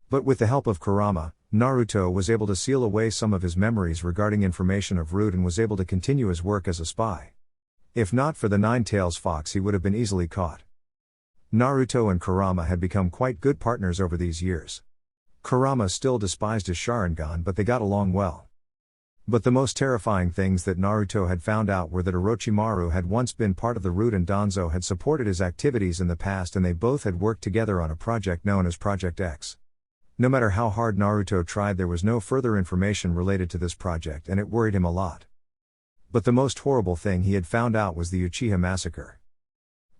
But with the help of Kurama, Naruto was able to seal away some of his memories regarding information of Root and was able to continue his work as a spy. If not for the Nine-Tails Fox, he would have been easily caught. Naruto and Kurama had become quite good partners over these years. Kurama still despised his Sharingan, but they got along well. But the most terrifying things that Naruto had found out were that Orochimaru had once been part of the Root and Danzo had supported his activities in the past, and they both had worked together on a project known as Project X. No matter how hard Naruto tried, there was no further information related to this project, and it worried him a lot. But the most horrible thing he had found out was the Uchiha massacre.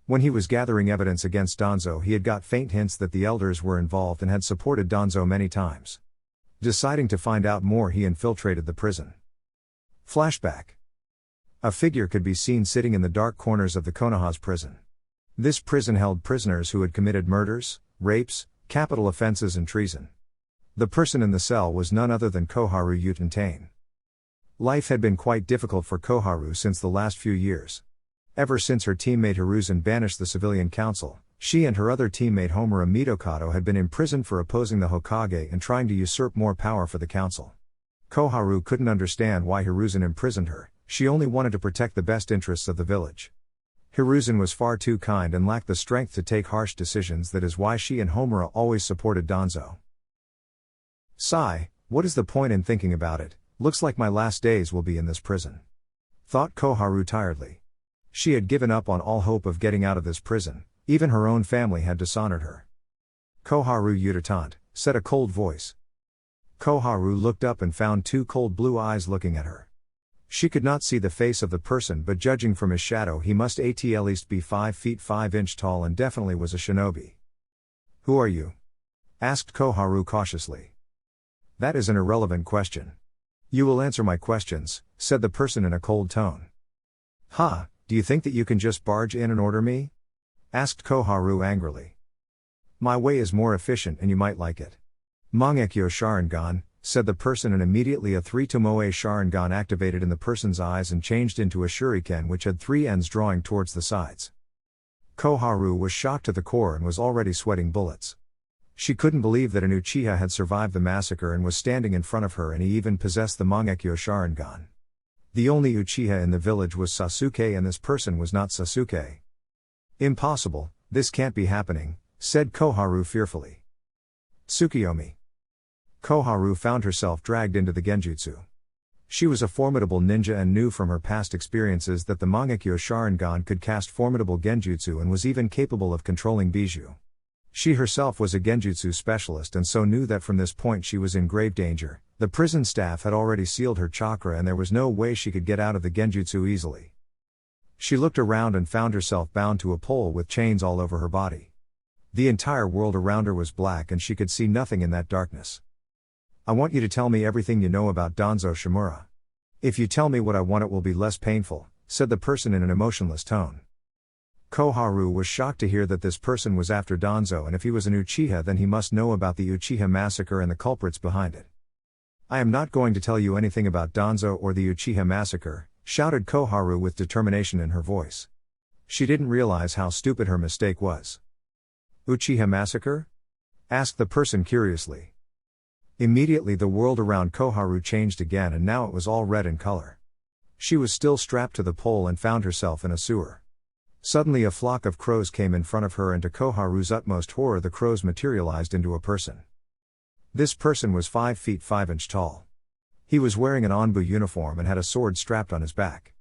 When he was gathering evidence against Danzo, he had got faint hints that the elders were involved and had supported Danzo many times. Deciding to find out more, he infiltrated the prison. Flashback. A figure could be seen sitting in the dark corners of the Konoha's prison. This prison held prisoners who had committed murders, rapes, capital offenses and treason. The person in the cell was none other than Koharu Utentain. Life had been quite difficult for Koharu since the last few years. Ever since her teammate Hiruzen banished the civilian council, she and her other teammate Homura Mitokado had been imprisoned for opposing the Hokage and trying to usurp more power for the council. Koharu couldn't understand why Hiruzen imprisoned her, she only wanted to protect the best interests of the village. Hiruzen was far too kind and lacked the strength to take harsh decisions. That is why she and Homura always supported Danzo. Sigh, what is the point in thinking about it? Looks like my last days will be in this prison. Thought Koharu tiredly. She had given up on all hope of getting out of this prison, even her own family had dishonored her. Koharu Utentain, said a cold voice. Koharu looked up and found two cold blue eyes looking at her. She could not see the face of the person, but judging from his shadow he must at least be 5 feet 5 inches tall and definitely was a shinobi. Who are you? Asked Koharu cautiously. That is an irrelevant question. You will answer my questions, said the person in a cold tone. Ha, do you think that you can just barge in and order me? Asked Koharu angrily. My way is more efficient and you might like it. Mangekyo Sharingan, said the person, and immediately a 3 Tomoe Sharingan activated in the person's eyes and changed into a shuriken which had 3 ends drawing towards the sides. Koharu was shocked to the core and was already sweating bullets. She couldn't believe that an Uchiha had survived the massacre and was standing in front of her, and he even possessed the Mangekyo Sharingan. The only Uchiha in the village was Sasuke, and this person was not Sasuke. Impossible, this can't be happening, said Koharu fearfully. Tsukiyomi. Koharu found herself dragged into the genjutsu. She was a formidable ninja and knew from her past experiences that the Mangekyo Sharingan could cast formidable genjutsu and was even capable of controlling Bijou. She herself was a genjutsu specialist and so knew that from this point she was in grave danger. The prison staff had already sealed her chakra and there was no way she could get out of the genjutsu easily. She looked around and found herself bound to a pole with chains all over her body. The entire world around her was black and she could see nothing in that darkness. I want you to tell me everything you know about Danzo Shimura. If you tell me what I want, it will be less painful, said the person in an emotionless tone. Koharu was shocked to hear that this person was after Danzo, and if he was an Uchiha then he must know about the Uchiha massacre and the culprits behind it. I am not going to tell you anything about Danzo or the Uchiha massacre, shouted Koharu with determination in her voice. She didn't realize how stupid her mistake was. Uchiha massacre? Asked the person curiously. Immediately the world around Koharu changed again and now it was all red in color. She was still strapped to the pole and found herself in a sewer. Suddenly a flock of crows came in front of her and to Koharu's utmost horror the crows materialized into a person. This person was 5 feet 5 inches tall. He was wearing an Anbu uniform and had a sword strapped on his back.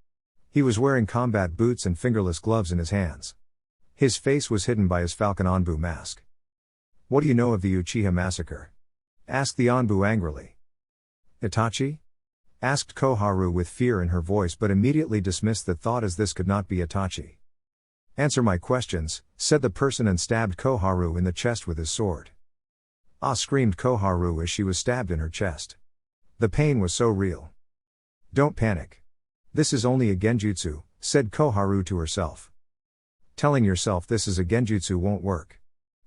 He was wearing combat boots and fingerless gloves in his hands. His face was hidden by his Falcon Anbu mask. What do you know of the Uchiha massacre? Asked the Anbu angrily. Itachi? Asked Koharu with fear in her voice but immediately dismissed that thought as this could not be Itachi. Answer my questions, said the person and stabbed Koharu in the chest with his sword. Ah, screamed Koharu as she was stabbed in her chest. The pain was so real. Don't panic. This is only a genjutsu, said Koharu to herself. Telling yourself this is a genjutsu won't work.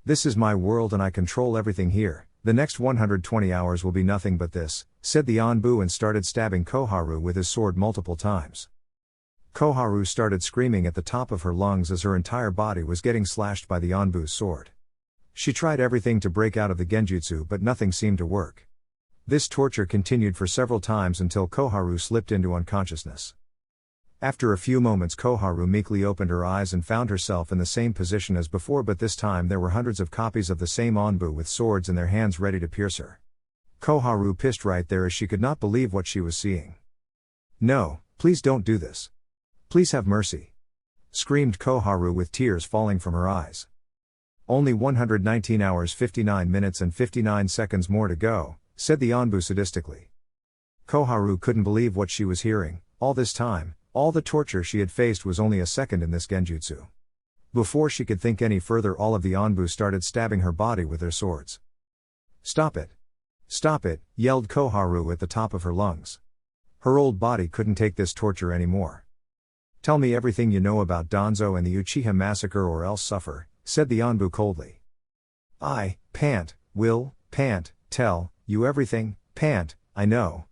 This is my world and I control everything here. The next 120 hours will be nothing but this, said the Anbu and started stabbing Koharu with his sword multiple times. Koharu started screaming at the top of her lungs as her entire body was getting slashed by the Anbu's sword. She tried everything to break out of the genjutsu but nothing seemed to work. This torture continued for several times until Koharu slipped into unconsciousness. After a few moments Koharu meekly opened her eyes and found herself in the same position as before, but this time there were hundreds of copies of the same Anbu with swords in their hands ready to pierce her. Koharu pissed right there as she could not believe what she was seeing. No, please don't do this. Please have mercy. Screamed Koharu with tears falling from her eyes. Only 119 hours 59 minutes and 59 seconds more to go, said the Anbu sadistically. Koharu couldn't believe what she was hearing. All this time, all the torture she had faced was only a second in this genjutsu. Before she could think any further, all of the Anbu started stabbing her body with their swords. "Stop it! Stop it!" yelled Koharu at the top of her lungs. Her old body couldn't take this torture anymore. "Tell me everything you know about Danzo and the Uchiha massacre or else suffer," said the Anbu coldly. "I will tell you everything, I know,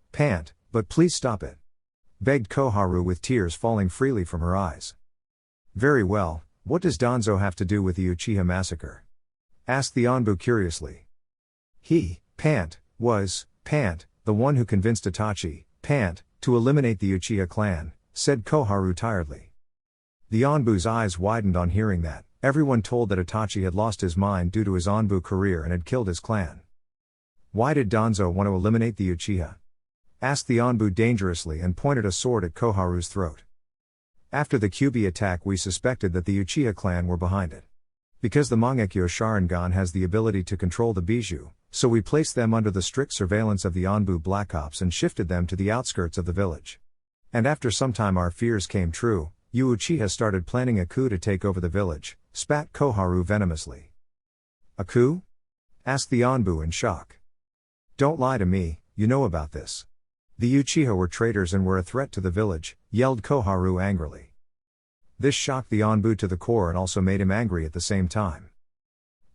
but please stop it," begged Koharu with tears falling freely from her eyes. "Very well, what does Danzo have to do with the Uchiha massacre?" asked the Anbu curiously. "He was the one who convinced Itachi to eliminate the Uchiha clan," said Koharu tiredly. The Anbu's eyes widened on hearing that. Everyone told that Itachi had lost his mind due to his Anbu career and had killed his clan. "Why did Danzo want to eliminate the Uchiha?" asked the Anbu dangerously and pointed a sword at Koharu's throat. "After the Kyuubi attack, we suspected that the Uchiha clan were behind it. Because the Mangekyo Sharingan has the ability to control the Bijou, so we placed them under the strict surveillance of the Anbu Black Ops and shifted them to the outskirts of the village. And after some time our fears came true, you Uchiha started planning a coup to take over the village," spat Koharu venomously. "A coup?" asked the Anbu in shock. "Don't lie to me, you know about this. The Uchiha were traitors and were a threat to the village," yelled Koharu angrily. This shocked the Anbu to the core and also made him angry at the same time.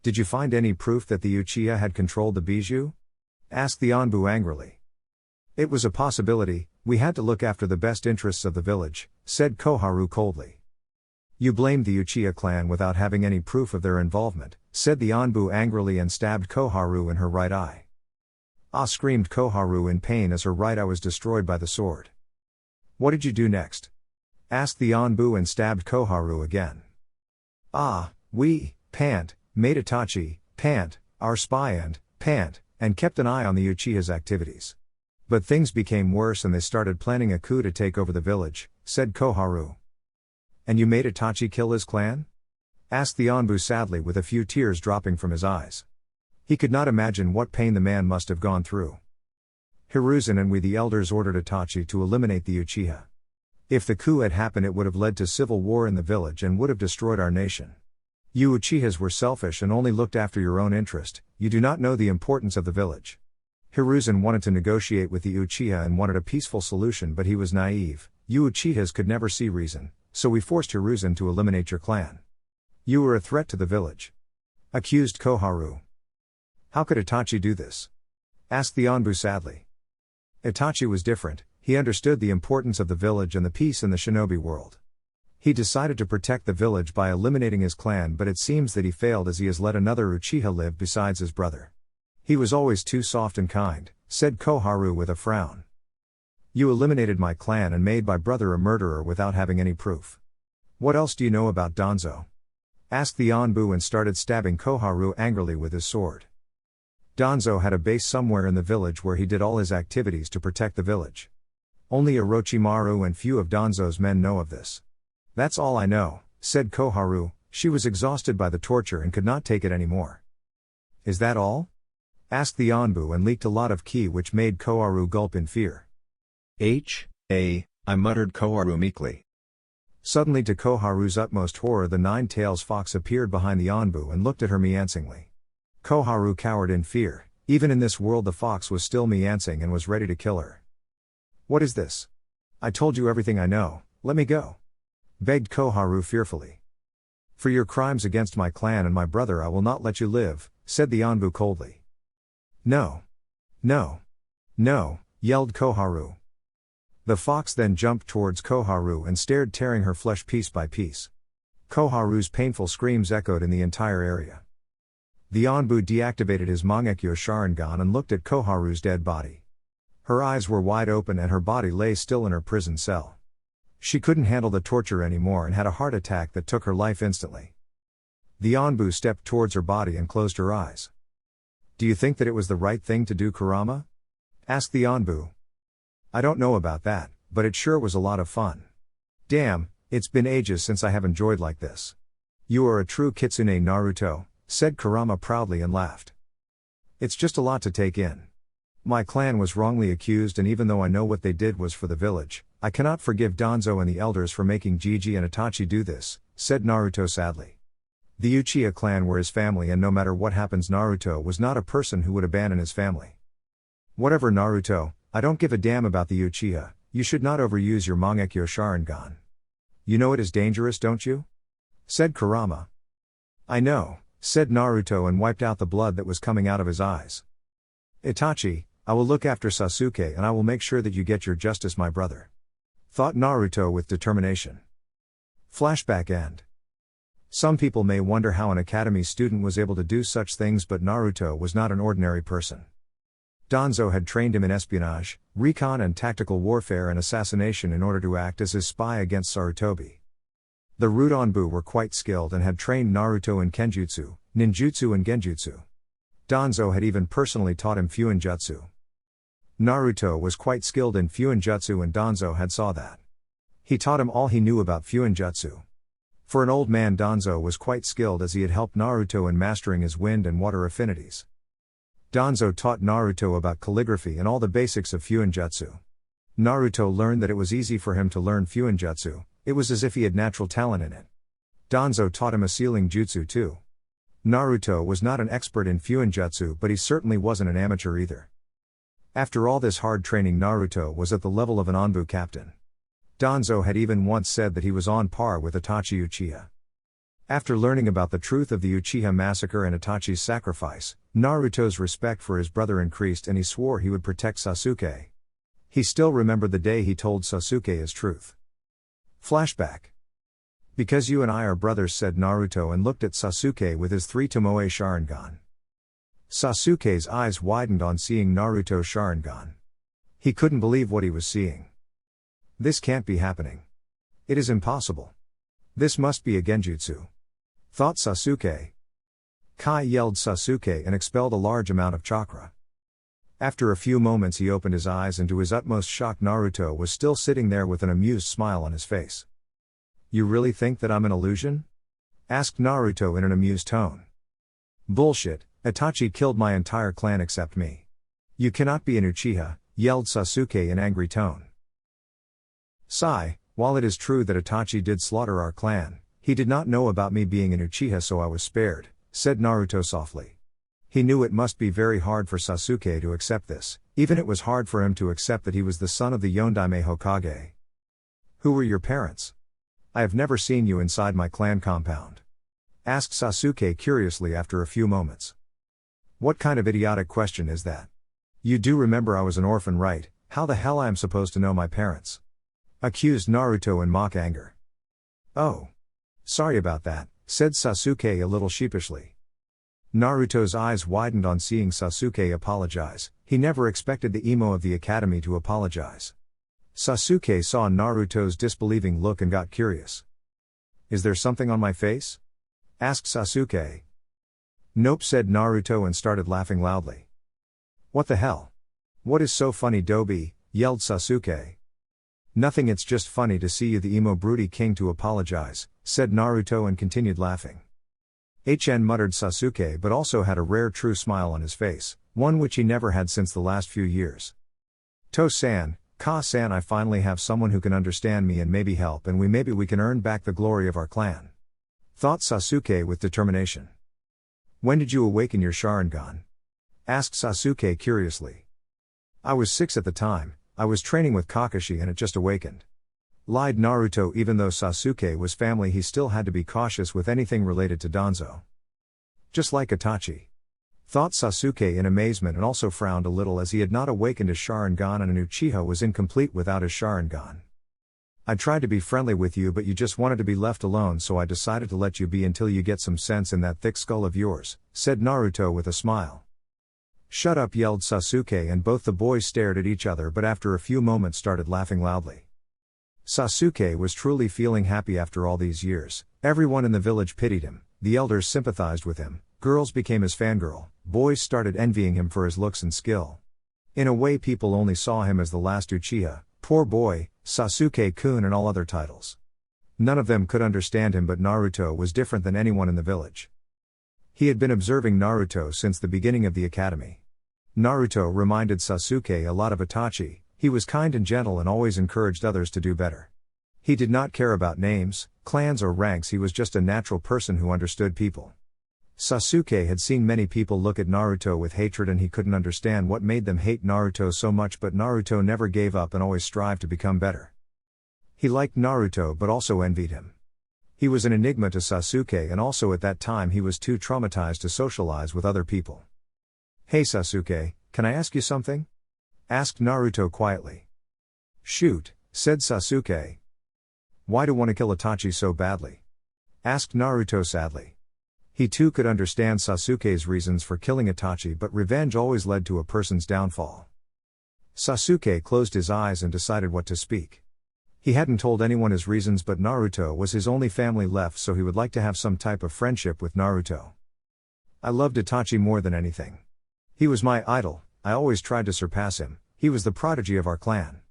"Did you find any proof that the Uchiha had controlled the Bijou?" asked the Anbu angrily. "It was a possibility, we had to look after the best interests of the village," said Koharu coldly. "You blamed the Uchiha clan without having any proof of their involvement," said the Anbu angrily and stabbed Koharu in her right eye. "Ah!" screamed Koharu in pain as her right eye was destroyed by the sword. "What did you do next?" asked the Anbu and stabbed Koharu again. "Ah, we made Itachi our spy and kept an eye on the Uchiha's activities. But things became worse and they started planning a coup to take over the village," said Koharu. "And you made Itachi kill his clan?" asked the Anbu sadly with a few tears dropping from his eyes. He could not imagine what pain the man must have gone through. "Hiruzen and we the elders ordered Itachi to eliminate the Uchiha. If the coup had happened it would have led to civil war in the village and would have destroyed our nation. You Uchihas were selfish and only looked after your own interest, you do not know the importance of the village. Hiruzen wanted to negotiate with the Uchiha and wanted a peaceful solution but he was naive, you Uchihas could never see reason, so we forced Hiruzen to eliminate your clan. You were a threat to the village," accused Koharu. "How could Itachi do this?" asked the Anbu sadly. "Itachi was different, he understood the importance of the village and the peace in the shinobi world. He decided to protect the village by eliminating his clan but it seems that he failed as he has let another Uchiha live besides his brother. He was always too soft and kind," said Koharu with a frown. "You eliminated my clan and made my brother a murderer without having any proof. What else do you know about Danzo?" asked the Anbu and started stabbing Koharu angrily with his sword. "Danzo had a base somewhere in the village where he did all his activities to protect the village. Only Orochimaru and few of Danzo's men know of this. That's all I know," said Koharu. She was exhausted by the torture and could not take it anymore. "Is that all?" asked the Anbu and leaked a lot of ki which made Koharu gulp in fear. I muttered Koharu meekly. Suddenly to Koharu's utmost horror the nine-tails fox appeared behind the Anbu and looked at her meancingly. Koharu cowered in fear, even in this world the fox was still meancing and was ready to kill her. "What is this? I told you everything I know, let me go," begged Koharu fearfully. "For your crimes against my clan and my brother I will not let you live," said the Anbu coldly. No, yelled Koharu. The fox then jumped towards Koharu and stared, tearing her flesh piece by piece. Koharu's painful screams echoed in the entire area. The Anbu deactivated his Mangekyo Sharingan and looked at Koharu's dead body. Her eyes were wide open and her body lay still in her prison cell. She couldn't handle the torture anymore and had a heart attack that took her life instantly. The Anbu stepped towards her body and closed her eyes. "Do you think that it was the right thing to do, Kurama?" asked the Anbu. "I don't know about that, but it sure was a lot of fun. Damn, it's been ages since I have enjoyed like this. You are a true kitsune Naruto," said Kurama proudly and laughed. "It's just a lot to take in. My clan was wrongly accused and even though I know what they did was for the village, I cannot forgive Danzo and the elders for making Gigi and Itachi do this," said Naruto sadly. The Uchiha clan were his family, and no matter what happens, Naruto was not a person who would abandon his family. Whatever, Naruto, I don't give a damn about the Uchiha. You should not overuse your Mangekyo Sharingan. You know it is dangerous, don't you? Said Kurama. I know, said Naruto and wiped out the blood that was coming out of his eyes. Itachi, I will look after Sasuke and I will make sure that you get your justice, my brother. Thought Naruto with determination. Flashback end. Some people may wonder how an academy student was able to do such things, but Naruto was not an ordinary person. Danzo had trained him in espionage, recon and tactical warfare and assassination in order to act as his spy against Sarutobi. The Root Anbu were quite skilled and had trained Naruto in kenjutsu, ninjutsu and genjutsu. Danzo had even personally taught him fuinjutsu. Naruto was quite skilled in fuinjutsu and Danzo had saw that. He taught him all he knew about fuinjutsu. For an old man, Danzo was quite skilled as he had helped Naruto in mastering his wind and water affinities. Danzo taught Naruto about calligraphy and all the basics of fuinjutsu. Naruto learned that it was easy for him to learn fuinjutsu, it was as if he had natural talent in it. Danzo taught him a sealing jutsu too. Naruto was not an expert in fuinjutsu, but he certainly wasn't an amateur either. After all this hard training, Naruto was at the level of an Anbu captain. Danzo had even once said that he was on par with Itachi Uchiha. After learning about the truth of the Uchiha massacre and Itachi's sacrifice, Naruto's respect for his brother increased and he swore he would protect Sasuke. He still remembered the day he told Sasuke his truth. Flashback. Because you and I are brothers, said Naruto and looked at Sasuke with his 3 Tomoe Sharingan. Sasuke's eyes widened on seeing Naruto's Sharingan. He couldn't believe what he was seeing. This can't be happening. It is impossible. This must be a genjutsu. Thought Sasuke. Kai, yelled Sasuke and expelled a large amount of chakra. After a few moments he opened his eyes and to his utmost shock Naruto was still sitting there with an amused smile on his face. You really think that I'm an illusion? Asked Naruto in an amused tone. Bullshit, Itachi killed my entire clan except me. You cannot be an Uchiha, yelled Sasuke in angry tone. Sigh, while it is true that Itachi did slaughter our clan, he did not know about me being an Uchiha, so I was spared, said Naruto softly. He knew it must be very hard for Sasuke to accept this, even it was hard for him to accept that he was the son of the Yondaime Hokage. Who were your parents? I have never seen you inside my clan compound. Asked Sasuke curiously after a few moments. What kind of idiotic question is that? You do remember I was an orphan, right? How the hell I am supposed to know my parents? Accused Naruto in mock anger. Oh. Sorry about that, said Sasuke a little sheepishly. Naruto's eyes widened on seeing Sasuke apologize. He never expected the emo of the academy to apologize. Sasuke saw Naruto's disbelieving look and got curious. Is there something on my face? Asked Sasuke. Nope, said Naruto and started laughing loudly. What the hell? What is so funny, Dobi? Yelled Sasuke. Nothing, it's just funny to see you, the emo broody king, to apologize, said Naruto and continued laughing. Muttered Sasuke, but also had a rare true smile on his face, one which he never had since the last few years. To-san, Ka-san, I finally have someone who can understand me and maybe help, and maybe we can earn back the glory of our clan. Thought Sasuke with determination. When did you awaken your Sharingan? Asked Sasuke curiously. I was 6 at the time, I was training with Kakashi and it just awakened. Lied Naruto. Even though Sasuke was family, he still had to be cautious with anything related to Danzo. Just like Itachi. Thought Sasuke in amazement and also frowned a little as he had not awakened his Sharingan and an Uchiha was incomplete without his Sharingan. I tried to be friendly with you, but you just wanted to be left alone, so I decided to let you be until you get some sense in that thick skull of yours, said Naruto with a smile. Shut up, yelled Sasuke, and both the boys stared at each other, but after a few moments started laughing loudly. Sasuke was truly feeling happy after all these years. Everyone in the village pitied him, the elders sympathized with him, girls became his fangirl, boys started envying him for his looks and skill. In a way, people only saw him as the last Uchiha, poor boy, Sasuke-kun, and all other titles. None of them could understand him, but Naruto was different than anyone in the village. He had been observing Naruto since the beginning of the academy. Naruto reminded Sasuke a lot of Itachi. He was kind and gentle and always encouraged others to do better. He did not care about names, clans or ranks, he was just a natural person who understood people. Sasuke had seen many people look at Naruto with hatred and he couldn't understand what made them hate Naruto so much, but Naruto never gave up and always strived to become better. He liked Naruto but also envied him. He was an enigma to Sasuke, and also at that time he was too traumatized to socialize with other people. "Hey Sasuke, can I ask you something?" asked Naruto quietly. "Shoot," said Sasuke. "Why do you want to kill Itachi so badly?" asked Naruto sadly. He too could understand Sasuke's reasons for killing Itachi, but revenge always led to a person's downfall. Sasuke closed his eyes and decided what to speak. He hadn't told anyone his reasons, but Naruto was his only family left, so he would like to have some type of friendship with Naruto. "I loved Itachi more than anything. He was my idol, I always tried to surpass him, he was the prodigy of our clan.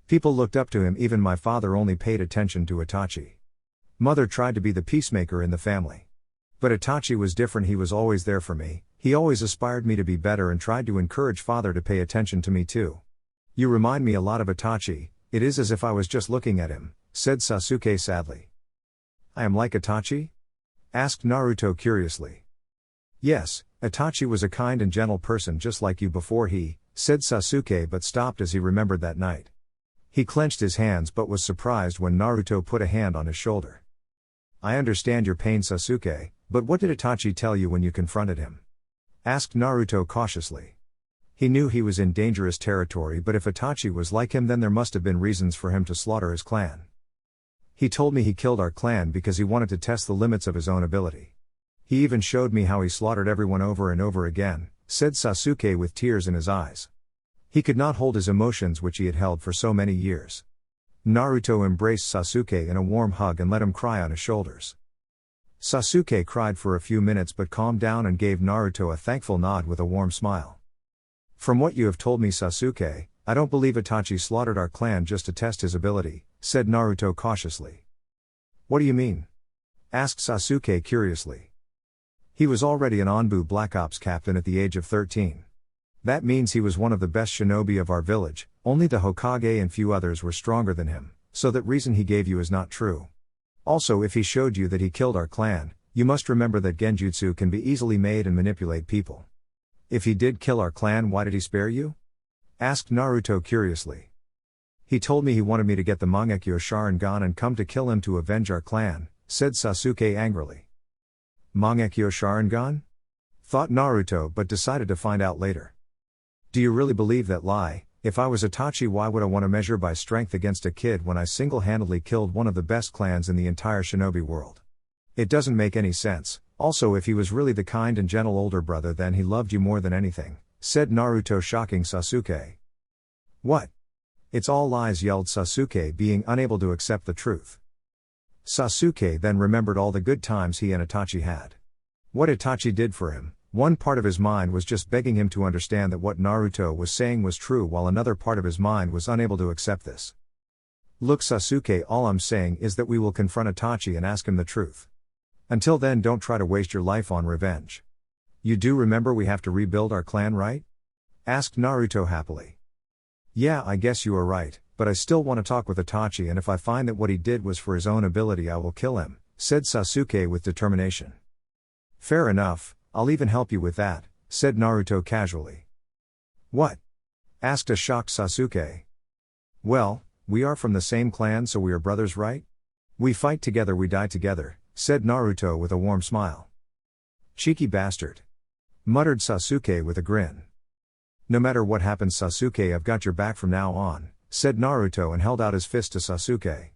People looked up to him, even my father only paid attention to Itachi. Mother tried to be the peacemaker in the family. But Itachi was different, he was always there for me, he always aspired me to be better and tried to encourage father to pay attention to me too. You remind me a lot of Itachi, it is as if I was just looking at him," said Sasuke sadly. "I am like Itachi?" asked Naruto curiously. "Yes, Itachi was a kind and gentle person just like you before he," said Sasuke, but stopped as he remembered that night. He clenched his hands but was surprised when Naruto put a hand on his shoulder. "I understand your pain Sasuke, but what did Itachi tell you when you confronted him?" asked Naruto cautiously. He knew he was in dangerous territory, but if Itachi was like him then there must have been reasons for him to slaughter his clan. "He told me he killed our clan because he wanted to test the limits of his own ability. He even showed me how he slaughtered everyone over and over again," said Sasuke with tears in his eyes. He could not hold his emotions which he had held for so many years. Naruto embraced Sasuke in a warm hug and let him cry on his shoulders. Sasuke cried for a few minutes but calmed down and gave Naruto a thankful nod with a warm smile. "From what you have told me Sasuke, I don't believe Itachi slaughtered our clan just to test his ability," said Naruto cautiously. "What do you mean?" asked Sasuke curiously. "He was already an Anbu Black Ops captain at the age of 13. That means he was one of the best shinobi of our village, only the Hokage and few others were stronger than him, so that reason he gave you is not true. Also, if he showed you that he killed our clan, you must remember that genjutsu can be easily made and manipulate people. If he did kill our clan, why did he spare you?" asked Naruto curiously. "He told me he wanted me to get the Mangekyo Sharingan and come to kill him to avenge our clan," said Sasuke angrily. "Mangekyo Sharingan?" thought Naruto but decided to find out later. "Do you really believe that lie? If I was Itachi, why would I want to measure by strength against a kid when I single-handedly killed one of the best clans in the entire shinobi world? It doesn't make any sense. Also, if he was really the kind and gentle older brother, then he loved you more than anything," said Naruto, shocking Sasuke. "What? It's all lies," yelled Sasuke, being unable to accept the truth. Sasuke then remembered all the good times he and Itachi had. What Itachi did for him. One part of his mind was just begging him to understand that what Naruto was saying was true, while another part of his mind was unable to accept this. "Look Sasuke, all I'm saying is that we will confront Itachi and ask him the truth. Until then, don't try to waste your life on revenge. You do remember we have to rebuild our clan, right?" asked Naruto happily. "Yeah, I guess you are right, but I still want to talk with Itachi, and if I find that what he did was for his own ability, I will kill him," said Sasuke with determination. "Fair enough, I'll even help you with that," said Naruto casually. "What?" asked a shocked Sasuke. "Well, we are from the same clan, so we are brothers, right? We fight together, we die together," said Naruto with a warm smile. "Cheeky bastard," muttered Sasuke with a grin. "No matter what happens Sasuke, I've got your back from now on," said Naruto and held out his fist to Sasuke.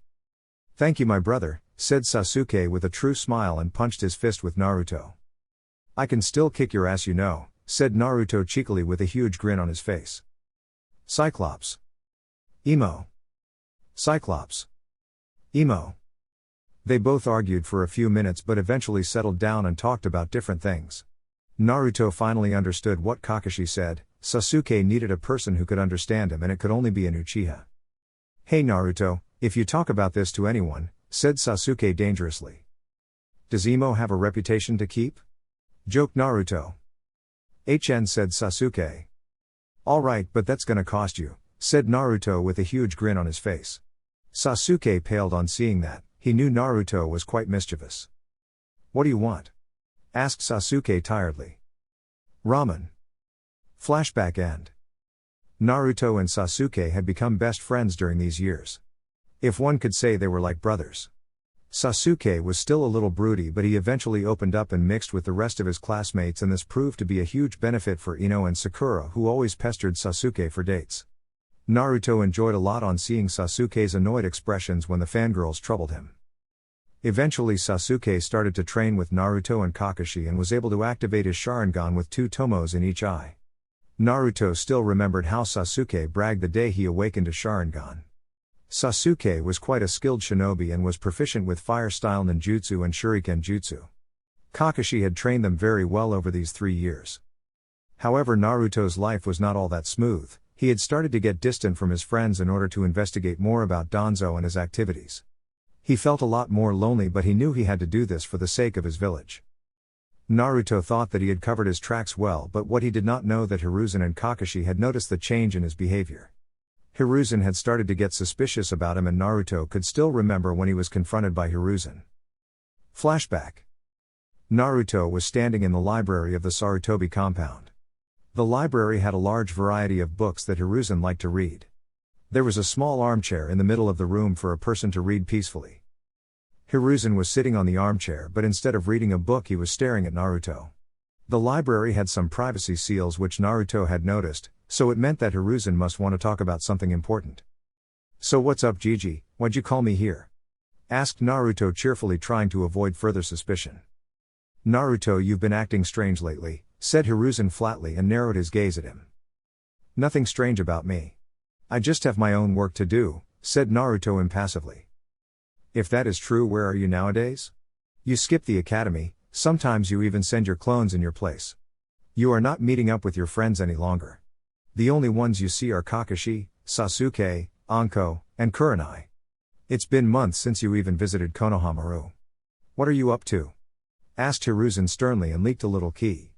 "Thank you my brother," said Sasuke with a true smile and punched his fist with Naruto. "I can still kick your ass, you know," said Naruto cheekily with a huge grin on his face. "Cyclops. Emo. Cyclops. Emo." They both argued for a few minutes but eventually settled down and talked about different things. Naruto finally understood what Kakashi said. Sasuke needed a person who could understand him, and it could only be an Uchiha. "Hey Naruto, if you talk about this to anyone," said Sasuke dangerously. "Does Emo have a reputation to keep?" joked Naruto. "HN," said Sasuke. "Alright, but that's gonna cost you," said Naruto with a huge grin on his face. Sasuke paled on seeing that, He knew Naruto was quite mischievous. "What do you want?" asked Sasuke tiredly. "Ramen." Flashback end. Naruto and Sasuke had become best friends during these years. If one could say they were like brothers. Sasuke was still a little broody, but he eventually opened up and mixed with the rest of his classmates, and this proved to be a huge benefit for Ino and Sakura, who always pestered Sasuke for dates. Naruto enjoyed a lot on seeing Sasuke's annoyed expressions when the fangirls troubled him. Eventually Sasuke started to train with Naruto and Kakashi and was able to activate his Sharingan with 2 tomos in each eye. Naruto still remembered how Sasuke bragged the day he awakened a Sharingan. Sasuke was quite a skilled shinobi and was proficient with fire-style ninjutsu and shuriken jutsu. Kakashi had trained them very well over these 3 years. However, Naruto's life was not all that smooth. He had started to get distant from his friends in order to investigate more about Danzo and his activities. He felt a lot more lonely, but he knew he had to do this for the sake of his village. Naruto thought that he had covered his tracks well, but what he did not know that Hiruzen and Kakashi had noticed the change in his behavior. Hiruzen had started to get suspicious about him, and Naruto could still remember when he was confronted by Hiruzen. Flashback. Naruto was standing in the library of the Sarutobi compound. The library had a large variety of books that Hiruzen liked to read. There was a small armchair in the middle of the room for a person to read peacefully. Hiruzen was sitting on the armchair, but instead of reading a book he was staring at Naruto. The library had some privacy seals which Naruto had noticed, so it meant that Hiruzen must want to talk about something important. "So what's up, Gigi, why'd you call me here?" asked Naruto cheerfully, trying to avoid further suspicion. "Naruto, you've been acting strange lately," said Hiruzen flatly and narrowed his gaze at him. "Nothing strange about me. I just have my own work to do," said Naruto impassively. "If that is true, where are you nowadays? You skipped the academy, sometimes you even send your clones in your place. You are not meeting up with your friends any longer. The only ones you see are Kakashi, Sasuke, Anko, and Kurenai. It's been months since you even visited Konohamaru. What are you up to?" asked Hiruzen sternly and leaked a little key.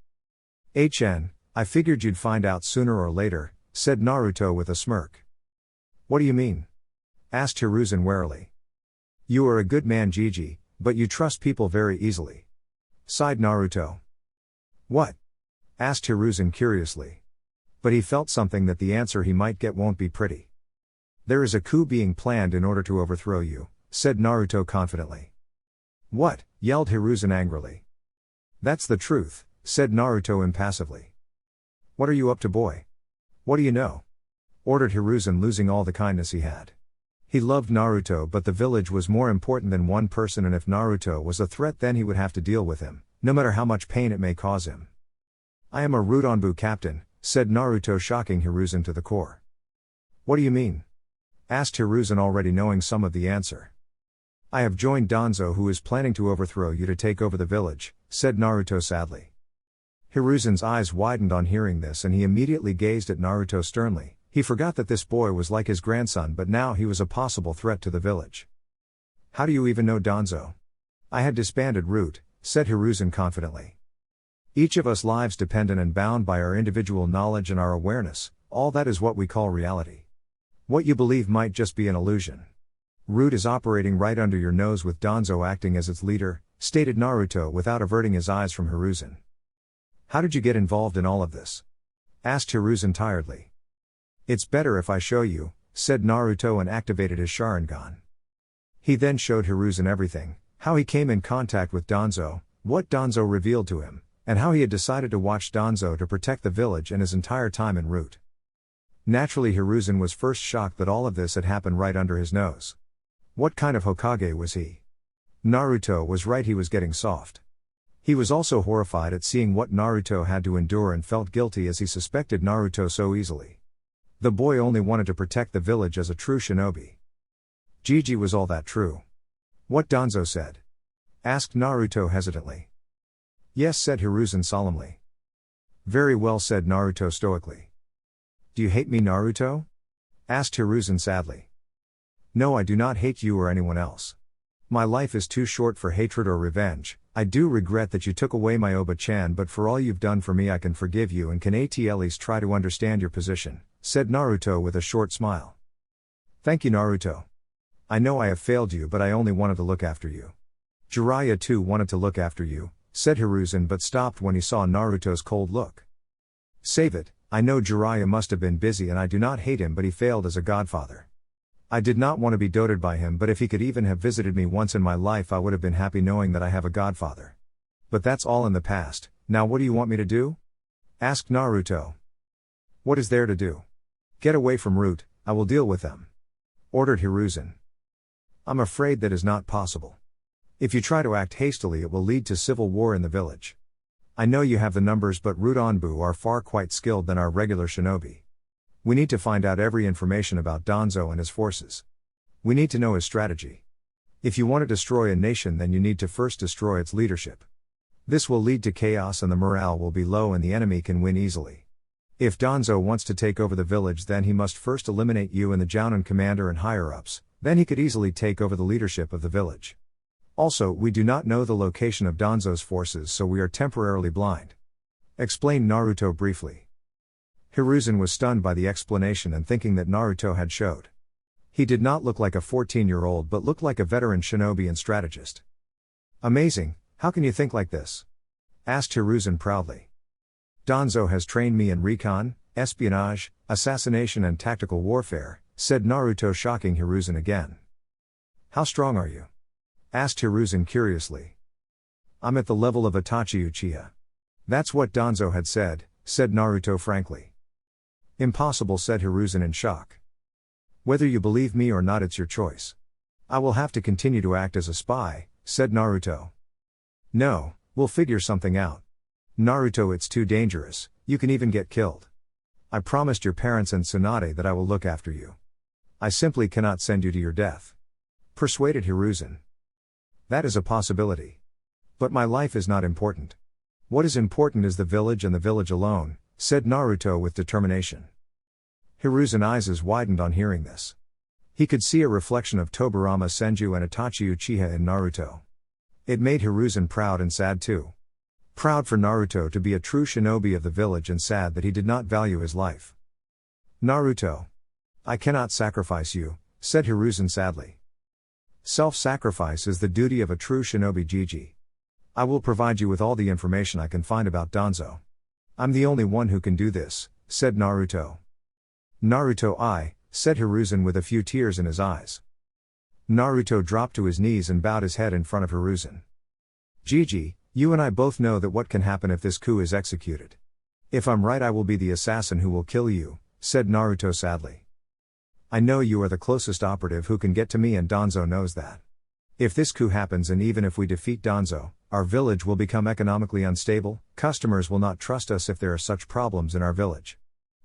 I figured you'd find out sooner or later," said Naruto with a smirk. "What do you mean?" asked Hiruzen warily. "You are a good man, Gigi, but you trust people very easily," sighed Naruto. "What?" asked Hiruzen curiously. But he felt something that the answer he might get won't be pretty. "There is a coup being planned in order to overthrow you," said Naruto confidently. "What?" yelled Hiruzen angrily. "That's the truth," said Naruto impassively. "What are you up to, boy? What do you know?" ordered Hiruzen, losing all the kindness he had. He loved Naruto, but the village was more important than one person, and if Naruto was a threat, then he would have to deal with him, no matter how much pain it may cause him. "I am a Root Anbu captain," said Naruto, shocking Hiruzen to the core. "What do you mean?" asked Hiruzen, already knowing some of the answer. "I have joined Danzo, who is planning to overthrow you to take over the village," said Naruto sadly. Hiruzen's eyes widened on hearing this, and he immediately gazed at Naruto sternly. He forgot that this boy was like his grandson, but now he was a possible threat to the village. "How do you even know Danzo?" "I had disbanded Root," said Hiruzen confidently. "Each of us lives dependent and bound by our individual knowledge and our awareness, all that is what we call reality. What you believe might just be an illusion. Root is operating right under your nose with Danzo acting as its leader," stated Naruto without averting his eyes from Hiruzen. "How did you get involved in all of this?" asked Hiruzen tiredly. "It's better if I show you," said Naruto and activated his Sharingan. He then showed Hiruzen everything, how he came in contact with Danzo, what Danzo revealed to him, and how he had decided to watch Danzo to protect the village and his entire time en route. Naturally, Hiruzen was first shocked that all of this had happened right under his nose. What kind of Hokage was he? Naruto was right, he was getting soft. He was also horrified at seeing what Naruto had to endure and felt guilty as he suspected Naruto so easily. The boy only wanted to protect the village as a true shinobi. Gigi, was all that true? What Danzo said? Asked Naruto hesitantly. Yes, said Hiruzen solemnly. Very well, said Naruto stoically. Do you hate me, Naruto? Asked Hiruzen sadly. No, I do not hate you or anyone else. My life is too short for hatred or revenge. I do regret that you took away my Oba-chan, but for all you've done for me I can forgive you and can at least try to understand your position, said Naruto with a short smile. Thank you, Naruto. I know I have failed you, but I only wanted to look after you. Jiraiya too wanted to look after you, said Hiruzen, but stopped when he saw Naruto's cold look. Save it, I know Jiraiya must have been busy and I do not hate him, but he failed as a godfather. I did not want to be doted by him, but if he could even have visited me once in my life I would have been happy knowing that I have a godfather. But that's all in the past, now what do you want me to do? Asked Naruto. What is there to do? Get away from Root, I will deal with them. Ordered Hiruzen. I'm afraid that is not possible. If you try to act hastily it will lead to civil war in the village. I know you have the numbers, but Root Anbu are far quite skilled than our regular shinobi. We need to find out every information about Danzo and his forces. We need to know his strategy. If you want to destroy a nation, then you need to first destroy its leadership. This will lead to chaos and the morale will be low and the enemy can win easily. If Danzo wants to take over the village, then he must first eliminate you and the Jounin commander and higher-ups, then he could easily take over the leadership of the village. Also, we do not know the location of Danzo's forces, so we are temporarily blind. Explained Naruto briefly. Hiruzen was stunned by the explanation and thinking that Naruto had showed. He did not look like a 14-year-old but looked like a veteran shinobi and strategist. Amazing, how can you think like this? Asked Hiruzen proudly. Danzo has trained me in recon, espionage, assassination and tactical warfare, said Naruto, shocking Hiruzen again. How strong are you? Asked Hiruzen curiously. I'm at the level of Itachi Uchiha. That's what Danzo had said Naruto frankly. Impossible, said Hiruzen in shock. Whether you believe me or not, it's your choice. I will have to continue to act as a spy, said Naruto. No, we'll figure something out. Naruto, it's too dangerous, you can even get killed. I promised your parents and Tsunade that I will look after you. I simply cannot send you to your death. Persuaded Hiruzen. That is a possibility. But my life is not important. What is important is the village and the village alone, said Naruto with determination. Hiruzen's eyes widened on hearing this. He could see a reflection of Tobirama Senju and Itachi Uchiha in Naruto. It made Hiruzen proud and sad too. Proud for Naruto to be a true shinobi of the village and sad that he did not value his life. Naruto. I cannot sacrifice you, said Hiruzen sadly. Self-sacrifice is the duty of a true shinobi. Gigi. I will provide you with all the information I can find about Danzo. I'm the only one who can do this, said Naruto. Naruto, said Hiruzen with a few tears in his eyes. Naruto dropped to his knees and bowed his head in front of Hiruzen. Gigi, you and I both know that what can happen if this coup is executed. If I'm right, I will be the assassin who will kill you, said Naruto sadly. I know you are the closest operative who can get to me, and Danzo knows that. If this coup happens and even if we defeat Danzo, our village will become economically unstable, customers will not trust us if there are such problems in our village.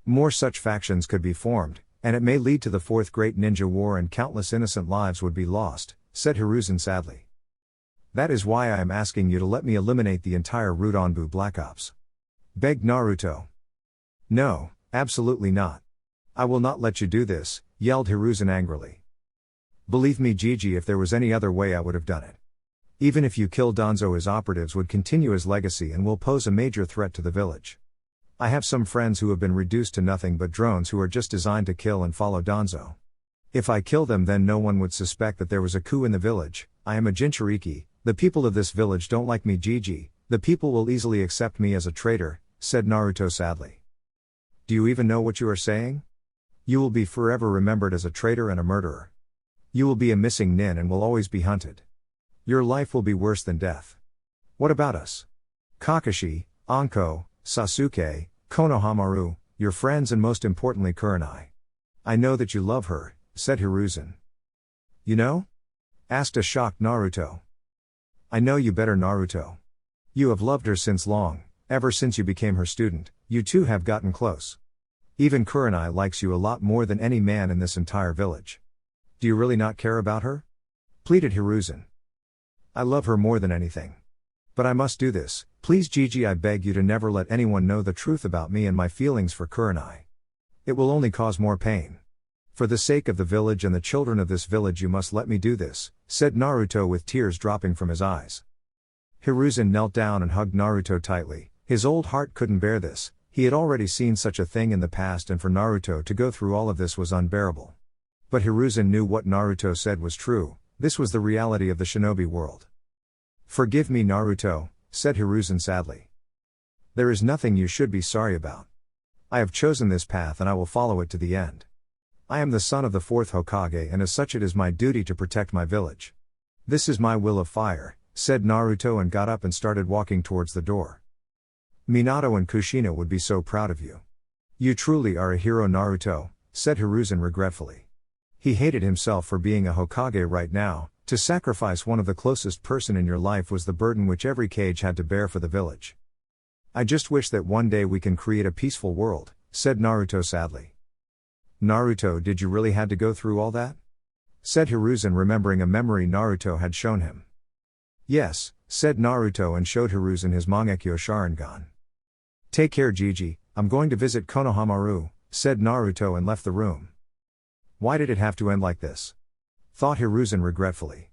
More such factions could be formed, and it may lead to the Fourth Great Ninja War and countless innocent lives would be lost, said Hiruzen sadly. That is why I am asking you to let me eliminate the entire Root Anbu Black Ops. Begged Naruto. No, absolutely not. I will not let you do this, yelled Hiruzen angrily. Believe me, Gigi, if there was any other way I would have done it. Even if you kill Danzo, his operatives would continue his legacy and will pose a major threat to the village. I have some friends who have been reduced to nothing but drones who are just designed to kill and follow Danzo. If I kill them, then no one would suspect that there was a coup in the village. I am a Jinchuriki, the people of this village don't like me. Gigi, the people will easily accept me as a traitor, said Naruto sadly. Do you even know what you are saying? You will be forever remembered as a traitor and a murderer. You will be a missing nin and will always be hunted. Your life will be worse than death. What about us? Kakashi, Anko, Sasuke, Konohamaru, your friends, and most importantly Kurenai. I know that you love her, said Hiruzen. You know? Asked a shocked Naruto. I know you better, Naruto. You have loved her since long, ever since you became her student, you two have gotten close. Even Kurenai likes you a lot more than any man in this entire village. Do you really not care about her? Pleaded Hiruzen. I love her more than anything. But I must do this, please Gigi, I beg you to never let anyone know the truth about me and my feelings for Kurenai. It will only cause more pain. For the sake of the village and the children of this village, you must let me do this, said Naruto with tears dropping from his eyes. Hiruzen knelt down and hugged Naruto tightly. His old heart couldn't bear this. He had already seen such a thing in the past, and for Naruto to go through all of this was unbearable. But Hiruzen knew what Naruto said was true, this was the reality of the shinobi world. "Forgive me, Naruto," said Hiruzen sadly. "There is nothing you should be sorry about. I have chosen this path and I will follow it to the end. I am the son of the fourth Hokage and as such it is my duty to protect my village. This is my will of fire," said Naruto and got up and started walking towards the door. "Minato and Kushina would be so proud of you. You truly are a hero, Naruto," said Hiruzen regretfully. He hated himself for being a Hokage right now. To sacrifice one of the closest person in your life was the burden which every Kage had to bear for the village. "I just wish that one day we can create a peaceful world," said Naruto sadly. "Naruto, did you really had to go through all that?" said Hiruzen, remembering a memory Naruto had shown him. "Yes," said Naruto and showed Hiruzen his Mangekyo Sharingan. "Take care, Gigi, I'm going to visit Konohamaru," said Naruto and left the room. Why did it have to end like this? Thought Hiruzen regretfully.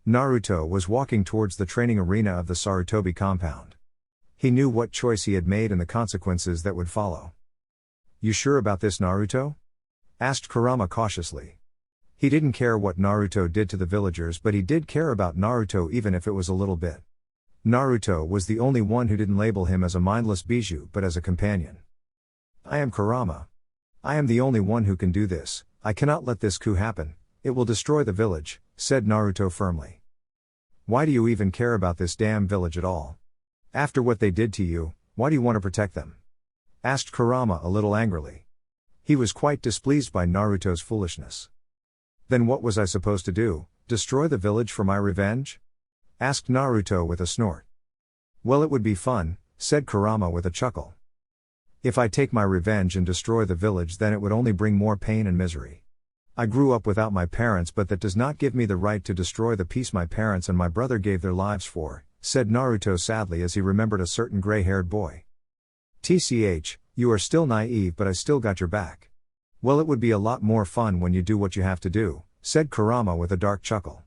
Naruto was walking towards the training arena of the Sarutobi compound. He knew what choice he had made and the consequences that would follow. "You sure about this, Naruto?" asked Kurama cautiously. He didn't care what Naruto did to the villagers, but he did care about Naruto even if it was a little bit. Naruto was the only one who didn't label him as a mindless bijou but as a companion. "I am Kurama. I am the only one who can do this, I cannot let this coup happen, it will destroy the village," said Naruto firmly. "Why do you even care about this damn village at all? After what they did to you, why do you want to protect them?" asked Kurama a little angrily. He was quite displeased by Naruto's foolishness. "Then what was I supposed to do, destroy the village for my revenge?" asked Naruto with a snort. "Well, it would be fun," said Kurama with a chuckle. "If I take my revenge and destroy the village, then it would only bring more pain and misery. I grew up without my parents, but that does not give me the right to destroy the peace my parents and my brother gave their lives for," said Naruto sadly as he remembered a certain gray-haired boy. "TCH, you are still naive, but I still got your back." "Well, it would be a lot more fun when you do what you have to do," said Kurama with a dark chuckle.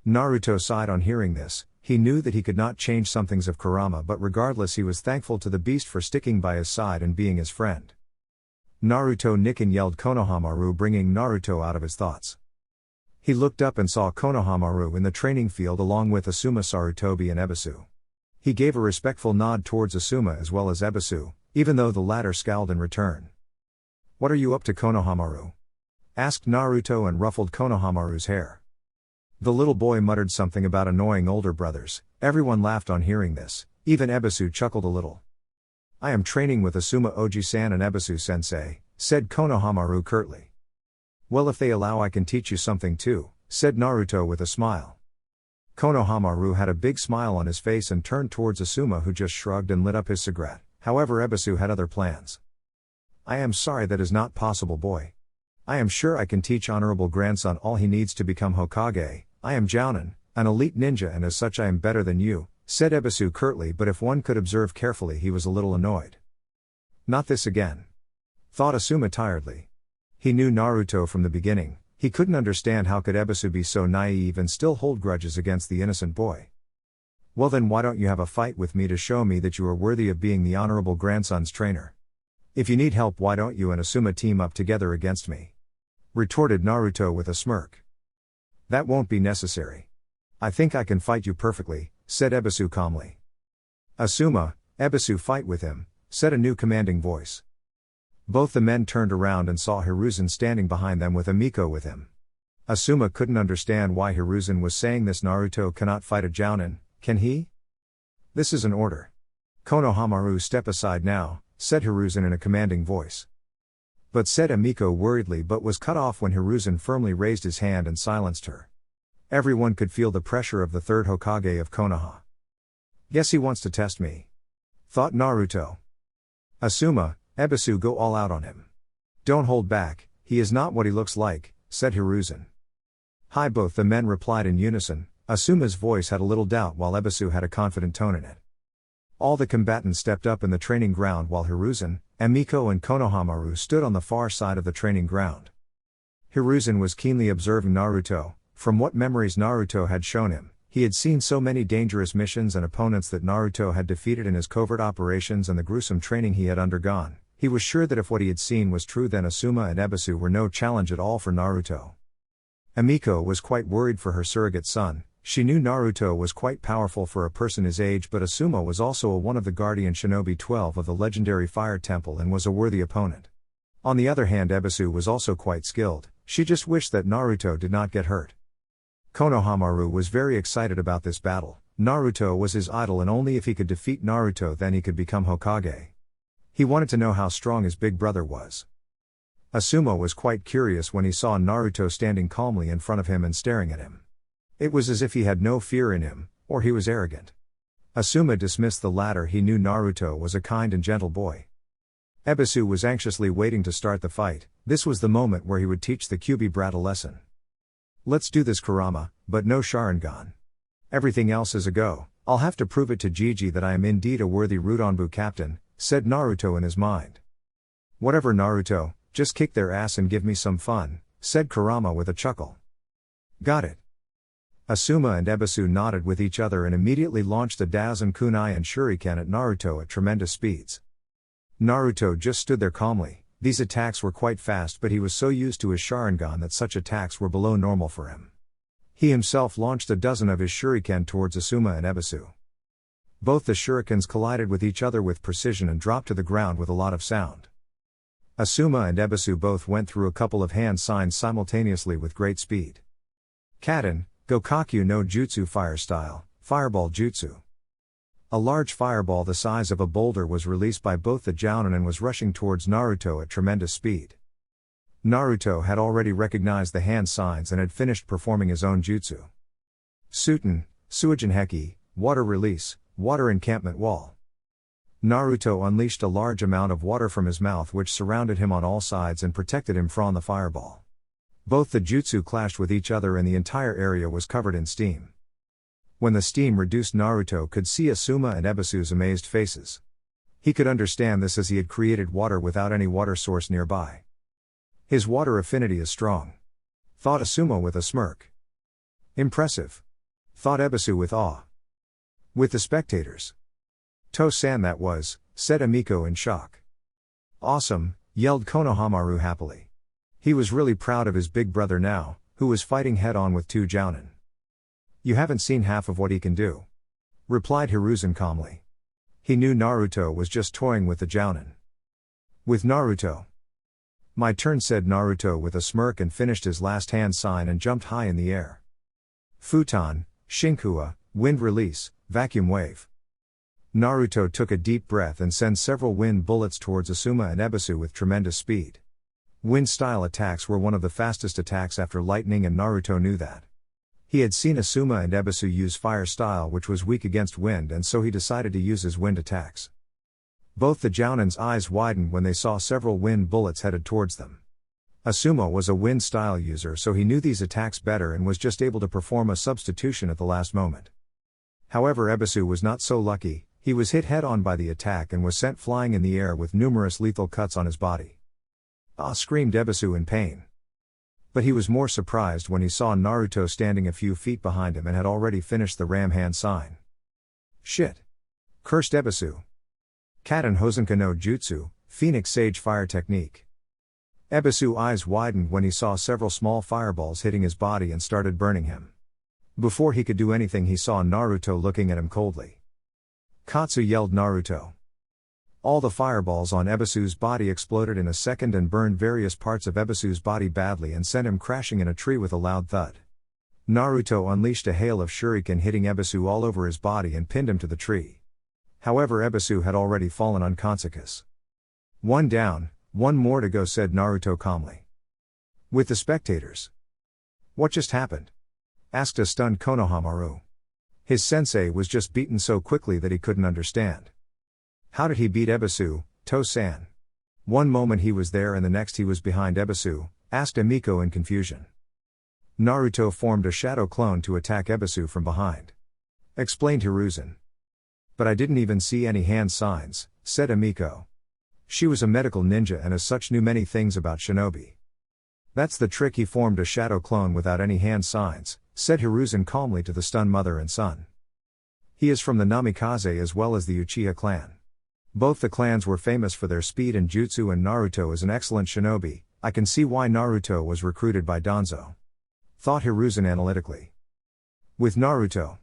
Naruto sighed on hearing this. He knew that he could not change some things of Kurama, but regardless he was thankful to the beast for sticking by his side and being his friend. Naruto Nikken yelled Konohamaru, bringing Naruto out of his thoughts. He looked up and saw Konohamaru in the training field along with Asuma, Sarutobi and Ebisu. He gave a respectful nod towards Asuma as well as Ebisu, even though the latter scowled in return. "What are you up to, Konohamaru?" asked Naruto and ruffled Konohamaru's hair. The little boy muttered something about annoying older brothers. Everyone laughed on hearing this, even Ebisu chuckled a little. "I am training with Asuma Oji-san and Ebisu-sensei," said Konohamaru curtly. "Well, if they allow I can teach you something too," said Naruto with a smile. Konohamaru had a big smile on his face and turned towards Asuma, who just shrugged and lit up his cigarette. However, Ebisu had other plans. "I am sorry, that is not possible, boy. I am sure I can teach honorable grandson all he needs to become Hokage. I am Jounin, an elite ninja, and as such I am better than you," said Ebisu curtly, but if one could observe carefully he was a little annoyed. "Not this again," thought Asuma tiredly. He knew Naruto from the beginning. He couldn't understand how could Ebisu be so naive and still hold grudges against the innocent boy. "Well then, why don't you have a fight with me to show me that you are worthy of being the honorable grandson's trainer? If you need help, why don't you and Asuma team up together against me?" retorted Naruto with a smirk. "That won't be necessary. I think I can fight you perfectly," said Ebisu calmly. "Asuma, Ebisu, fight with him," said a new commanding voice. Both the men turned around and saw Hiruzen standing behind them with Amiko with him. Asuma couldn't understand why Hiruzen was saying this. Naruto cannot fight a Jounin, can he? "This is an order. Konohamaru, step aside now," said Hiruzen in a commanding voice. "But," said Amiko worriedly, but was cut off when Hiruzen firmly raised his hand and silenced her. Everyone could feel the pressure of the third Hokage of Konoha. "Guess he wants to test me," thought Naruto. "Asuma, Ebisu, go all out on him. Don't hold back, he is not what he looks like," said Hiruzen. "Hi," both the men replied in unison. Asuma's voice had a little doubt while Ebisu had a confident tone in it. All the combatants stepped up in the training ground while Hiruzen, Amiko and Konohamaru stood on the far side of the training ground. Hiruzen was keenly observing Naruto. From what memories Naruto had shown him, He had seen so many dangerous missions and opponents that Naruto had defeated in his covert operations and the gruesome training he had undergone. He was sure that if what he had seen was true, then Asuma and Ebisu were no challenge at all for Naruto. Emiko was quite worried for her surrogate son. She knew Naruto was quite powerful for a person his age, but Asuma was also one of the guardian shinobi 12 of the legendary Fire Temple and was a worthy opponent. On the other hand, Ebisu was also quite skilled. She just wished that Naruto did not get hurt. Konohamaru was very excited about this battle. Naruto was his idol, and only if he could defeat Naruto then he could become Hokage. He wanted to know how strong his big brother was. Asuma was quite curious when he saw Naruto standing calmly in front of him and staring at him. It was as if he had no fear in him, or he was arrogant. Asuma dismissed the latter. He knew Naruto was a kind and gentle boy. Ebisu was anxiously waiting to start the fight. This was the moment where he would teach the Kyuubi brat a lesson. Let's do this, Kurama, but no Sharingan. Everything else is a go. I'll have to prove it to Gigi that I am indeed a worthy Root Anbu captain, said Naruto in his mind. Whatever, Naruto, just kick their ass and give me some fun, said Kurama with a chuckle. Got it. Asuma and Ebisu nodded with each other and immediately launched a Dazen Kunai and Shuriken at Naruto at tremendous speeds. Naruto just stood there calmly. These attacks were quite fast, but he was so used to his Sharingan that such attacks were below normal for him. He himself launched a dozen of his shuriken towards Asuma and Ebisu. Both the shurikens collided with each other with precision and dropped to the ground with a lot of sound. Asuma and Ebisu both went through a couple of hand signs simultaneously with great speed. Kaden, Gokakyu no Jutsu Fire Style, Fireball Jutsu. A large fireball the size of a boulder was released by both the Jounin and was rushing towards Naruto at tremendous speed. Naruto had already recognized the hand signs and had finished performing his own jutsu. Suten, Suijin Heki, Water Release, Water Encampment Wall. Naruto unleashed a large amount of water from his mouth which surrounded him on all sides and protected him from the fireball. Both the jutsu clashed with each other and the entire area was covered in steam. When the steam reduced, Naruto could see Asuma and Ebisu's amazed faces. He could understand this as he had created water without any water source nearby. His water affinity is strong, thought Asuma with a smirk. Impressive, thought Ebisu with awe. With the spectators. To-san that was, said Emiko in shock. Awesome, yelled Konohamaru happily. He was really proud of his big brother now, who was fighting head-on with two Jounin. You haven't seen half of what he can do, replied Hiruzen calmly. He knew Naruto was just toying with the Jounin. With Naruto. My turn, said Naruto with a smirk and finished his last hand sign and jumped high in the air. Futon, Shinkua, Wind Release, Vacuum Wave. Naruto took a deep breath and sent several wind bullets towards Asuma and Ebisu with tremendous speed. Wind-style attacks were one of the fastest attacks after lightning, and Naruto knew that. He had seen Asuma and Ebisu use fire style, which was weak against wind, and so he decided to use his wind attacks. Both the Jounin's eyes widened when they saw several wind bullets headed towards them. Asuma was a wind style user, so he knew these attacks better and was just able to perform a substitution at the last moment. However, Ebisu was not so lucky. He was hit head-on by the attack and was sent flying in the air with numerous lethal cuts on his body. Ah! Screamed Ebisu in pain. But he was more surprised when he saw Naruto standing a few feet behind him and had already finished the ram hand sign. Shit! Cursed Ebisu. Kaden Hosenka no Jutsu, Phoenix Sage Fire Technique. Ebisu eyes widened when he saw several small fireballs hitting his body and started burning him. Before he could do anything, he saw Naruto looking at him coldly. Katsu, yelled Naruto. All the fireballs on Ebisu's body exploded in a second and burned various parts of Ebisu's body badly and sent him crashing in a tree with a loud thud. Naruto unleashed a hail of shuriken, hitting Ebisu all over his body and pinned him to the tree. However, Ebisu had already fallen unconscious. One down, one more to go, said Naruto calmly. With the spectators. What just happened? Asked a stunned Konohamaru. His sensei was just beaten so quickly that he couldn't understand. How did he beat Ebisu, To-san? One moment he was there and the next he was behind Ebisu, asked Emiko in confusion. Naruto formed a shadow clone to attack Ebisu from behind. Explained Hiruzen. But I didn't even see any hand signs, said Emiko. She was a medical ninja and as such knew many things about shinobi. That's the trick, he formed a shadow clone without any hand signs, said Hiruzen calmly to the stunned mother and son. He is from the Namikaze as well as the Uchiha clan. Both the clans were famous for their speed and jutsu, and Naruto is an excellent shinobi. I can see why Naruto was recruited by Danzo, thought Hiruzen analytically. With Naruto,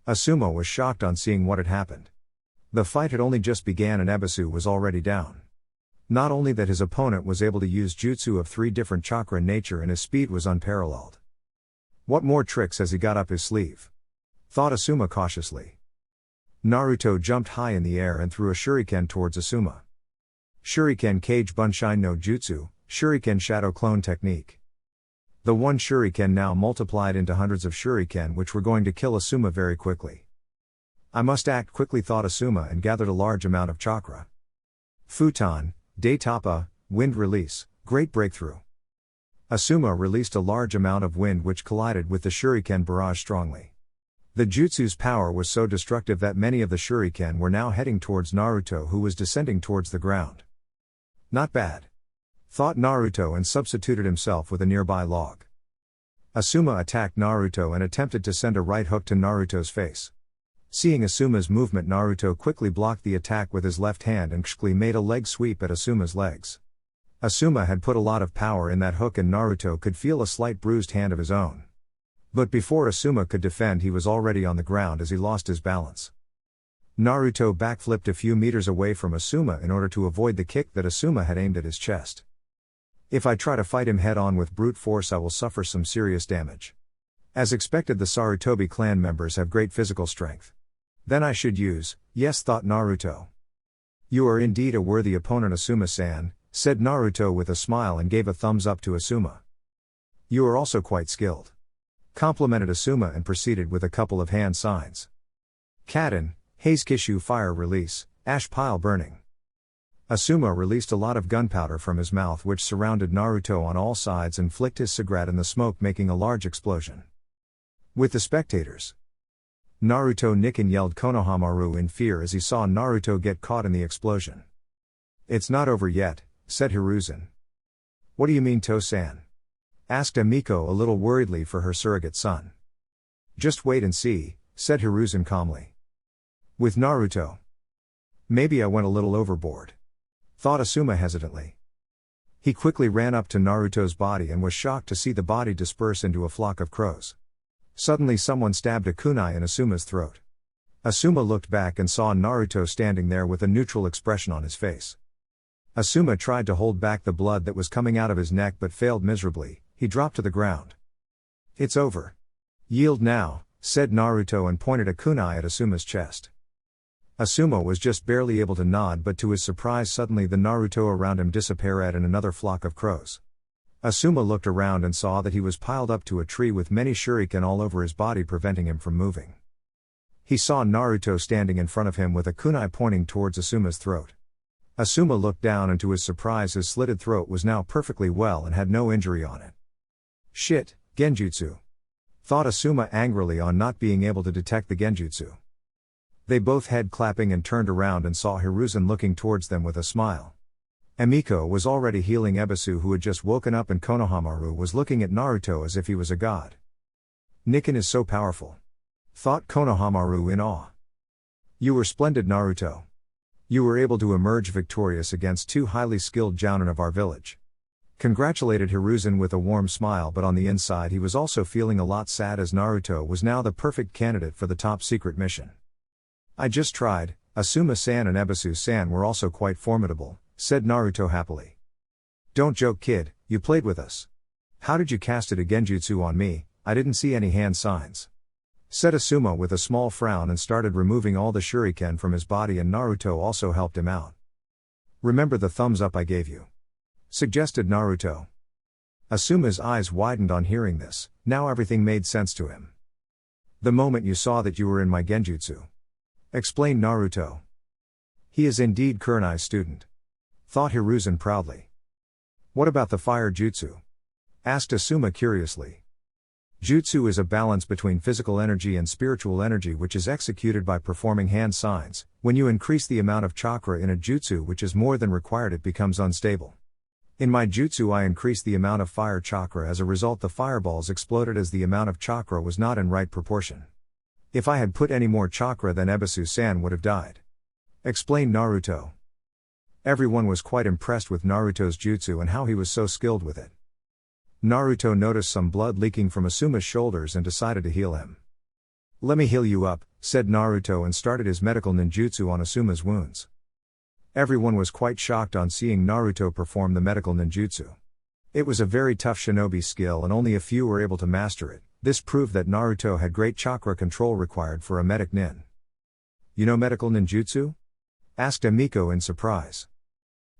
Asuma was shocked on seeing what had happened. The fight had only just began and Ebisu was already down. Not only that, his opponent was able to use jutsu of 3 different chakra in nature and his speed was unparalleled. What more tricks has he got up his sleeve? Thought Asuma cautiously. Naruto jumped high in the air and threw a shuriken towards Asuma. Shuriken Kage Bunshin no Jutsu, Shuriken Shadow Clone Technique. The one shuriken now multiplied into hundreds of shuriken which were going to kill Asuma very quickly. I must act quickly, thought Asuma, and gathered a large amount of chakra. Futon, Daitapa, Wind Release, Great Breakthrough. Asuma released a large amount of wind which collided with the shuriken barrage strongly. The jutsu's power was so destructive that many of the shuriken were now heading towards Naruto, who was descending towards the ground. Not bad, thought Naruto, and substituted himself with a nearby log. Asuma attacked Naruto and attempted to send a right hook to Naruto's face. Seeing Asuma's movement, Naruto quickly blocked the attack with his left hand and quickly made a leg sweep at Asuma's legs. Asuma had put a lot of power in that hook and Naruto could feel a slight bruised hand of his own. But before Asuma could defend, he was already on the ground as he lost his balance. Naruto backflipped a few meters away from Asuma in order to avoid the kick that Asuma had aimed at his chest. If I try to fight him head on with brute force, I will suffer some serious damage. As expected, the Sarutobi clan members have great physical strength. Then I should use, yes, thought Naruto. You are indeed a worthy opponent, Asuma-san, said Naruto with a smile and gave a thumbs up to Asuma. You are also quite skilled, complimented Asuma and proceeded with a couple of hand signs. Kaden, Haze Kishu Fire Release, Ash Pile Burning. Asuma released a lot of gunpowder from his mouth which surrounded Naruto on all sides and flicked his cigarette in the smoke, making a large explosion. With the spectators, Naruto Nikken yelled Konohamaru in fear as he saw Naruto get caught in the explosion. It's not over yet, said Hiruzen. What do you mean, To-san? Asked Emiko a little worriedly for her surrogate son. Just wait and see, said Hiruzen calmly. With Naruto, maybe I went a little overboard, thought Asuma hesitantly. He quickly ran up to Naruto's body and was shocked to see the body disperse into a flock of crows. Suddenly someone stabbed a kunai in Asuma's throat. Asuma looked back and saw Naruto standing there with a neutral expression on his face. Asuma tried to hold back the blood that was coming out of his neck but failed miserably. He dropped to the ground. It's over. Yield now, said Naruto and pointed a kunai at Asuma's chest. Asuma was just barely able to nod, but to his surprise suddenly the Naruto around him disappeared in another flock of crows. Asuma looked around and saw that he was piled up to a tree with many shuriken all over his body, preventing him from moving. He saw Naruto standing in front of him with a kunai pointing towards Asuma's throat. Asuma looked down and to his surprise his slitted throat was now perfectly well and had no injury on it. Shit, genjutsu, thought Asuma angrily on not being able to detect the genjutsu. They both head clapping and turned around and saw Hiruzen looking towards them with a smile. Emiko was already healing Ebisu, who had just woken up, and Konohamaru was looking at Naruto as if he was a god. Nikken is so powerful, thought Konohamaru in awe. You were splendid, Naruto. You were able to emerge victorious against 2 highly skilled jounin of our village. Congratulated Hiruzen with a warm smile, but on the inside he was also feeling a lot sad as Naruto was now the perfect candidate for the top secret mission. I just tried. Asuma-san and Ebisu-san were also quite formidable, said Naruto happily. Don't joke, kid, you played with us. How did you cast it a genjutsu on me? I didn't see any hand signs, said Asuma with a small frown and started removing all the shuriken from his body, and Naruto also helped him out. Remember the thumbs up I gave you, suggested Naruto. Asuma's eyes widened on hearing this. Now everything made sense to him. The moment you saw that you were in my genjutsu, explained Naruto. He is indeed Kurenai's student, thought Hiruzen proudly. What about the fire jutsu? Asked Asuma curiously. Jutsu is a balance between physical energy and spiritual energy which is executed by performing hand signs. When you increase the amount of chakra in a jutsu which is more than required, it becomes unstable. In my jutsu I increased the amount of fire chakra, as a result the fireballs exploded as the amount of chakra was not in right proportion. If I had put any more chakra then Ebisu-san would have died. Explained Naruto. Everyone was quite impressed with Naruto's jutsu and how he was so skilled with it. Naruto noticed some blood leaking from Asuma's shoulders and decided to heal him. "Let me heal you up," said Naruto and started his medical ninjutsu on Asuma's wounds. Everyone was quite shocked on seeing Naruto perform the medical ninjutsu. It was a very tough shinobi skill and only a few were able to master it. This proved that Naruto had great chakra control required for a medic nin. "You know medical ninjutsu?" asked Emiko in surprise.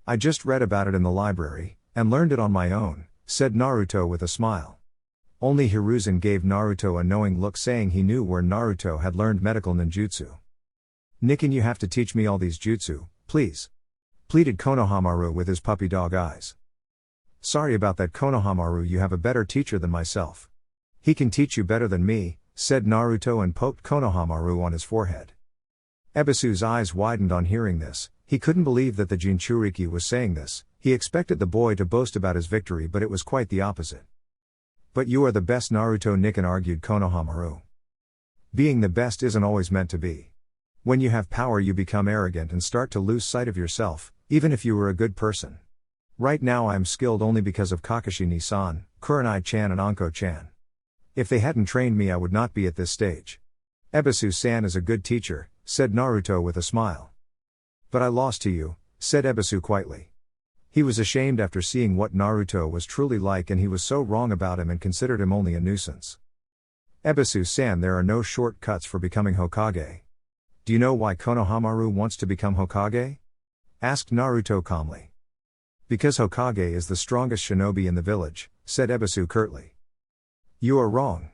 "I just read about it in the library, and learned it on my own," said Naruto with a smile. Only Hiruzen gave Naruto a knowing look, saying he knew where Naruto had learned medical ninjutsu. "Nikken, you have to teach me all these jutsu, please," pleaded Konohamaru with his puppy dog eyes. "Sorry about that, Konohamaru, you have a better teacher than myself. He can teach you better than me," said Naruto and poked Konohamaru on his forehead. Ebisu's eyes widened on hearing this. He couldn't believe that the Jinchuriki was saying this. He expected the boy to boast about his victory, but it was quite the opposite. "But you are the best, Naruto," Nikken argued Konohamaru. "Being the best isn't always meant to be. When you have power you become arrogant and start to lose sight of yourself, even if you were a good person. Right now I am skilled only because of Kakashi-ni-san, Kurenai-chan and Anko-chan. If they hadn't trained me I would not be at this stage. Ebisu-san is a good teacher," said Naruto with a smile. "But I lost to you," said Ebisu quietly. He was ashamed after seeing what Naruto was truly like, and he was so wrong about him and considered him only a nuisance. "Ebisu-san, there are no shortcuts for becoming Hokage. Do you know why Konohamaru wants to become Hokage?" asked Naruto calmly. "Because Hokage is the strongest shinobi in the village," said Ebisu curtly. "You are wrong.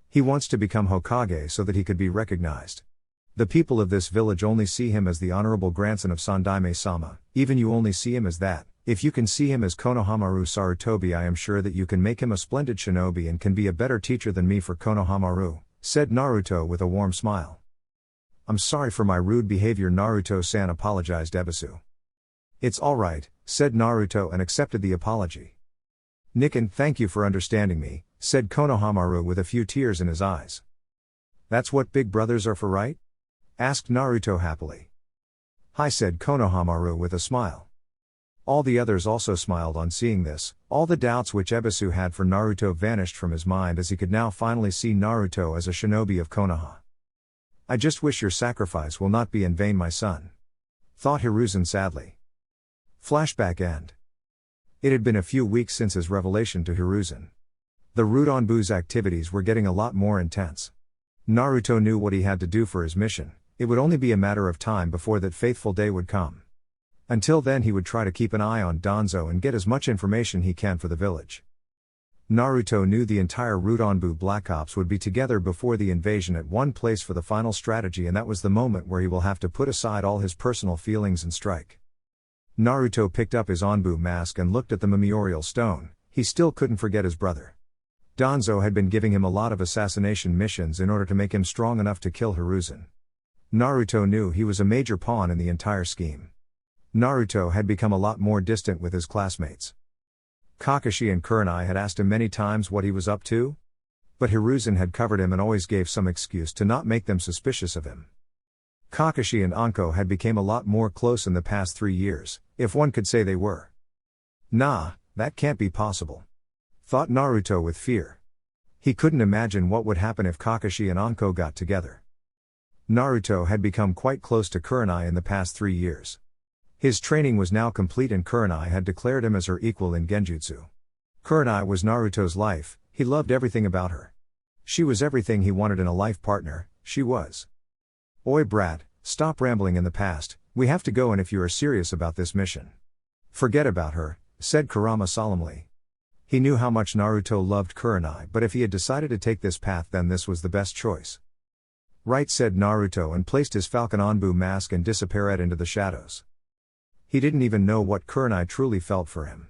He wants to become Hokage so that he could be recognized. The people of this village only see him as the honorable grandson of Sandaime-sama, even you only see him as that. If you can see him as Konohamaru Sarutobi I am sure that you can make him a splendid shinobi and can be a better teacher than me for Konohamaru," said Naruto with a warm smile. "I'm sorry for my rude behavior, Naruto-san," apologized Ebisu. "It's alright," said Naruto and accepted the apology. "Nikken, thank you for understanding me," said Konohamaru with a few tears in his eyes. "That's what big brothers are for, right?" asked Naruto happily. "Hi," said Konohamaru with a smile. All the others also smiled on seeing this. All the doubts which Ebisu had for Naruto vanished from his mind as he could now finally see Naruto as a shinobi of Konoha. "I just wish your sacrifice will not be in vain, my son," thought Hiruzen sadly. Flashback end. It had been a few weeks since his revelation to Hiruzen. The Root Anbu's activities were getting a lot more intense. Naruto knew what he had to do for his mission. It would only be a matter of time before that fateful day would come. Until then he would try to keep an eye on Danzo and get as much information he can for the village. Naruto knew the entire Root Anbu Black Ops would be together before the invasion at one place for the final strategy, and that was the moment where he will have to put aside all his personal feelings and strike. Naruto picked up his Anbu mask and looked at the memorial stone. He still couldn't forget his brother. Danzo had been giving him a lot of assassination missions in order to make him strong enough to kill Hiruzen. Naruto knew he was a major pawn in the entire scheme. Naruto had become a lot more distant with his classmates. Kakashi and Kurenai had asked him many times what he was up to, but Hiruzen had covered him and always gave some excuse to not make them suspicious of him. Kakashi and Anko had become a lot more close in the past 3 years, if one could say they were. Nah, that can't be possible, thought Naruto with fear. He couldn't imagine what would happen if Kakashi and Anko got together. Naruto had become quite close to Kurenai in the past 3 years. His training was now complete and Kurenai had declared him as her equal in Genjutsu. Kurenai was Naruto's life, he loved everything about her. She was everything he wanted in a life partner, she was. "Oi brat, stop rambling in the past, we have to go, and if you are serious about this mission, forget about her," said Kurama solemnly. He knew how much Naruto loved Kurenai, but if he had decided to take this path then this was the best choice. "Right," said Naruto and placed his Falcon Anbu mask and disappeared into the shadows. He didn't even know what Kurenai truly felt for him.